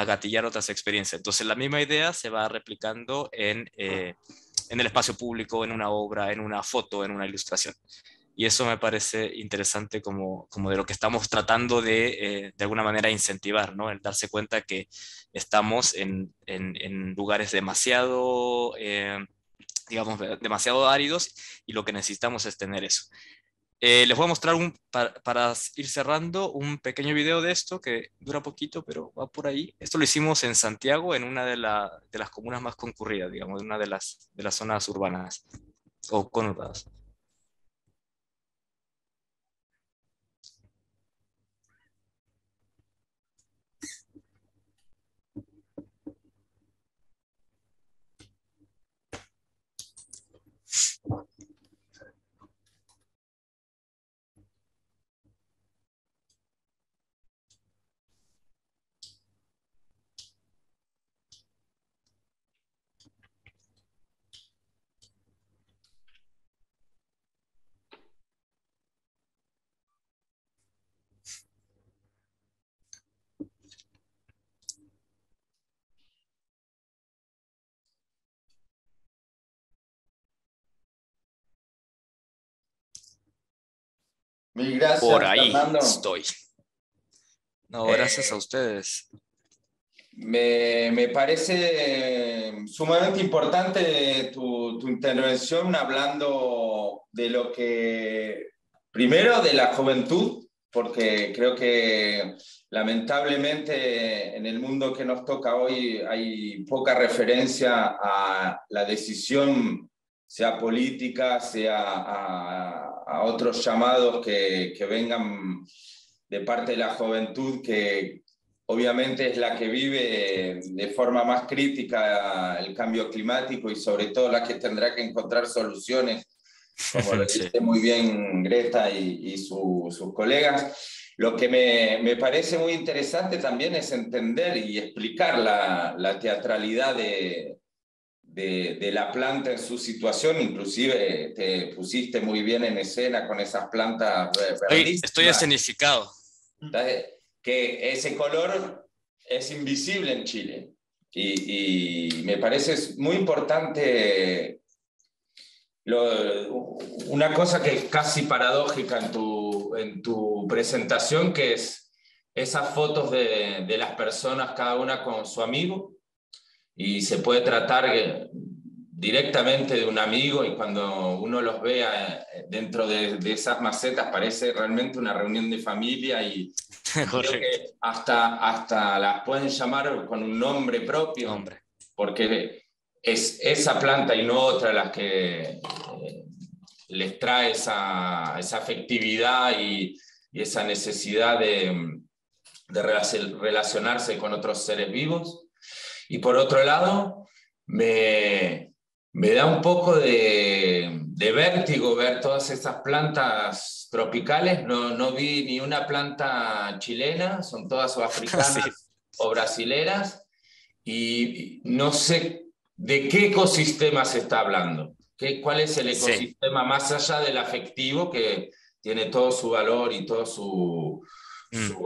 gatillar otras experiencias. Entonces la misma idea se va replicando en el espacio público, en una obra, en una foto, en una ilustración. Y eso me parece interesante como de lo que estamos tratando de alguna manera incentivar, ¿no? El darse cuenta que estamos en lugares demasiado, digamos, demasiado áridos, y lo que necesitamos es tener eso. Les voy a mostrar, para ir cerrando, un pequeño video de esto que dura poquito, pero va por ahí. Esto lo hicimos en Santiago, en una de las comunas más concurridas, digamos, en una de las zonas urbanas o conurbadas. Mil gracias, por ahí Fernando. estoy. No, gracias a ustedes. Me parece sumamente importante tu intervención, hablando de lo que, primero, de la juventud, porque creo que lamentablemente en el mundo que nos toca hoy hay poca referencia a la decisión, sea política, sea a otros llamados que vengan de parte de la juventud, que obviamente es la que vive de forma más crítica el cambio climático, y sobre todo la que tendrá que encontrar soluciones, como lo dice muy bien Greta y sus colegas. Lo que me parece muy interesante también es entender y explicar la teatralidad de la planta en su situación. Inclusive te pusiste muy bien en escena con esas plantas verdísimas. Estoy escenificado. Que ese color es invisible en Chile. Y me parece muy importante una cosa que es casi paradójica en tu presentación, que es esas fotos de las personas, cada una con su amigo, y se puede tratar directamente de un amigo, y cuando uno los ve dentro de esas macetas parece realmente una reunión de familia, y creo que hasta las pueden llamar con un nombre propio, porque es esa planta y no otra las que les trae esa afectividad y esa necesidad de relacionarse con otros seres vivos. Y por otro lado, me da un poco de vértigo ver todas esas plantas tropicales. No vi ni una planta chilena, son todas o africanas o brasileras, y no sé de qué ecosistema se está hablando. ¿Cuál es el ecosistema más allá del afectivo, que tiene todo su valor y todo su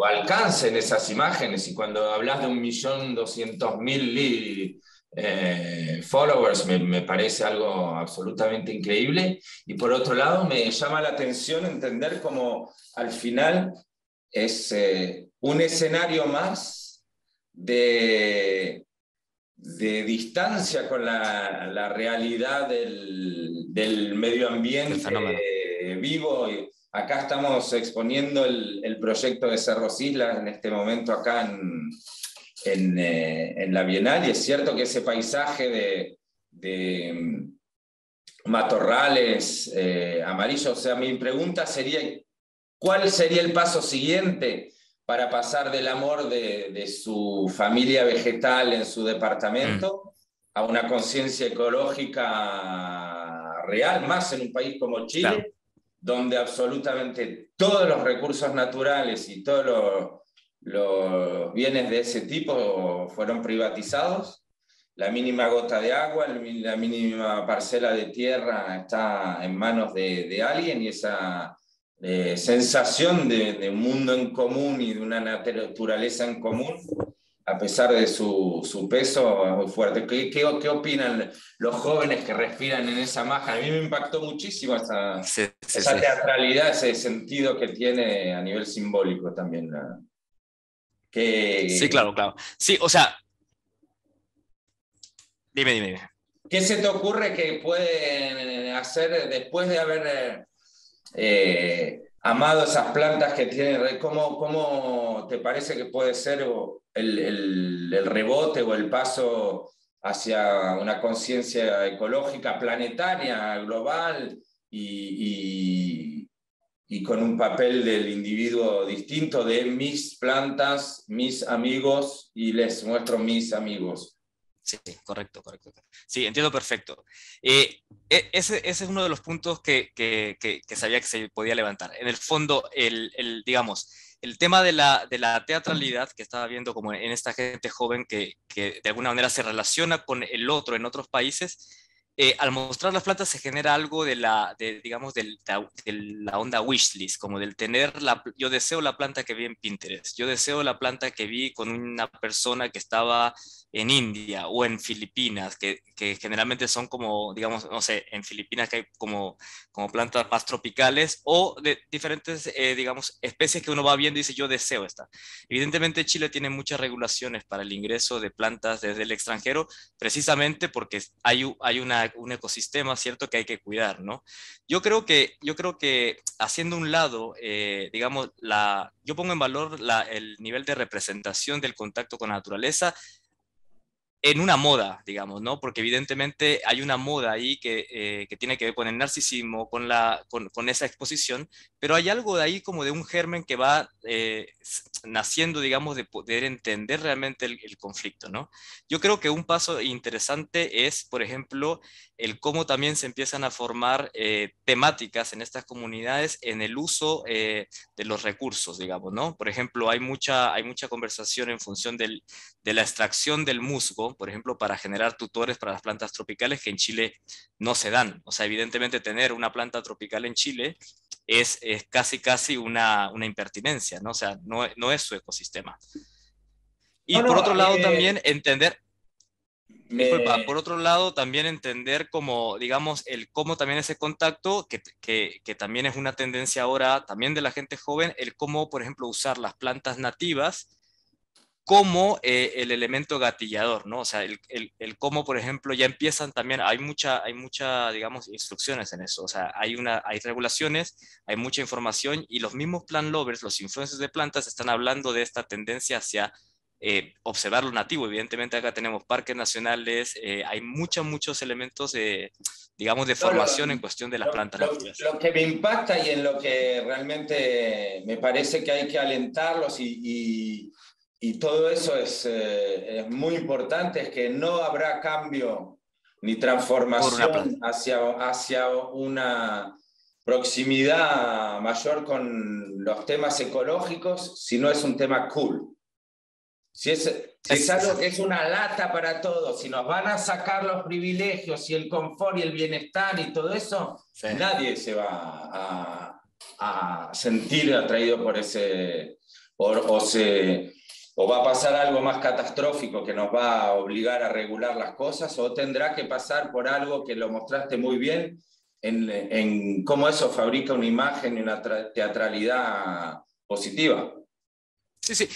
alcance en esas imágenes? Y cuando hablas de 1.200.000 followers, me parece algo absolutamente increíble. Y por otro lado, me llama la atención entender cómo al final es un escenario más de distancia con la realidad del medio ambiente vivo. Y acá estamos exponiendo el proyecto de Cerros Islas en este momento acá en la Bienal, y es cierto que ese paisaje de matorrales amarillos. O sea, mi pregunta sería, ¿cuál sería el paso siguiente para pasar del amor de su familia vegetal en su departamento a una conciencia ecológica real, más en un país como Chile, claro, donde absolutamente todos los recursos naturales y todos los bienes de ese tipo fueron privatizados. La mínima gota de agua, la mínima parcela de tierra está en manos de alguien, y esa sensación de un mundo en común y de una naturaleza en común, a pesar de su peso, es muy fuerte. ¿Qué opinan los jóvenes que respiran en esa magia? A mí me impactó muchísimo esa teatralidad, ese sentido que tiene a nivel simbólico también. Sí, claro, claro. Sí, o sea... Dime. ¿Qué se te ocurre que pueden hacer después de haber amado esas plantas que tienen? ¿Cómo te parece que puede ser el rebote o el paso hacia una conciencia ecológica, planetaria, global, y con un papel del individuo distinto, de mis plantas, mis amigos, y les muestro mis amigos? Sí, correcto. Sí, entiendo perfecto. Ese es uno de los puntos que sabía que se podía levantar. En el fondo, digamos, el tema de la teatralidad que estaba viendo como en esta gente joven que de alguna manera se relaciona con el otro en otros países, al mostrar las plantas se genera algo de la onda wishlist, como del tener yo deseo la planta que vi en Pinterest, yo deseo la planta que vi con una persona que estaba en India o en Filipinas, que generalmente son como, digamos, no sé, en Filipinas que hay como plantas más tropicales o de diferentes, digamos, especies que uno va viendo y dice, yo deseo esta. Evidentemente Chile tiene muchas regulaciones para el ingreso de plantas desde el extranjero, precisamente porque hay un ecosistema, ¿cierto?, que hay que cuidar, ¿no? Yo creo que haciendo un lado, digamos, yo pongo en valor el nivel de representación del contacto con la naturaleza en una moda, digamos, ¿no? Porque evidentemente hay una moda ahí que tiene que ver con el narcisismo, con esa exposición, pero hay algo de ahí como de un germen que va naciendo, digamos, de poder entender realmente el conflicto, ¿no? Yo creo que un paso interesante es, por ejemplo, el cómo también se empiezan a formar temáticas en estas comunidades en el uso de los recursos, digamos, ¿no? Por ejemplo, hay mucha conversación en función de la extracción del musgo, por ejemplo, para generar tutores para las plantas tropicales que en Chile no se dan. O sea, evidentemente tener una planta tropical en Chile es casi una impertinencia, ¿no? O sea, no es su ecosistema. Y por otro lado también entender... Disculpa, por otro lado, también entender como, digamos, cómo también ese contacto, que también es una tendencia ahora también de la gente joven, el cómo, por ejemplo, usar las plantas nativas como el elemento gatillador, ¿no? O sea, el cómo, por ejemplo, ya empiezan también, hay mucha, digamos, instrucciones en eso, o sea, hay regulaciones, hay mucha información, y los mismos plant lovers, los influencers de plantas, están hablando de esta tendencia hacia observar lo nativo. Evidentemente acá tenemos parques nacionales, hay muchos elementos, digamos, de formación en cuestión de las plantas nativas. Lo que me impacta y en lo que realmente me parece que hay que alentarlos y todo eso es muy importante, es que no habrá cambio ni transformación hacia una proximidad mayor con los temas ecológicos si no es un tema cool. Si es algo que es una lata para todos, si nos van a sacar los privilegios y el confort y el bienestar y todo eso, nadie se va a sentir atraído por ese, o va a pasar algo más catastrófico que nos va a obligar a regular las cosas, o tendrá que pasar por algo que lo mostraste muy bien en cómo eso fabrica una imagen y una teatralidad positiva. Sí.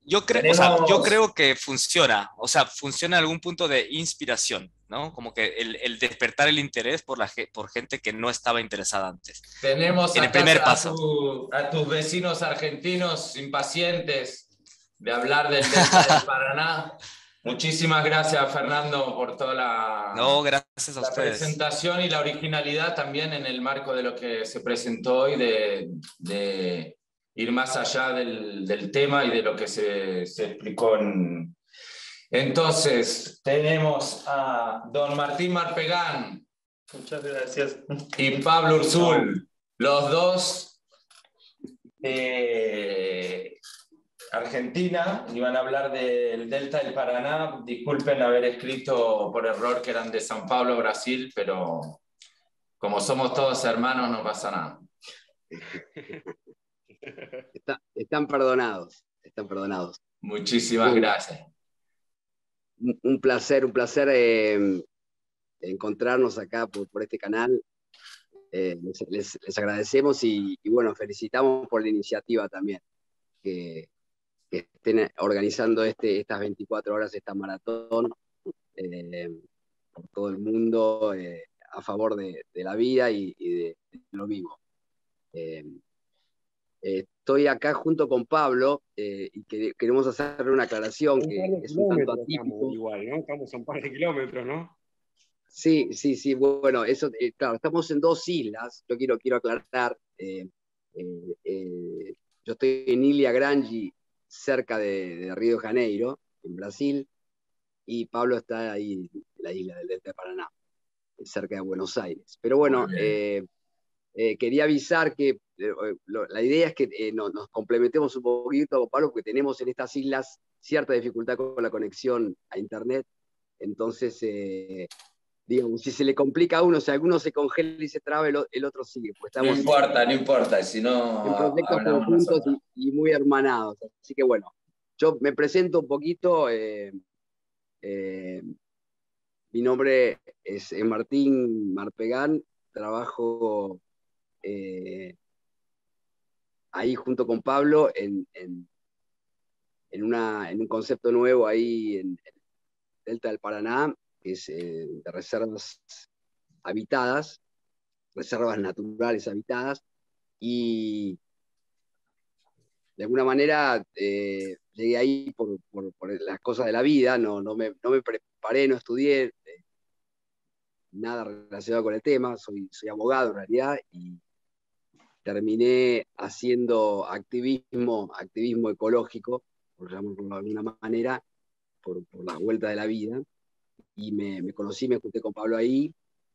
Yo creo que funciona, o sea, funciona en algún punto de inspiración, ¿no? Como que el despertar el interés por gente que no estaba interesada antes. Tenemos en el primer paso. A tus vecinos argentinos impacientes de hablar del delta del Paraná. Muchísimas gracias, Fernando, por toda gracias a ustedes. Presentación y la originalidad también en el marco de lo que se presentó hoy, de ir más allá del tema y de lo que se explicó. Entonces, tenemos a don Martín Marpegán, Muchas gracias. Y Pablo Ursul, los dos Argentina, iban a hablar del Delta del Paraná. Disculpen haber escrito por error que eran de San Pablo, Brasil, pero como somos todos hermanos no pasa nada. Están perdonados, están perdonados. Muchísimas gracias. Un placer encontrarnos acá por este canal. Les agradecemos y bueno, felicitamos por la iniciativa también, que estén organizando estas 24 horas, esta maratón, por todo el mundo, a favor de la vida y de lo vivo. Estoy acá junto con Pablo y queremos hacerle una aclaración que es un tanto atípico. Igual, ¿no? Estamos a un par de kilómetros, ¿no? Sí, bueno, eso, claro, estamos en dos islas, yo quiero aclarar, yo estoy en Ilha Grande, cerca de Río de Janeiro, en Brasil, y Pablo está ahí en la isla del Delta de Paraná, cerca de Buenos Aires. Pero bueno, quería avisar que la idea es que nos complementemos un poquito con Pablo, porque tenemos en estas islas cierta dificultad con la conexión a Internet, entonces... digamos, si se le complica a uno, si alguno se congela y se traba, el otro sigue. Pues estamos no importa, si no en proyectos conjuntos y muy hermanados. Así que bueno, yo me presento un poquito. Mi nombre es Martín Marpegán, trabajo ahí junto con Pablo en un concepto nuevo ahí en Delta del Paraná, que es de reservas habitadas, reservas naturales habitadas, y de alguna manera llegué ahí por las cosas de la vida, no me preparé, no estudié nada relacionado con el tema, soy abogado en realidad, y terminé haciendo activismo ecológico, por llamarlo de alguna manera, por la vuelta de la vida, y me conocí, me junté con Pablo ahí.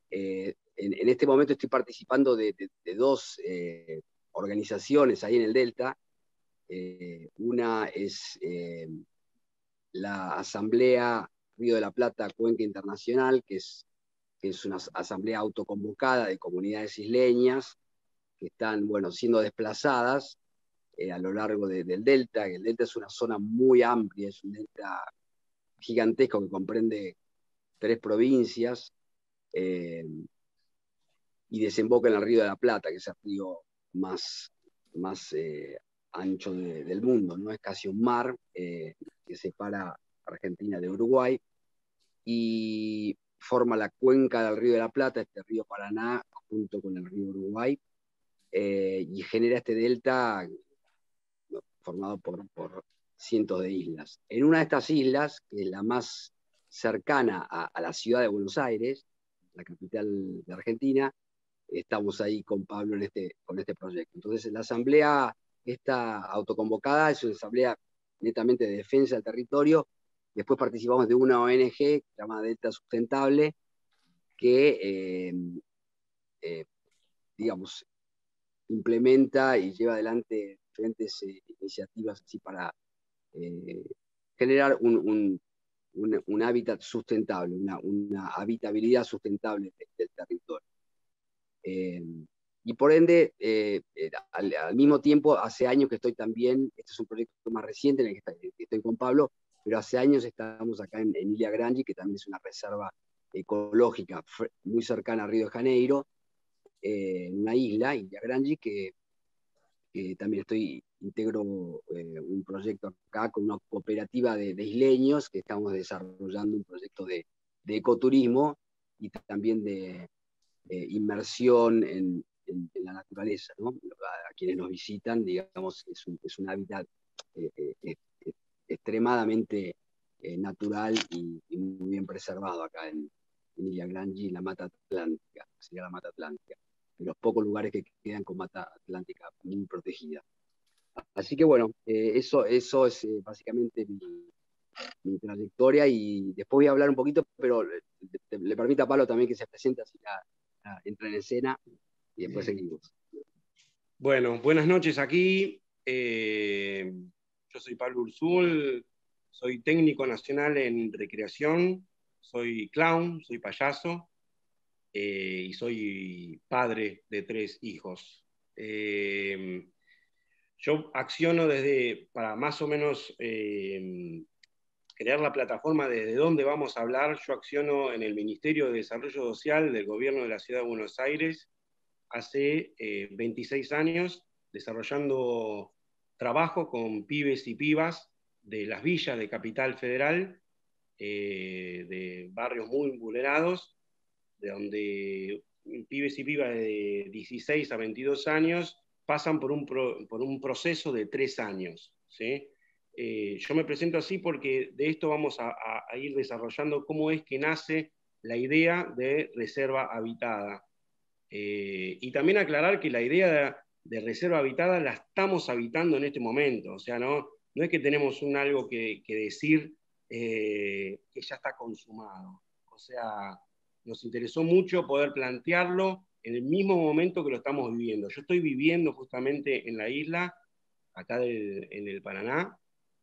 En este momento estoy participando de dos organizaciones ahí en el Delta. Una es la Asamblea Río de la Plata Cuenca Internacional, que es una asamblea autoconvocada de comunidades isleñas que están, bueno, siendo desplazadas a lo largo del Delta. El Delta es una zona muy amplia, es un delta gigantesco que comprende 3 provincias, y desemboca en el Río de la Plata, que es el río más ancho del mundo, ¿no? Es casi un mar que separa Argentina de Uruguay, y forma la cuenca del Río de la Plata, este río Paraná, junto con el río Uruguay, y genera este delta formado por cientos de islas. En una de estas islas, que es la más cercana a la ciudad de Buenos Aires, la capital de Argentina, estamos ahí con Pablo con este proyecto. Entonces, la asamblea esta autoconvocada es una asamblea netamente de defensa del territorio. Después participamos de una ONG que se llama Delta Sustentable, que digamos, implementa y lleva adelante diferentes iniciativas así para generar un hábitat sustentable, una habitabilidad sustentable del territorio. Y por ende, al mismo tiempo, hace años que estoy también, este es un proyecto más reciente en el que estoy con Pablo, pero hace años estamos acá en Ilha Grande, que también es una reserva ecológica muy cercana a Río de Janeiro, en una isla, Ilha Grande, que también integro un proyecto acá con una cooperativa de isleños, que estamos desarrollando un proyecto de ecoturismo y también de inmersión en la naturaleza, ¿no? A quienes nos visitan, digamos, es un hábitat extremadamente natural y muy bien preservado acá en Ilha Grande, en la Mata Atlántica, sería la Mata Atlántica, de los pocos lugares que quedan con Mata Atlántica muy protegida. Así que bueno, eso es básicamente mi trayectoria, y después voy a hablar un poquito, pero le permito a Pablo también que se presente, así entra en escena y después seguimos. Bueno, buenas noches aquí. Yo soy Pablo Ursul, soy técnico nacional en recreación, soy clown, soy payaso y soy padre de 3 hijos. Yo acciono para más o menos crear la plataforma desde donde vamos a hablar. Yo acciono en el Ministerio de Desarrollo Social del Gobierno de la Ciudad de Buenos Aires hace 26 años, desarrollando trabajo con pibes y pibas de las villas de Capital Federal, de barrios muy vulnerados, de donde pibes y pibas de 16 a 22 años pasan por un proceso de 3 años, ¿sí? Yo me presento así porque de esto vamos a ir desarrollando cómo es que nace la idea de reserva habitada. Y también aclarar que la idea de reserva habitada la estamos habitando en este momento, o sea, no es que tenemos algo que decir que ya está consumado, o sea, nos interesó mucho poder plantearlo en el mismo momento que lo estamos viviendo. Yo estoy viviendo justamente en la isla, acá en el Paraná,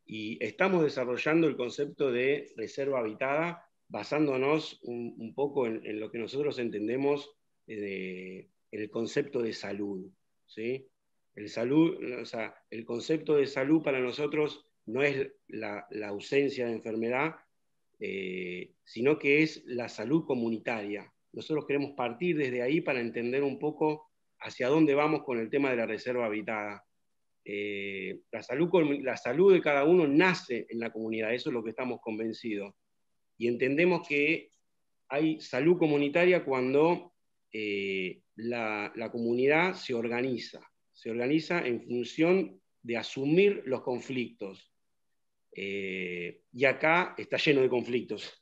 y estamos desarrollando el concepto de reserva habitada basándonos un poco en lo que nosotros entendemos en el concepto de salud, ¿sí? El concepto de salud para nosotros no es la ausencia de enfermedad, sino que es la salud comunitaria. Nosotros queremos partir desde ahí para entender un poco hacia dónde vamos con el tema de la reserva habitada. La salud de cada uno nace en la comunidad, eso es lo que estamos convencidos. Y entendemos que hay salud comunitaria cuando la comunidad se organiza en función de asumir los conflictos. Y acá está lleno de conflictos.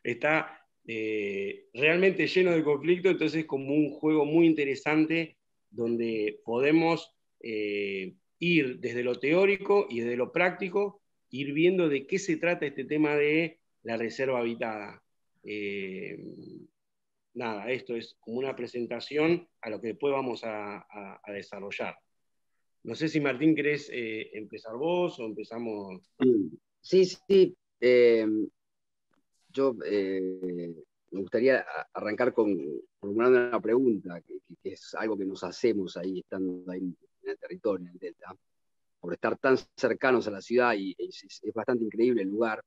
Está realmente lleno de conflictos, entonces es como un juego muy interesante donde podemos ir desde lo teórico y desde lo práctico, ir viendo de qué se trata este tema de la reserva habitada. Nada, esto es como una presentación a lo que después vamos a desarrollar. No sé si Martín querés empezar vos o empezamos. Sí. Yo me gustaría arrancar formulando una pregunta, que es algo que nos hacemos ahí, estando ahí en el territorio, en el Delta, por estar tan cercanos a la ciudad, y es bastante increíble el lugar,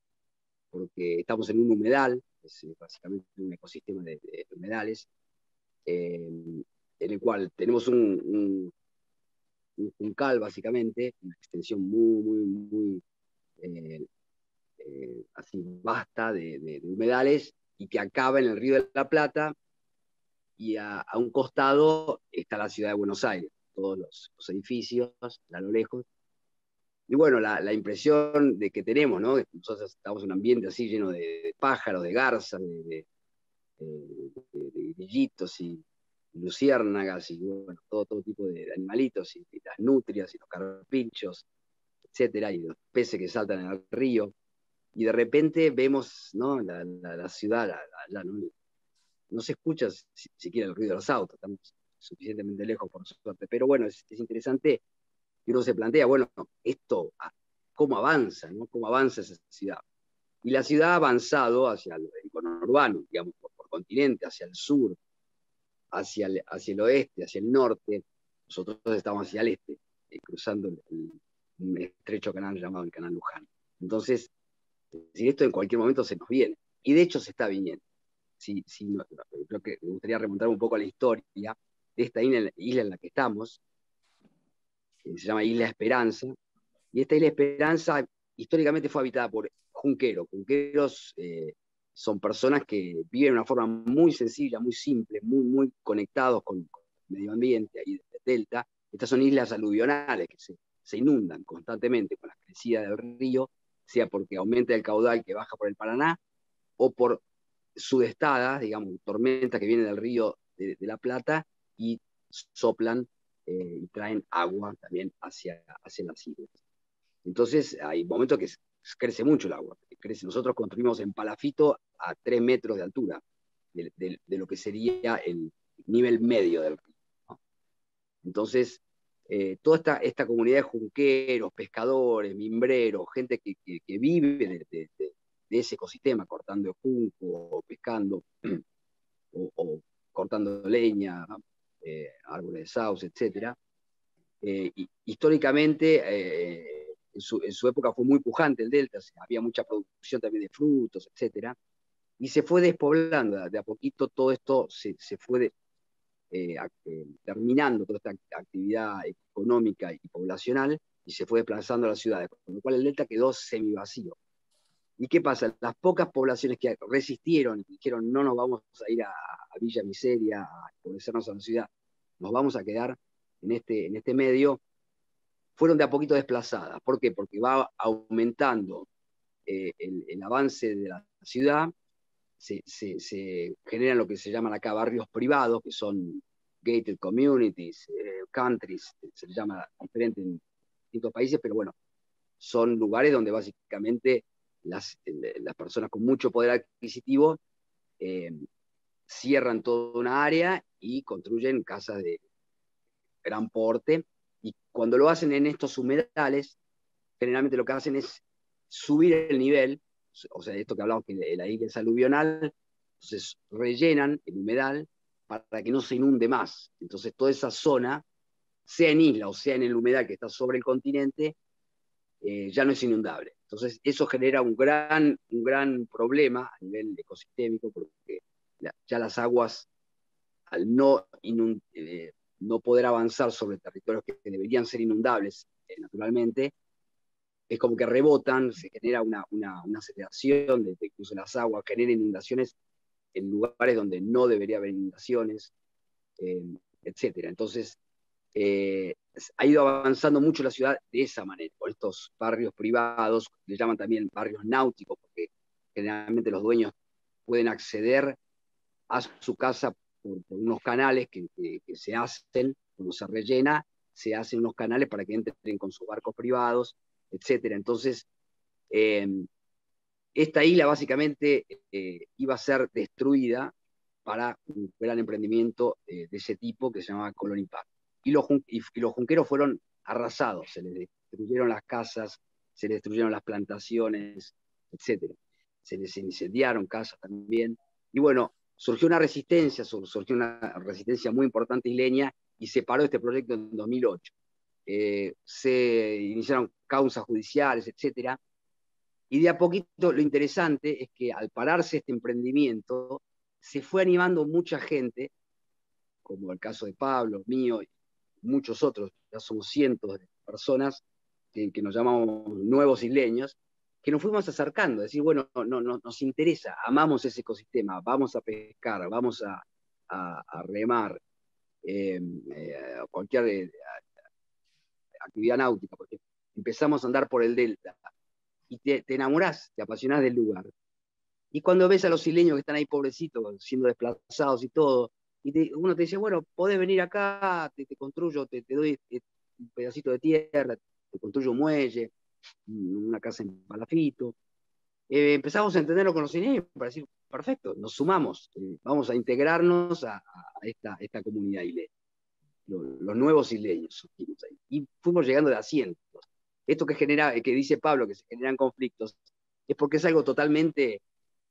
porque estamos en un humedal, es básicamente un ecosistema de humedales, en el cual tenemos un juncal, básicamente, una extensión muy así vasta de humedales, y que acaba en el Río de la Plata, y a un costado está la ciudad de Buenos Aires, todos los edificios a lo lejos. Y bueno, la impresión de que tenemos, ¿no? Nosotros estamos en un ambiente así lleno de pájaros, de garzas, de grillitos y luciérnagas, y bueno, todo tipo de animalitos, y las nutrias y los carpinchos, etcétera, y los peces que saltan en el río. Y de repente vemos, ¿no? la ciudad, no se escucha siquiera el ruido de los autos, estamos suficientemente lejos por suerte, pero bueno, es interesante que uno se plantea, bueno, esto, ¿cómo avanza, ¿no? ¿Cómo avanza esa ciudad? Y la ciudad ha avanzado hacia el conurbano, digamos, por continente, hacia el sur, hacia el oeste, hacia el norte. Nosotros estamos hacia el este, cruzando un estrecho canal llamado el Canal Luján. Entonces, si esto en cualquier momento se nos viene, y de hecho se está viniendo. Creo que me gustaría remontar un poco a la historia de esta isla en la que estamos, que se llama Isla Esperanza, y esta Isla Esperanza históricamente fue habitada por junqueros. Junqueros son personas que viven de una forma muy sencilla, muy simple, muy conectados con el medio ambiente ahí del delta. Estas son islas aluvionales que se inundan constantemente con las crecidas del río, sea porque aumenta el caudal que baja por el Paraná, o por sudestadas, digamos, tormentas que vienen del río de la Plata y soplan y traen agua también hacia las islas. Entonces hay momentos que crece mucho el agua. Nosotros construimos en palafito a 3 metros de altura. de lo que sería el nivel medio del río, ¿no? Entonces, toda esta comunidad de junqueros, pescadores, mimbreros, gente que vive de ese ecosistema, cortando junco, o pescando, o cortando leña, árboles de sauce, etc. Históricamente, en su época fue muy pujante el delta, había mucha producción también de frutos, etc. Y se fue despoblando, de a poquito todo esto se fue terminando, toda esta actividad económica y poblacional, y se fue desplazando a las ciudades, con lo cual el delta quedó semivacío. ¿Y qué pasa? Las pocas poblaciones que resistieron y dijeron no nos vamos a ir a Villa Miseria, a establecernos a la ciudad, nos vamos a quedar en este medio, fueron de a poquito desplazadas. ¿Por qué? Porque va aumentando el avance de la ciudad, se generan lo que se llaman acá barrios privados, que son gated communities, countries, se les llama diferente en distintos países, pero bueno, son lugares donde básicamente las personas con mucho poder adquisitivo cierran toda una área y construyen casas de gran porte, y cuando lo hacen en estos humedales, generalmente lo que hacen es subir el nivel, o sea, esto que hablamos que la isla es aluvional, entonces rellenan el humedal para que no se inunde más. Entonces toda esa zona, sea en isla o sea en el humedal que está sobre el continente, ya no es inundable. Entonces eso genera un gran problema a nivel ecosistémico, porque ya las aguas, al no poder avanzar sobre territorios que deberían ser inundables naturalmente, es como que rebotan, se genera una aceleración de incluso las aguas, genera inundaciones en lugares donde no debería haber inundaciones, etc. Entonces, ha ido avanzando mucho la ciudad de esa manera, por estos barrios privados, le llaman también barrios náuticos, porque generalmente los dueños pueden acceder a su casa por unos canales que se hacen, cuando se rellena, se hacen unos canales para que entren con sus barcos privados, etc. Entonces, esta isla básicamente iba a ser destruida para un gran emprendimiento de ese tipo que se llamaba Colony Park. Y los junqueros fueron arrasados, se les destruyeron las casas, se les destruyeron las plantaciones, etc. Se les incendiaron casas también. Y bueno, surgió una resistencia muy importante isleña, y se paró este proyecto en 2008. Se iniciaron causas judiciales, etc. Y de a poquito lo interesante es que al pararse este emprendimiento, se fue animando mucha gente, como el caso de Pablo, mío, y muchos otros, ya somos cientos de personas que nos llamamos nuevos isleños, que nos fuimos acercando, a decir, bueno, nos interesa, amamos ese ecosistema, vamos a pescar, vamos a remar, cualquier actividad náutica, porque empezamos a andar por el delta, y te enamorás, te apasionás del lugar. Y cuando ves a los isleños que están ahí pobrecitos, siendo desplazados y todo, y uno te dice, bueno, podés venir acá, te construyo, te doy un pedacito de tierra, te construyo un muelle, una casa en palafito. Empezamos a entenderlo con los isleños para decir, perfecto, nos sumamos, vamos a integrarnos a esta comunidad isleña. Los nuevos isleños surgimos ahí. Y fuimos llegando de asientos. Esto que dice Pablo, que se generan conflictos, es porque es algo totalmente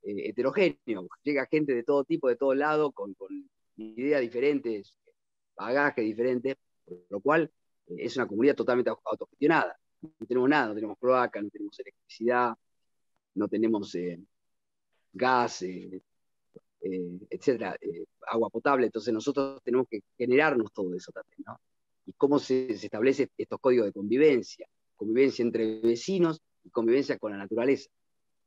heterogéneo. Llega gente de todo tipo, de todo lado, con ideas diferentes, bagaje diferente, por lo cual es una comunidad totalmente autogestionada. No tenemos nada, no tenemos cloaca, no tenemos electricidad, no tenemos gas, etcétera, agua potable. Entonces nosotros tenemos que generarnos todo eso también, ¿no? Y cómo se establecen estos códigos de convivencia entre vecinos y convivencia con la naturaleza.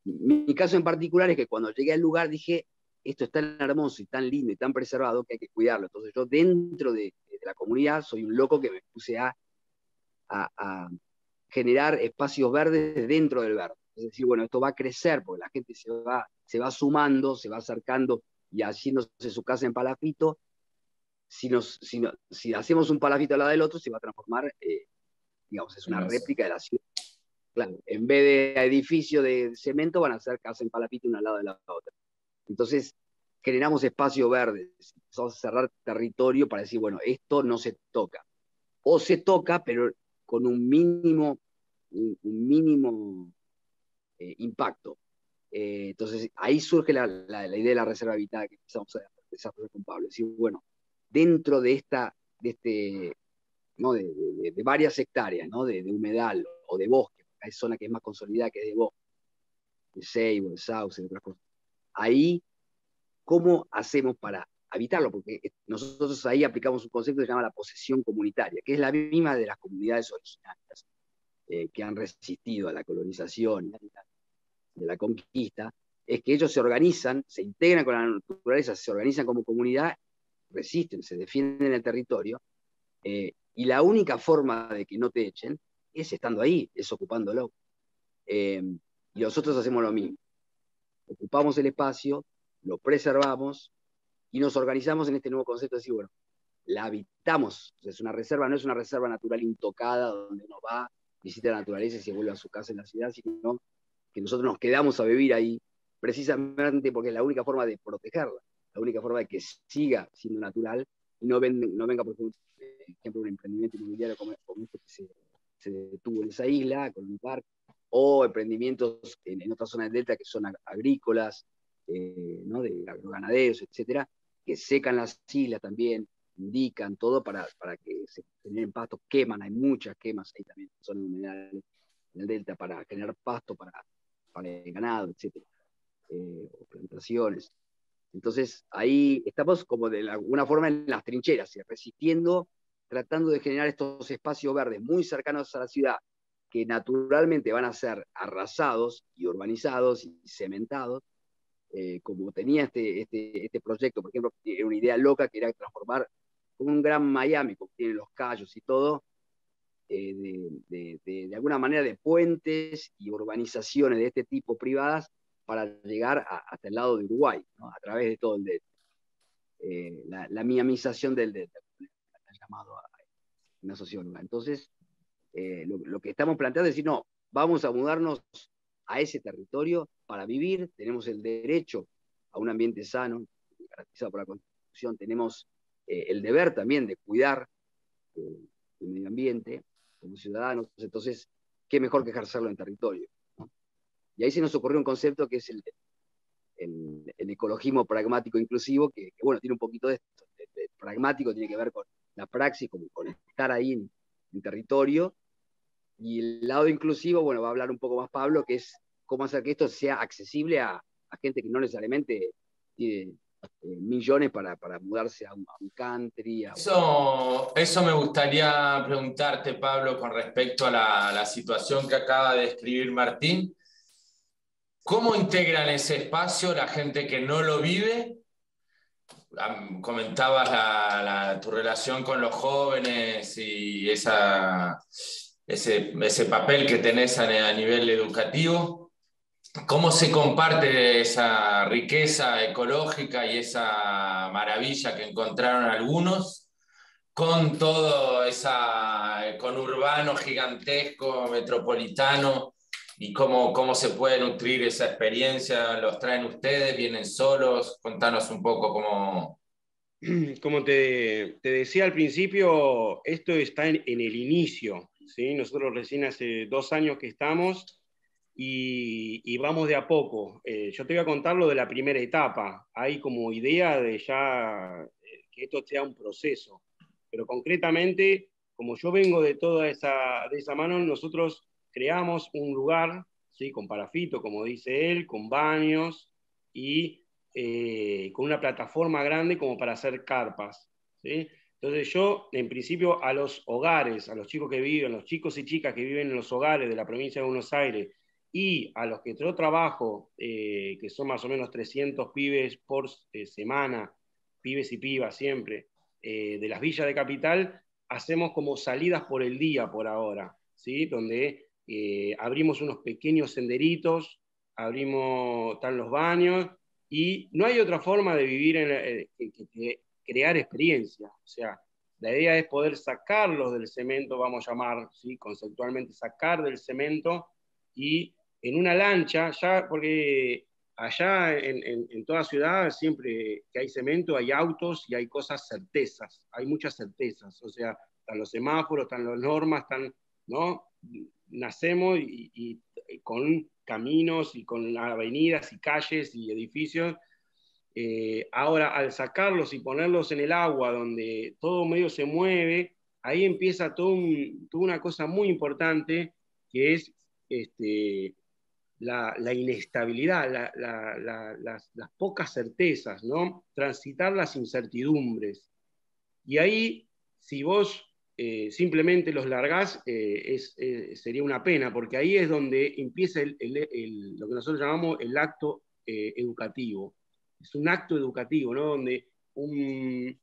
Mi caso en particular es que cuando llegué al lugar dije, esto es tan hermoso y tan lindo y tan preservado que hay que cuidarlo. Entonces yo dentro de la comunidad soy un loco que me puse a generar espacios verdes dentro del verde. Es decir, bueno, esto va a crecer porque la gente se va sumando, se va acercando y haciéndose su casa en palafito. Si hacemos un palafito al lado del otro, se va a transformar, digamos, es una réplica de la ciudad. Claro, en vez de edificio de cemento, van a hacer casa en palafito una al lado de la otra. Entonces, generamos espacios verdes, empezamos a cerrar territorio para decir, bueno, esto no se toca. O se toca, pero con un mínimo impacto. Entonces, ahí surge la idea de la reserva habitada que empezamos a desarrollar con Pablo. Es decir, bueno, dentro de de varias hectáreas, ¿no? de humedal o de bosque, hay zona que es más consolidada que es de bosque, de ceibo, de sauce, de otras cosas. Ahí, ¿cómo hacemos para habitarlo? Porque nosotros ahí aplicamos un concepto que se llama la posesión comunitaria, que es la misma de las comunidades originarias que han resistido a la colonización, de la conquista, es que ellos se organizan, se integran con la naturaleza, se organizan como comunidad, resisten, se defienden el territorio, y la única forma de que no te echen es estando ahí, es ocupándolo. Y nosotros hacemos lo mismo. Ocupamos el espacio, lo preservamos y nos organizamos en este nuevo concepto de decir, bueno, la habitamos. Es una reserva, no es una reserva natural intocada donde uno va, visita la naturaleza y se vuelve a su casa en la ciudad, sino que nosotros nos quedamos a vivir ahí precisamente porque es la única forma de protegerla, la única forma de que siga siendo natural y no venga, por ejemplo, un emprendimiento inmobiliario como este que se detuvo en esa isla, con un parque, o emprendimientos en otra zona del delta que son agrícolas, ¿no? de agroganaderos, etcétera, que secan las islas también, indican todo para que se generen pastos, queman, hay muchas quemas ahí también, son humedales en el delta para generar pasto para el ganado, etcétera, o plantaciones. Entonces ahí estamos como de alguna forma en las trincheras, resistiendo, tratando de generar estos espacios verdes muy cercanos a la ciudad, que naturalmente van a ser arrasados y urbanizados y cementados, como tenía este proyecto, por ejemplo, era una idea loca que era transformar como un gran Miami, como tienen los Cayos y todo, de alguna manera de puentes y urbanizaciones de este tipo privadas para llegar hasta el lado de Uruguay, ¿no? A través de todo el delta. La miamización del delta, llamado a una socióloga. Entonces, lo que estamos planteando es decir, no, vamos a mudarnos a ese territorio para vivir, tenemos el derecho a un ambiente sano, garantizado por la Constitución, tenemos el deber también de cuidar el medio ambiente como ciudadanos, entonces, qué mejor que ejercerlo en territorio, ¿no? Y ahí se nos ocurrió un concepto que es el ecologismo pragmático inclusivo, que bueno, tiene un poquito de esto. El pragmático tiene que ver con la praxis, con estar ahí en territorio, y el lado inclusivo, bueno, va a hablar un poco más Pablo, que es cómo hacer que esto sea accesible a gente que no necesariamente tiene millones para mudarse a un country. Eso me gustaría preguntarte, Pablo, con respecto a la situación que acaba de describir Martín. ¿Cómo integran ese espacio la gente que no lo vive? Comentabas tu relación con los jóvenes y ese papel que tenés a nivel educativo. ¿Cómo se comparte esa riqueza ecológica y esa maravilla que encontraron algunos con todo ese conurbano gigantesco, metropolitano? ¿Y cómo se puede nutrir esa experiencia? ¿Los traen ustedes? ¿Vienen solos? Contanos un poco cómo... Como te decía al principio, esto está en el inicio, ¿sí? Nosotros recién hace 2 años que estamos y vamos de a poco. Yo te voy a contar lo de la primera etapa. Hay como idea de ya que esto sea un proceso, pero concretamente, como yo vengo de toda de esa mano, nosotros creamos un lugar, ¿sí? Con parafito, como dice él, con baños y con una plataforma grande como para hacer carpas, ¿sí? Entonces yo, en principio, a los hogares, a los chicos que viven, los chicos y chicas que viven en los hogares de la provincia de Buenos Aires, y a los que yo trabajo, que son más o menos 300 pibes por semana, pibes y pibas siempre, de las villas de Capital, hacemos como salidas por el día por ahora, ¿sí? Donde abrimos unos pequeños senderitos, están los baños, y no hay otra forma de vivir que crear experiencia. O sea, la idea es poder sacarlos del cemento, vamos a llamar, ¿sí? Conceptualmente, sacar del cemento y en una lancha, ya porque allá en toda ciudad, siempre que hay cemento, hay autos y hay cosas certezas, hay muchas certezas, o sea, están los semáforos, están las normas, ¿no? Nacemos y con caminos y con avenidas y calles y edificios. Ahora, al sacarlos y ponerlos en el agua, donde todo medio se mueve, ahí empieza toda una cosa muy importante, que es la inestabilidad, las pocas certezas, ¿no? Transitar las incertidumbres. Y ahí, si vos simplemente los largás, sería una pena, porque ahí es donde empieza lo que nosotros llamamos el acto educativo. Es un acto educativo, ¿no? Donde un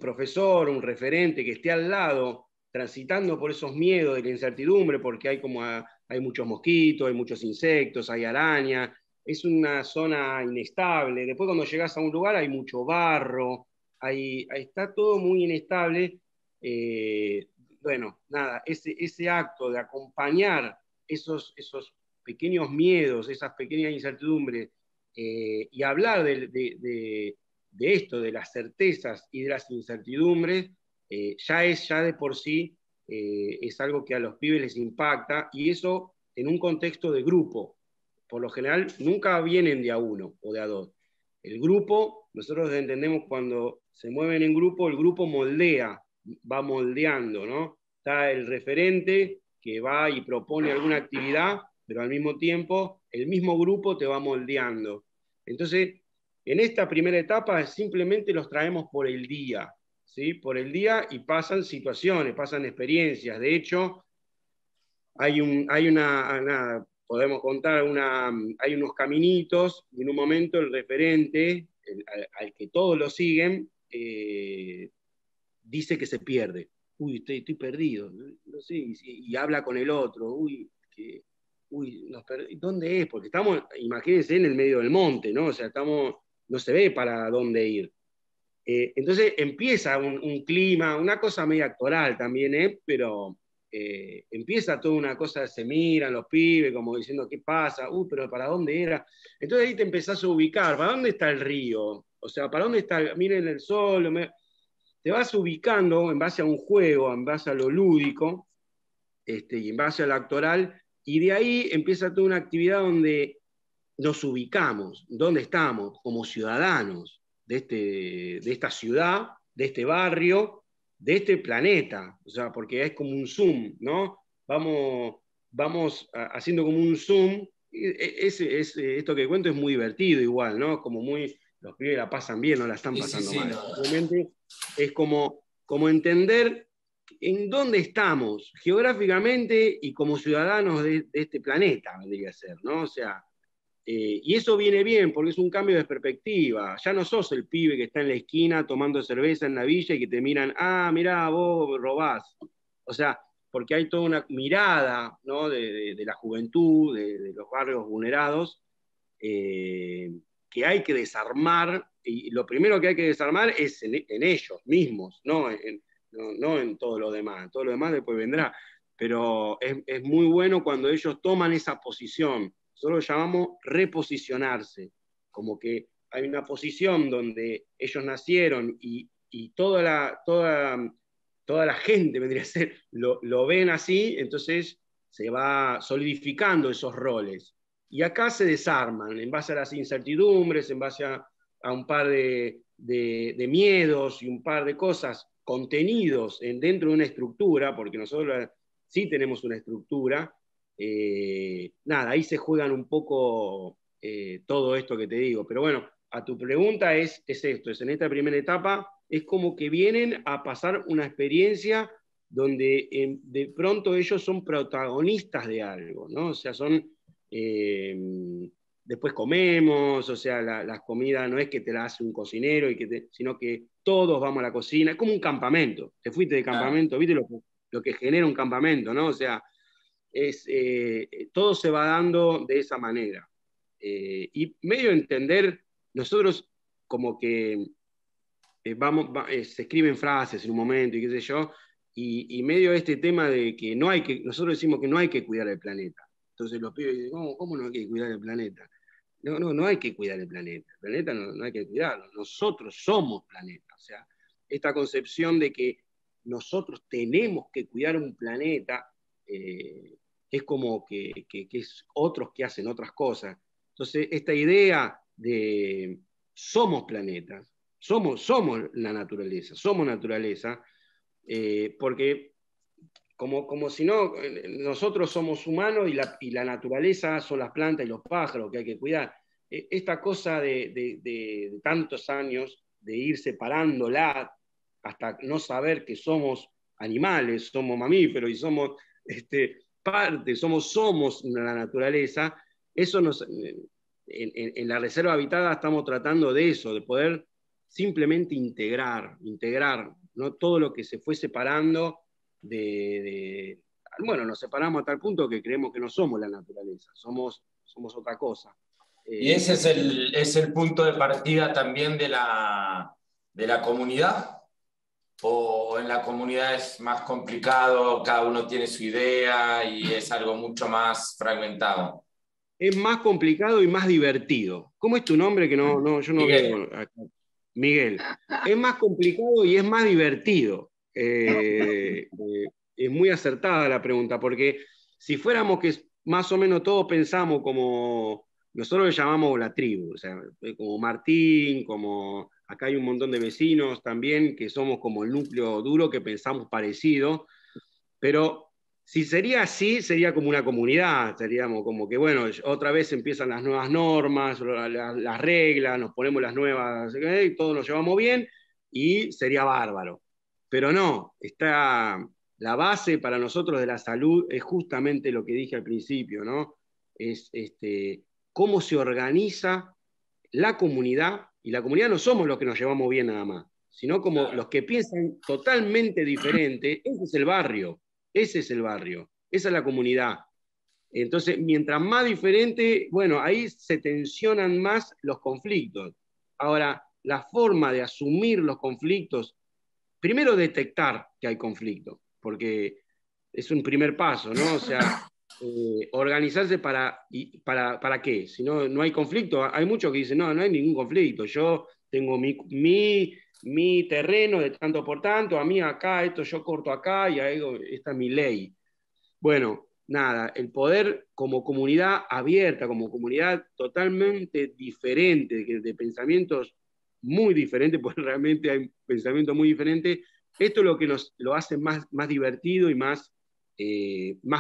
profesor, un referente que esté al lado, transitando por esos miedos de la incertidumbre, porque hay muchos mosquitos, hay muchos insectos, hay arañas, es una zona inestable. Después cuando llegas a un lugar hay mucho barro, está todo muy inestable. Bueno, nada, ese acto de acompañar esos pequeños miedos, esas pequeñas incertidumbres, y hablar de esto, de las certezas y de las incertidumbres, ya de por sí es algo que a los pibes les impacta, y eso en un contexto de grupo. Por lo general nunca vienen de a uno o de a dos. El grupo, nosotros entendemos cuando se mueven en grupo, el grupo moldea, va moldeando, ¿no? Está el referente que va y propone alguna actividad, pero al mismo tiempo el mismo grupo te va moldeando. Entonces, en esta primera etapa simplemente los traemos por el día, ¿sí? Por el día, y pasan situaciones, pasan experiencias. De hecho, podemos contar, hay unos caminitos, y en un momento el referente, al que todos lo siguen, dice que se pierde. Uy, estoy perdido, no sé, y habla con el otro, ¿dónde es? Porque estamos, imagínense, en el medio del monte, ¿no? O sea, no se ve para dónde ir. Entonces empieza un clima, una cosa media actoral también, pero empieza toda una cosa, se miran los pibes como diciendo, ¿qué pasa? Pero ¿para dónde era? Entonces ahí te empezás a ubicar, ¿para dónde está el río? O sea, ¿para dónde está? Miren el sol. Te vas ubicando en base a un juego, en base a lo lúdico, y en base a lo actoral, y de ahí empieza toda una actividad donde nos ubicamos, dónde estamos como ciudadanos de esta ciudad, de este barrio, de este planeta, o sea, porque es como un zoom, ¿no? Vamos haciendo como un zoom. Esto que cuento es muy divertido igual, ¿no? Como los pibes la pasan bien, no la están pasando mal. No. Realmente es como entender en dónde estamos geográficamente y como ciudadanos de este planeta, vendría a ser, ¿no? O sea, y eso viene bien porque es un cambio de perspectiva. Ya no sos el pibe que está en la esquina tomando cerveza en la villa y que te miran, mirá, vos robás. O sea, porque hay toda una mirada, ¿no? de la juventud, de los barrios vulnerados, que hay que desarmar, y lo primero que hay que desarmar es en ellos mismos, no en todo lo demás. Todo lo demás después vendrá. Pero es muy bueno cuando ellos toman esa posición. Nosotros lo llamamos reposicionarse, como que hay una posición donde ellos nacieron y toda la gente, vendría a ser, lo ven así, entonces se va solidificando esos roles. Y acá se desarman en base a las incertidumbres, en base a un par de miedos y un par de cosas contenidos dentro de una estructura, porque nosotros sí tenemos una estructura. Nada, ahí se juegan un poco todo esto que te digo. Pero bueno, a tu pregunta es esto, es en esta primera etapa, es como que vienen a pasar una experiencia donde de pronto ellos son protagonistas de algo, ¿no? O sea, después comemos, o sea, las comidas no es que te la hace un cocinero, sino que todos vamos a la cocina, es como un campamento. Te fuiste de campamento, ¿viste lo que genera un campamento, ¿no? O sea, todo se va dando de esa manera. Y medio entender, nosotros como que se escriben frases en un momento y qué sé yo, y medio este tema de que nosotros decimos que no hay que cuidar el planeta. Entonces los pibes dicen, ¿cómo no hay que cuidar el planeta? no hay que cuidar el planeta no hay que cuidarlo, nosotros somos planeta, o sea, esta concepción de que nosotros tenemos que cuidar un planeta, es como que es otros que hacen otras cosas. Entonces, esta idea de somos planetas, somos la naturaleza, porque como si no, nosotros somos humanos y la naturaleza son las plantas y los pájaros que hay que cuidar. Esta cosa de tantos años, de ir separándola hasta no saber que somos animales, somos mamíferos y somos parte, somos la naturaleza, eso en la reserva habitada estamos tratando de eso, de poder simplemente integrar, ¿no? Todo lo que se fue separando bueno, nos separamos a tal punto que creemos que no somos la naturaleza, somos otra cosa. Y ese es el punto de partida también de la comunidad. ¿O en la comunidad es más complicado, cada uno tiene su idea y es algo mucho más fragmentado? Es más complicado y más divertido. ¿Cómo es tu nombre? Que yo no Miguel. veo acá. Miguel. Es más complicado y es más divertido. Es muy acertada la pregunta, porque si fuéramos que más o menos todos pensamos como, nosotros le llamamos la tribu, o sea, como Martín, como acá hay un montón de vecinos también, que somos como el núcleo duro, que pensamos parecido, pero si sería así, sería como una comunidad, seríamos como que, bueno, otra vez empiezan las nuevas normas, las reglas, nos ponemos las nuevas, y todos nos llevamos bien, y sería bárbaro. Pero no, la base para nosotros de la salud es justamente lo que dije al principio, ¿no? Es cómo se organiza la comunidad, y la comunidad no somos los que nos llevamos bien nada más, sino como los que piensan totalmente diferente. Ese es el barrio, esa es la comunidad. Entonces, mientras más diferente, bueno, ahí se tensionan más los conflictos. Ahora, la forma de asumir los conflictos, primero detectar que hay conflicto, porque es un primer paso, ¿no? O sea, organizarse para qué. Si no hay conflicto, hay muchos que dicen, no hay ningún conflicto, yo tengo mi terreno de tanto por tanto, a mí acá, esto yo corto acá, y esta es mi ley. Bueno, nada, el poder como comunidad abierta, como comunidad totalmente diferente, de pensamientos muy diferentes, porque realmente hay pensamientos muy diferentes, esto es lo que nos lo hace más divertido y más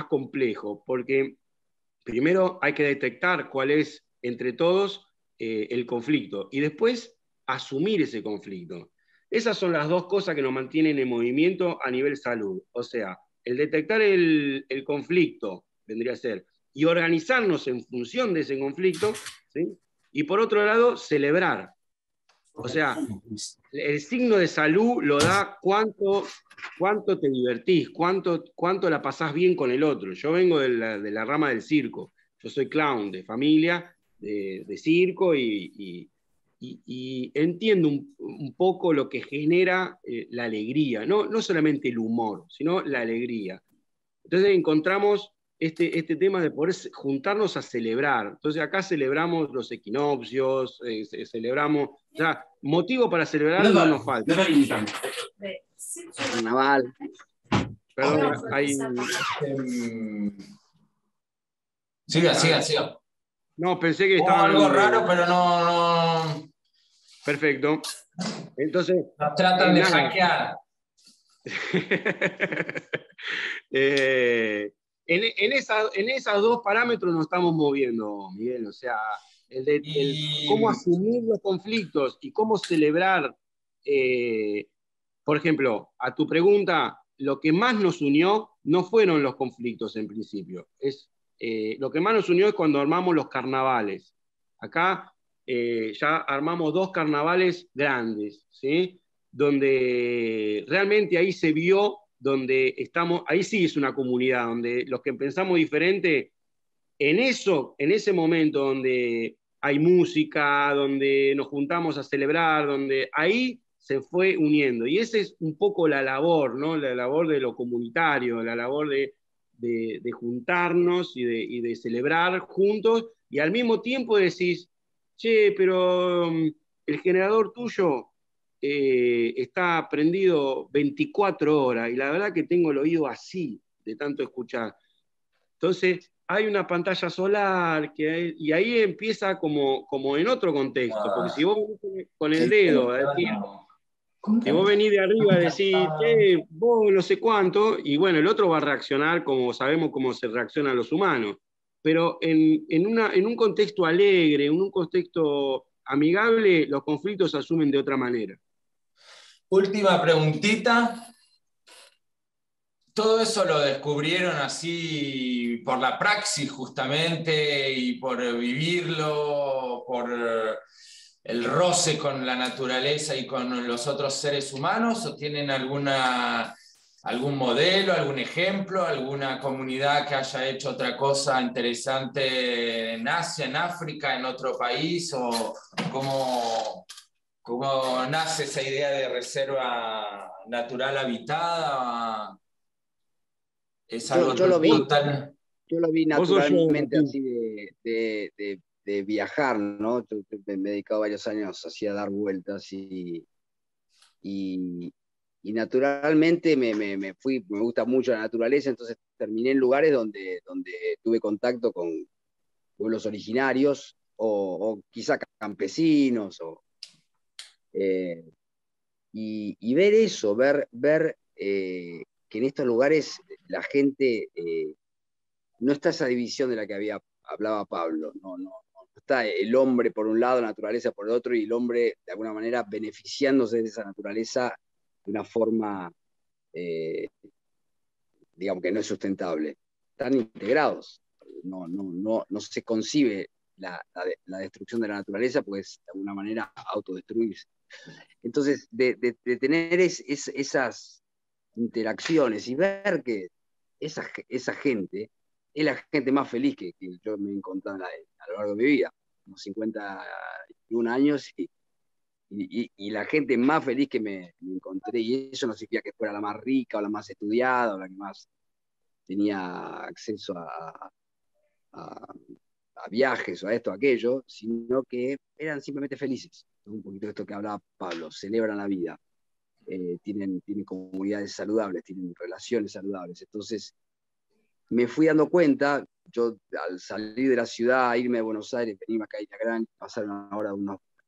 complejo, porque primero hay que detectar cuál es entre todos el conflicto y después asumir ese conflicto. Esas son las dos cosas que nos mantienen en movimiento a nivel salud. O sea, el detectar el conflicto, vendría a ser, y organizarnos en función de ese conflicto, ¿sí? Y por otro lado, celebrar. O sea, el signo de salud lo da cuánto te divertís, cuánto la pasás bien con el otro. Yo vengo de la rama del circo, yo soy clown de familia, de circo, y entiendo un poco lo que genera la alegría, no solamente el humor, sino la alegría. Entonces encontramos este tema de poder juntarnos a celebrar. Entonces acá celebramos los equinoccios, celebramos, o sea, motivo para celebrar no nos falta. Carnaval. Perdón, hay... Siga. No, pensé que estaba algo raro, pero no. Perfecto. Entonces... Nos tratan de hackear. En esos dos parámetros nos estamos moviendo, Miguel. O sea, cómo asumir los conflictos y cómo celebrar. Por ejemplo, a tu pregunta, lo que más nos unió no fueron los conflictos en principio. Lo que más nos unió es cuando armamos los carnavales. Acá ya armamos 2 carnavales grandes, ¿sí? Donde realmente ahí se vio, donde estamos, ahí sí es una comunidad, donde los que pensamos diferente, en ese momento donde hay música, donde nos juntamos a celebrar, donde ahí se fue uniendo. Y esa es un poco la labor, ¿no? La labor de lo comunitario, la labor de juntarnos y de celebrar juntos, y al mismo tiempo decís, che, pero el generador tuyo está prendido 24 horas y la verdad que tengo el oído así de tanto escuchar. Entonces, hay una pantalla solar y ahí empieza como en otro contexto, porque si vos venís con el dedo, a decir, si vos venís de arriba a decir, vos no sé cuánto, y bueno, el otro va a reaccionar como sabemos cómo se reaccionan los humanos, pero en un contexto alegre, en un contexto amigable, los conflictos se asumen de otra manera. Última preguntita. ¿Todo eso lo descubrieron así por la praxis justamente y por vivirlo, por el roce con la naturaleza y con los otros seres humanos? ¿O tienen algún modelo, algún ejemplo, alguna comunidad que haya hecho otra cosa interesante en Asia, en África, en otro país? ¿O cómo nace esa idea de reserva natural habitada? Es algo Yo lo vi Vos naturalmente sos así de viajar, ¿no? Yo me he dedicado varios años así a dar vueltas y naturalmente me fui, me gusta mucho la naturaleza, entonces terminé en lugares donde tuve contacto con pueblos originarios o quizá campesinos y ver eso, ver que en estos lugares la gente no está esa división de la que hablaba Pablo, no está el hombre por un lado, la naturaleza por el otro, y el hombre de alguna manera beneficiándose de esa naturaleza de una forma, digamos, que no es sustentable. Están integrados, no se concibe la destrucción de la naturaleza, pues de alguna manera autodestruirse. Entonces, de tener esas interacciones y ver que esa gente es la gente más feliz que yo me he encontrado a lo largo de mi vida, unos 51 años, y la gente más feliz que me encontré, y eso no significa que fuera la más rica o la más estudiada o la que más tenía acceso a viajes o a esto o aquello, sino que eran simplemente felices. Un poquito de esto que hablaba Pablo, celebran la vida, tienen comunidades saludables, tienen relaciones saludables. Entonces, me fui dando cuenta, yo al salir de la ciudad, irme a Buenos Aires, venirme acá a Isla Grande, pasaron ahora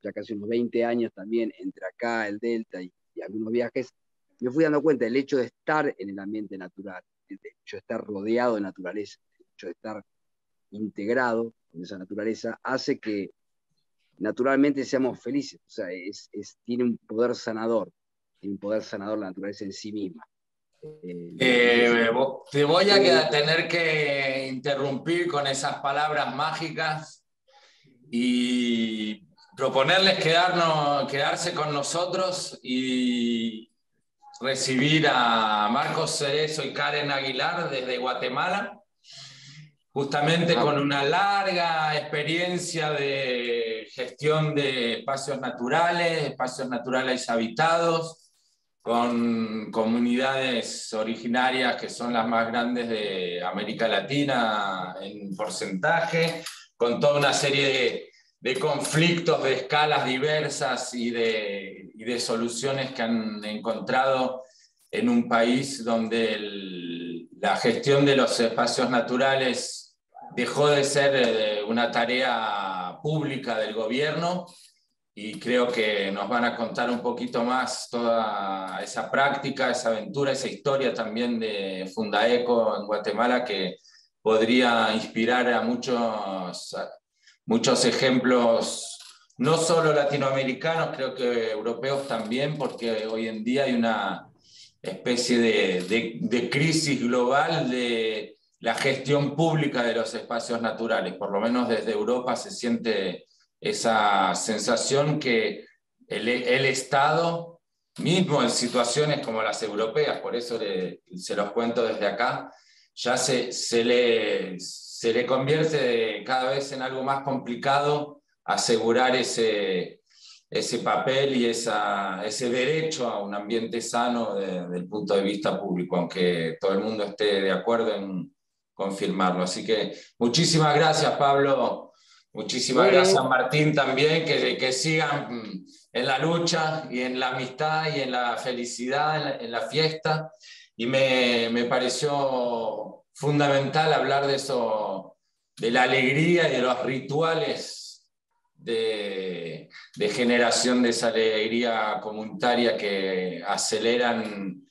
ya casi unos 20 años también entre acá, el Delta y algunos viajes, me fui dando cuenta del hecho de estar en el ambiente natural, el hecho de estar rodeado de naturaleza, el hecho de estar integrado con esa naturaleza, hace que naturalmente seamos felices. O sea, tiene un poder sanador la naturaleza en sí misma. Te voy a tener que interrumpir con esas palabras mágicas y proponerles quedarse con nosotros y recibir a Marcos Cerezo y Karen Aguilar desde Guatemala, justamente con una larga experiencia de gestión de espacios naturales habitados, con comunidades originarias que son las más grandes de América Latina en porcentaje, con toda una serie de conflictos de escalas diversas y de soluciones que han encontrado en un país donde la gestión de los espacios naturales dejó de ser una tarea pública del gobierno. Y creo que nos van a contar un poquito más toda esa práctica, esa aventura, esa historia también de Fundaeco en Guatemala, que podría inspirar a muchos ejemplos, no solo latinoamericanos, creo que europeos también, porque hoy en día hay una especie de crisis global de la gestión pública de los espacios naturales. Por lo menos desde Europa se siente esa sensación que el Estado, mismo en situaciones como las europeas, por eso se los cuento desde acá, ya se le convierte cada vez en algo más complicado asegurar ese papel y ese derecho a un ambiente sano desde el punto de vista público, aunque todo el mundo esté de acuerdo en confirmarlo. Así que muchísimas gracias, Pablo. Muchísimas gracias, Martín, también, que sigan en la lucha y en la amistad y en la felicidad, en la fiesta. Y me pareció fundamental hablar de eso, de la alegría y de los rituales de generación de esa alegría comunitaria que aceleran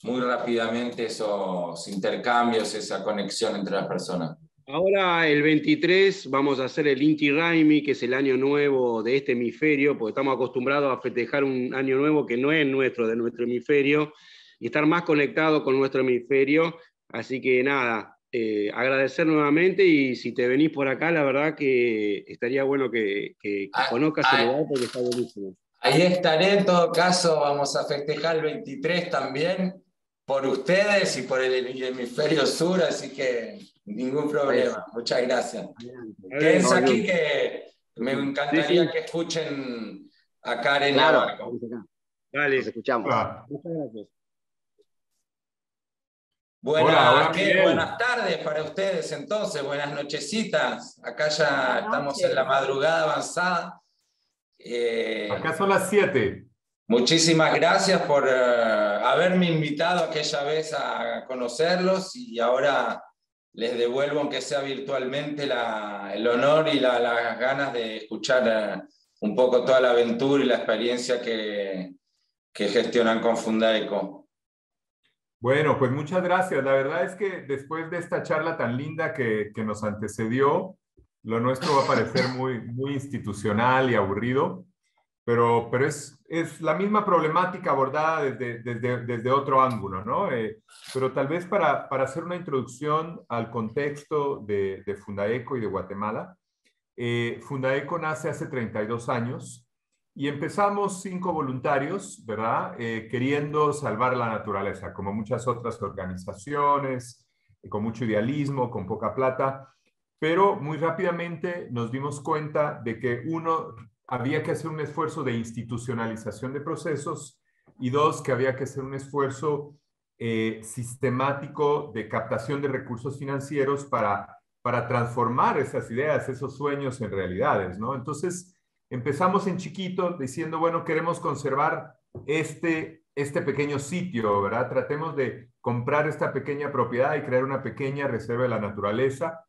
muy rápidamente esos intercambios, esa conexión entre las personas. Ahora el 23 vamos a hacer el Inti Raymi, que es el año nuevo de este hemisferio, porque estamos acostumbrados a festejar un año nuevo que no es nuestro, de nuestro hemisferio, y estar más conectados con nuestro hemisferio. Así que nada, agradecer nuevamente, y si te venís por acá, la verdad que estaría bueno que conozcas el lugar, porque está buenísimo. Ahí estaré, en todo caso, vamos a festejar el 23 también, por ustedes y por el hemisferio sur, así que ningún problema. Muchas gracias. Quédense aquí, que me encantaría que escuchen a Karen Navarro. Dale, nos escuchamos. Muchas gracias. Buenas tardes para ustedes entonces, buenas nochecitas. Acá ya estamos en la madrugada avanzada. Acá son las 7. Muchísimas gracias por haberme invitado aquella vez a conocerlos, y ahora les devuelvo, aunque sea virtualmente, el honor y las ganas de escuchar un poco toda la aventura y la experiencia que gestionan con Fundaeco. Bueno, pues muchas gracias. La verdad es que después de esta charla tan linda que nos antecedió, lo nuestro va a parecer muy institucional y aburrido. Pero es la misma problemática abordada desde otro ángulo, ¿no? Pero tal vez para hacer una introducción al contexto de Fundaeco y de Guatemala. Fundaeco nace hace 32 años y empezamos 5 voluntarios, ¿verdad? Queriendo salvar la naturaleza, como muchas otras organizaciones, con mucho idealismo, con poca plata, pero muy rápidamente nos dimos cuenta de que había que hacer un esfuerzo de institucionalización de procesos, y 2, que había que hacer un esfuerzo sistemático de captación de recursos financieros para transformar esas ideas, esos sueños en realidades, ¿no? Entonces empezamos en chiquito diciendo, bueno, queremos conservar este pequeño sitio, ¿verdad? Tratemos de comprar esta pequeña propiedad y crear una pequeña reserva de la naturaleza.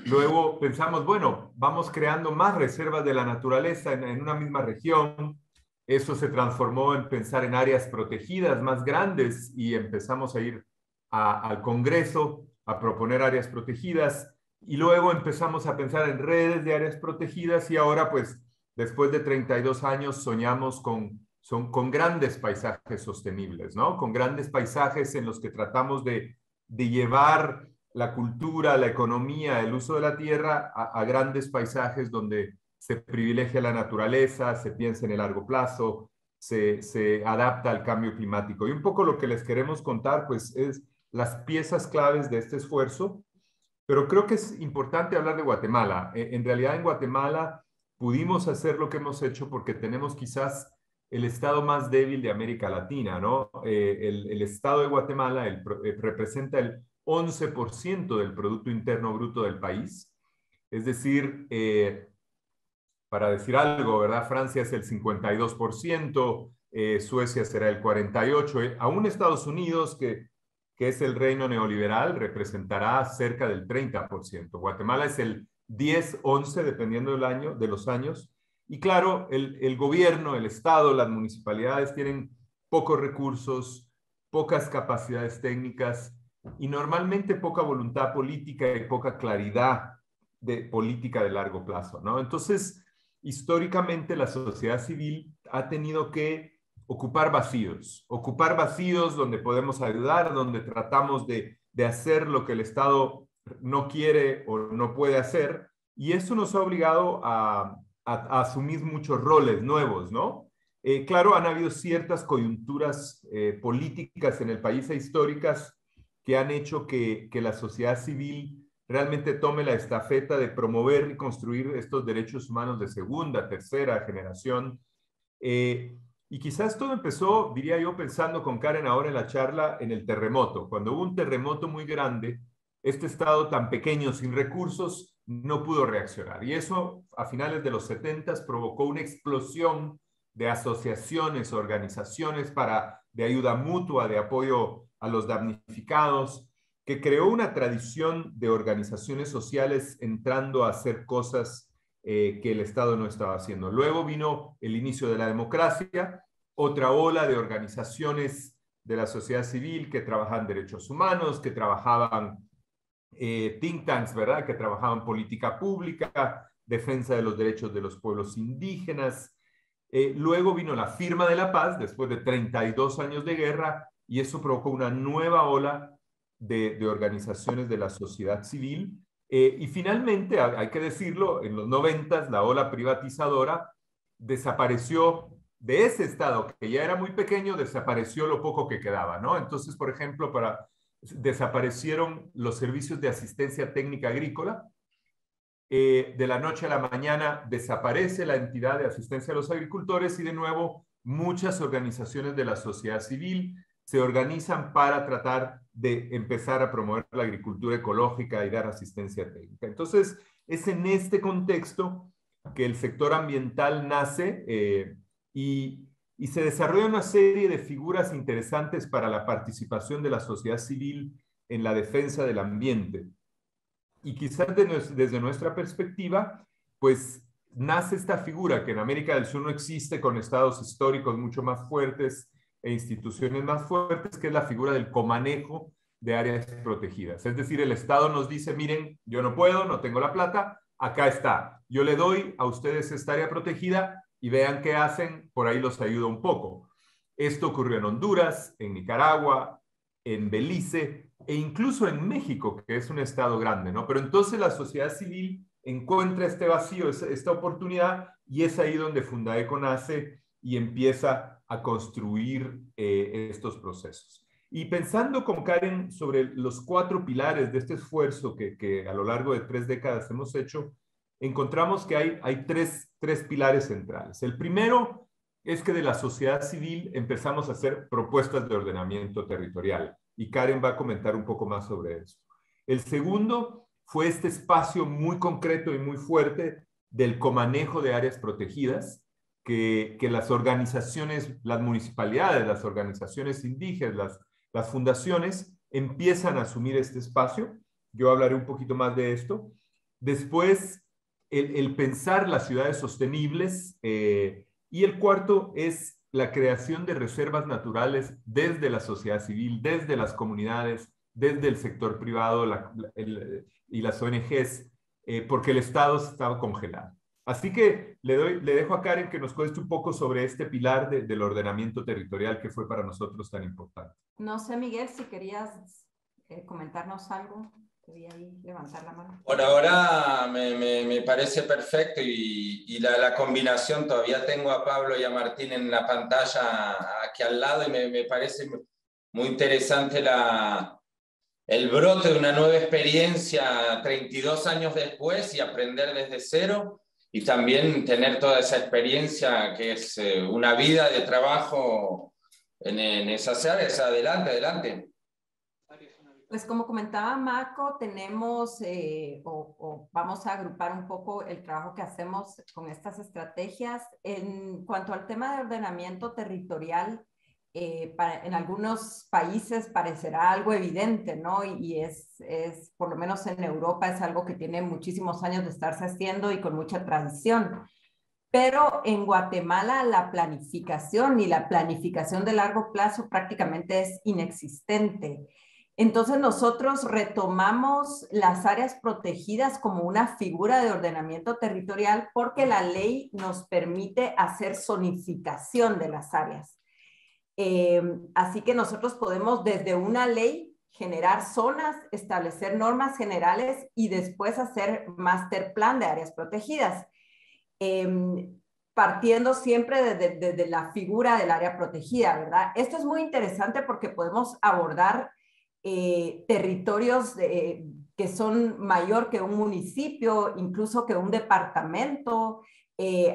Luego pensamos, bueno, vamos creando más reservas de la naturaleza en una misma región. Eso se transformó en pensar en áreas protegidas más grandes, y empezamos a ir al Congreso a proponer áreas protegidas, y luego empezamos a pensar en redes de áreas protegidas, y ahora pues después de 32 años soñamos con grandes paisajes sostenibles, ¿no? Con grandes paisajes en los que tratamos de llevar la cultura, la economía, el uso de la tierra a grandes paisajes donde se privilegia la naturaleza, se piensa en el largo plazo, se adapta al cambio climático. Y un poco lo que les queremos contar, pues, es las piezas claves de este esfuerzo. Pero creo que es importante hablar de Guatemala. En realidad, en Guatemala pudimos hacer lo que hemos hecho porque tenemos quizás el estado más débil de América Latina, ¿no? El estado de Guatemala representa el 11% del Producto Interno Bruto del país. Es decir, para decir algo, ¿verdad? Francia es el 52%, Suecia será el 48%, aún Estados Unidos, que es el reino neoliberal, representará cerca del 30%. Guatemala es el 10-11, dependiendo de los años. Y claro, el gobierno, el Estado, las municipalidades tienen pocos recursos, pocas capacidades técnicas y normalmente poca voluntad política y poca claridad de política de largo plazo, ¿no? Entonces, históricamente la sociedad civil ha tenido que ocupar vacíos donde podemos ayudar, donde tratamos de hacer lo que el Estado no quiere o no puede hacer, y eso nos ha obligado a asumir muchos roles nuevos, ¿no? Claro, han habido ciertas coyunturas políticas en el país e históricas que han hecho que la sociedad civil realmente tome la estafeta de promover y construir estos derechos humanos de segunda, tercera generación. Y quizás todo empezó, diría yo, pensando con Karen ahora en la charla, en el terremoto. Cuando hubo un terremoto muy grande, este estado tan pequeño, sin recursos, no pudo reaccionar. Y eso a finales de los 70 provocó una explosión de asociaciones, organizaciones de ayuda mutua, de apoyo a los damnificados, que creó una tradición de organizaciones sociales entrando a hacer cosas que el Estado no estaba haciendo. Luego vino el inicio de la democracia, otra ola de organizaciones de la sociedad civil que trabajaban derechos humanos, que trabajaban think tanks, ¿verdad? Que trabajaban política pública, defensa de los derechos de los pueblos indígenas. Luego vino la firma de la paz, después de 32 años de guerra, y eso provocó una nueva ola de organizaciones de la sociedad civil. Y finalmente, hay que decirlo, en los 90 la ola privatizadora desapareció de ese Estado, que ya era muy pequeño, desapareció lo poco que quedaba, ¿no? Entonces, por ejemplo, desaparecieron los servicios de asistencia técnica agrícola. De la noche a la mañana desaparece la entidad de asistencia a los agricultores y de nuevo muchas organizaciones de la sociedad civil se organizan para tratar de empezar a promover la agricultura ecológica y dar asistencia técnica. Entonces, es en este contexto que el sector ambiental nace y se desarrolla una serie de figuras interesantes para la participación de la sociedad civil en la defensa del ambiente. Y quizás desde nuestra perspectiva, pues nace esta figura que en América del Sur no existe, con estados históricos mucho más fuertes e instituciones más fuertes, que es la figura del comanejo de áreas protegidas. Es decir, el Estado nos dice, miren, yo no puedo, no tengo la plata, acá está. Yo le doy a ustedes esta área protegida y vean qué hacen, por ahí los ayudo un poco. Esto ocurrió en Honduras, en Nicaragua, en Belice e incluso en México, que es un estado grande, ¿no? Pero entonces la sociedad civil encuentra este vacío, esta oportunidad, y es ahí donde Fundaeco nace y empieza a construir estos procesos. Y pensando con Karen sobre los 4 pilares de este esfuerzo que a lo largo de 3 décadas hemos hecho, encontramos que hay tres pilares centrales. El primero es que de la sociedad civil empezamos a hacer propuestas de ordenamiento territorial, y Karen va a comentar un poco más sobre eso. El segundo fue este espacio muy concreto y muy fuerte del comanejo de áreas protegidas, que las organizaciones, las municipalidades, las organizaciones indígenas, las fundaciones empiezan a asumir este espacio. Yo hablaré un poquito más de esto. Después, el pensar las ciudades sostenibles, y el cuarto es la creación de reservas naturales desde la sociedad civil, desde las comunidades, desde el sector privado y las ONGs, porque el Estado estaba congelado. Así que le dejo a Karen que nos cuente un poco sobre este pilar del ordenamiento territorial que fue para nosotros tan importante. No sé, Miguel, si querías comentarnos algo. Te voy a levantar la mano. Por ahora me parece perfecto y la combinación, todavía tengo a Pablo y a Martín en la pantalla aquí al lado, y me parece muy interesante el brote de una nueva experiencia 32 años después y aprender desde cero. Y también tener toda esa experiencia que es una vida de trabajo en esas áreas. Adelante. Pues como comentaba Marco, tenemos vamos a agrupar un poco el trabajo que hacemos con estas estrategias. En cuanto al tema de ordenamiento territorial, en algunos países parecerá algo evidente, ¿no? Y por lo menos en Europa, es algo que tiene muchísimos años de estarse haciendo y con mucha tradición. Pero en Guatemala la planificación y la planificación de largo plazo prácticamente es inexistente. Entonces nosotros retomamos las áreas protegidas como una figura de ordenamiento territorial porque la ley nos permite hacer zonificación de las áreas. Así que nosotros podemos desde una ley generar zonas, establecer normas generales y después hacer master plan de áreas protegidas, partiendo siempre desde la figura del área protegida, ¿verdad? Esto es muy interesante porque podemos abordar territorios que son mayor que un municipio, incluso que un departamento,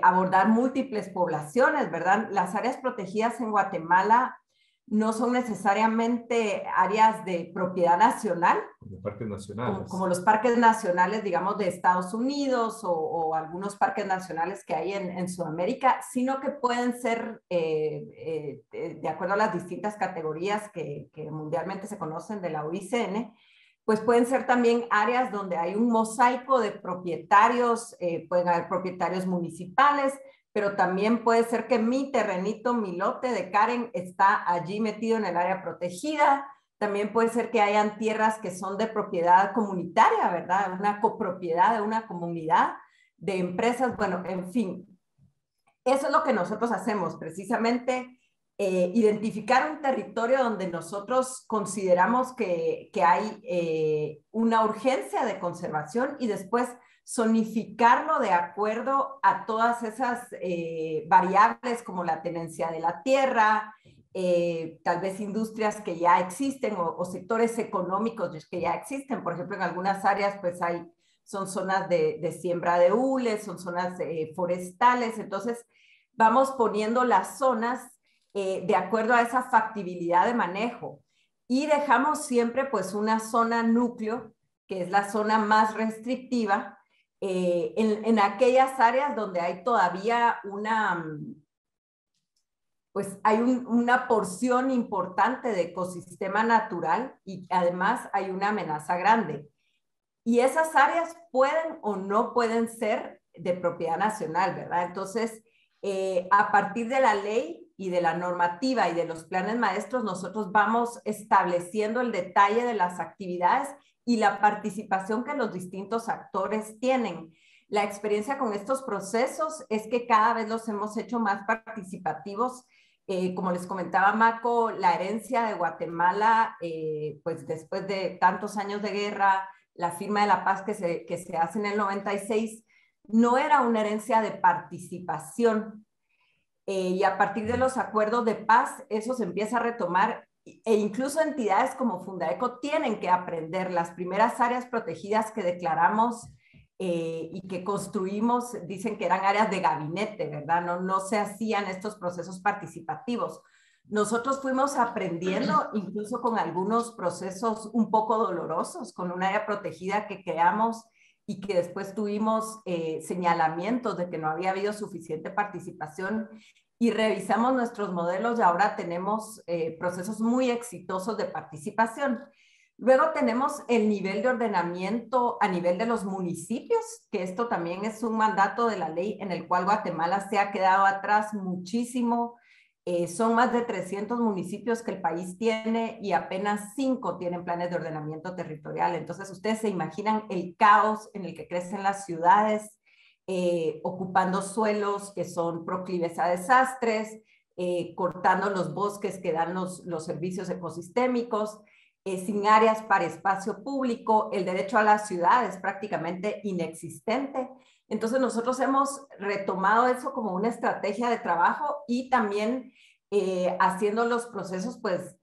abordar múltiples poblaciones, ¿verdad? Las áreas protegidas en Guatemala no son necesariamente áreas de propiedad nacional, como parques nacionales, como los parques nacionales, digamos, de Estados Unidos o algunos parques nacionales que hay en Sudamérica, sino que pueden ser, de acuerdo a las distintas categorías que mundialmente se conocen de la UICN, pues pueden ser también áreas donde hay un mosaico de propietarios, pueden haber propietarios municipales, pero también puede ser que mi terrenito, mi lote de Karen está allí metido en el área protegida. También puede ser que hayan tierras que son de propiedad comunitaria, ¿verdad? Una copropiedad de una comunidad, de empresas, bueno, en fin. Eso es lo que nosotros hacemos, precisamente identificar un territorio donde nosotros consideramos que hay una urgencia de conservación y después zonificarlo de acuerdo a todas esas variables como la tenencia de la tierra, tal vez industrias que ya existen o sectores económicos que ya existen. Por ejemplo, en algunas áreas pues son zonas de siembra de hules, son zonas forestales, entonces vamos poniendo las zonas de acuerdo a esa factibilidad de manejo y dejamos siempre pues una zona núcleo, que es la zona más restrictiva, en aquellas áreas donde hay todavía una porción importante de ecosistema natural y además hay una amenaza grande. Y esas áreas pueden o no pueden ser de propiedad nacional, ¿verdad? Entonces, a partir de la ley y de la normativa y de los planes maestros, nosotros vamos estableciendo el detalle de las actividades y la participación que los distintos actores tienen. La experiencia con estos procesos es que cada vez los hemos hecho más participativos. Como les comentaba Mako, la herencia de Guatemala, pues después de tantos años de guerra, la firma de la paz que se hace en el 96, no era una herencia de participación. Y a partir de los acuerdos de paz, eso se empieza a retomar e incluso entidades como Fundaeco tienen que aprender. Las primeras áreas protegidas que declaramos y que construimos dicen que eran áreas de gabinete, ¿verdad? No se hacían estos procesos participativos. Nosotros fuimos aprendiendo incluso con algunos procesos un poco dolorosos, con un área protegida que creamos y que después tuvimos señalamientos de que no había habido suficiente participación y revisamos nuestros modelos y ahora tenemos procesos muy exitosos de participación. Luego tenemos el nivel de ordenamiento a nivel de los municipios, que esto también es un mandato de la ley en el cual Guatemala se ha quedado atrás muchísimo. Son más de 300 municipios que el país tiene y apenas 5 tienen planes de ordenamiento territorial. Entonces ustedes se imaginan el caos en el que crecen las ciudades, ocupando suelos que son proclives a desastres, cortando los bosques que dan los servicios ecosistémicos, sin áreas para espacio público, el derecho a la ciudad es prácticamente inexistente. Entonces nosotros hemos retomado eso como una estrategia de trabajo y también haciendo los procesos pues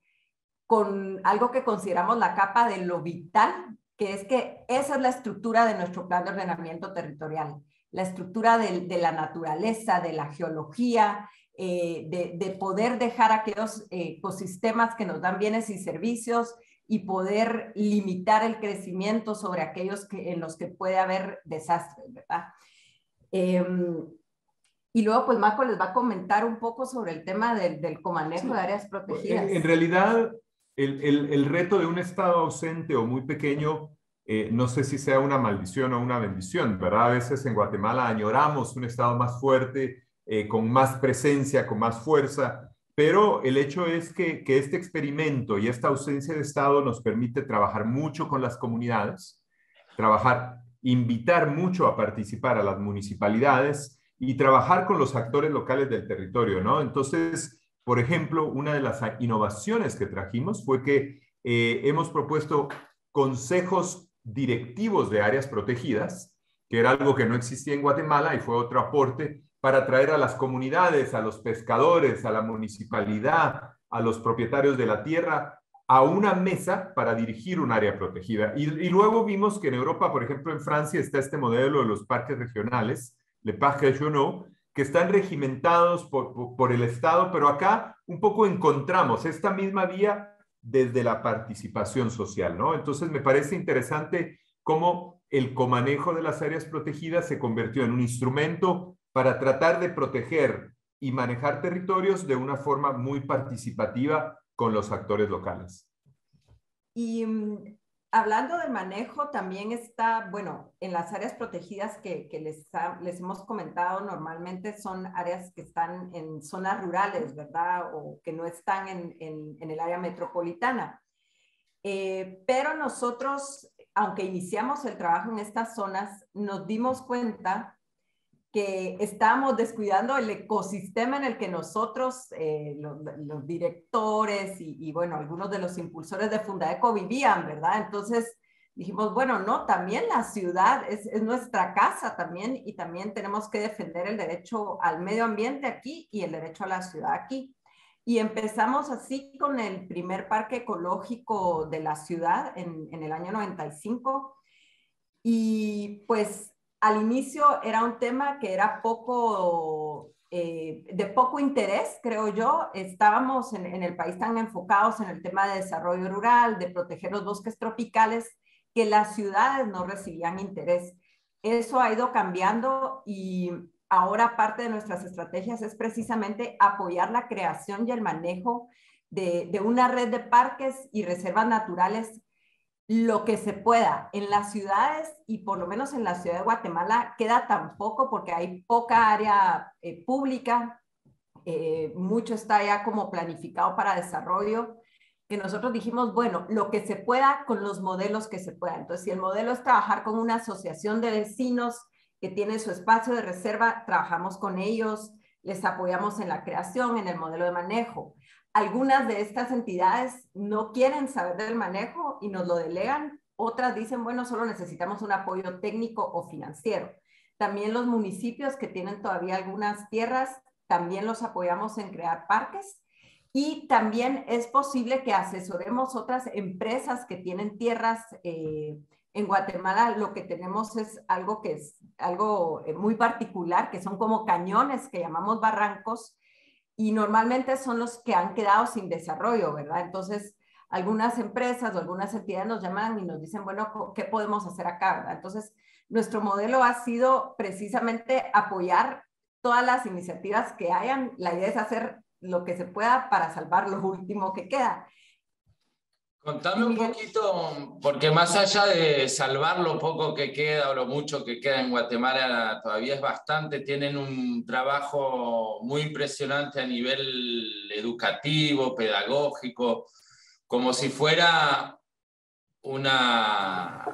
con algo que consideramos la capa de lo vital, que es que esa es la estructura de nuestro plan de ordenamiento territorial, la estructura de la naturaleza, de la geología, de poder dejar aquellos ecosistemas que nos dan bienes y servicios y poder limitar el crecimiento sobre aquellos en los que puede haber desastres, ¿verdad? Y luego, pues, Marco les va a comentar un poco sobre el tema del comanejo de áreas protegidas. En realidad, el reto de un estado ausente o muy pequeño, no sé si sea una maldición o una bendición, ¿verdad? A veces en Guatemala añoramos un estado más fuerte, con más presencia, con más fuerza, pero el hecho es que este experimento y esta ausencia de Estado nos permite trabajar mucho con las comunidades, invitar mucho a participar a las municipalidades y trabajar con los actores locales del territorio, ¿no? Entonces, por ejemplo, una de las innovaciones que trajimos fue que hemos propuesto consejos directivos de áreas protegidas, que era algo que no existía en Guatemala y fue otro aporte para atraer a las comunidades, a los pescadores, a la municipalidad, a los propietarios de la tierra, a una mesa para dirigir un área protegida. Y luego vimos que en Europa, por ejemplo, en Francia, está este modelo de los parques regionales, les parcs régionaux, que están regimentados por el Estado, pero acá un poco encontramos esta misma vía desde la participación social, ¿no? Entonces me parece interesante cómo el comanejo de las áreas protegidas se convirtió en un instrumento para tratar de proteger y manejar territorios de una forma muy participativa con los actores locales. Y hablando del manejo, también está, bueno, en las áreas protegidas que les hemos comentado, normalmente son áreas que están en zonas rurales, ¿verdad? O que no están en el área metropolitana. Pero nosotros, aunque iniciamos el trabajo en estas zonas, nos dimos cuenta que estábamos descuidando el ecosistema en el que nosotros, los directores y bueno, algunos de los impulsores de Fundaeco vivían, ¿verdad? Entonces dijimos, bueno, no, también la ciudad es nuestra casa también, y también tenemos que defender el derecho al medio ambiente aquí y el derecho a la ciudad aquí. Y empezamos así con el primer parque ecológico de la ciudad en el año 95. Y pues al inicio era un tema que era de poco interés, creo yo. Estábamos en el país tan enfocados en el tema de desarrollo rural, de proteger los bosques tropicales, que las ciudades no recibían interés. Eso ha ido cambiando y ahora parte de nuestras estrategias es precisamente apoyar la creación y el manejo de una red de parques y reservas naturales lo que se pueda. En las ciudades, y por lo menos en la ciudad de Guatemala, queda tan poco porque hay poca área pública, mucho está ya como planificado para desarrollo, que nosotros dijimos, bueno, lo que se pueda con los modelos que se puedan. Entonces, si el modelo es trabajar con una asociación de vecinos que tiene su espacio de reserva, trabajamos con ellos, les apoyamos en la creación, en el modelo de manejo. Algunas de estas entidades no quieren saber del manejo y nos lo delegan. Otras dicen, bueno, solo necesitamos un apoyo técnico o financiero. También los municipios que tienen todavía algunas tierras, también los apoyamos en crear parques. Y también es posible que asesoremos otras empresas que tienen tierras. En Guatemala lo que tenemos es algo que es algo muy particular, que son como cañones que llamamos barrancos, y normalmente son los que han quedado sin desarrollo, ¿verdad? Entonces, algunas empresas o algunas entidades nos llaman y nos dicen, bueno, ¿qué podemos hacer acá, verdad? Entonces, nuestro modelo ha sido precisamente apoyar todas las iniciativas que hayan. La idea es hacer lo que se pueda para salvar lo último que queda. Contame un poquito, porque más allá de salvar lo poco que queda o lo mucho que queda en Guatemala, todavía es bastante, tienen un trabajo muy impresionante a nivel educativo, pedagógico, como si fuera una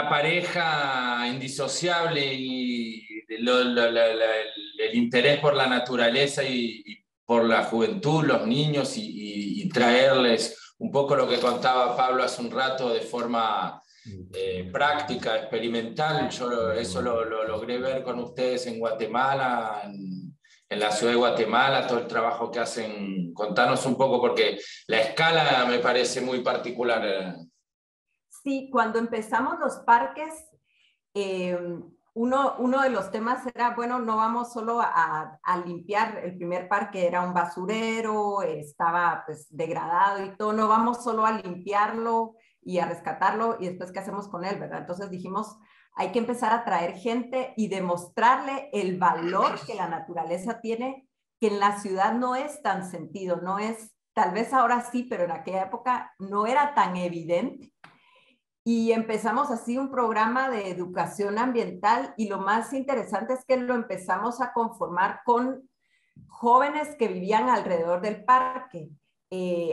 pareja indisociable, y el interés por la naturaleza y por la juventud, los niños, y traerles un poco lo que contaba Pablo hace un rato de forma práctica, experimental. Yo eso lo logré ver con ustedes en Guatemala, en la ciudad de Guatemala, todo el trabajo que hacen. Contanos un poco, porque la escala me parece muy particular. Sí, cuando empezamos los parques, uno de los temas era, bueno, no vamos solo a limpiar. El primer parque era un basurero, estaba pues degradado y todo, no vamos solo a limpiarlo y a rescatarlo y después qué hacemos con él, ¿verdad? Entonces dijimos, hay que empezar a traer gente y demostrarle el valor que la naturaleza tiene, que en la ciudad no es tan sentido, no es, tal vez ahora sí, pero en aquella época no era tan evidente. Y empezamos así un programa de educación ambiental, y lo más interesante es que lo empezamos a conformar con jóvenes que vivían alrededor del parque,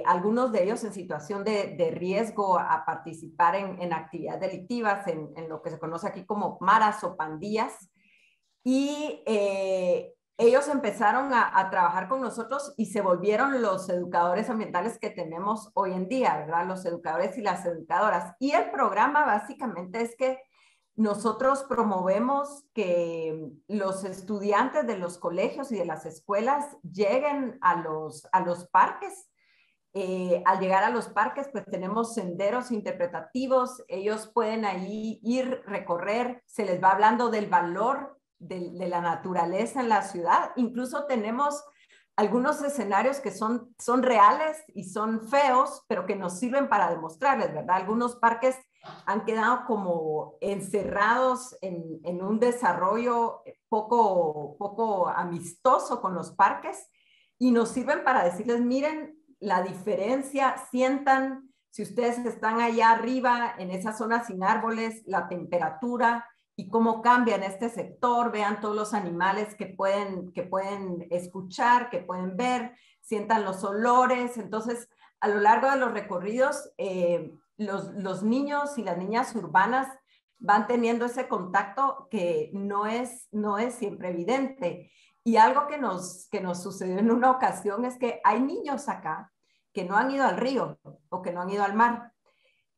algunos de ellos en situación de riesgo a participar en actividades delictivas, en lo que se conoce aquí como maras o pandillas, y ellos empezaron a trabajar con nosotros y se volvieron los educadores ambientales que tenemos hoy en día, ¿verdad? Los educadores y las educadoras. Y el programa básicamente es que nosotros promovemos que los estudiantes de los colegios y de las escuelas lleguen a los parques. Al llegar a los parques, pues tenemos senderos interpretativos. Ellos pueden ahí ir, recorrer, se les va hablando del valor de la naturaleza en la ciudad. Incluso tenemos algunos escenarios que son reales y son feos, pero que nos sirven para demostrarles, ¿verdad? Algunos parques han quedado como encerrados en un desarrollo poco amistoso con los parques y nos sirven para decirles, miren la diferencia, sientan, si ustedes están allá arriba en esa zona sin árboles, la temperatura y cómo cambia en este sector, vean todos los animales que pueden escuchar, que pueden ver, sientan los olores. Entonces, a lo largo de los recorridos, los niños y las niñas urbanas van teniendo ese contacto que no es siempre evidente. Y algo que nos sucedió en una ocasión es que hay niños acá que no han ido al río o que no han ido al mar.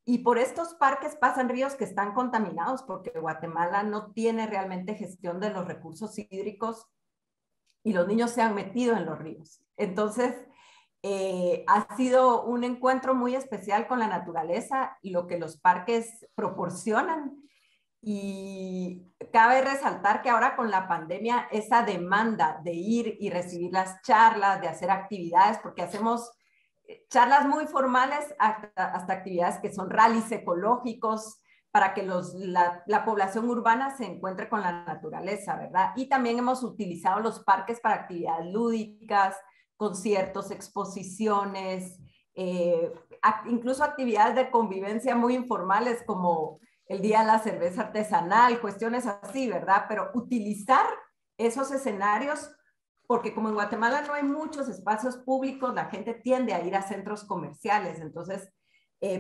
Y por estos parques pasan ríos que están contaminados porque Guatemala no tiene realmente gestión de los recursos hídricos y los niños se han metido en los ríos. Entonces, ha sido un encuentro muy especial con la naturaleza, lo que los parques proporcionan. Y cabe resaltar que ahora con la pandemia, esa demanda de ir y recibir las charlas, de hacer actividades, porque hacemos charlas muy formales hasta actividades que son rallies ecológicos para que la población urbana se encuentre con la naturaleza, ¿verdad? Y también hemos utilizado los parques para actividades lúdicas, conciertos, exposiciones, incluso actividades de convivencia muy informales como el Día de la Cerveza Artesanal, cuestiones así, ¿verdad? Pero utilizar esos escenarios, porque como en Guatemala no hay muchos espacios públicos, la gente tiende a ir a centros comerciales, entonces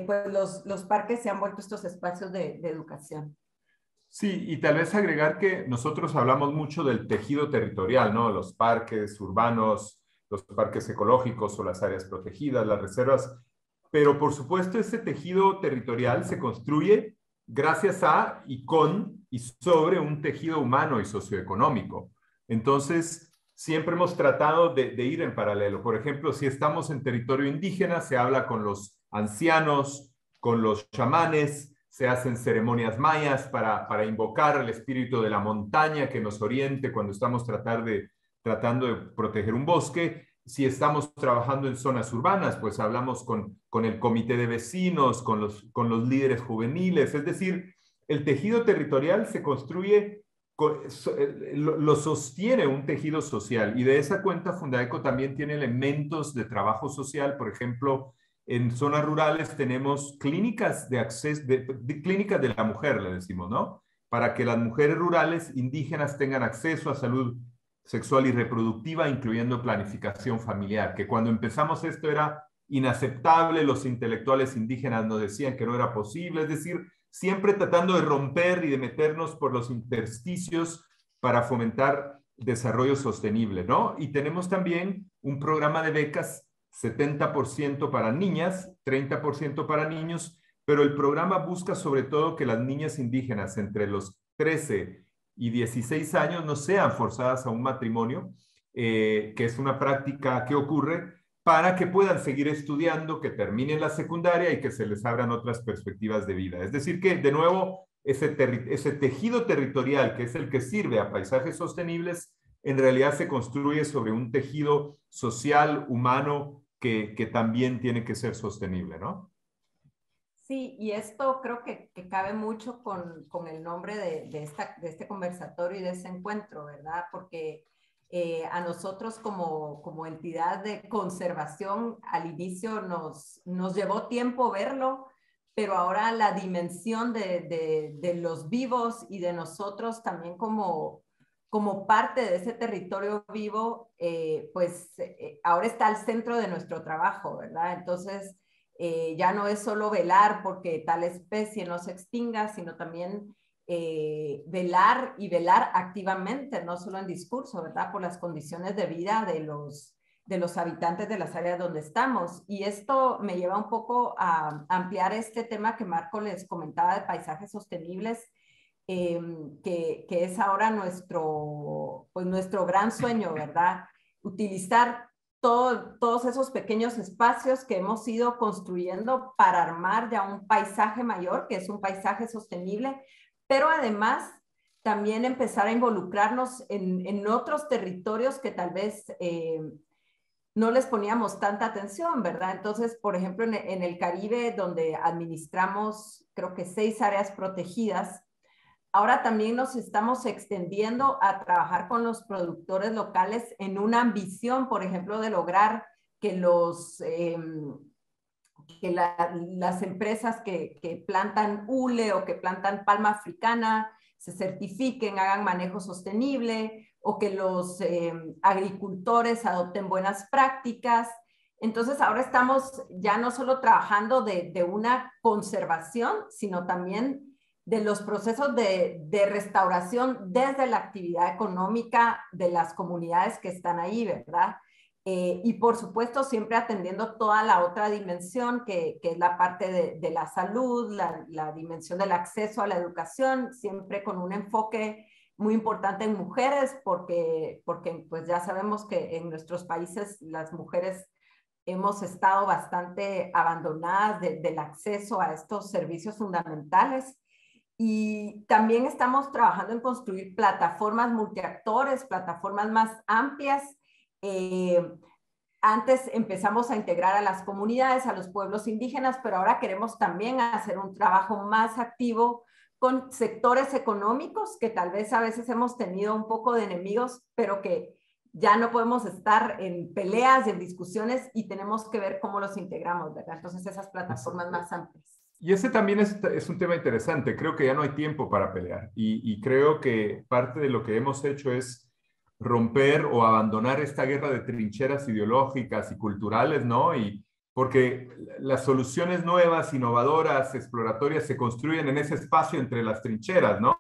pues los parques se han vuelto estos espacios de educación. Sí, y tal vez agregar que nosotros hablamos mucho del tejido territorial, ¿no? Los parques urbanos, los parques ecológicos o las áreas protegidas, las reservas, pero por supuesto ese tejido territorial se construye gracias a y con y sobre un tejido humano y socioeconómico. Entonces, siempre hemos tratado de ir en paralelo. Por ejemplo, si estamos en territorio indígena, se habla con los ancianos, con los chamanes, se hacen ceremonias mayas para invocar al espíritu de la montaña que nos oriente cuando estamos tratando de proteger un bosque. Si estamos trabajando en zonas urbanas, pues hablamos con el comité de vecinos, con los líderes juveniles. Es decir, el tejido territorial se construye, lo sostiene un tejido social, y de esa cuenta Fundaeco también tiene elementos de trabajo social. Por ejemplo, en zonas rurales tenemos clínicas de acceso, clínicas de la mujer, le decimos, ¿no? Para que las mujeres rurales indígenas tengan acceso a salud sexual y reproductiva, incluyendo planificación familiar, que cuando empezamos esto era inaceptable, los intelectuales indígenas nos decían que no era posible, es decir, siempre tratando de romper y de meternos por los intersticios para fomentar desarrollo sostenible, ¿no? Y tenemos también un programa de becas 70% para niñas, 30% para niños, pero el programa busca sobre todo que las niñas indígenas entre los 13 y 16 años no sean forzadas a un matrimonio, que es una práctica que ocurre, para que puedan seguir estudiando, que terminen la secundaria y que se les abran otras perspectivas de vida. Es decir que, de nuevo, ese tejido territorial, que es el que sirve a paisajes sostenibles, en realidad se construye sobre un tejido social, humano, que también tiene que ser sostenible, ¿no? Sí, y esto creo que cabe mucho con el nombre de este conversatorio y de este encuentro, ¿verdad? Porque a nosotros como entidad de conservación al inicio nos llevó tiempo verlo, pero ahora la dimensión de los vivos y de nosotros también como parte de ese territorio vivo, pues ahora está al centro de nuestro trabajo, ¿verdad? Entonces, ya no es solo velar porque tal especie no se extinga, sino también velar y velar activamente, no solo en discurso, ¿verdad? Por las condiciones de vida de los habitantes de las áreas donde estamos. Y esto me lleva un poco a ampliar este tema que Marco les comentaba de paisajes sostenibles, que es ahora nuestro gran sueño, ¿verdad? Utilizar todos esos pequeños espacios que hemos ido construyendo para armar ya un paisaje mayor, que es un paisaje sostenible, pero además también empezar a involucrarnos en otros territorios que tal vez no les poníamos tanta atención, ¿verdad? Entonces, por ejemplo, en el Caribe, donde administramos, creo que 6 áreas protegidas, ahora también nos estamos extendiendo a trabajar con los productores locales en una ambición, por ejemplo, de lograr que las empresas que plantan hule o que plantan palma africana se certifiquen, hagan manejo sostenible, o que los agricultores adopten buenas prácticas. Entonces ahora estamos ya no solo trabajando de una conservación, sino también de los procesos de restauración desde la actividad económica de las comunidades que están ahí, ¿verdad? Y por supuesto siempre atendiendo toda la otra dimensión que es la parte de la salud, la dimensión del acceso a la educación, siempre con un enfoque muy importante en mujeres, porque pues ya sabemos que en nuestros países las mujeres hemos estado bastante abandonadas del acceso a estos servicios fundamentales. Y también estamos trabajando en construir plataformas multiactores, plataformas más amplias. Antes empezamos a integrar a las comunidades, a los pueblos indígenas, pero ahora queremos también hacer un trabajo más activo con sectores económicos que tal vez a veces hemos tenido un poco de enemigos, pero que ya no podemos estar en peleas, en discusiones, y tenemos que ver cómo los integramos, ¿verdad? Entonces esas plataformas más amplias. Y ese también es un tema interesante. Creo que ya no hay tiempo para pelear. Y creo que parte de lo que hemos hecho es romper o abandonar esta guerra de trincheras ideológicas y culturales, ¿no? Y porque las soluciones nuevas, innovadoras, exploratorias se construyen en ese espacio entre las trincheras, ¿no?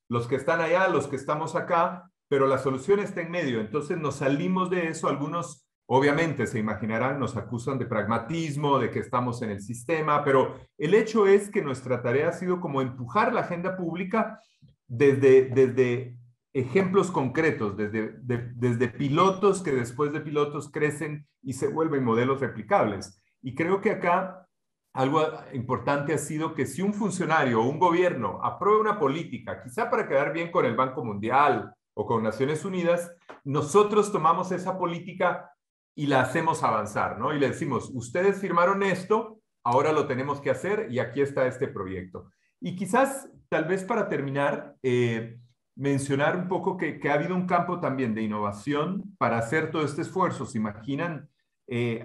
Los que están allá, los que estamos acá, pero la solución está en medio. Entonces nos salimos de eso. Algunos, obviamente, se imaginarán, nos acusan de pragmatismo, de que estamos en el sistema, pero el hecho es que nuestra tarea ha sido como empujar la agenda pública desde ejemplos concretos, desde pilotos que después de pilotos crecen y se vuelven modelos replicables. Y creo que acá algo importante ha sido que si un funcionario o un gobierno aprueba una política, quizá para quedar bien con el Banco Mundial o con Naciones Unidas, nosotros tomamos esa política y la hacemos avanzar, ¿no? Y le decimos, ustedes firmaron esto, ahora lo tenemos que hacer y aquí está este proyecto. Y quizás, tal vez para terminar, mencionar un poco que ha habido un campo también de innovación para hacer todo este esfuerzo. ¿Se imaginan?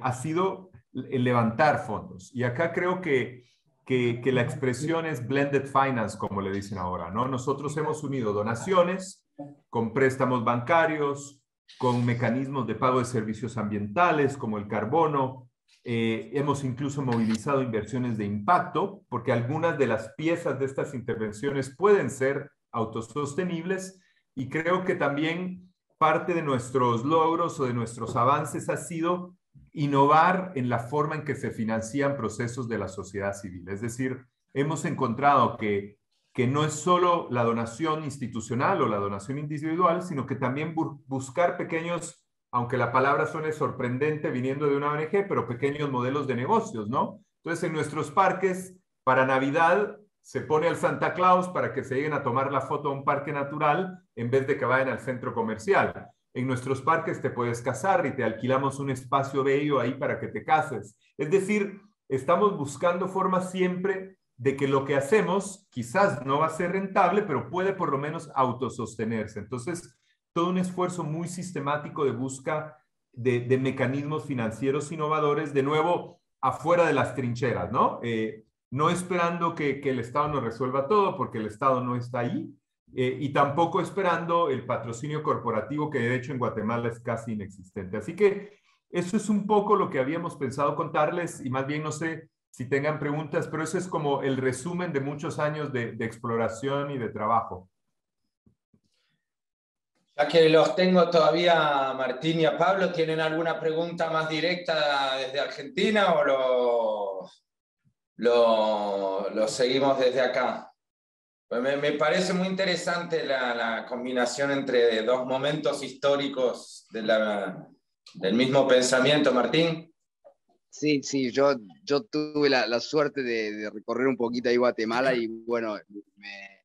Ha sido el levantar fondos. Y acá creo que la expresión es blended finance, como le dicen ahora, ¿no? Nosotros hemos unido donaciones con préstamos bancarios, con mecanismos de pago de servicios ambientales como el carbono. Hemos incluso movilizado inversiones de impacto, porque algunas de las piezas de estas intervenciones pueden ser autosostenibles, y creo que también parte de nuestros logros o de nuestros avances ha sido innovar en la forma en que se financian procesos de la sociedad civil. Es decir, hemos encontrado que no es solo la donación institucional o la donación individual, sino que también buscar pequeños, aunque la palabra suene sorprendente viniendo de una ONG, pero pequeños modelos de negocios, ¿no? Entonces, en nuestros parques, para Navidad, se pone al Santa Claus para que se lleguen a tomar la foto a un parque natural en vez de que vayan al centro comercial. En nuestros parques te puedes casar y te alquilamos un espacio bello ahí para que te cases. Es decir, estamos buscando formas siempre de que lo que hacemos quizás no va a ser rentable, pero puede por lo menos autosostenerse. Entonces, todo un esfuerzo muy sistemático de busca de mecanismos financieros innovadores, de nuevo, afuera de las trincheras, ¿no? No esperando que el Estado nos resuelva todo, porque el Estado no está ahí, y tampoco esperando el patrocinio corporativo, que de hecho en Guatemala es casi inexistente. Así que eso es un poco lo que habíamos pensado contarles, y más bien no sé si tengan preguntas, pero eso es como el resumen de muchos años de exploración y de trabajo. Ya que los tengo todavía, Martín y a Pablo, ¿tienen alguna pregunta más directa desde Argentina o lo seguimos desde acá? Me parece muy interesante la combinación entre dos momentos históricos del mismo pensamiento, Martín. Sí, yo tuve la suerte de recorrer un poquito ahí Guatemala y bueno, me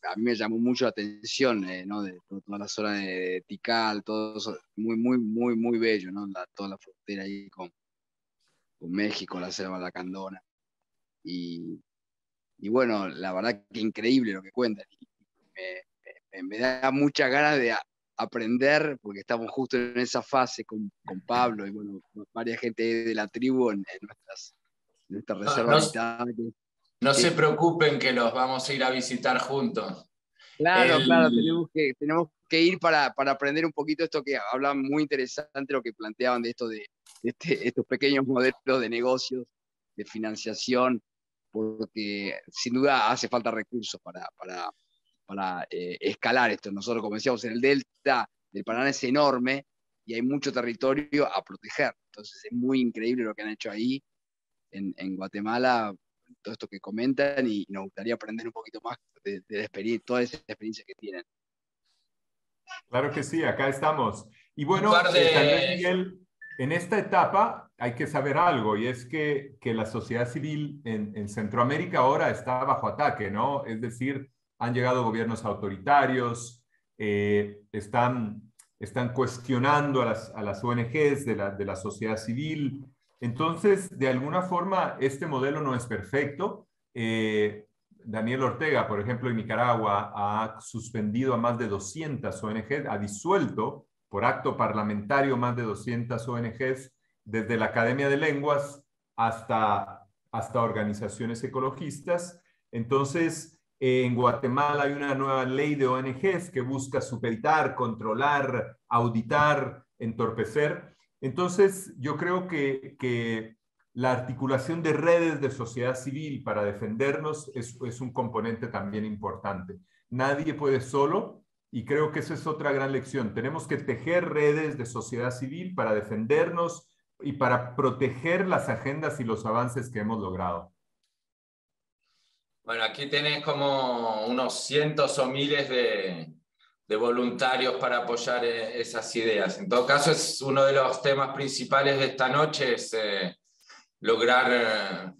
a mí me llamó mucho la atención, ¿no? De toda la zona de Tikal, todo eso, muy bello, ¿no? Toda la frontera ahí con México, la selva lacandona. Y bueno, la verdad que increíble lo que cuentan. Me da muchas ganas de aprender, porque estamos justo en esa fase con Pablo y bueno, varias gente de la tribu en nuestra reserva habitada. No se preocupen que los vamos a ir a visitar juntos. Claro, tenemos que ir para aprender un poquito esto que hablan muy interesante, lo que planteaban de esto de estos pequeños modelos de negocios, de financiación, porque sin duda hace falta recursos para escalar esto. Nosotros, como decíamos, en el delta del Paraná es enorme y hay mucho territorio a proteger. Entonces es muy increíble lo que han hecho ahí en Guatemala, todo esto que comentan, y nos gustaría aprender un poquito más de toda esa experiencia que tienen. Claro que sí, acá estamos. Y bueno, tal vez, Miguel, en esta etapa hay que saber algo, y es que la sociedad civil en Centroamérica ahora está bajo ataque, ¿no? Es decir, han llegado gobiernos autoritarios, están cuestionando a las ONGs de la sociedad civil. Entonces, de alguna forma, este modelo no es perfecto. Daniel Ortega, por ejemplo, en Nicaragua, ha suspendido a más de 200 ONGs, ha disuelto por acto parlamentario más de 200 ONGs, desde la Academia de Lenguas hasta organizaciones ecologistas. Entonces, en Guatemala hay una nueva ley de ONGs que busca supeditar, controlar, auditar, entorpecer. Entonces, yo creo que la articulación de redes de sociedad civil para defendernos es un componente también importante. Nadie puede solo, y creo que esa es otra gran lección. Tenemos que tejer redes de sociedad civil para defendernos y para proteger las agendas y los avances que hemos logrado. Bueno, aquí tenés como unos cientos o miles de voluntarios para apoyar esas ideas. En todo caso, es uno de los temas principales de esta noche, es lograr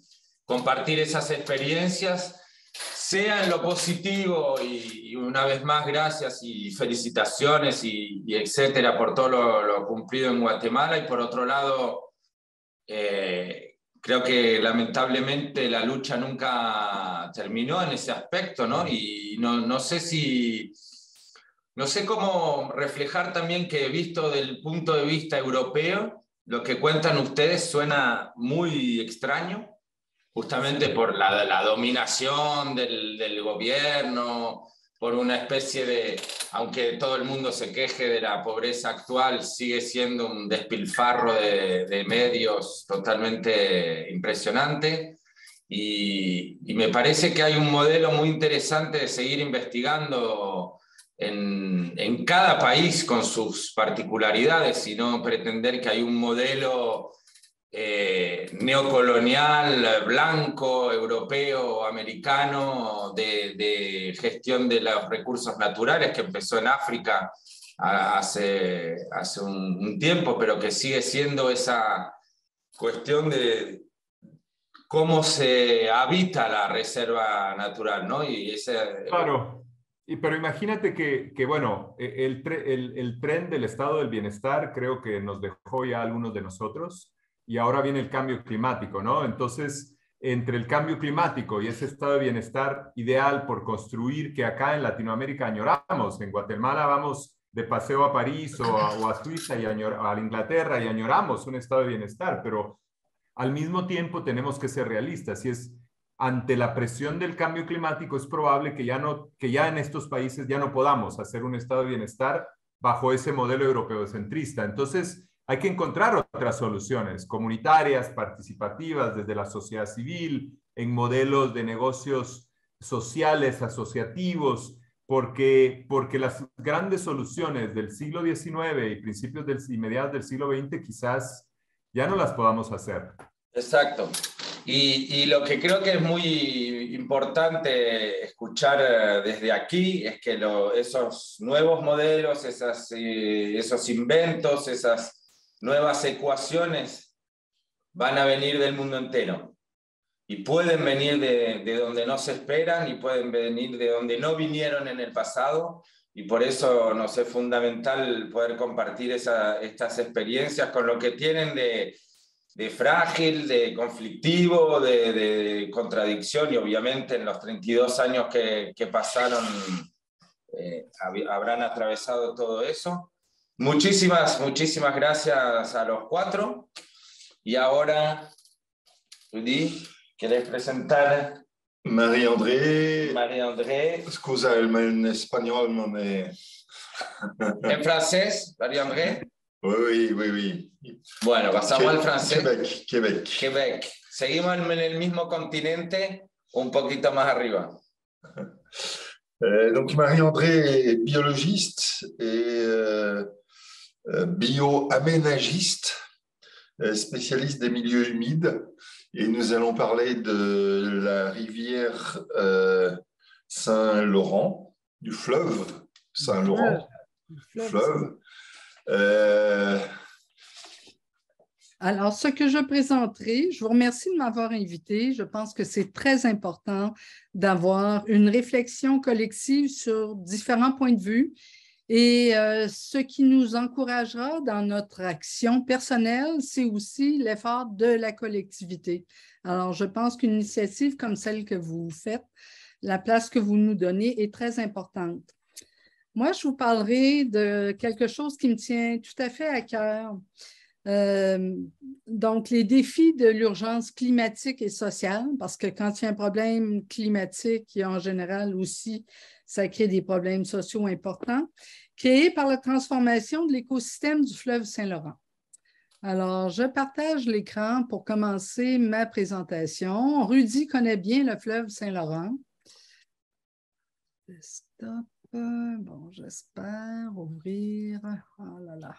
compartir esas experiencias, sea en lo positivo, y una vez más gracias y felicitaciones y etcétera por todo lo cumplido en Guatemala, y por otro lado, creo que lamentablemente la lucha nunca terminó en ese aspecto, ¿no? Y no sé cómo reflejar también que, visto del punto de vista europeo, lo que cuentan ustedes suena muy extraño, justamente por la dominación del gobierno, por una especie de, aunque todo el mundo se queje de la pobreza actual, sigue siendo un despilfarro de medios totalmente impresionante. Y me parece que hay un modelo muy interesante de seguir investigando en cada país con sus particularidades, y no pretender que hay un modelo neocolonial, blanco, europeo, americano, de gestión de los recursos naturales, que empezó en África hace un tiempo, pero que sigue siendo esa cuestión de cómo se habita la reserva natural, ¿no? Claro, pero imagínate que bueno, el tren del estado del bienestar creo que nos dejó ya algunos de nosotros, y ahora viene el cambio climático, ¿no? Entonces, entre el cambio climático y ese estado de bienestar ideal por construir, que acá en Latinoamérica añoramos, en Guatemala vamos de paseo a París o a Suiza y a Inglaterra y añoramos un estado de bienestar, pero al mismo tiempo tenemos que ser realistas, y es ante la presión del cambio climático es probable que ya en estos países ya no podamos hacer un estado de bienestar bajo ese modelo europeocentrista. Entonces, hay que encontrar otras soluciones comunitarias, participativas, desde la sociedad civil, en modelos de negocios sociales, asociativos, porque las grandes soluciones del siglo XIX y mediados del siglo XX quizás ya no las podamos hacer. Exacto. Y lo que creo que es muy importante escuchar desde aquí es que esos nuevos modelos, esos inventos, esas nuevas ecuaciones van a venir del mundo entero. y pueden venir de donde no se esperan y pueden venir de donde no vinieron en el pasado. Y por eso nos es fundamental poder compartir estas experiencias con lo que tienen de frágil, de conflictivo, de contradicción, y obviamente en los 32 años que pasaron habrán atravesado todo eso. Muchísimas gracias a los cuatro. Y ahora, Rudy, ¿querés presentar? Marie-André. Marie-André. Scusa, en espagnol non è... ¿En francés, Marie-André? Oui, oui, oui. Bueno, pasamos al francés. Québec. Seguimos en el mismo continente, un poquito más arriba. Donc Marie-André est biologiste et bioaménagiste, spécialiste des milieux humides. Et nous allons parler de la rivière Saint-Laurent, du fleuve Saint-Laurent. Fleuve. Alors, ce que je présenterai, je vous remercie de m'avoir invité. Je pense que c'est très important d'avoir une réflexion collective sur différents points de vue et ce qui nous encouragera dans notre action personnelle, c'est aussi l'effort de la collectivité. Alors, je pense qu'une initiative comme celle que vous faites, la place que vous nous donnez est très importante. Moi, je vous parlerai de quelque chose qui me tient tout à fait à cœur. Donc, les défis de l'urgence climatique et sociale, parce que quand il y a un problème climatique, il y a en général aussi, ça crée des problèmes sociaux importants, créés par la transformation de l'écosystème du fleuve Saint-Laurent. Alors, je partage l'écran pour commencer ma présentation. Rudy connaît bien le fleuve Saint-Laurent. Stop. Bon, j'espère ouvrir. Oh là là.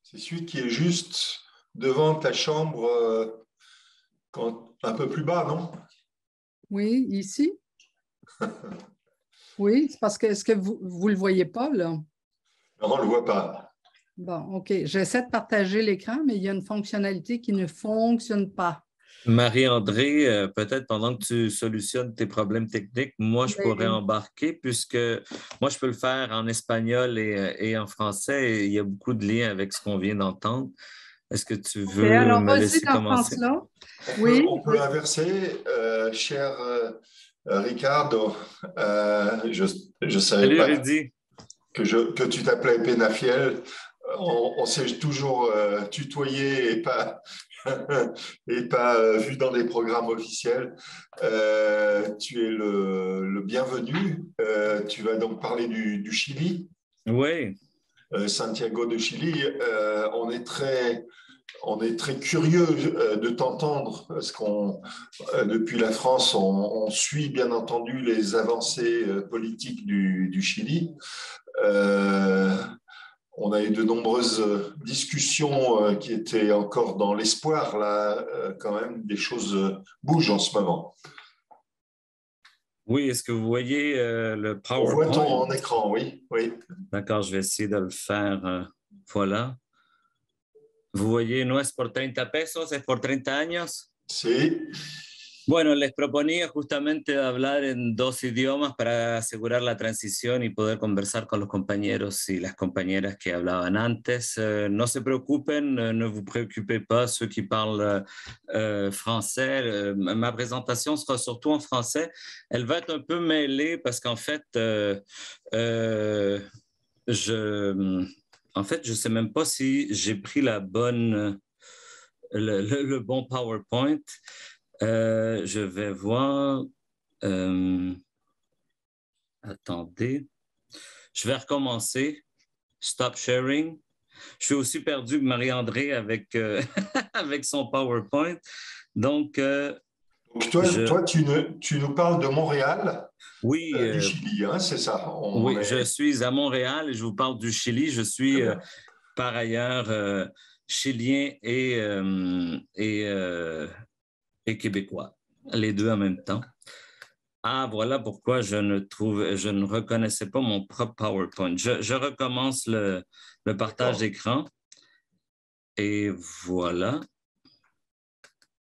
C'est celui qui est juste devant ta chambre, un peu plus bas, non? Oui, ici. Oui, c'est parce que, est-ce que vous ne le voyez pas, là? Non, on ne le voit pas. Bon, OK. J'essaie de partager l'écran, mais il y a une fonctionnalité qui ne fonctionne pas. Marie-André, peut-être pendant que tu solutionnes tes problèmes techniques, moi, je pourrais embarquer puisque moi, je peux le faire en espagnol et en français et il y a beaucoup de liens avec ce qu'on vient d'entendre. Est-ce que tu veux me laisser commencer? Oui. On peut inverser, cher Ricardo. Je savais pas que tu t'appelais Penafiel. On s'est toujours tutoyé et pas vu dans des programmes officiels. Tu es le bienvenu. Tu vas donc parler du Chili. Oui. Santiago de Chili. On est très curieux de t'entendre parce depuis la France, on suit bien entendu les avancées politiques du Chili. On a eu de nombreuses discussions qui étaient encore dans l'espoir. Là, quand même, des choses bougent en ce moment. Oui, est-ce que vous voyez le PowerPoint? On voit ton écran, oui. D'accord, je vais essayer de le faire. Voilà. Vous voyez, no es por 30 pesos, es por 30 años. Sí. Bueno, les proponía justamente hablar en dos idiomas para asegurar la transición y poder conversar con los compañeros y las compañeras que hablaban antes. No se preocupen, ne vous préoccupez pas, ceux qui parlent français. Ma présentation sera surtout en français. Elle va être un peu mêlée parce qu'en fait, je sais même pas si j'ai pris le bon PowerPoint. Je vais voir. Attendez. Je vais recommencer. Stop sharing. Je suis aussi perdu que Marie-André avec, avec son PowerPoint. Donc, toi, tu nous parles de Montréal. Oui. Du Chili, hein, c'est ça. Oui, je suis à Montréal et je vous parle du Chili. Je suis par ailleurs chilien et québécois, les deux en même temps. Ah, voilà pourquoi je ne reconnaissais pas mon propre PowerPoint. Je recommence le partage d'écran. Et voilà.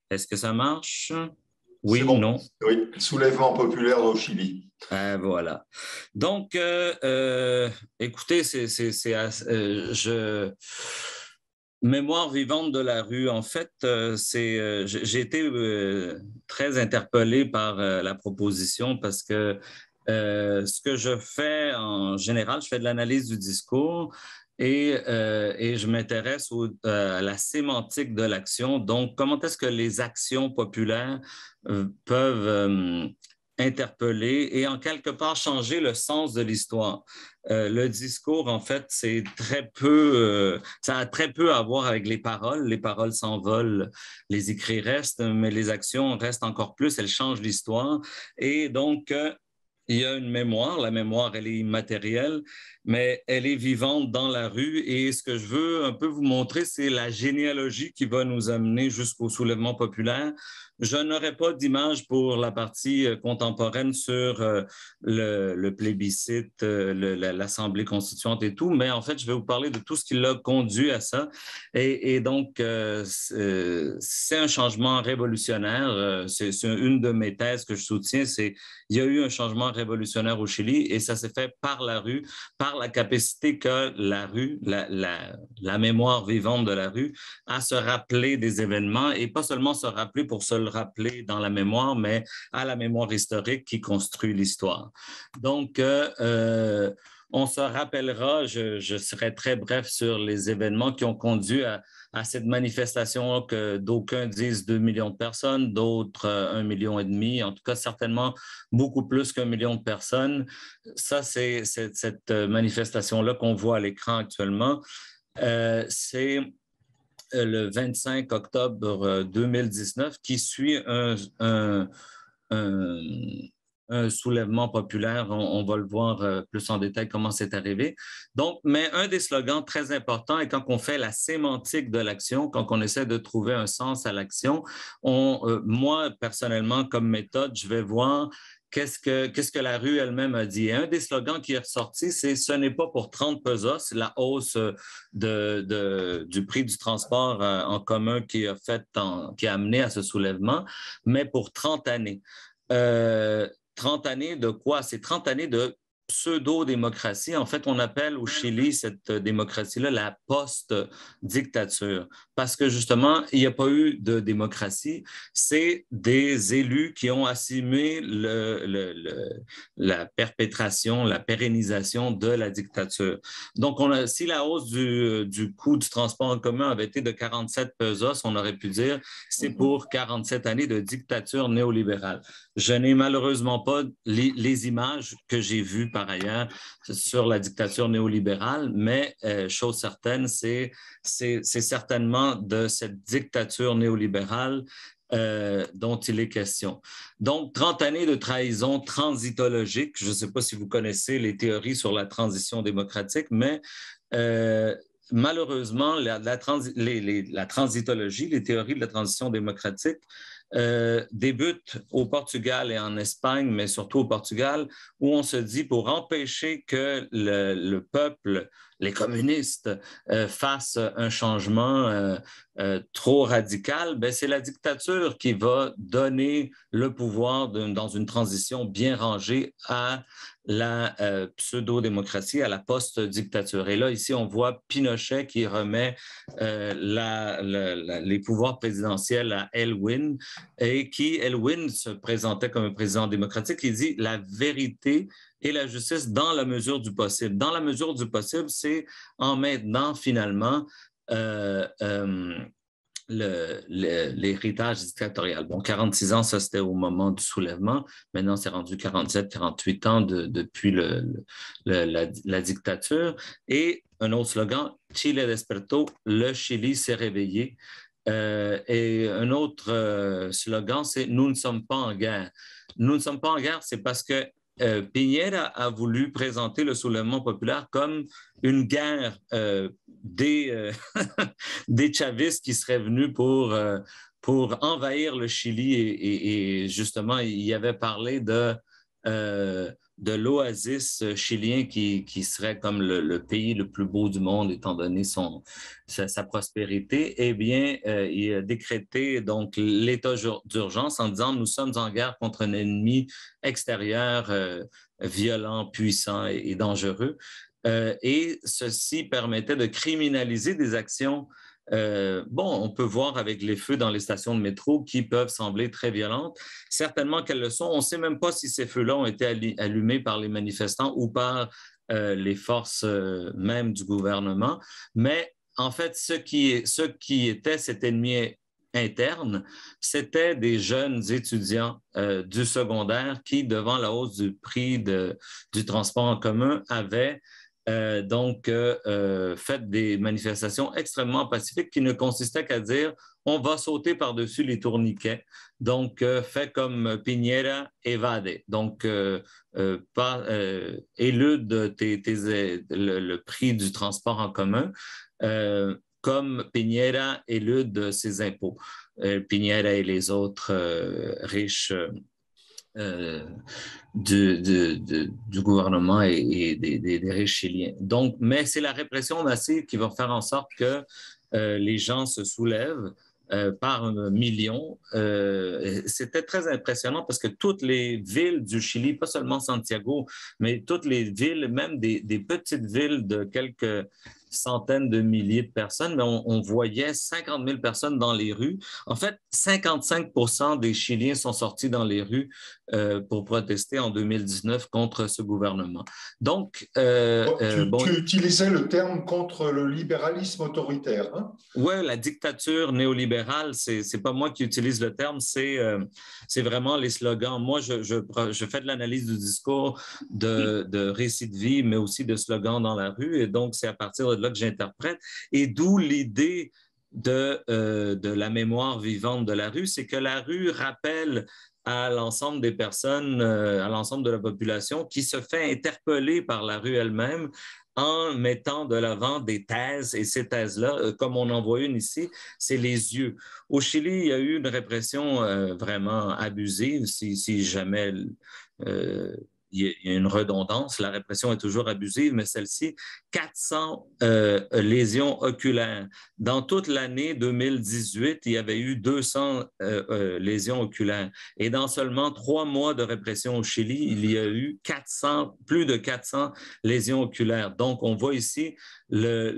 Est-ce que ça marche? Oui, bon. non? Oui, soulèvement populaire au Chili. Voilà. Donc, écoutez, Mémoire vivante de la rue, en fait, j'ai été très interpellé par la proposition parce que ce que je fais en général, je fais de l'analyse du discours et je m'intéresse à la sémantique de l'action. Donc, comment est-ce que les actions populaires peuvent interpeller et en quelque part changer le sens de l'histoire. Le discours, en fait, c'est très peu, ça a très peu à voir avec les paroles. Les paroles s'envolent, les écrits restent, mais les actions restent encore plus, elles changent l'histoire. Et donc, il y a une mémoire. La mémoire, elle est immatérielle, mais elle est vivante dans la rue. Et ce que je veux un peu vous montrer, c'est la généalogie qui va nous amener jusqu'au soulèvement populaire. Je n'aurai pas d'image pour la partie contemporaine sur le plébiscite, l'Assemblée constituante et tout, mais en fait, je vais vous parler de tout ce qui l'a conduit à ça. Et donc, c'est un changement révolutionnaire. C'est une de mes thèses que je soutiens, c'est il y a eu un changement révolutionnaire au Chili et ça s'est fait par la rue, par la capacité que la rue, la mémoire vivante de la rue, à se rappeler des événements et pas seulement se rappeler pour se le rappeler dans la mémoire, mais à la mémoire historique qui construit l'histoire. Donc, on se rappellera, je serai très bref sur les événements qui ont conduit à cette manifestation que d'aucuns disent 2 millions de personnes, d'autres 1,5 million, en tout cas certainement beaucoup plus qu'1 million de personnes. Ça, c'est cette manifestation-là qu'on voit à l'écran actuellement. C'est le 25 octobre 2019 qui suit un soulèvement populaire. On va le voir plus en détail comment c'est arrivé. Donc, mais un des slogans très importants est quand on fait la sémantique de l'action, quand on essaie de trouver un sens à l'action, moi, personnellement, comme méthode, je vais voir qu'est-ce que la rue elle-même a dit. Et un des slogans qui est ressorti, c'est « Ce n'est pas pour 30 pesos », la hausse du prix du transport en commun qui a amené à ce soulèvement, mais pour 30 années. 30 années de quoi? C'est 30 années de pseudo-démocratie. En fait, on appelle au Chili cette démocratie-là la post-dictature parce que justement, il n'y a pas eu de démocratie. C'est des élus qui ont assumé la perpétration, la pérennisation de la dictature. Donc, si la hausse du coût du transport en commun avait été de 47 pesos, on aurait pu dire c'est pour 47 années de dictature néolibérale. Je n'ai malheureusement pas les images que j'ai vues par ailleurs sur la dictature néolibérale, mais chose certaine, c'est certainement de cette dictature néolibérale dont il est question. Donc, 30 années de trahison transitologique. Je ne sais pas si vous connaissez les théories sur la transition démocratique, mais malheureusement, la transitologie, les théories de la transition démocratique, débute au Portugal et en Espagne, mais surtout au Portugal, où on se dit pour empêcher que le peuple, les communistes, fassent un changement trop radical, c'est la dictature qui va donner le pouvoir dans une transition bien rangée à la pseudo-démocratie, à la post-dictature. Et là, ici, on voit Pinochet qui remet les pouvoirs présidentiels à Elwin et qui, Elwin, se présentait comme un président démocratique. Il dit la vérité et la justice dans la mesure du possible. Dans la mesure du possible, c'est en maintenant finalement l'héritage dictatorial. Bon, 46 ans, ça c'était au moment du soulèvement. Maintenant, c'est rendu 47, 48 ans depuis la dictature. Et un autre slogan, Chile despertó, le Chili s'est réveillé. Et un autre slogan, c'est « Nous ne sommes pas en guerre ». Nous ne sommes pas en guerre, c'est parce que Piñera a voulu présenter le soulèvement populaire comme une guerre des chavistes qui seraient venus pour envahir le Chili et justement, il avait parlé de de l'oasis chilien qui serait comme le pays le plus beau du monde étant donné sa prospérité, eh bien, il a décrété donc l'état d'urgence en disant nous sommes en guerre contre un ennemi extérieur violent, puissant et dangereux. Et ceci permettait de criminaliser des actions. On peut voir avec les feux dans les stations de métro qui peuvent sembler très violentes. Certainement qu'elles le sont. On ne sait même pas si ces feux-là ont été allumés par les manifestants ou par les forces même du gouvernement. Mais en fait, ce qui était cet ennemi interne, c'était des jeunes étudiants du secondaire qui, devant la hausse du prix du transport en commun, avaient fait des manifestations extrêmement pacifiques qui ne consistaient qu'à dire on va sauter par-dessus les tourniquets. Donc, fait comme Piñera evade. Donc, élude le prix du transport en commun comme Piñera élude ses impôts. Piñera et les autres riches du gouvernement et des riches chiliens. Donc, mais c'est la répression massive qui va faire en sorte que les gens se soulèvent par millions. C'était très impressionnant parce que toutes les villes du Chili, pas seulement Santiago, mais toutes les villes, même des petites villes de quelques centaines de milliers de personnes, mais on voyait 50 000 personnes dans les rues. En fait, 55% des Chiliens sont sortis dans les rues pour protester en 2019 contre ce gouvernement. Donc, tu utilisais le terme contre le libéralisme autoritaire. Hein? Oui, la dictature néolibérale, c'est pas moi qui utilise le terme, c'est vraiment les slogans. Moi, je fais de l'analyse du discours, de récits de vie, mais aussi de slogans dans la rue. Et donc, c'est à partir de là que j'interprète. Et d'où l'idée de la mémoire vivante de la rue, c'est que la rue rappelle à l'ensemble des personnes, à l'ensemble de la population qui se fait interpeller par la rue elle-même en mettant de l'avant des thèses. Et ces thèses-là, comme on en voit une ici, c'est les yeux. Au Chili, il y a eu une répression vraiment abusive, si jamais il y a une redondance. La répression est toujours abusive, mais celle-ci, 400 lésions oculaires. Dans toute l'année 2018, il y avait eu 200 lésions oculaires. Et dans seulement 3 mois de répression au Chili, il y a eu plus de 400 lésions oculaires. Donc, on voit ici la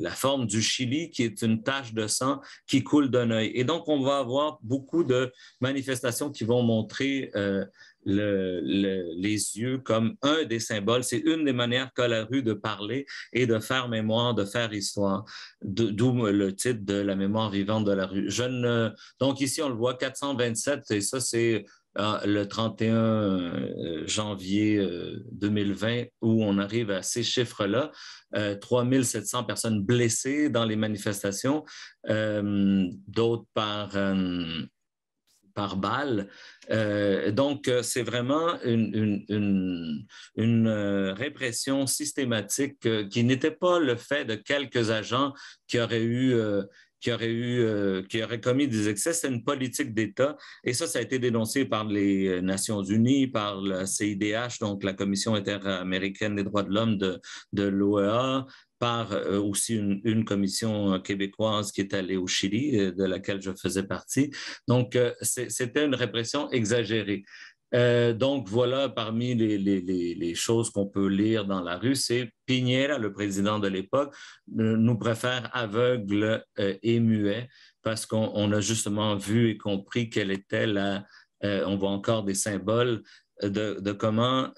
forme du Chili qui est une tache de sang qui coule d'un œil. Et donc, on va avoir beaucoup de manifestations qui vont montrer les yeux comme un des symboles. C'est une des manières qu'a la rue de parler et de faire mémoire, de faire histoire, d'où le titre de la mémoire vivante de la rue. Donc ici, on le voit, 427, et ça, c'est le 31 janvier 2020, où on arrive à ces chiffres-là. 3700 personnes blessées dans les manifestations, d'autres par balle. Donc, c'est vraiment une répression systématique qui n'était pas le fait de quelques agents qui auraient commis des excès. C'est une politique d'État. Et ça a été dénoncé par les Nations Unies, par la CIDH, donc la Commission interaméricaine des droits de l'homme de l'OEA, par aussi une commission québécoise qui est allée au Chili, de laquelle je faisais partie. Donc, c'était une répression exagérée. Donc, voilà, parmi les choses qu'on peut lire dans la rue, c'est Piñera, le président de l'époque, nous préfère aveugles et muets parce qu'on a justement vu et compris quelle était on voit encore des symboles de comment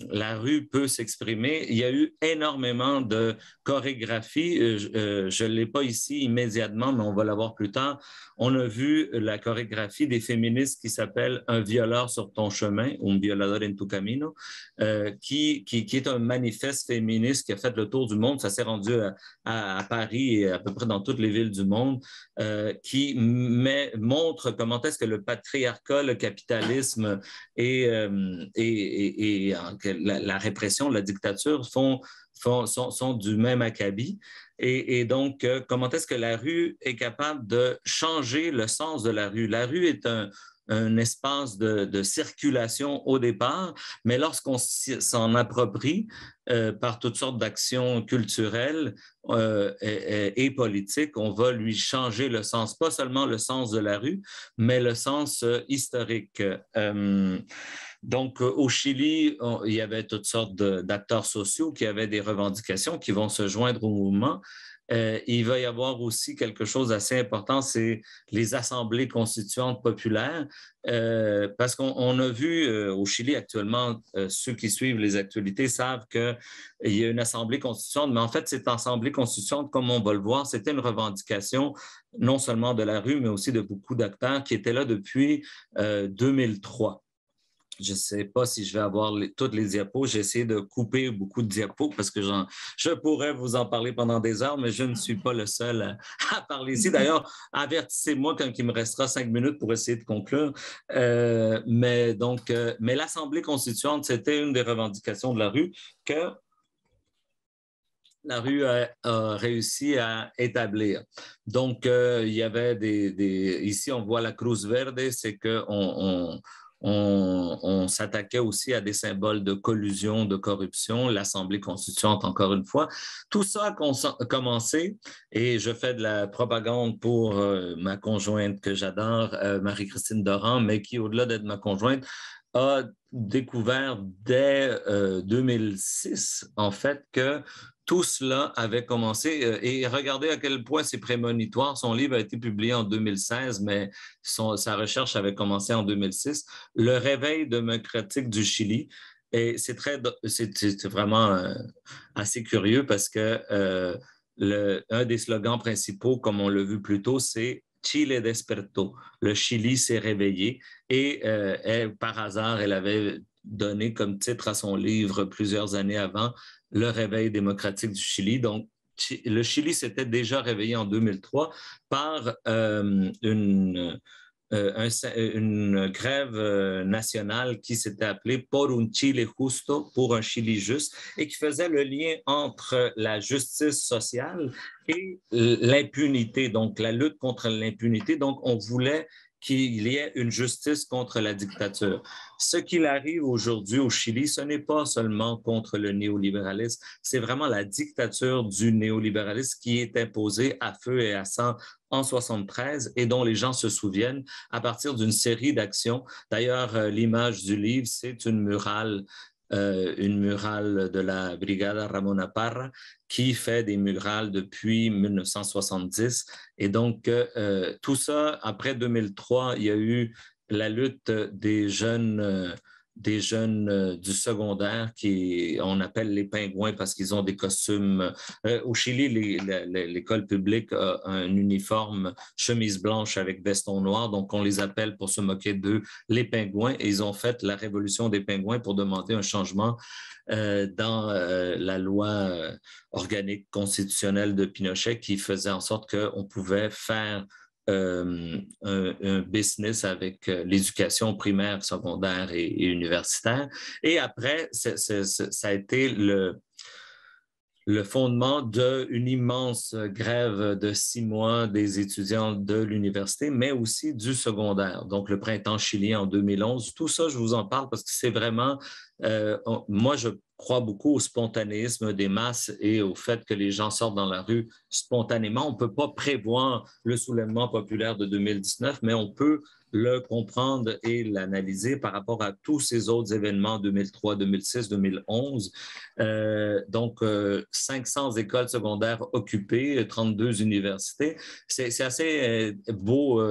la rue peut s'exprimer. Il y a eu énormément de chorégraphies. Je ne l'ai pas ici immédiatement, mais on va la voir plus tard. On a vu la chorégraphie des féministes qui s'appelle « Un violeur sur ton chemin » ou « Un violador en tu camino », qui est un manifeste féministe qui a fait le tour du monde. Ça s'est rendu à Paris et à peu près dans toutes les villes du monde, qui montre comment est-ce que le patriarcat, le capitalisme et la répression, la dictature sont du même acabit. Et donc, comment est-ce que la rue est capable de changer le sens de la rue? La rue est un espace de circulation au départ, mais lorsqu'on s'en approprie par toutes sortes d'actions culturelles et politiques, on va lui changer le sens, pas seulement le sens de la rue, mais le sens historique. Donc, au Chili, il y avait toutes sortes d'acteurs sociaux qui avaient des revendications qui vont se joindre au mouvement. Il va y avoir aussi quelque chose d'assez important, c'est les assemblées constituantes populaires, parce qu'on a vu au Chili actuellement, ceux qui suivent les actualités savent qu'il y a une assemblée constituante, mais en fait, cette assemblée constituante, comme on va le voir, c'était une revendication non seulement de la rue, mais aussi de beaucoup d'acteurs qui étaient là depuis 2003. Je ne sais pas si je vais avoir toutes les diapos. J'ai essayé de couper beaucoup de diapos parce que je pourrais vous en parler pendant des heures, mais je ne suis pas le seul à parler ici. D'ailleurs, avertissez-moi quand il me restera 5 minutes pour essayer de conclure. Mais l'Assemblée constituante, c'était une des revendications de la rue que la rue a réussi à établir. Donc, il y avait ici, on voit la Cruz Verde, c'est qu'on on s'attaquait aussi à des symboles de collusion, de corruption, l'Assemblée constituante, encore une fois. Tout ça a commencé, et je fais de la propagande pour ma conjointe que j'adore, Marie-Christine Doran, mais qui, au-delà d'être ma conjointe, a découvert dès 2006, en fait, que tout cela avait commencé, et regardez à quel point c'est prémonitoire. Son livre a été publié en 2016, mais sa recherche avait commencé en 2006. Le réveil démocratique du Chili. Et c'est vraiment assez curieux parce que un des slogans principaux, comme on l'a vu plus tôt, c'est Chile despertó. Le Chili s'est réveillé, et par hasard, elle avait donné comme titre à son livre plusieurs années avant le réveil démocratique du Chili. Donc, le Chili s'était déjà réveillé en 2003 par une grève nationale qui s'était appelée Por un Chile Justo, pour un Chili juste, et qui faisait le lien entre la justice sociale et l'impunité, donc la lutte contre l'impunité. Donc, on voulait qu'il y ait une justice contre la dictature. Ce qu'il arrive aujourd'hui au Chili, ce n'est pas seulement contre le néolibéralisme, c'est vraiment la dictature du néolibéralisme qui est imposée à feu et à sang en 1973 et dont les gens se souviennent à partir d'une série d'actions. D'ailleurs, l'image du livre, c'est une murale de la Brigada Ramona Parra qui fait des murales depuis 1970. Et donc, tout ça, après 2003, il y a eu la lutte des jeunes du secondaire on appelle les pingouins parce qu'ils ont des costumes. Au Chili, l'école publique a un uniforme chemise blanche avec veston noir, donc on les appelle pour se moquer d'eux les pingouins, et ils ont fait la révolution des pingouins pour demander un changement dans la loi organique constitutionnelle de Pinochet qui faisait en sorte qu'on pouvait faire un business avec l'éducation primaire, secondaire et universitaire. Et après, ça a été le fondement d'une immense grève de 6 mois des étudiants de l'université, mais aussi du secondaire. Donc, le printemps chilien en 2011, tout ça, je vous en parle parce que c'est vraiment... moi, je crois beaucoup au spontanéisme des masses et au fait que les gens sortent dans la rue spontanément. On ne peut pas prévoir le soulèvement populaire de 2019, mais on peut le comprendre et l'analyser par rapport à tous ces autres événements 2003, 2006, 2011. Donc, 500 écoles secondaires occupées, 32 universités. C'est assez beau,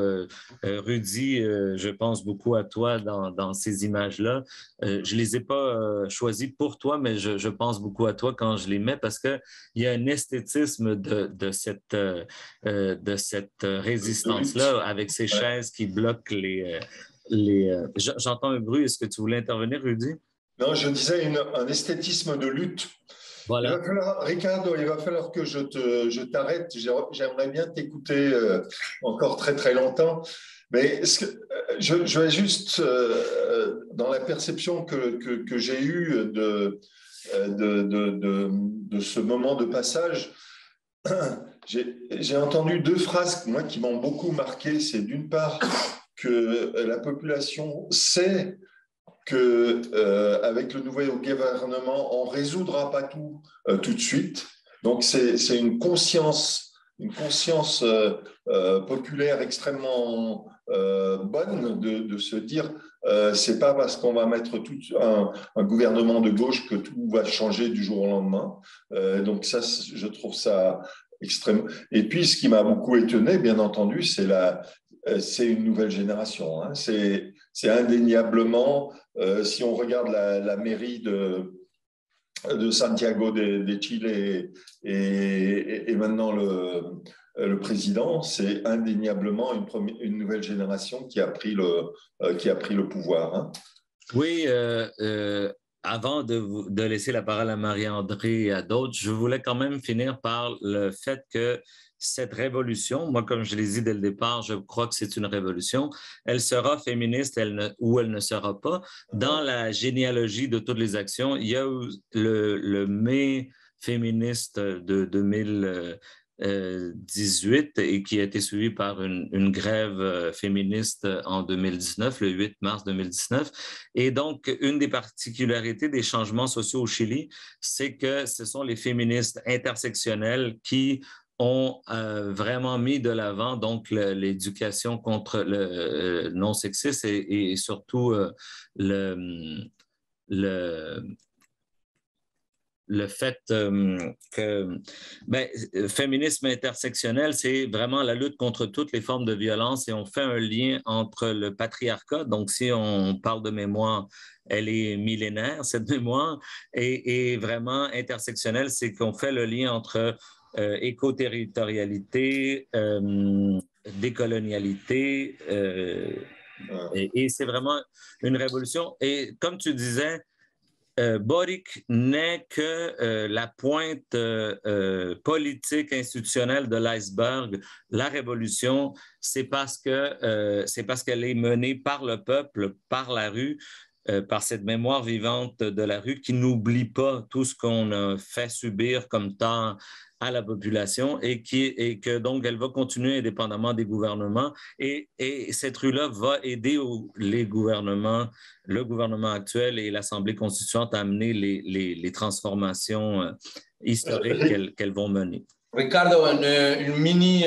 Rudy. Je pense beaucoup à toi dans ces images-là. Je ne les ai pas choisies pour toi, mais je pense beaucoup à toi quand je les mets parce qu'il y a un esthétisme de cette résistance-là avec ces chaises qui bloquent J'entends un bruit. Est-ce que tu voulais intervenir, Rudy? Non, je disais un esthétisme de lutte. Voilà. Ricardo, il va falloir que je t'arrête. J'aimerais bien t'écouter encore très très longtemps. Mais je vais juste, dans la perception que j'ai eue de ce moment de passage, j'ai entendu 2 phrases moi, qui m'ont beaucoup marqué. C'est d'une part que la population sait que avec le nouveau gouvernement, on ne résoudra pas tout tout de suite. Donc, c'est une conscience populaire extrêmement bonne de se dire c'est pas parce qu'on va mettre un gouvernement de gauche que tout va changer du jour au lendemain. Donc ça, je trouve ça extrêmement. Et puis, ce qui m'a beaucoup étonné, bien entendu, c'est une nouvelle génération. Hein. C'est indéniablement, si on regarde la mairie de Santiago de Chile et maintenant le président, c'est indéniablement une nouvelle génération qui a pris le pouvoir. Hein. Oui, avant de laisser la parole à Marie-André et à d'autres, je voulais quand même finir par le fait que cette révolution, moi, comme je l'ai dit dès le départ, je crois que c'est une révolution. Elle sera féministe ou elle ne sera pas. Dans la généalogie de toutes les actions, il y a le mai féministe de 2018 et qui a été suivi par une grève féministe en 2019, le 8 mars 2019. Et donc, une des particularités des changements sociaux au Chili, c'est que ce sont les féministes intersectionnelles qui ont vraiment mis de l'avant donc l'éducation contre le non-sexisme et surtout le fait que féminisme intersectionnel, c'est vraiment la lutte contre toutes les formes de violence et on fait un lien entre le patriarcat. Donc, si on parle de mémoire, elle est millénaire, cette mémoire, et vraiment intersectionnelle, c'est qu'on fait le lien entre éco-territorialité, décolonialité, et c'est vraiment une révolution. Et comme tu disais, Boric n'est que la pointe politique institutionnelle de l'iceberg. La révolution, c'est parce qu'elle est menée par le peuple, par la rue, par cette mémoire vivante de la rue qui n'oublie pas tout ce qu'on a fait subir comme tort à la population et que donc elle va continuer indépendamment des gouvernements et cette rue-là va aider le gouvernement actuel et l'Assemblée constituante à amener les transformations historiques qu'elles vont mener. Ricardo, une mini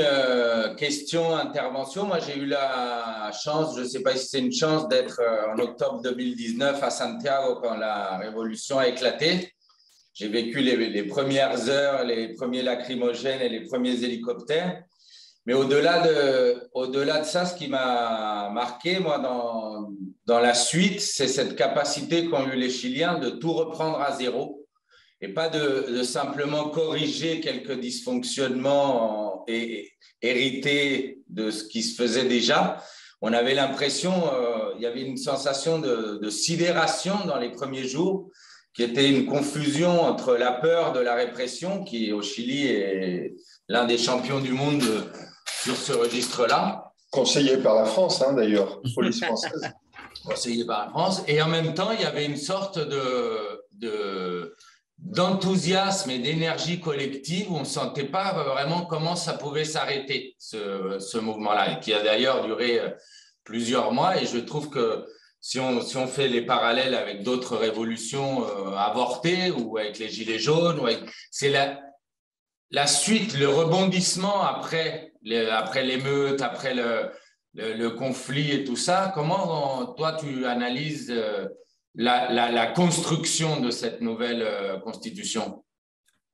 question, intervention. Moi, j'ai eu la chance, je ne sais pas si c'est une chance, d'être en octobre 2019 à Santiago quand la révolution a éclaté. J'ai vécu les premières heures, les premiers lacrymogènes et les premiers hélicoptères. Mais au-delà de ça, ce qui m'a marqué, moi, dans la suite, c'est cette capacité qu'ont eu les Chiliens de tout reprendre à zéro. Et pas de simplement corriger quelques dysfonctionnements hérités de ce qui se faisait déjà. On avait l'impression, il y avait une sensation de sidération dans les premiers jours, qui était une confusion entre la peur de la répression, qui au Chili est l'un des champions du monde sur ce registre-là. Conseillé par la France, hein, d'ailleurs, police française. Conseillé par la France. Et en même temps, il y avait une sorte d'enthousiasme et d'énergie collective où on ne sentait pas vraiment comment ça pouvait s'arrêter, ce mouvement-là, et qui a d'ailleurs duré plusieurs mois. Et je trouve que si on fait les parallèles avec d'autres révolutions avortées ou avec les Gilets jaunes, c'est la suite, le rebondissement après l'émeute, après le conflit et tout ça. Comment toi, tu analyses la construction de cette nouvelle constitution?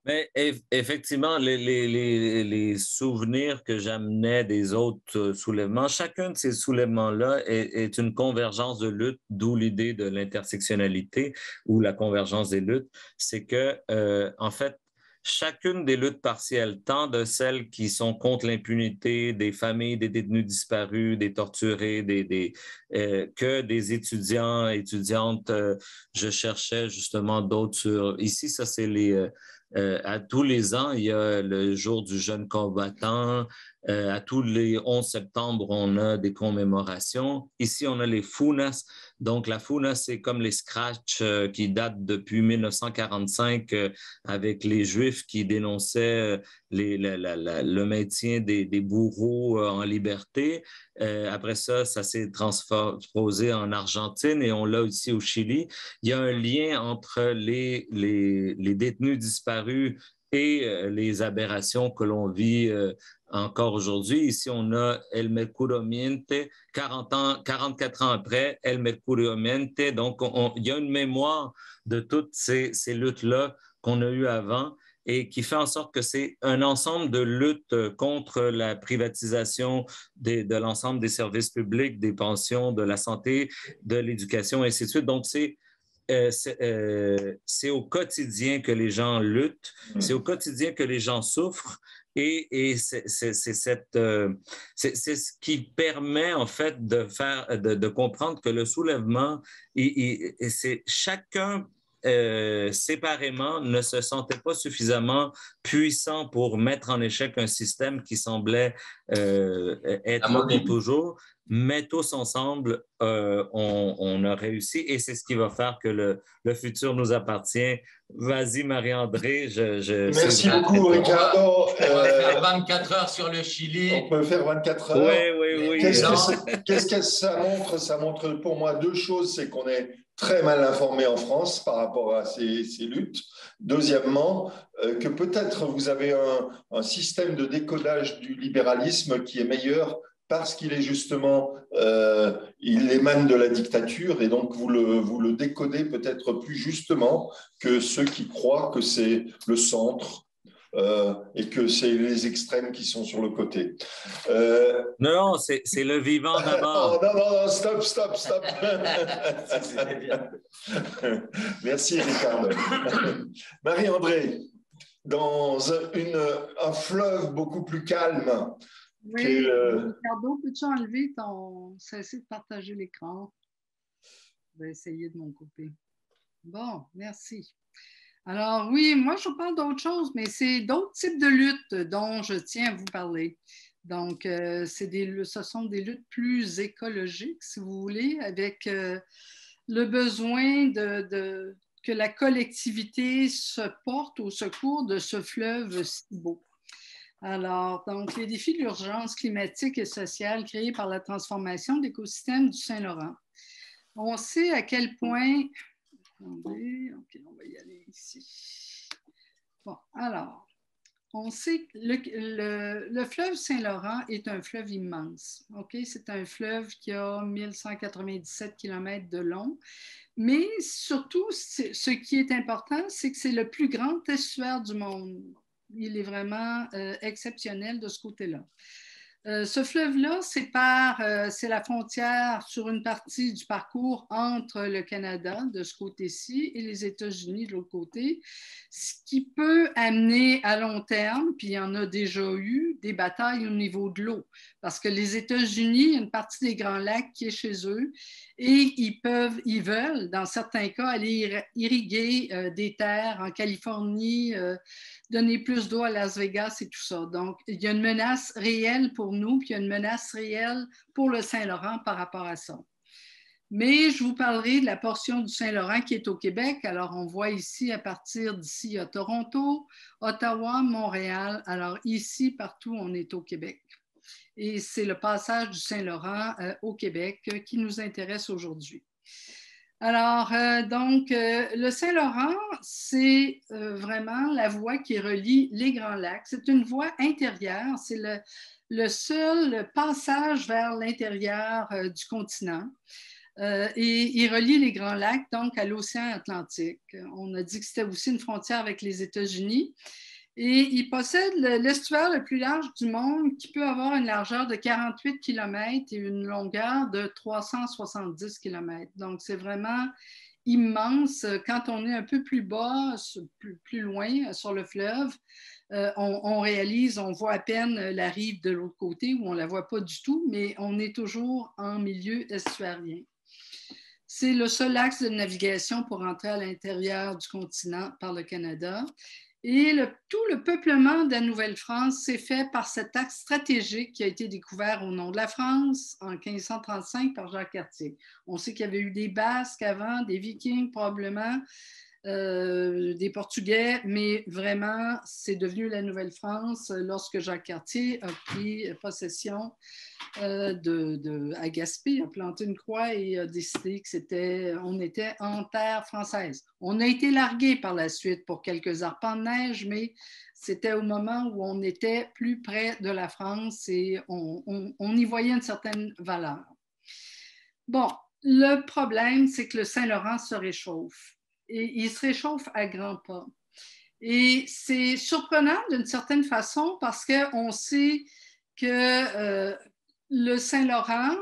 Mais effectivement, les souvenirs que j'amenais des autres soulèvements, chacun de ces soulèvements-là est une convergence de luttes, d'où l'idée de l'intersectionnalité ou la convergence des luttes. C'est que, en fait, chacune des luttes partielles, tant de celles qui sont contre l'impunité des familles, des détenus disparus, des torturés, que des étudiants, étudiantes, je cherchais justement d'autres sur... Ici, ça, c'est à tous les ans, il y a le jour du jeune combattant, À tous les 11 septembre, on a des commémorations. Ici, on a les funas. Donc, la funa, c'est comme les scratchs qui datent depuis 1945 avec les Juifs qui dénonçaient le maintien des bourreaux en liberté. Après ça, ça s'est transposé en Argentine et on l'a aussi au Chili. Il y a un lien entre les détenus disparus et les aberrations que l'on vit encore aujourd'hui. Ici, on a El Mercurio Miente, 44 ans après, El Mercurio Miente. Donc, il y a une mémoire de toutes ces luttes-là qu'on a eues avant et qui fait en sorte que c'est un ensemble de luttes contre la privatisation de l'ensemble des services publics, des pensions, de la santé, de l'éducation, et ainsi de suite. Donc, c'est au quotidien que les gens luttent, c'est au quotidien que les gens souffrent, et c'est ce qui permet en fait de comprendre que le soulèvement, c'est chacun séparément ne se sentait pas suffisamment puissant pour mettre en échec un système qui semblait être là pour toujours. Mais tous ensemble, on a réussi et c'est ce qui va faire que le futur nous appartient. Vas-y, Marie-André. Merci beaucoup, Ricardo. On va faire 24 heures sur le Chili. On peut faire 24 heures. Oui. Qu'est-ce que ça montre? Ça montre pour moi deux choses. C'est qu'on est très mal informé en France par rapport à ces luttes. Deuxièmement, que peut-être vous avez un système de décodage du libéralisme qui est meilleur parce qu'il est justement, il émane de la dictature et donc vous le décodez peut-être plus justement que ceux qui croient que c'est le centre et que c'est les extrêmes qui sont sur le côté. Non, c'est le vivant d'abord. Oh, non, stop. Merci, Ricardo. Marie-André, dans un fleuve beaucoup plus calme. Oui, Ricardo, peux-tu enlever cesser de partager l'écran? Je vais essayer de mon côté. Bon, merci. Alors oui, moi je parle d'autre chose, mais c'est d'autres types de luttes dont je tiens à vous parler. Donc, ce sont des luttes plus écologiques, si vous voulez, avec le besoin que la collectivité se porte au secours de ce fleuve si beau. Alors, donc, les défis de l'urgence climatique et sociale créés par la transformation de l'écosystème du Saint-Laurent. On sait à quel point... Attendez, OK, on va y aller ici. Bon, alors, on sait que le fleuve Saint-Laurent est un fleuve immense. OK, c'est un fleuve qui a 1197 km de long. Mais surtout, ce qui est important, c'est que c'est le plus grand estuaire du monde. Il est vraiment exceptionnel de ce côté-là. Ce fleuve-là c'est la frontière sur une partie du parcours entre le Canada de ce côté-ci et les États-Unis de l'autre côté, ce qui peut amener à long terme, puis il y en a déjà eu, des batailles au niveau de l'eau, parce que les États-Unis, il y a une partie des Grands Lacs qui est chez eux et ils veulent, dans certains cas, aller irriguer des terres en Californie, donner plus d'eau à Las Vegas et tout ça. Donc, il y a une menace réelle pour nous, puis il y a une menace réelle pour le Saint-Laurent par rapport à ça. Mais je vous parlerai de la portion du Saint-Laurent qui est au Québec. Alors, on voit ici, à partir d'ici, il y a Toronto, Ottawa, Montréal. Alors, ici, partout, on est au Québec. Et c'est le passage du Saint-Laurent au Québec qui nous intéresse aujourd'hui. Alors, le Saint-Laurent, c'est vraiment la voie qui relie les Grands Lacs. C'est une voie intérieure, c'est le seul passage vers l'intérieur du continent. Et il relie les Grands Lacs, donc, à l'océan Atlantique. On a dit que c'était aussi une frontière avec les États-Unis. Et il possède l'estuaire le plus large du monde qui peut avoir une largeur de 48 km et une longueur de 370 km. Donc, c'est vraiment immense. Quand on est un peu plus bas, plus loin sur le fleuve, on réalise, on voit à peine la rive de l'autre côté où on ne la voit pas du tout, mais on est toujours en milieu estuarien. C'est le seul axe de navigation pour entrer à l'intérieur du continent par le Canada. Et tout le peuplement de la Nouvelle-France s'est fait par cet axe stratégique qui a été découvert au nom de la France en 1535 par Jacques Cartier. On sait qu'il y avait eu des Basques avant, des Vikings probablement, des Portugais, mais vraiment, c'est devenu la Nouvelle-France lorsque Jacques Cartier a pris possession à Gaspé, a planté une croix et a décidé qu'on était en terre française. On a été largué par la suite pour quelques arpents de neige, mais c'était au moment où on était plus près de la France et on y voyait une certaine valeur. Bon, le problème, c'est que le Saint-Laurent se réchauffe. Et il se réchauffe à grands pas. Et c'est surprenant d'une certaine façon parce qu'on sait que le Saint-Laurent,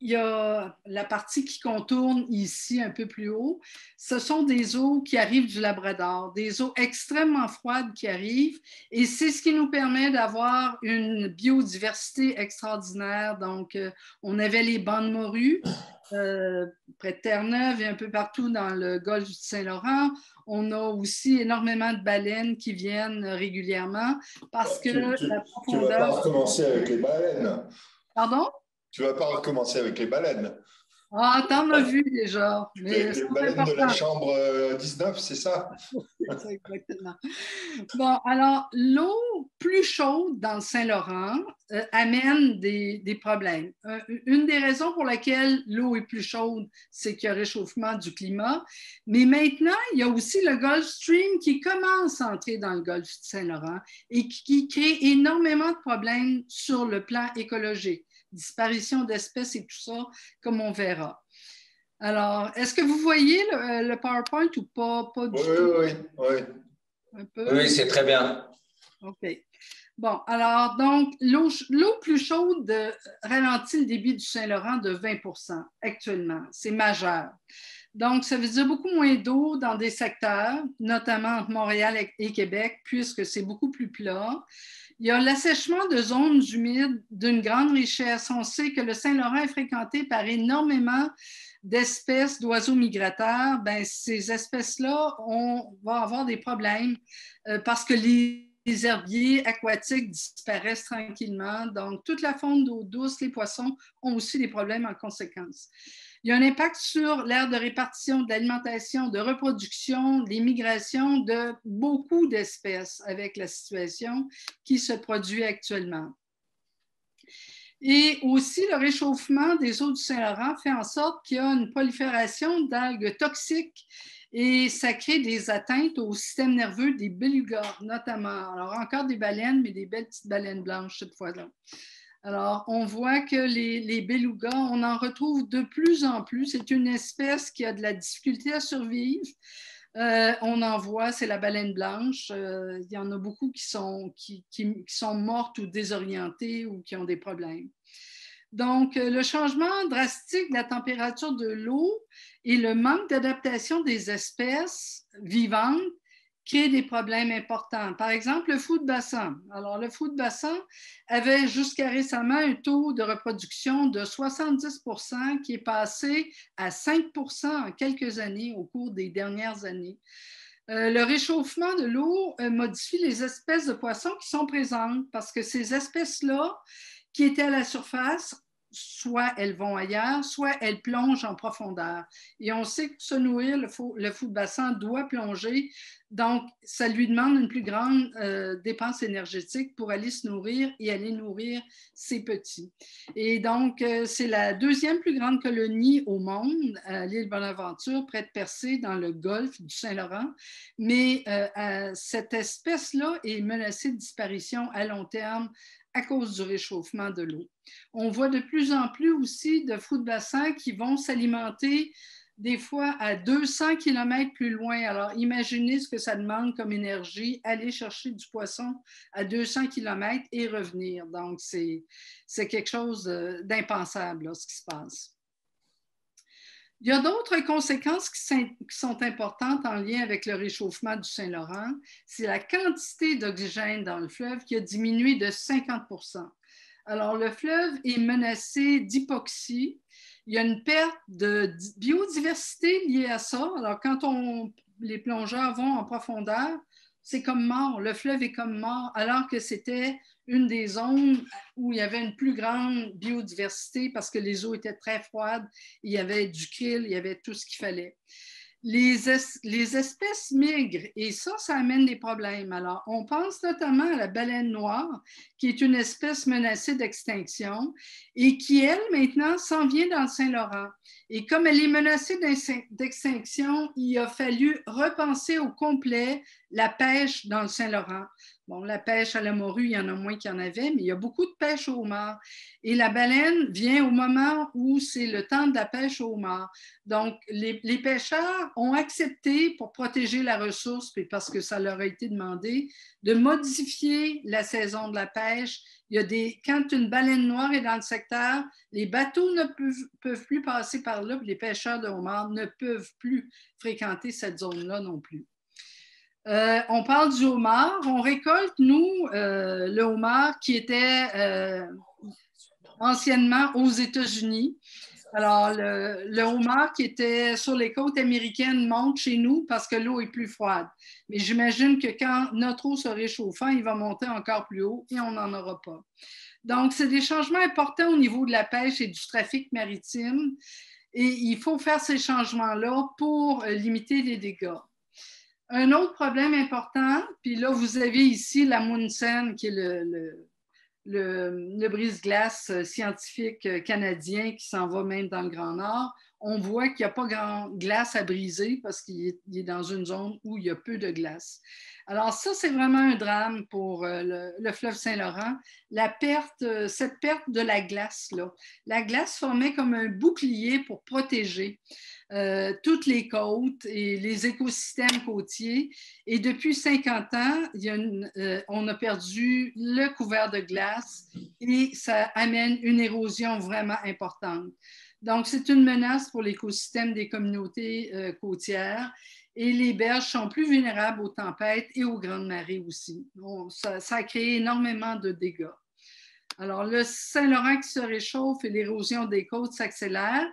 il y a la partie qui contourne ici un peu plus haut, ce sont des eaux qui arrivent du Labrador, des eaux extrêmement froides qui arrivent et c'est ce qui nous permet d'avoir une biodiversité extraordinaire. Donc, on avait les bancs de morue près de Terre-Neuve et un peu partout dans le golfe du Saint-Laurent. On a aussi énormément de baleines qui viennent régulièrement parce que la profondeur... Tu ne vas pas recommencer avec les baleines. Pardon? Tu ne vas pas recommencer avec les baleines. Ah, t'en as vu déjà. Mais les baleines de la chambre 19, c'est ça? C'est exactement. Bon, alors, l'eau plus chaude dans le Saint-Laurent amène des problèmes. Une des raisons pour laquelle l'eau est plus chaude, c'est qu'il y a réchauffement du climat. Mais maintenant, il y a aussi le Gulf Stream qui commence à entrer dans le golfe du Saint-Laurent et qui crée énormément de problèmes sur le plan écologique. Disparition d'espèces et tout ça, comme on verra. Alors, est-ce que vous voyez le PowerPoint ou pas du tout? Oui. Un peu? Oui, c'est très bien. OK. Bon, alors, donc, l'eau plus chaude ralentit le débit du Saint-Laurent de 20% actuellement. C'est majeur. Donc, ça veut dire beaucoup moins d'eau dans des secteurs, notamment entre Montréal et Québec, puisque c'est beaucoup plus plat. Il y a l'assèchement de zones humides d'une grande richesse. On sait que le Saint-Laurent est fréquenté par énormément d'espèces d'oiseaux migrateurs. Bien, ces espèces-là, on va avoir des problèmes parce que les herbiers aquatiques disparaissent tranquillement. Donc, toute la faune d'eau douce, les poissons ont aussi des problèmes en conséquence. Il y a un impact sur l'aire de répartition, de l'alimentation, de reproduction, des migrations de beaucoup d'espèces avec la situation qui se produit actuellement. Et aussi, le réchauffement des eaux du Saint-Laurent fait en sorte qu'il y a une prolifération d'algues toxiques et ça crée des atteintes au système nerveux des belugas, notamment. Alors, encore des baleines, mais des belles petites baleines blanches cette fois-là. Alors, on voit que les belugas, on en retrouve de plus en plus. C'est une espèce qui a de la difficulté à survivre. On en voit, c'est la baleine blanche. Il y en a beaucoup qui sont mortes ou désorientées ou qui ont des problèmes. Donc, le changement drastique de la température de l'eau et le manque d'adaptation des espèces vivantes créent des problèmes importants. Par exemple, le fou de bassin. Alors, le fou de bassin avait jusqu'à récemment un taux de reproduction de 70% qui est passé à 5% en quelques années au cours des dernières années. Le réchauffement de l'eau modifie les espèces de poissons qui sont présentes parce que ces espèces-là qui étaient à la surface, soit elles vont ailleurs, soit elles plongent en profondeur. Et on sait que pour se nourrir, le fou de bassin doit plonger, donc ça lui demande une plus grande dépense énergétique pour aller se nourrir et aller nourrir ses petits. Et donc, c'est la deuxième plus grande colonie au monde, à l'île Bonaventure, près de Percé, dans le golfe du Saint-Laurent. Mais cette espèce-là est menacée de disparition à long terme à cause du réchauffement de l'eau. On voit de plus en plus aussi de fous de bassin qui vont s'alimenter des fois à 200 km plus loin. Alors, imaginez ce que ça demande comme énergie, aller chercher du poisson à 200 km et revenir. Donc, c'est quelque chose d'impensable, là, ce qui se passe. Il y a d'autres conséquences qui sont importantes en lien avec le réchauffement du Saint-Laurent. C'est la quantité d'oxygène dans le fleuve qui a diminué de 50%. Alors, le fleuve est menacé d'hypoxie. Il y a une perte de biodiversité liée à ça. Alors, quand les plongeurs vont en profondeur, c'est comme mort, le fleuve est comme mort, alors que c'était une des zones où il y avait une plus grande biodiversité parce que les eaux étaient très froides, il y avait du krill, il y avait tout ce qu'il fallait. Les espèces migrent et ça amène des problèmes. Alors, on pense notamment à la baleine noire, qui est une espèce menacée d'extinction et qui, elle, maintenant, s'en vient dans le Saint-Laurent. Et comme elle est menacée d'extinction, il a fallu repenser au complet la pêche dans le Saint-Laurent. Bon, la pêche à la morue, il y en a moins qu'il y en avait, mais il y a beaucoup de pêche au homard. Et la baleine vient au moment où c'est le temps de la pêche au homard. Donc, les pêcheurs ont accepté, pour protéger la ressource, puis parce que ça leur a été demandé, de modifier la saison de la pêche. Quand une baleine noire est dans le secteur, les bateaux ne peuvent plus passer par là, puis les pêcheurs de homards ne peuvent plus fréquenter cette zone-là non plus. On parle du homard. On récolte, nous, le homard qui était anciennement aux États-Unis. Alors, le homard qui était sur les côtes américaines monte chez nous parce que l'eau est plus froide. Mais j'imagine que quand notre eau se réchauffant, il va monter encore plus haut et on n'en aura pas. Donc, c'est des changements importants au niveau de la pêche et du trafic maritime. Et il faut faire ces changements-là pour limiter les dégâts. Un autre problème important, puis là, vous avez ici la Munsen, qui est le brise-glace scientifique canadien qui s'en va même dans le Grand Nord. On voit qu'il n'y a pas grand glace à briser parce qu'il est dans une zone où il y a peu de glace. Alors ça, c'est vraiment un drame pour le fleuve Saint-Laurent. Cette perte de la glace, là. La glace formait comme un bouclier pour protéger toutes les côtes et les écosystèmes côtiers. Et depuis 50 ans, on a perdu le couvert de glace et ça amène une érosion vraiment importante. Donc, c'est une menace pour l'écosystème des communautés côtières et les berges sont plus vulnérables aux tempêtes et aux grandes marées aussi. Ça a créé énormément de dégâts. Alors, le Saint-Laurent qui se réchauffe et l'érosion des côtes s'accélère.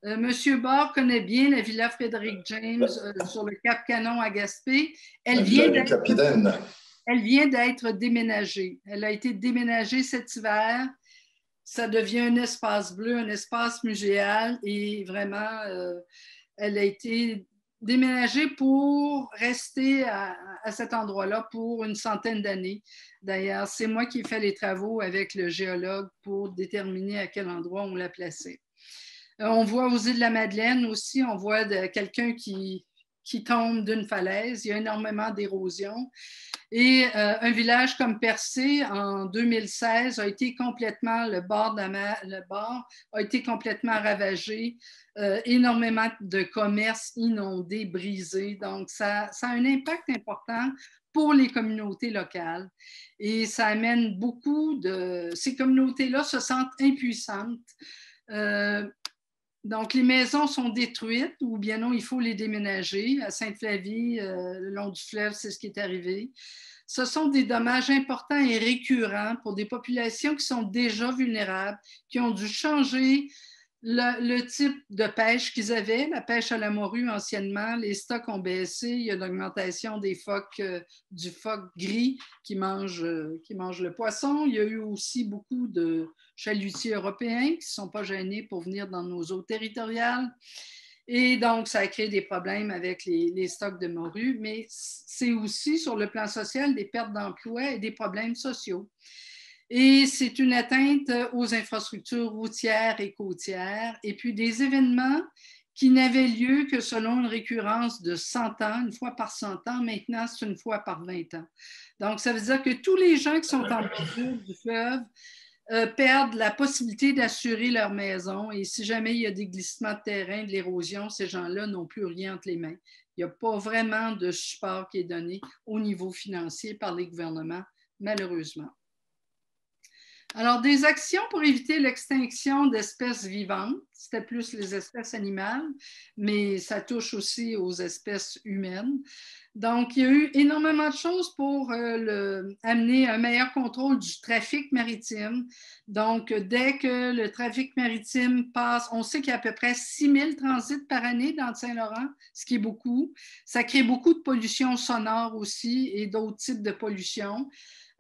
Monsieur Barr connaît bien la Villa Frédéric James sur le Cap Canon à Gaspé. Elle vient d'être déménagée. Elle a été déménagée cet hiver. Ça devient un espace bleu, un espace muséal et vraiment, elle a été déménagée pour rester à cet endroit-là pour une centaine d'années. D'ailleurs, c'est moi qui ai fait les travaux avec le géologue pour déterminer à quel endroit on l'a placée. On voit aux îles de la Madeleine aussi, on voit quelqu'un qui tombe d'une falaise. Il y a énormément d'érosion. Et un village comme Percé, en 2016, a été complètement, le bord a été complètement ravagé. Énormément de commerces inondés, brisés. Donc, ça a un impact important pour les communautés locales. Et ça amène beaucoup de... Ces communautés-là se sentent impuissantes. Donc, les maisons sont détruites ou bien non, il faut les déménager. À Sainte-Flavie, le long du fleuve, c'est ce qui est arrivé. Ce sont des dommages importants et récurrents pour des populations qui sont déjà vulnérables, qui ont dû changer le type de pêche qu'ils avaient. La pêche à la morue, anciennement, les stocks ont baissé. Il y a l'augmentation des phoques, du phoque gris qui mange le poisson. Il y a eu aussi beaucoup de chalutiers européens qui ne sont pas gênés pour venir dans nos eaux territoriales. Et donc, ça a créé des problèmes avec les stocks de morue, mais c'est aussi, sur le plan social, des pertes d'emplois et des problèmes sociaux. Et c'est une atteinte aux infrastructures routières et côtières, et puis des événements qui n'avaient lieu que selon une récurrence de 100 ans, une fois par 100 ans. Maintenant, c'est une fois par 20 ans. Donc, ça veut dire que tous les gens qui sont en bordure du fleuve perdent la possibilité d'assurer leur maison. Et si jamais il y a des glissements de terrain, de l'érosion, ces gens-là n'ont plus rien entre les mains. Il n'y a pas vraiment de support qui est donné au niveau financier par les gouvernements, malheureusement. Alors, des actions pour éviter l'extinction d'espèces vivantes. c'était plus les espèces animales, mais ça touche aussi aux espèces humaines. Donc, il y a eu énormément de choses pour amener un meilleur contrôle du trafic maritime. Donc, dès que le trafic maritime passe, on sait qu'il y a à peu près 6000 transits par année dans le Saint-Laurent, ce qui est beaucoup. Ça crée beaucoup de pollution sonore aussi et d'autres types de pollution.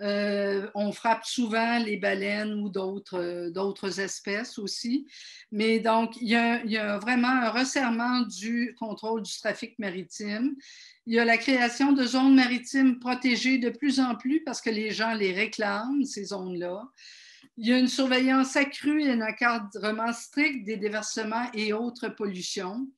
On frappe souvent les baleines ou d'autres espèces aussi. Mais donc, il y a vraiment un resserrement du contrôle du trafic maritime. Il y a la création de zones maritimes protégées de plus en plus parce que les gens les réclament, ces zones-là. Il y a une surveillance accrue et un encadrement strict des déversements et autres pollutions.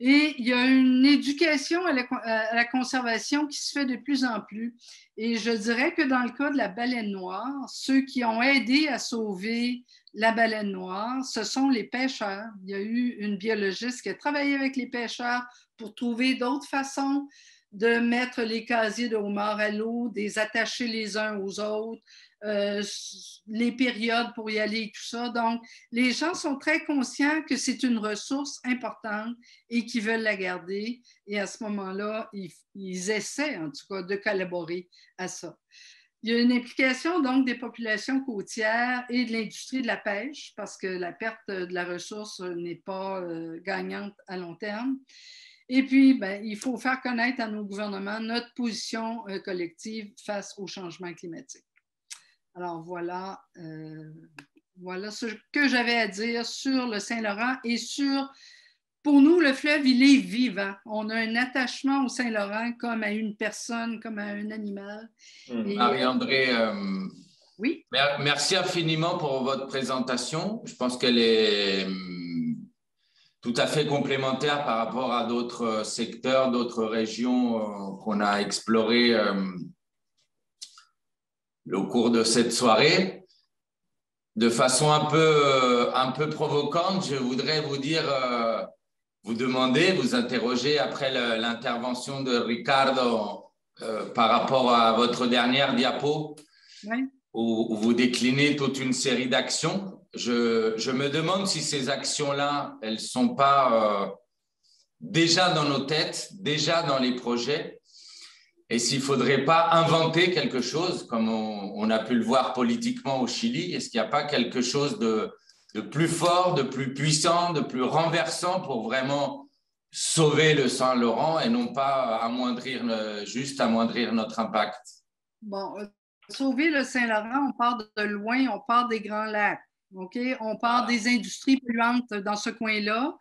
Et il y a une éducation à la conservation qui se fait de plus en plus. Et je dirais que dans le cas de la baleine noire, ceux qui ont aidé à sauver la baleine noire, ce sont les pêcheurs. Il y a eu une biologiste qui a travaillé avec les pêcheurs pour trouver d'autres façons de mettre les casiers de homards à l'eau, de les attacher les uns aux autres, les périodes pour y aller et tout ça. Donc, les gens sont très conscients que c'est une ressource importante et qu'ils veulent la garder. Et à ce moment-là, ils essaient, en tout cas, de collaborer à ça. Il y a une implication, donc, des populations côtières et de l'industrie de la pêche, parce que la perte de la ressource n'est pas gagnante à long terme. Et puis, ben, il faut faire connaître à nos gouvernements notre position collective face au changement climatique. Alors, voilà ce que j'avais à dire sur le Saint-Laurent et sur, pour nous, le fleuve, il est vivant. On a un attachement au Saint-Laurent comme à une personne, comme à un animal. Marie-André, oui? Merci infiniment pour votre présentation. Je pense qu'elle est tout à fait complémentaire par rapport à d'autres secteurs, d'autres régions qu'on a explorées au cours de cette soirée. De façon un peu provocante, je voudrais vous dire, vous demander, vous interroger après l'intervention de Ricardo par rapport à votre dernière diapo, oui, où vous déclinez toute une série d'actions. Je me demande si ces actions-là, elles ne sont pas déjà dans nos têtes, déjà dans les projets, et s'il ne faudrait pas inventer quelque chose, comme on a pu le voir politiquement au Chili. Est-ce qu'il n'y a pas quelque chose de plus fort, de plus puissant, de plus renversant pour vraiment sauver le Saint-Laurent et non pas juste amoindrir notre impact? Bon, sauver le Saint-Laurent, on part de loin, on part des Grands Lacs. Okay? On part des industries polluantes dans ce coin-là.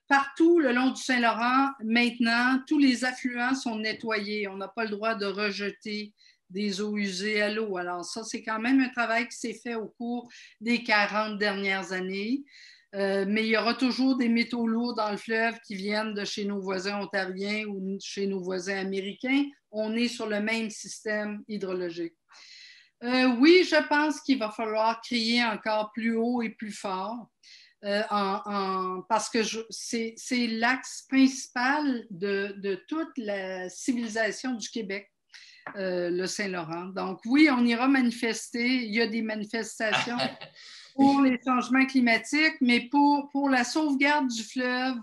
Partout le long du Saint-Laurent, maintenant, tous les affluents sont nettoyés. On n'a pas le droit de rejeter des eaux usées à l'eau. Alors ça, c'est quand même un travail qui s'est fait au cours des 40 dernières années. Mais il y aura toujours des métaux lourds dans le fleuve qui viennent de chez nos voisins ontariens ou de chez nos voisins américains. On est sur le même système hydrologique. Oui, je pense qu'il va falloir crier encore plus haut et plus fort. Parce que c'est l'axe principal de toute la civilisation du Québec, le Saint-Laurent. Donc oui, on ira manifester. Il y a des manifestations pour les changements climatiques, mais pour la sauvegarde du fleuve,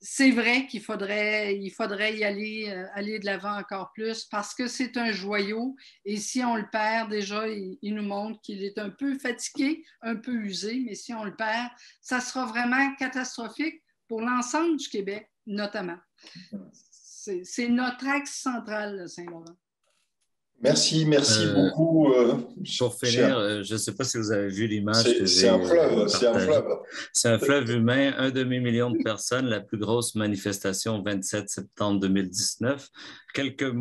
c'est vrai qu'il faudrait y aller de l'avant encore plus parce que c'est un joyau et si on le perd, déjà, il nous montre qu'il est un peu fatigué, un peu usé, mais si on le perd, ça sera vraiment catastrophique pour l'ensemble du Québec, notamment. C'est notre axe central, le Saint-Laurent. Merci beaucoup. Pour finir, je ne sais pas si vous avez vu l'image que j'ai C'est un fleuve, c'est un fleuve humain, 1 demi-million de personnes, la plus grosse manifestation 27 septembre 2019, quelques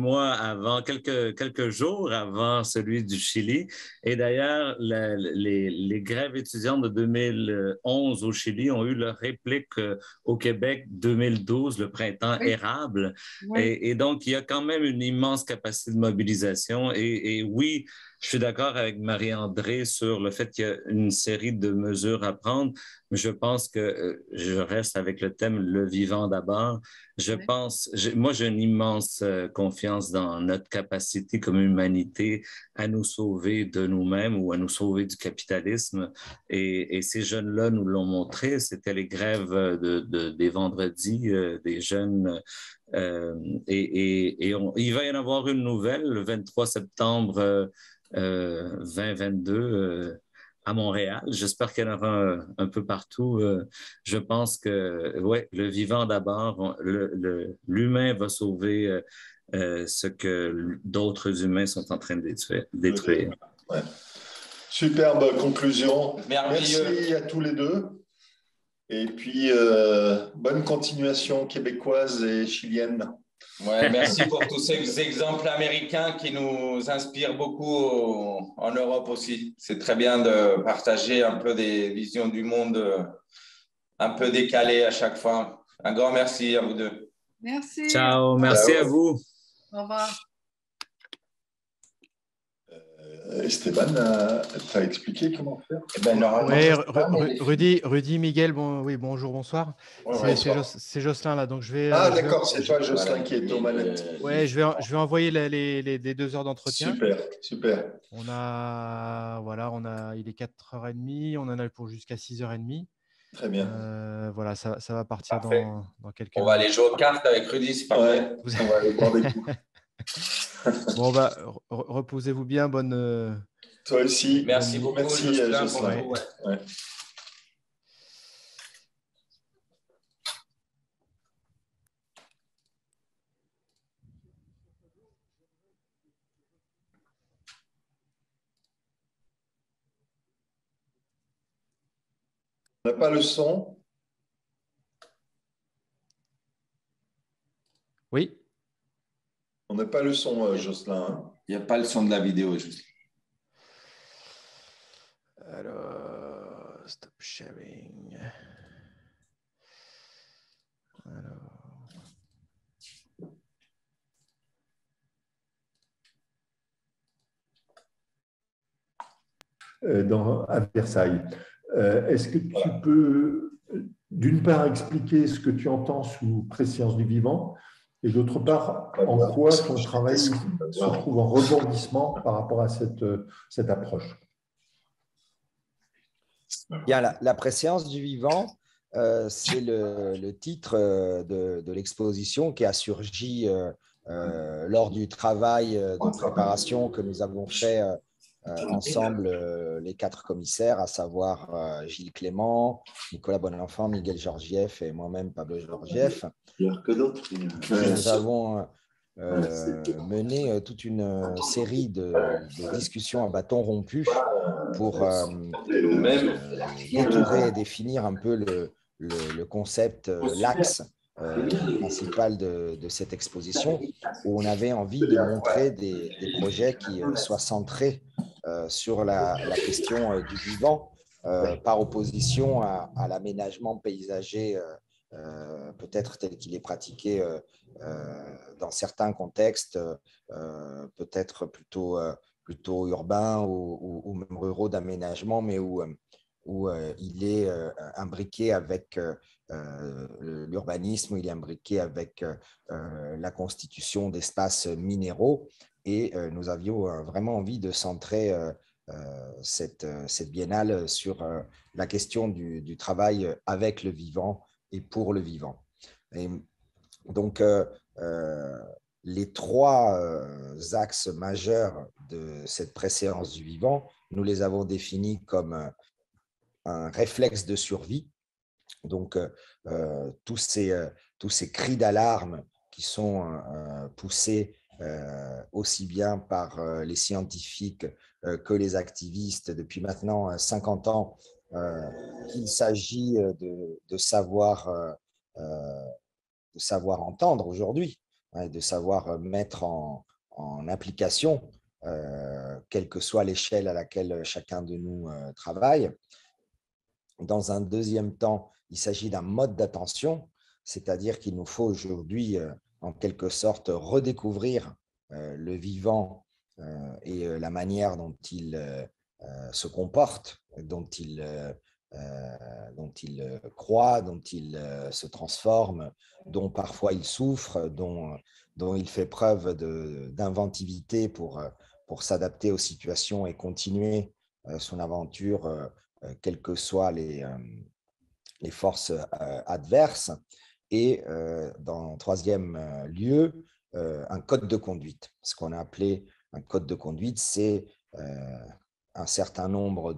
jours avant celui du Chili. Et d'ailleurs, les grèves étudiantes de 2011 au Chili ont eu leur réplique au Québec 2012, le printemps érable. Oui. Et donc, il y a quand même une immense capacité de mobilisation. Et oui, Je suis d'accord avec Marie-André sur le fait qu'il y a une série de mesures à prendre, mais je pense que je reste avec le thème le vivant d'abord. Moi, j'ai une immense confiance dans notre capacité comme humanité à nous sauver de nous-mêmes ou à nous sauver du capitalisme. Et ces jeunes-là nous l'ont montré. C'était les grèves des vendredis des jeunes. Il va y en avoir une nouvelle le 23 septembre 2022 à Montréal. J'espère qu'il y en aura un peu partout. Je pense que ouais, le vivant d'abord, l'humain va sauver ce que d'autres humains sont en train de détruire. Ouais. Superbe conclusion. Merveilleux. Merci à tous les deux. Et puis, bonne continuation québécoise et chilienne. Ouais, merci pour tous ces exemples américains qui nous inspirent beaucoup en Europe aussi. C'est très bien de partager un peu des visions du monde un peu décalées à chaque fois. Un grand merci à vous deux. Merci. Ciao, merci à vous. Au revoir. Esteban, tu as expliqué comment faire? Oui, Rudy, Miguel, oui, bonjour, bonsoir. C'est Jocelyn là, donc je vais. D'accord, c'est toi, Jocelyn, qui est aux manettes. Ouais, je vais envoyer les 2 heures d'entretien. Super. Il est 4h30, on en a pour jusqu'à 6h30. Très bien. Voilà, ça va partir dans quelques minutes. On va aller jouer aux cartes avec Rudy, c'est parfait. On va aller prendre des coups. Bon, reposez-vous bien, bonne. Toi aussi. Merci beaucoup. Merci, Jocelyn. Ouais. On n'a pas le son. Oui. On n'a pas le son, Jocelyn. Il n'y a pas le son de la vidéo, Jocelyn. Alors, stop sharing. À Versailles. Est-ce que tu peux, d'une part, expliquer ce que tu entends sous préséance du vivant, et d'autre part, en quoi ton travail se trouve en rebondissement par rapport à cette approche? Bien, la préséance du vivant, c'est le titre de l'exposition qui a surgi lors du travail de préparation que nous avons fait ensemble, les 4 commissaires, à savoir Gilles Clément, Nicolas Bonenfant, Miguel Georgieff et moi-même, Pablo Georgieff. Nous avons mené toute une série de discussions à bâton rompu pour détourer et définir un peu le concept, l'axe principal de cette exposition, où on avait envie de montrer des projets qui soient centrés sur la question du vivant, par opposition à l'aménagement paysager, peut-être tel qu'il est pratiqué dans certains contextes, peut-être plutôt urbains ou même ruraux d'aménagement, mais où il est imbriqué avec l'urbanisme, il est imbriqué avec la constitution d'espaces minéraux. Et nous avions vraiment envie de centrer cette biennale sur la question du travail avec le vivant et pour le vivant. Et donc, les 3 axes majeurs de cette préséance du vivant, nous les avons définis comme un réflexe de survie. Donc, tous ces cris d'alarme qui sont poussés aussi bien par les scientifiques que les activistes depuis maintenant 50 ans, qu'il s'agit de savoir entendre aujourd'hui, de savoir mettre en application, quelle que soit l'échelle à laquelle chacun de nous travaille. Dans un deuxième temps, il s'agit d'un mode d'attention, c'est-à-dire qu'il nous faut aujourd'hui, en quelque sorte, redécouvrir le vivant et la manière dont il se comporte, dont il croit, dont il se transforme, dont parfois il souffre, dont il fait preuve d'inventivité pour s'adapter aux situations et continuer son aventure, quelles que soient les forces adverses. Et dans troisième lieu, un code de conduite. Ce qu'on a appelé un code de conduite, c'est un certain nombre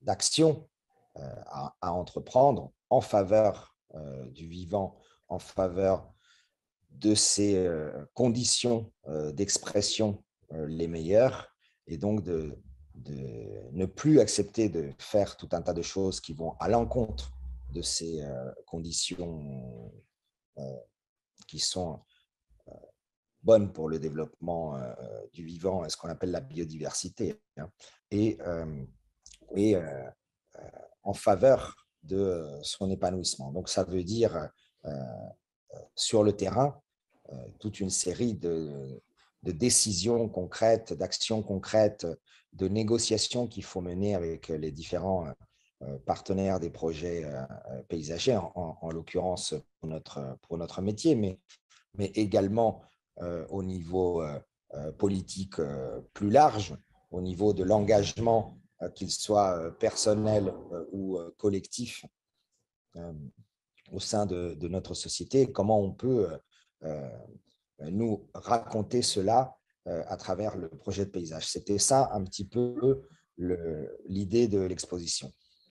d'actions à entreprendre en faveur du vivant, en faveur de ses conditions d'expression les meilleures, et donc de ne plus accepter de faire tout un tas de choses qui vont à l'encontre de ces conditions qui sont bonnes pour le développement du vivant, ce qu'on appelle la biodiversité, hein, et en faveur de son épanouissement. Donc, ça veut dire sur le terrain toute une série de décisions concrètes, d'actions concrètes, de négociations qu'il faut mener avec les différents partenaires des projets paysagers, en l'occurrence pour notre métier, mais également au niveau politique plus large, au niveau de l'engagement, qu'il soit personnel ou collectif au sein de notre société, comment on peut nous raconter cela à travers le projet de paysage. C'était ça un petit peu l'idée de l'exposition.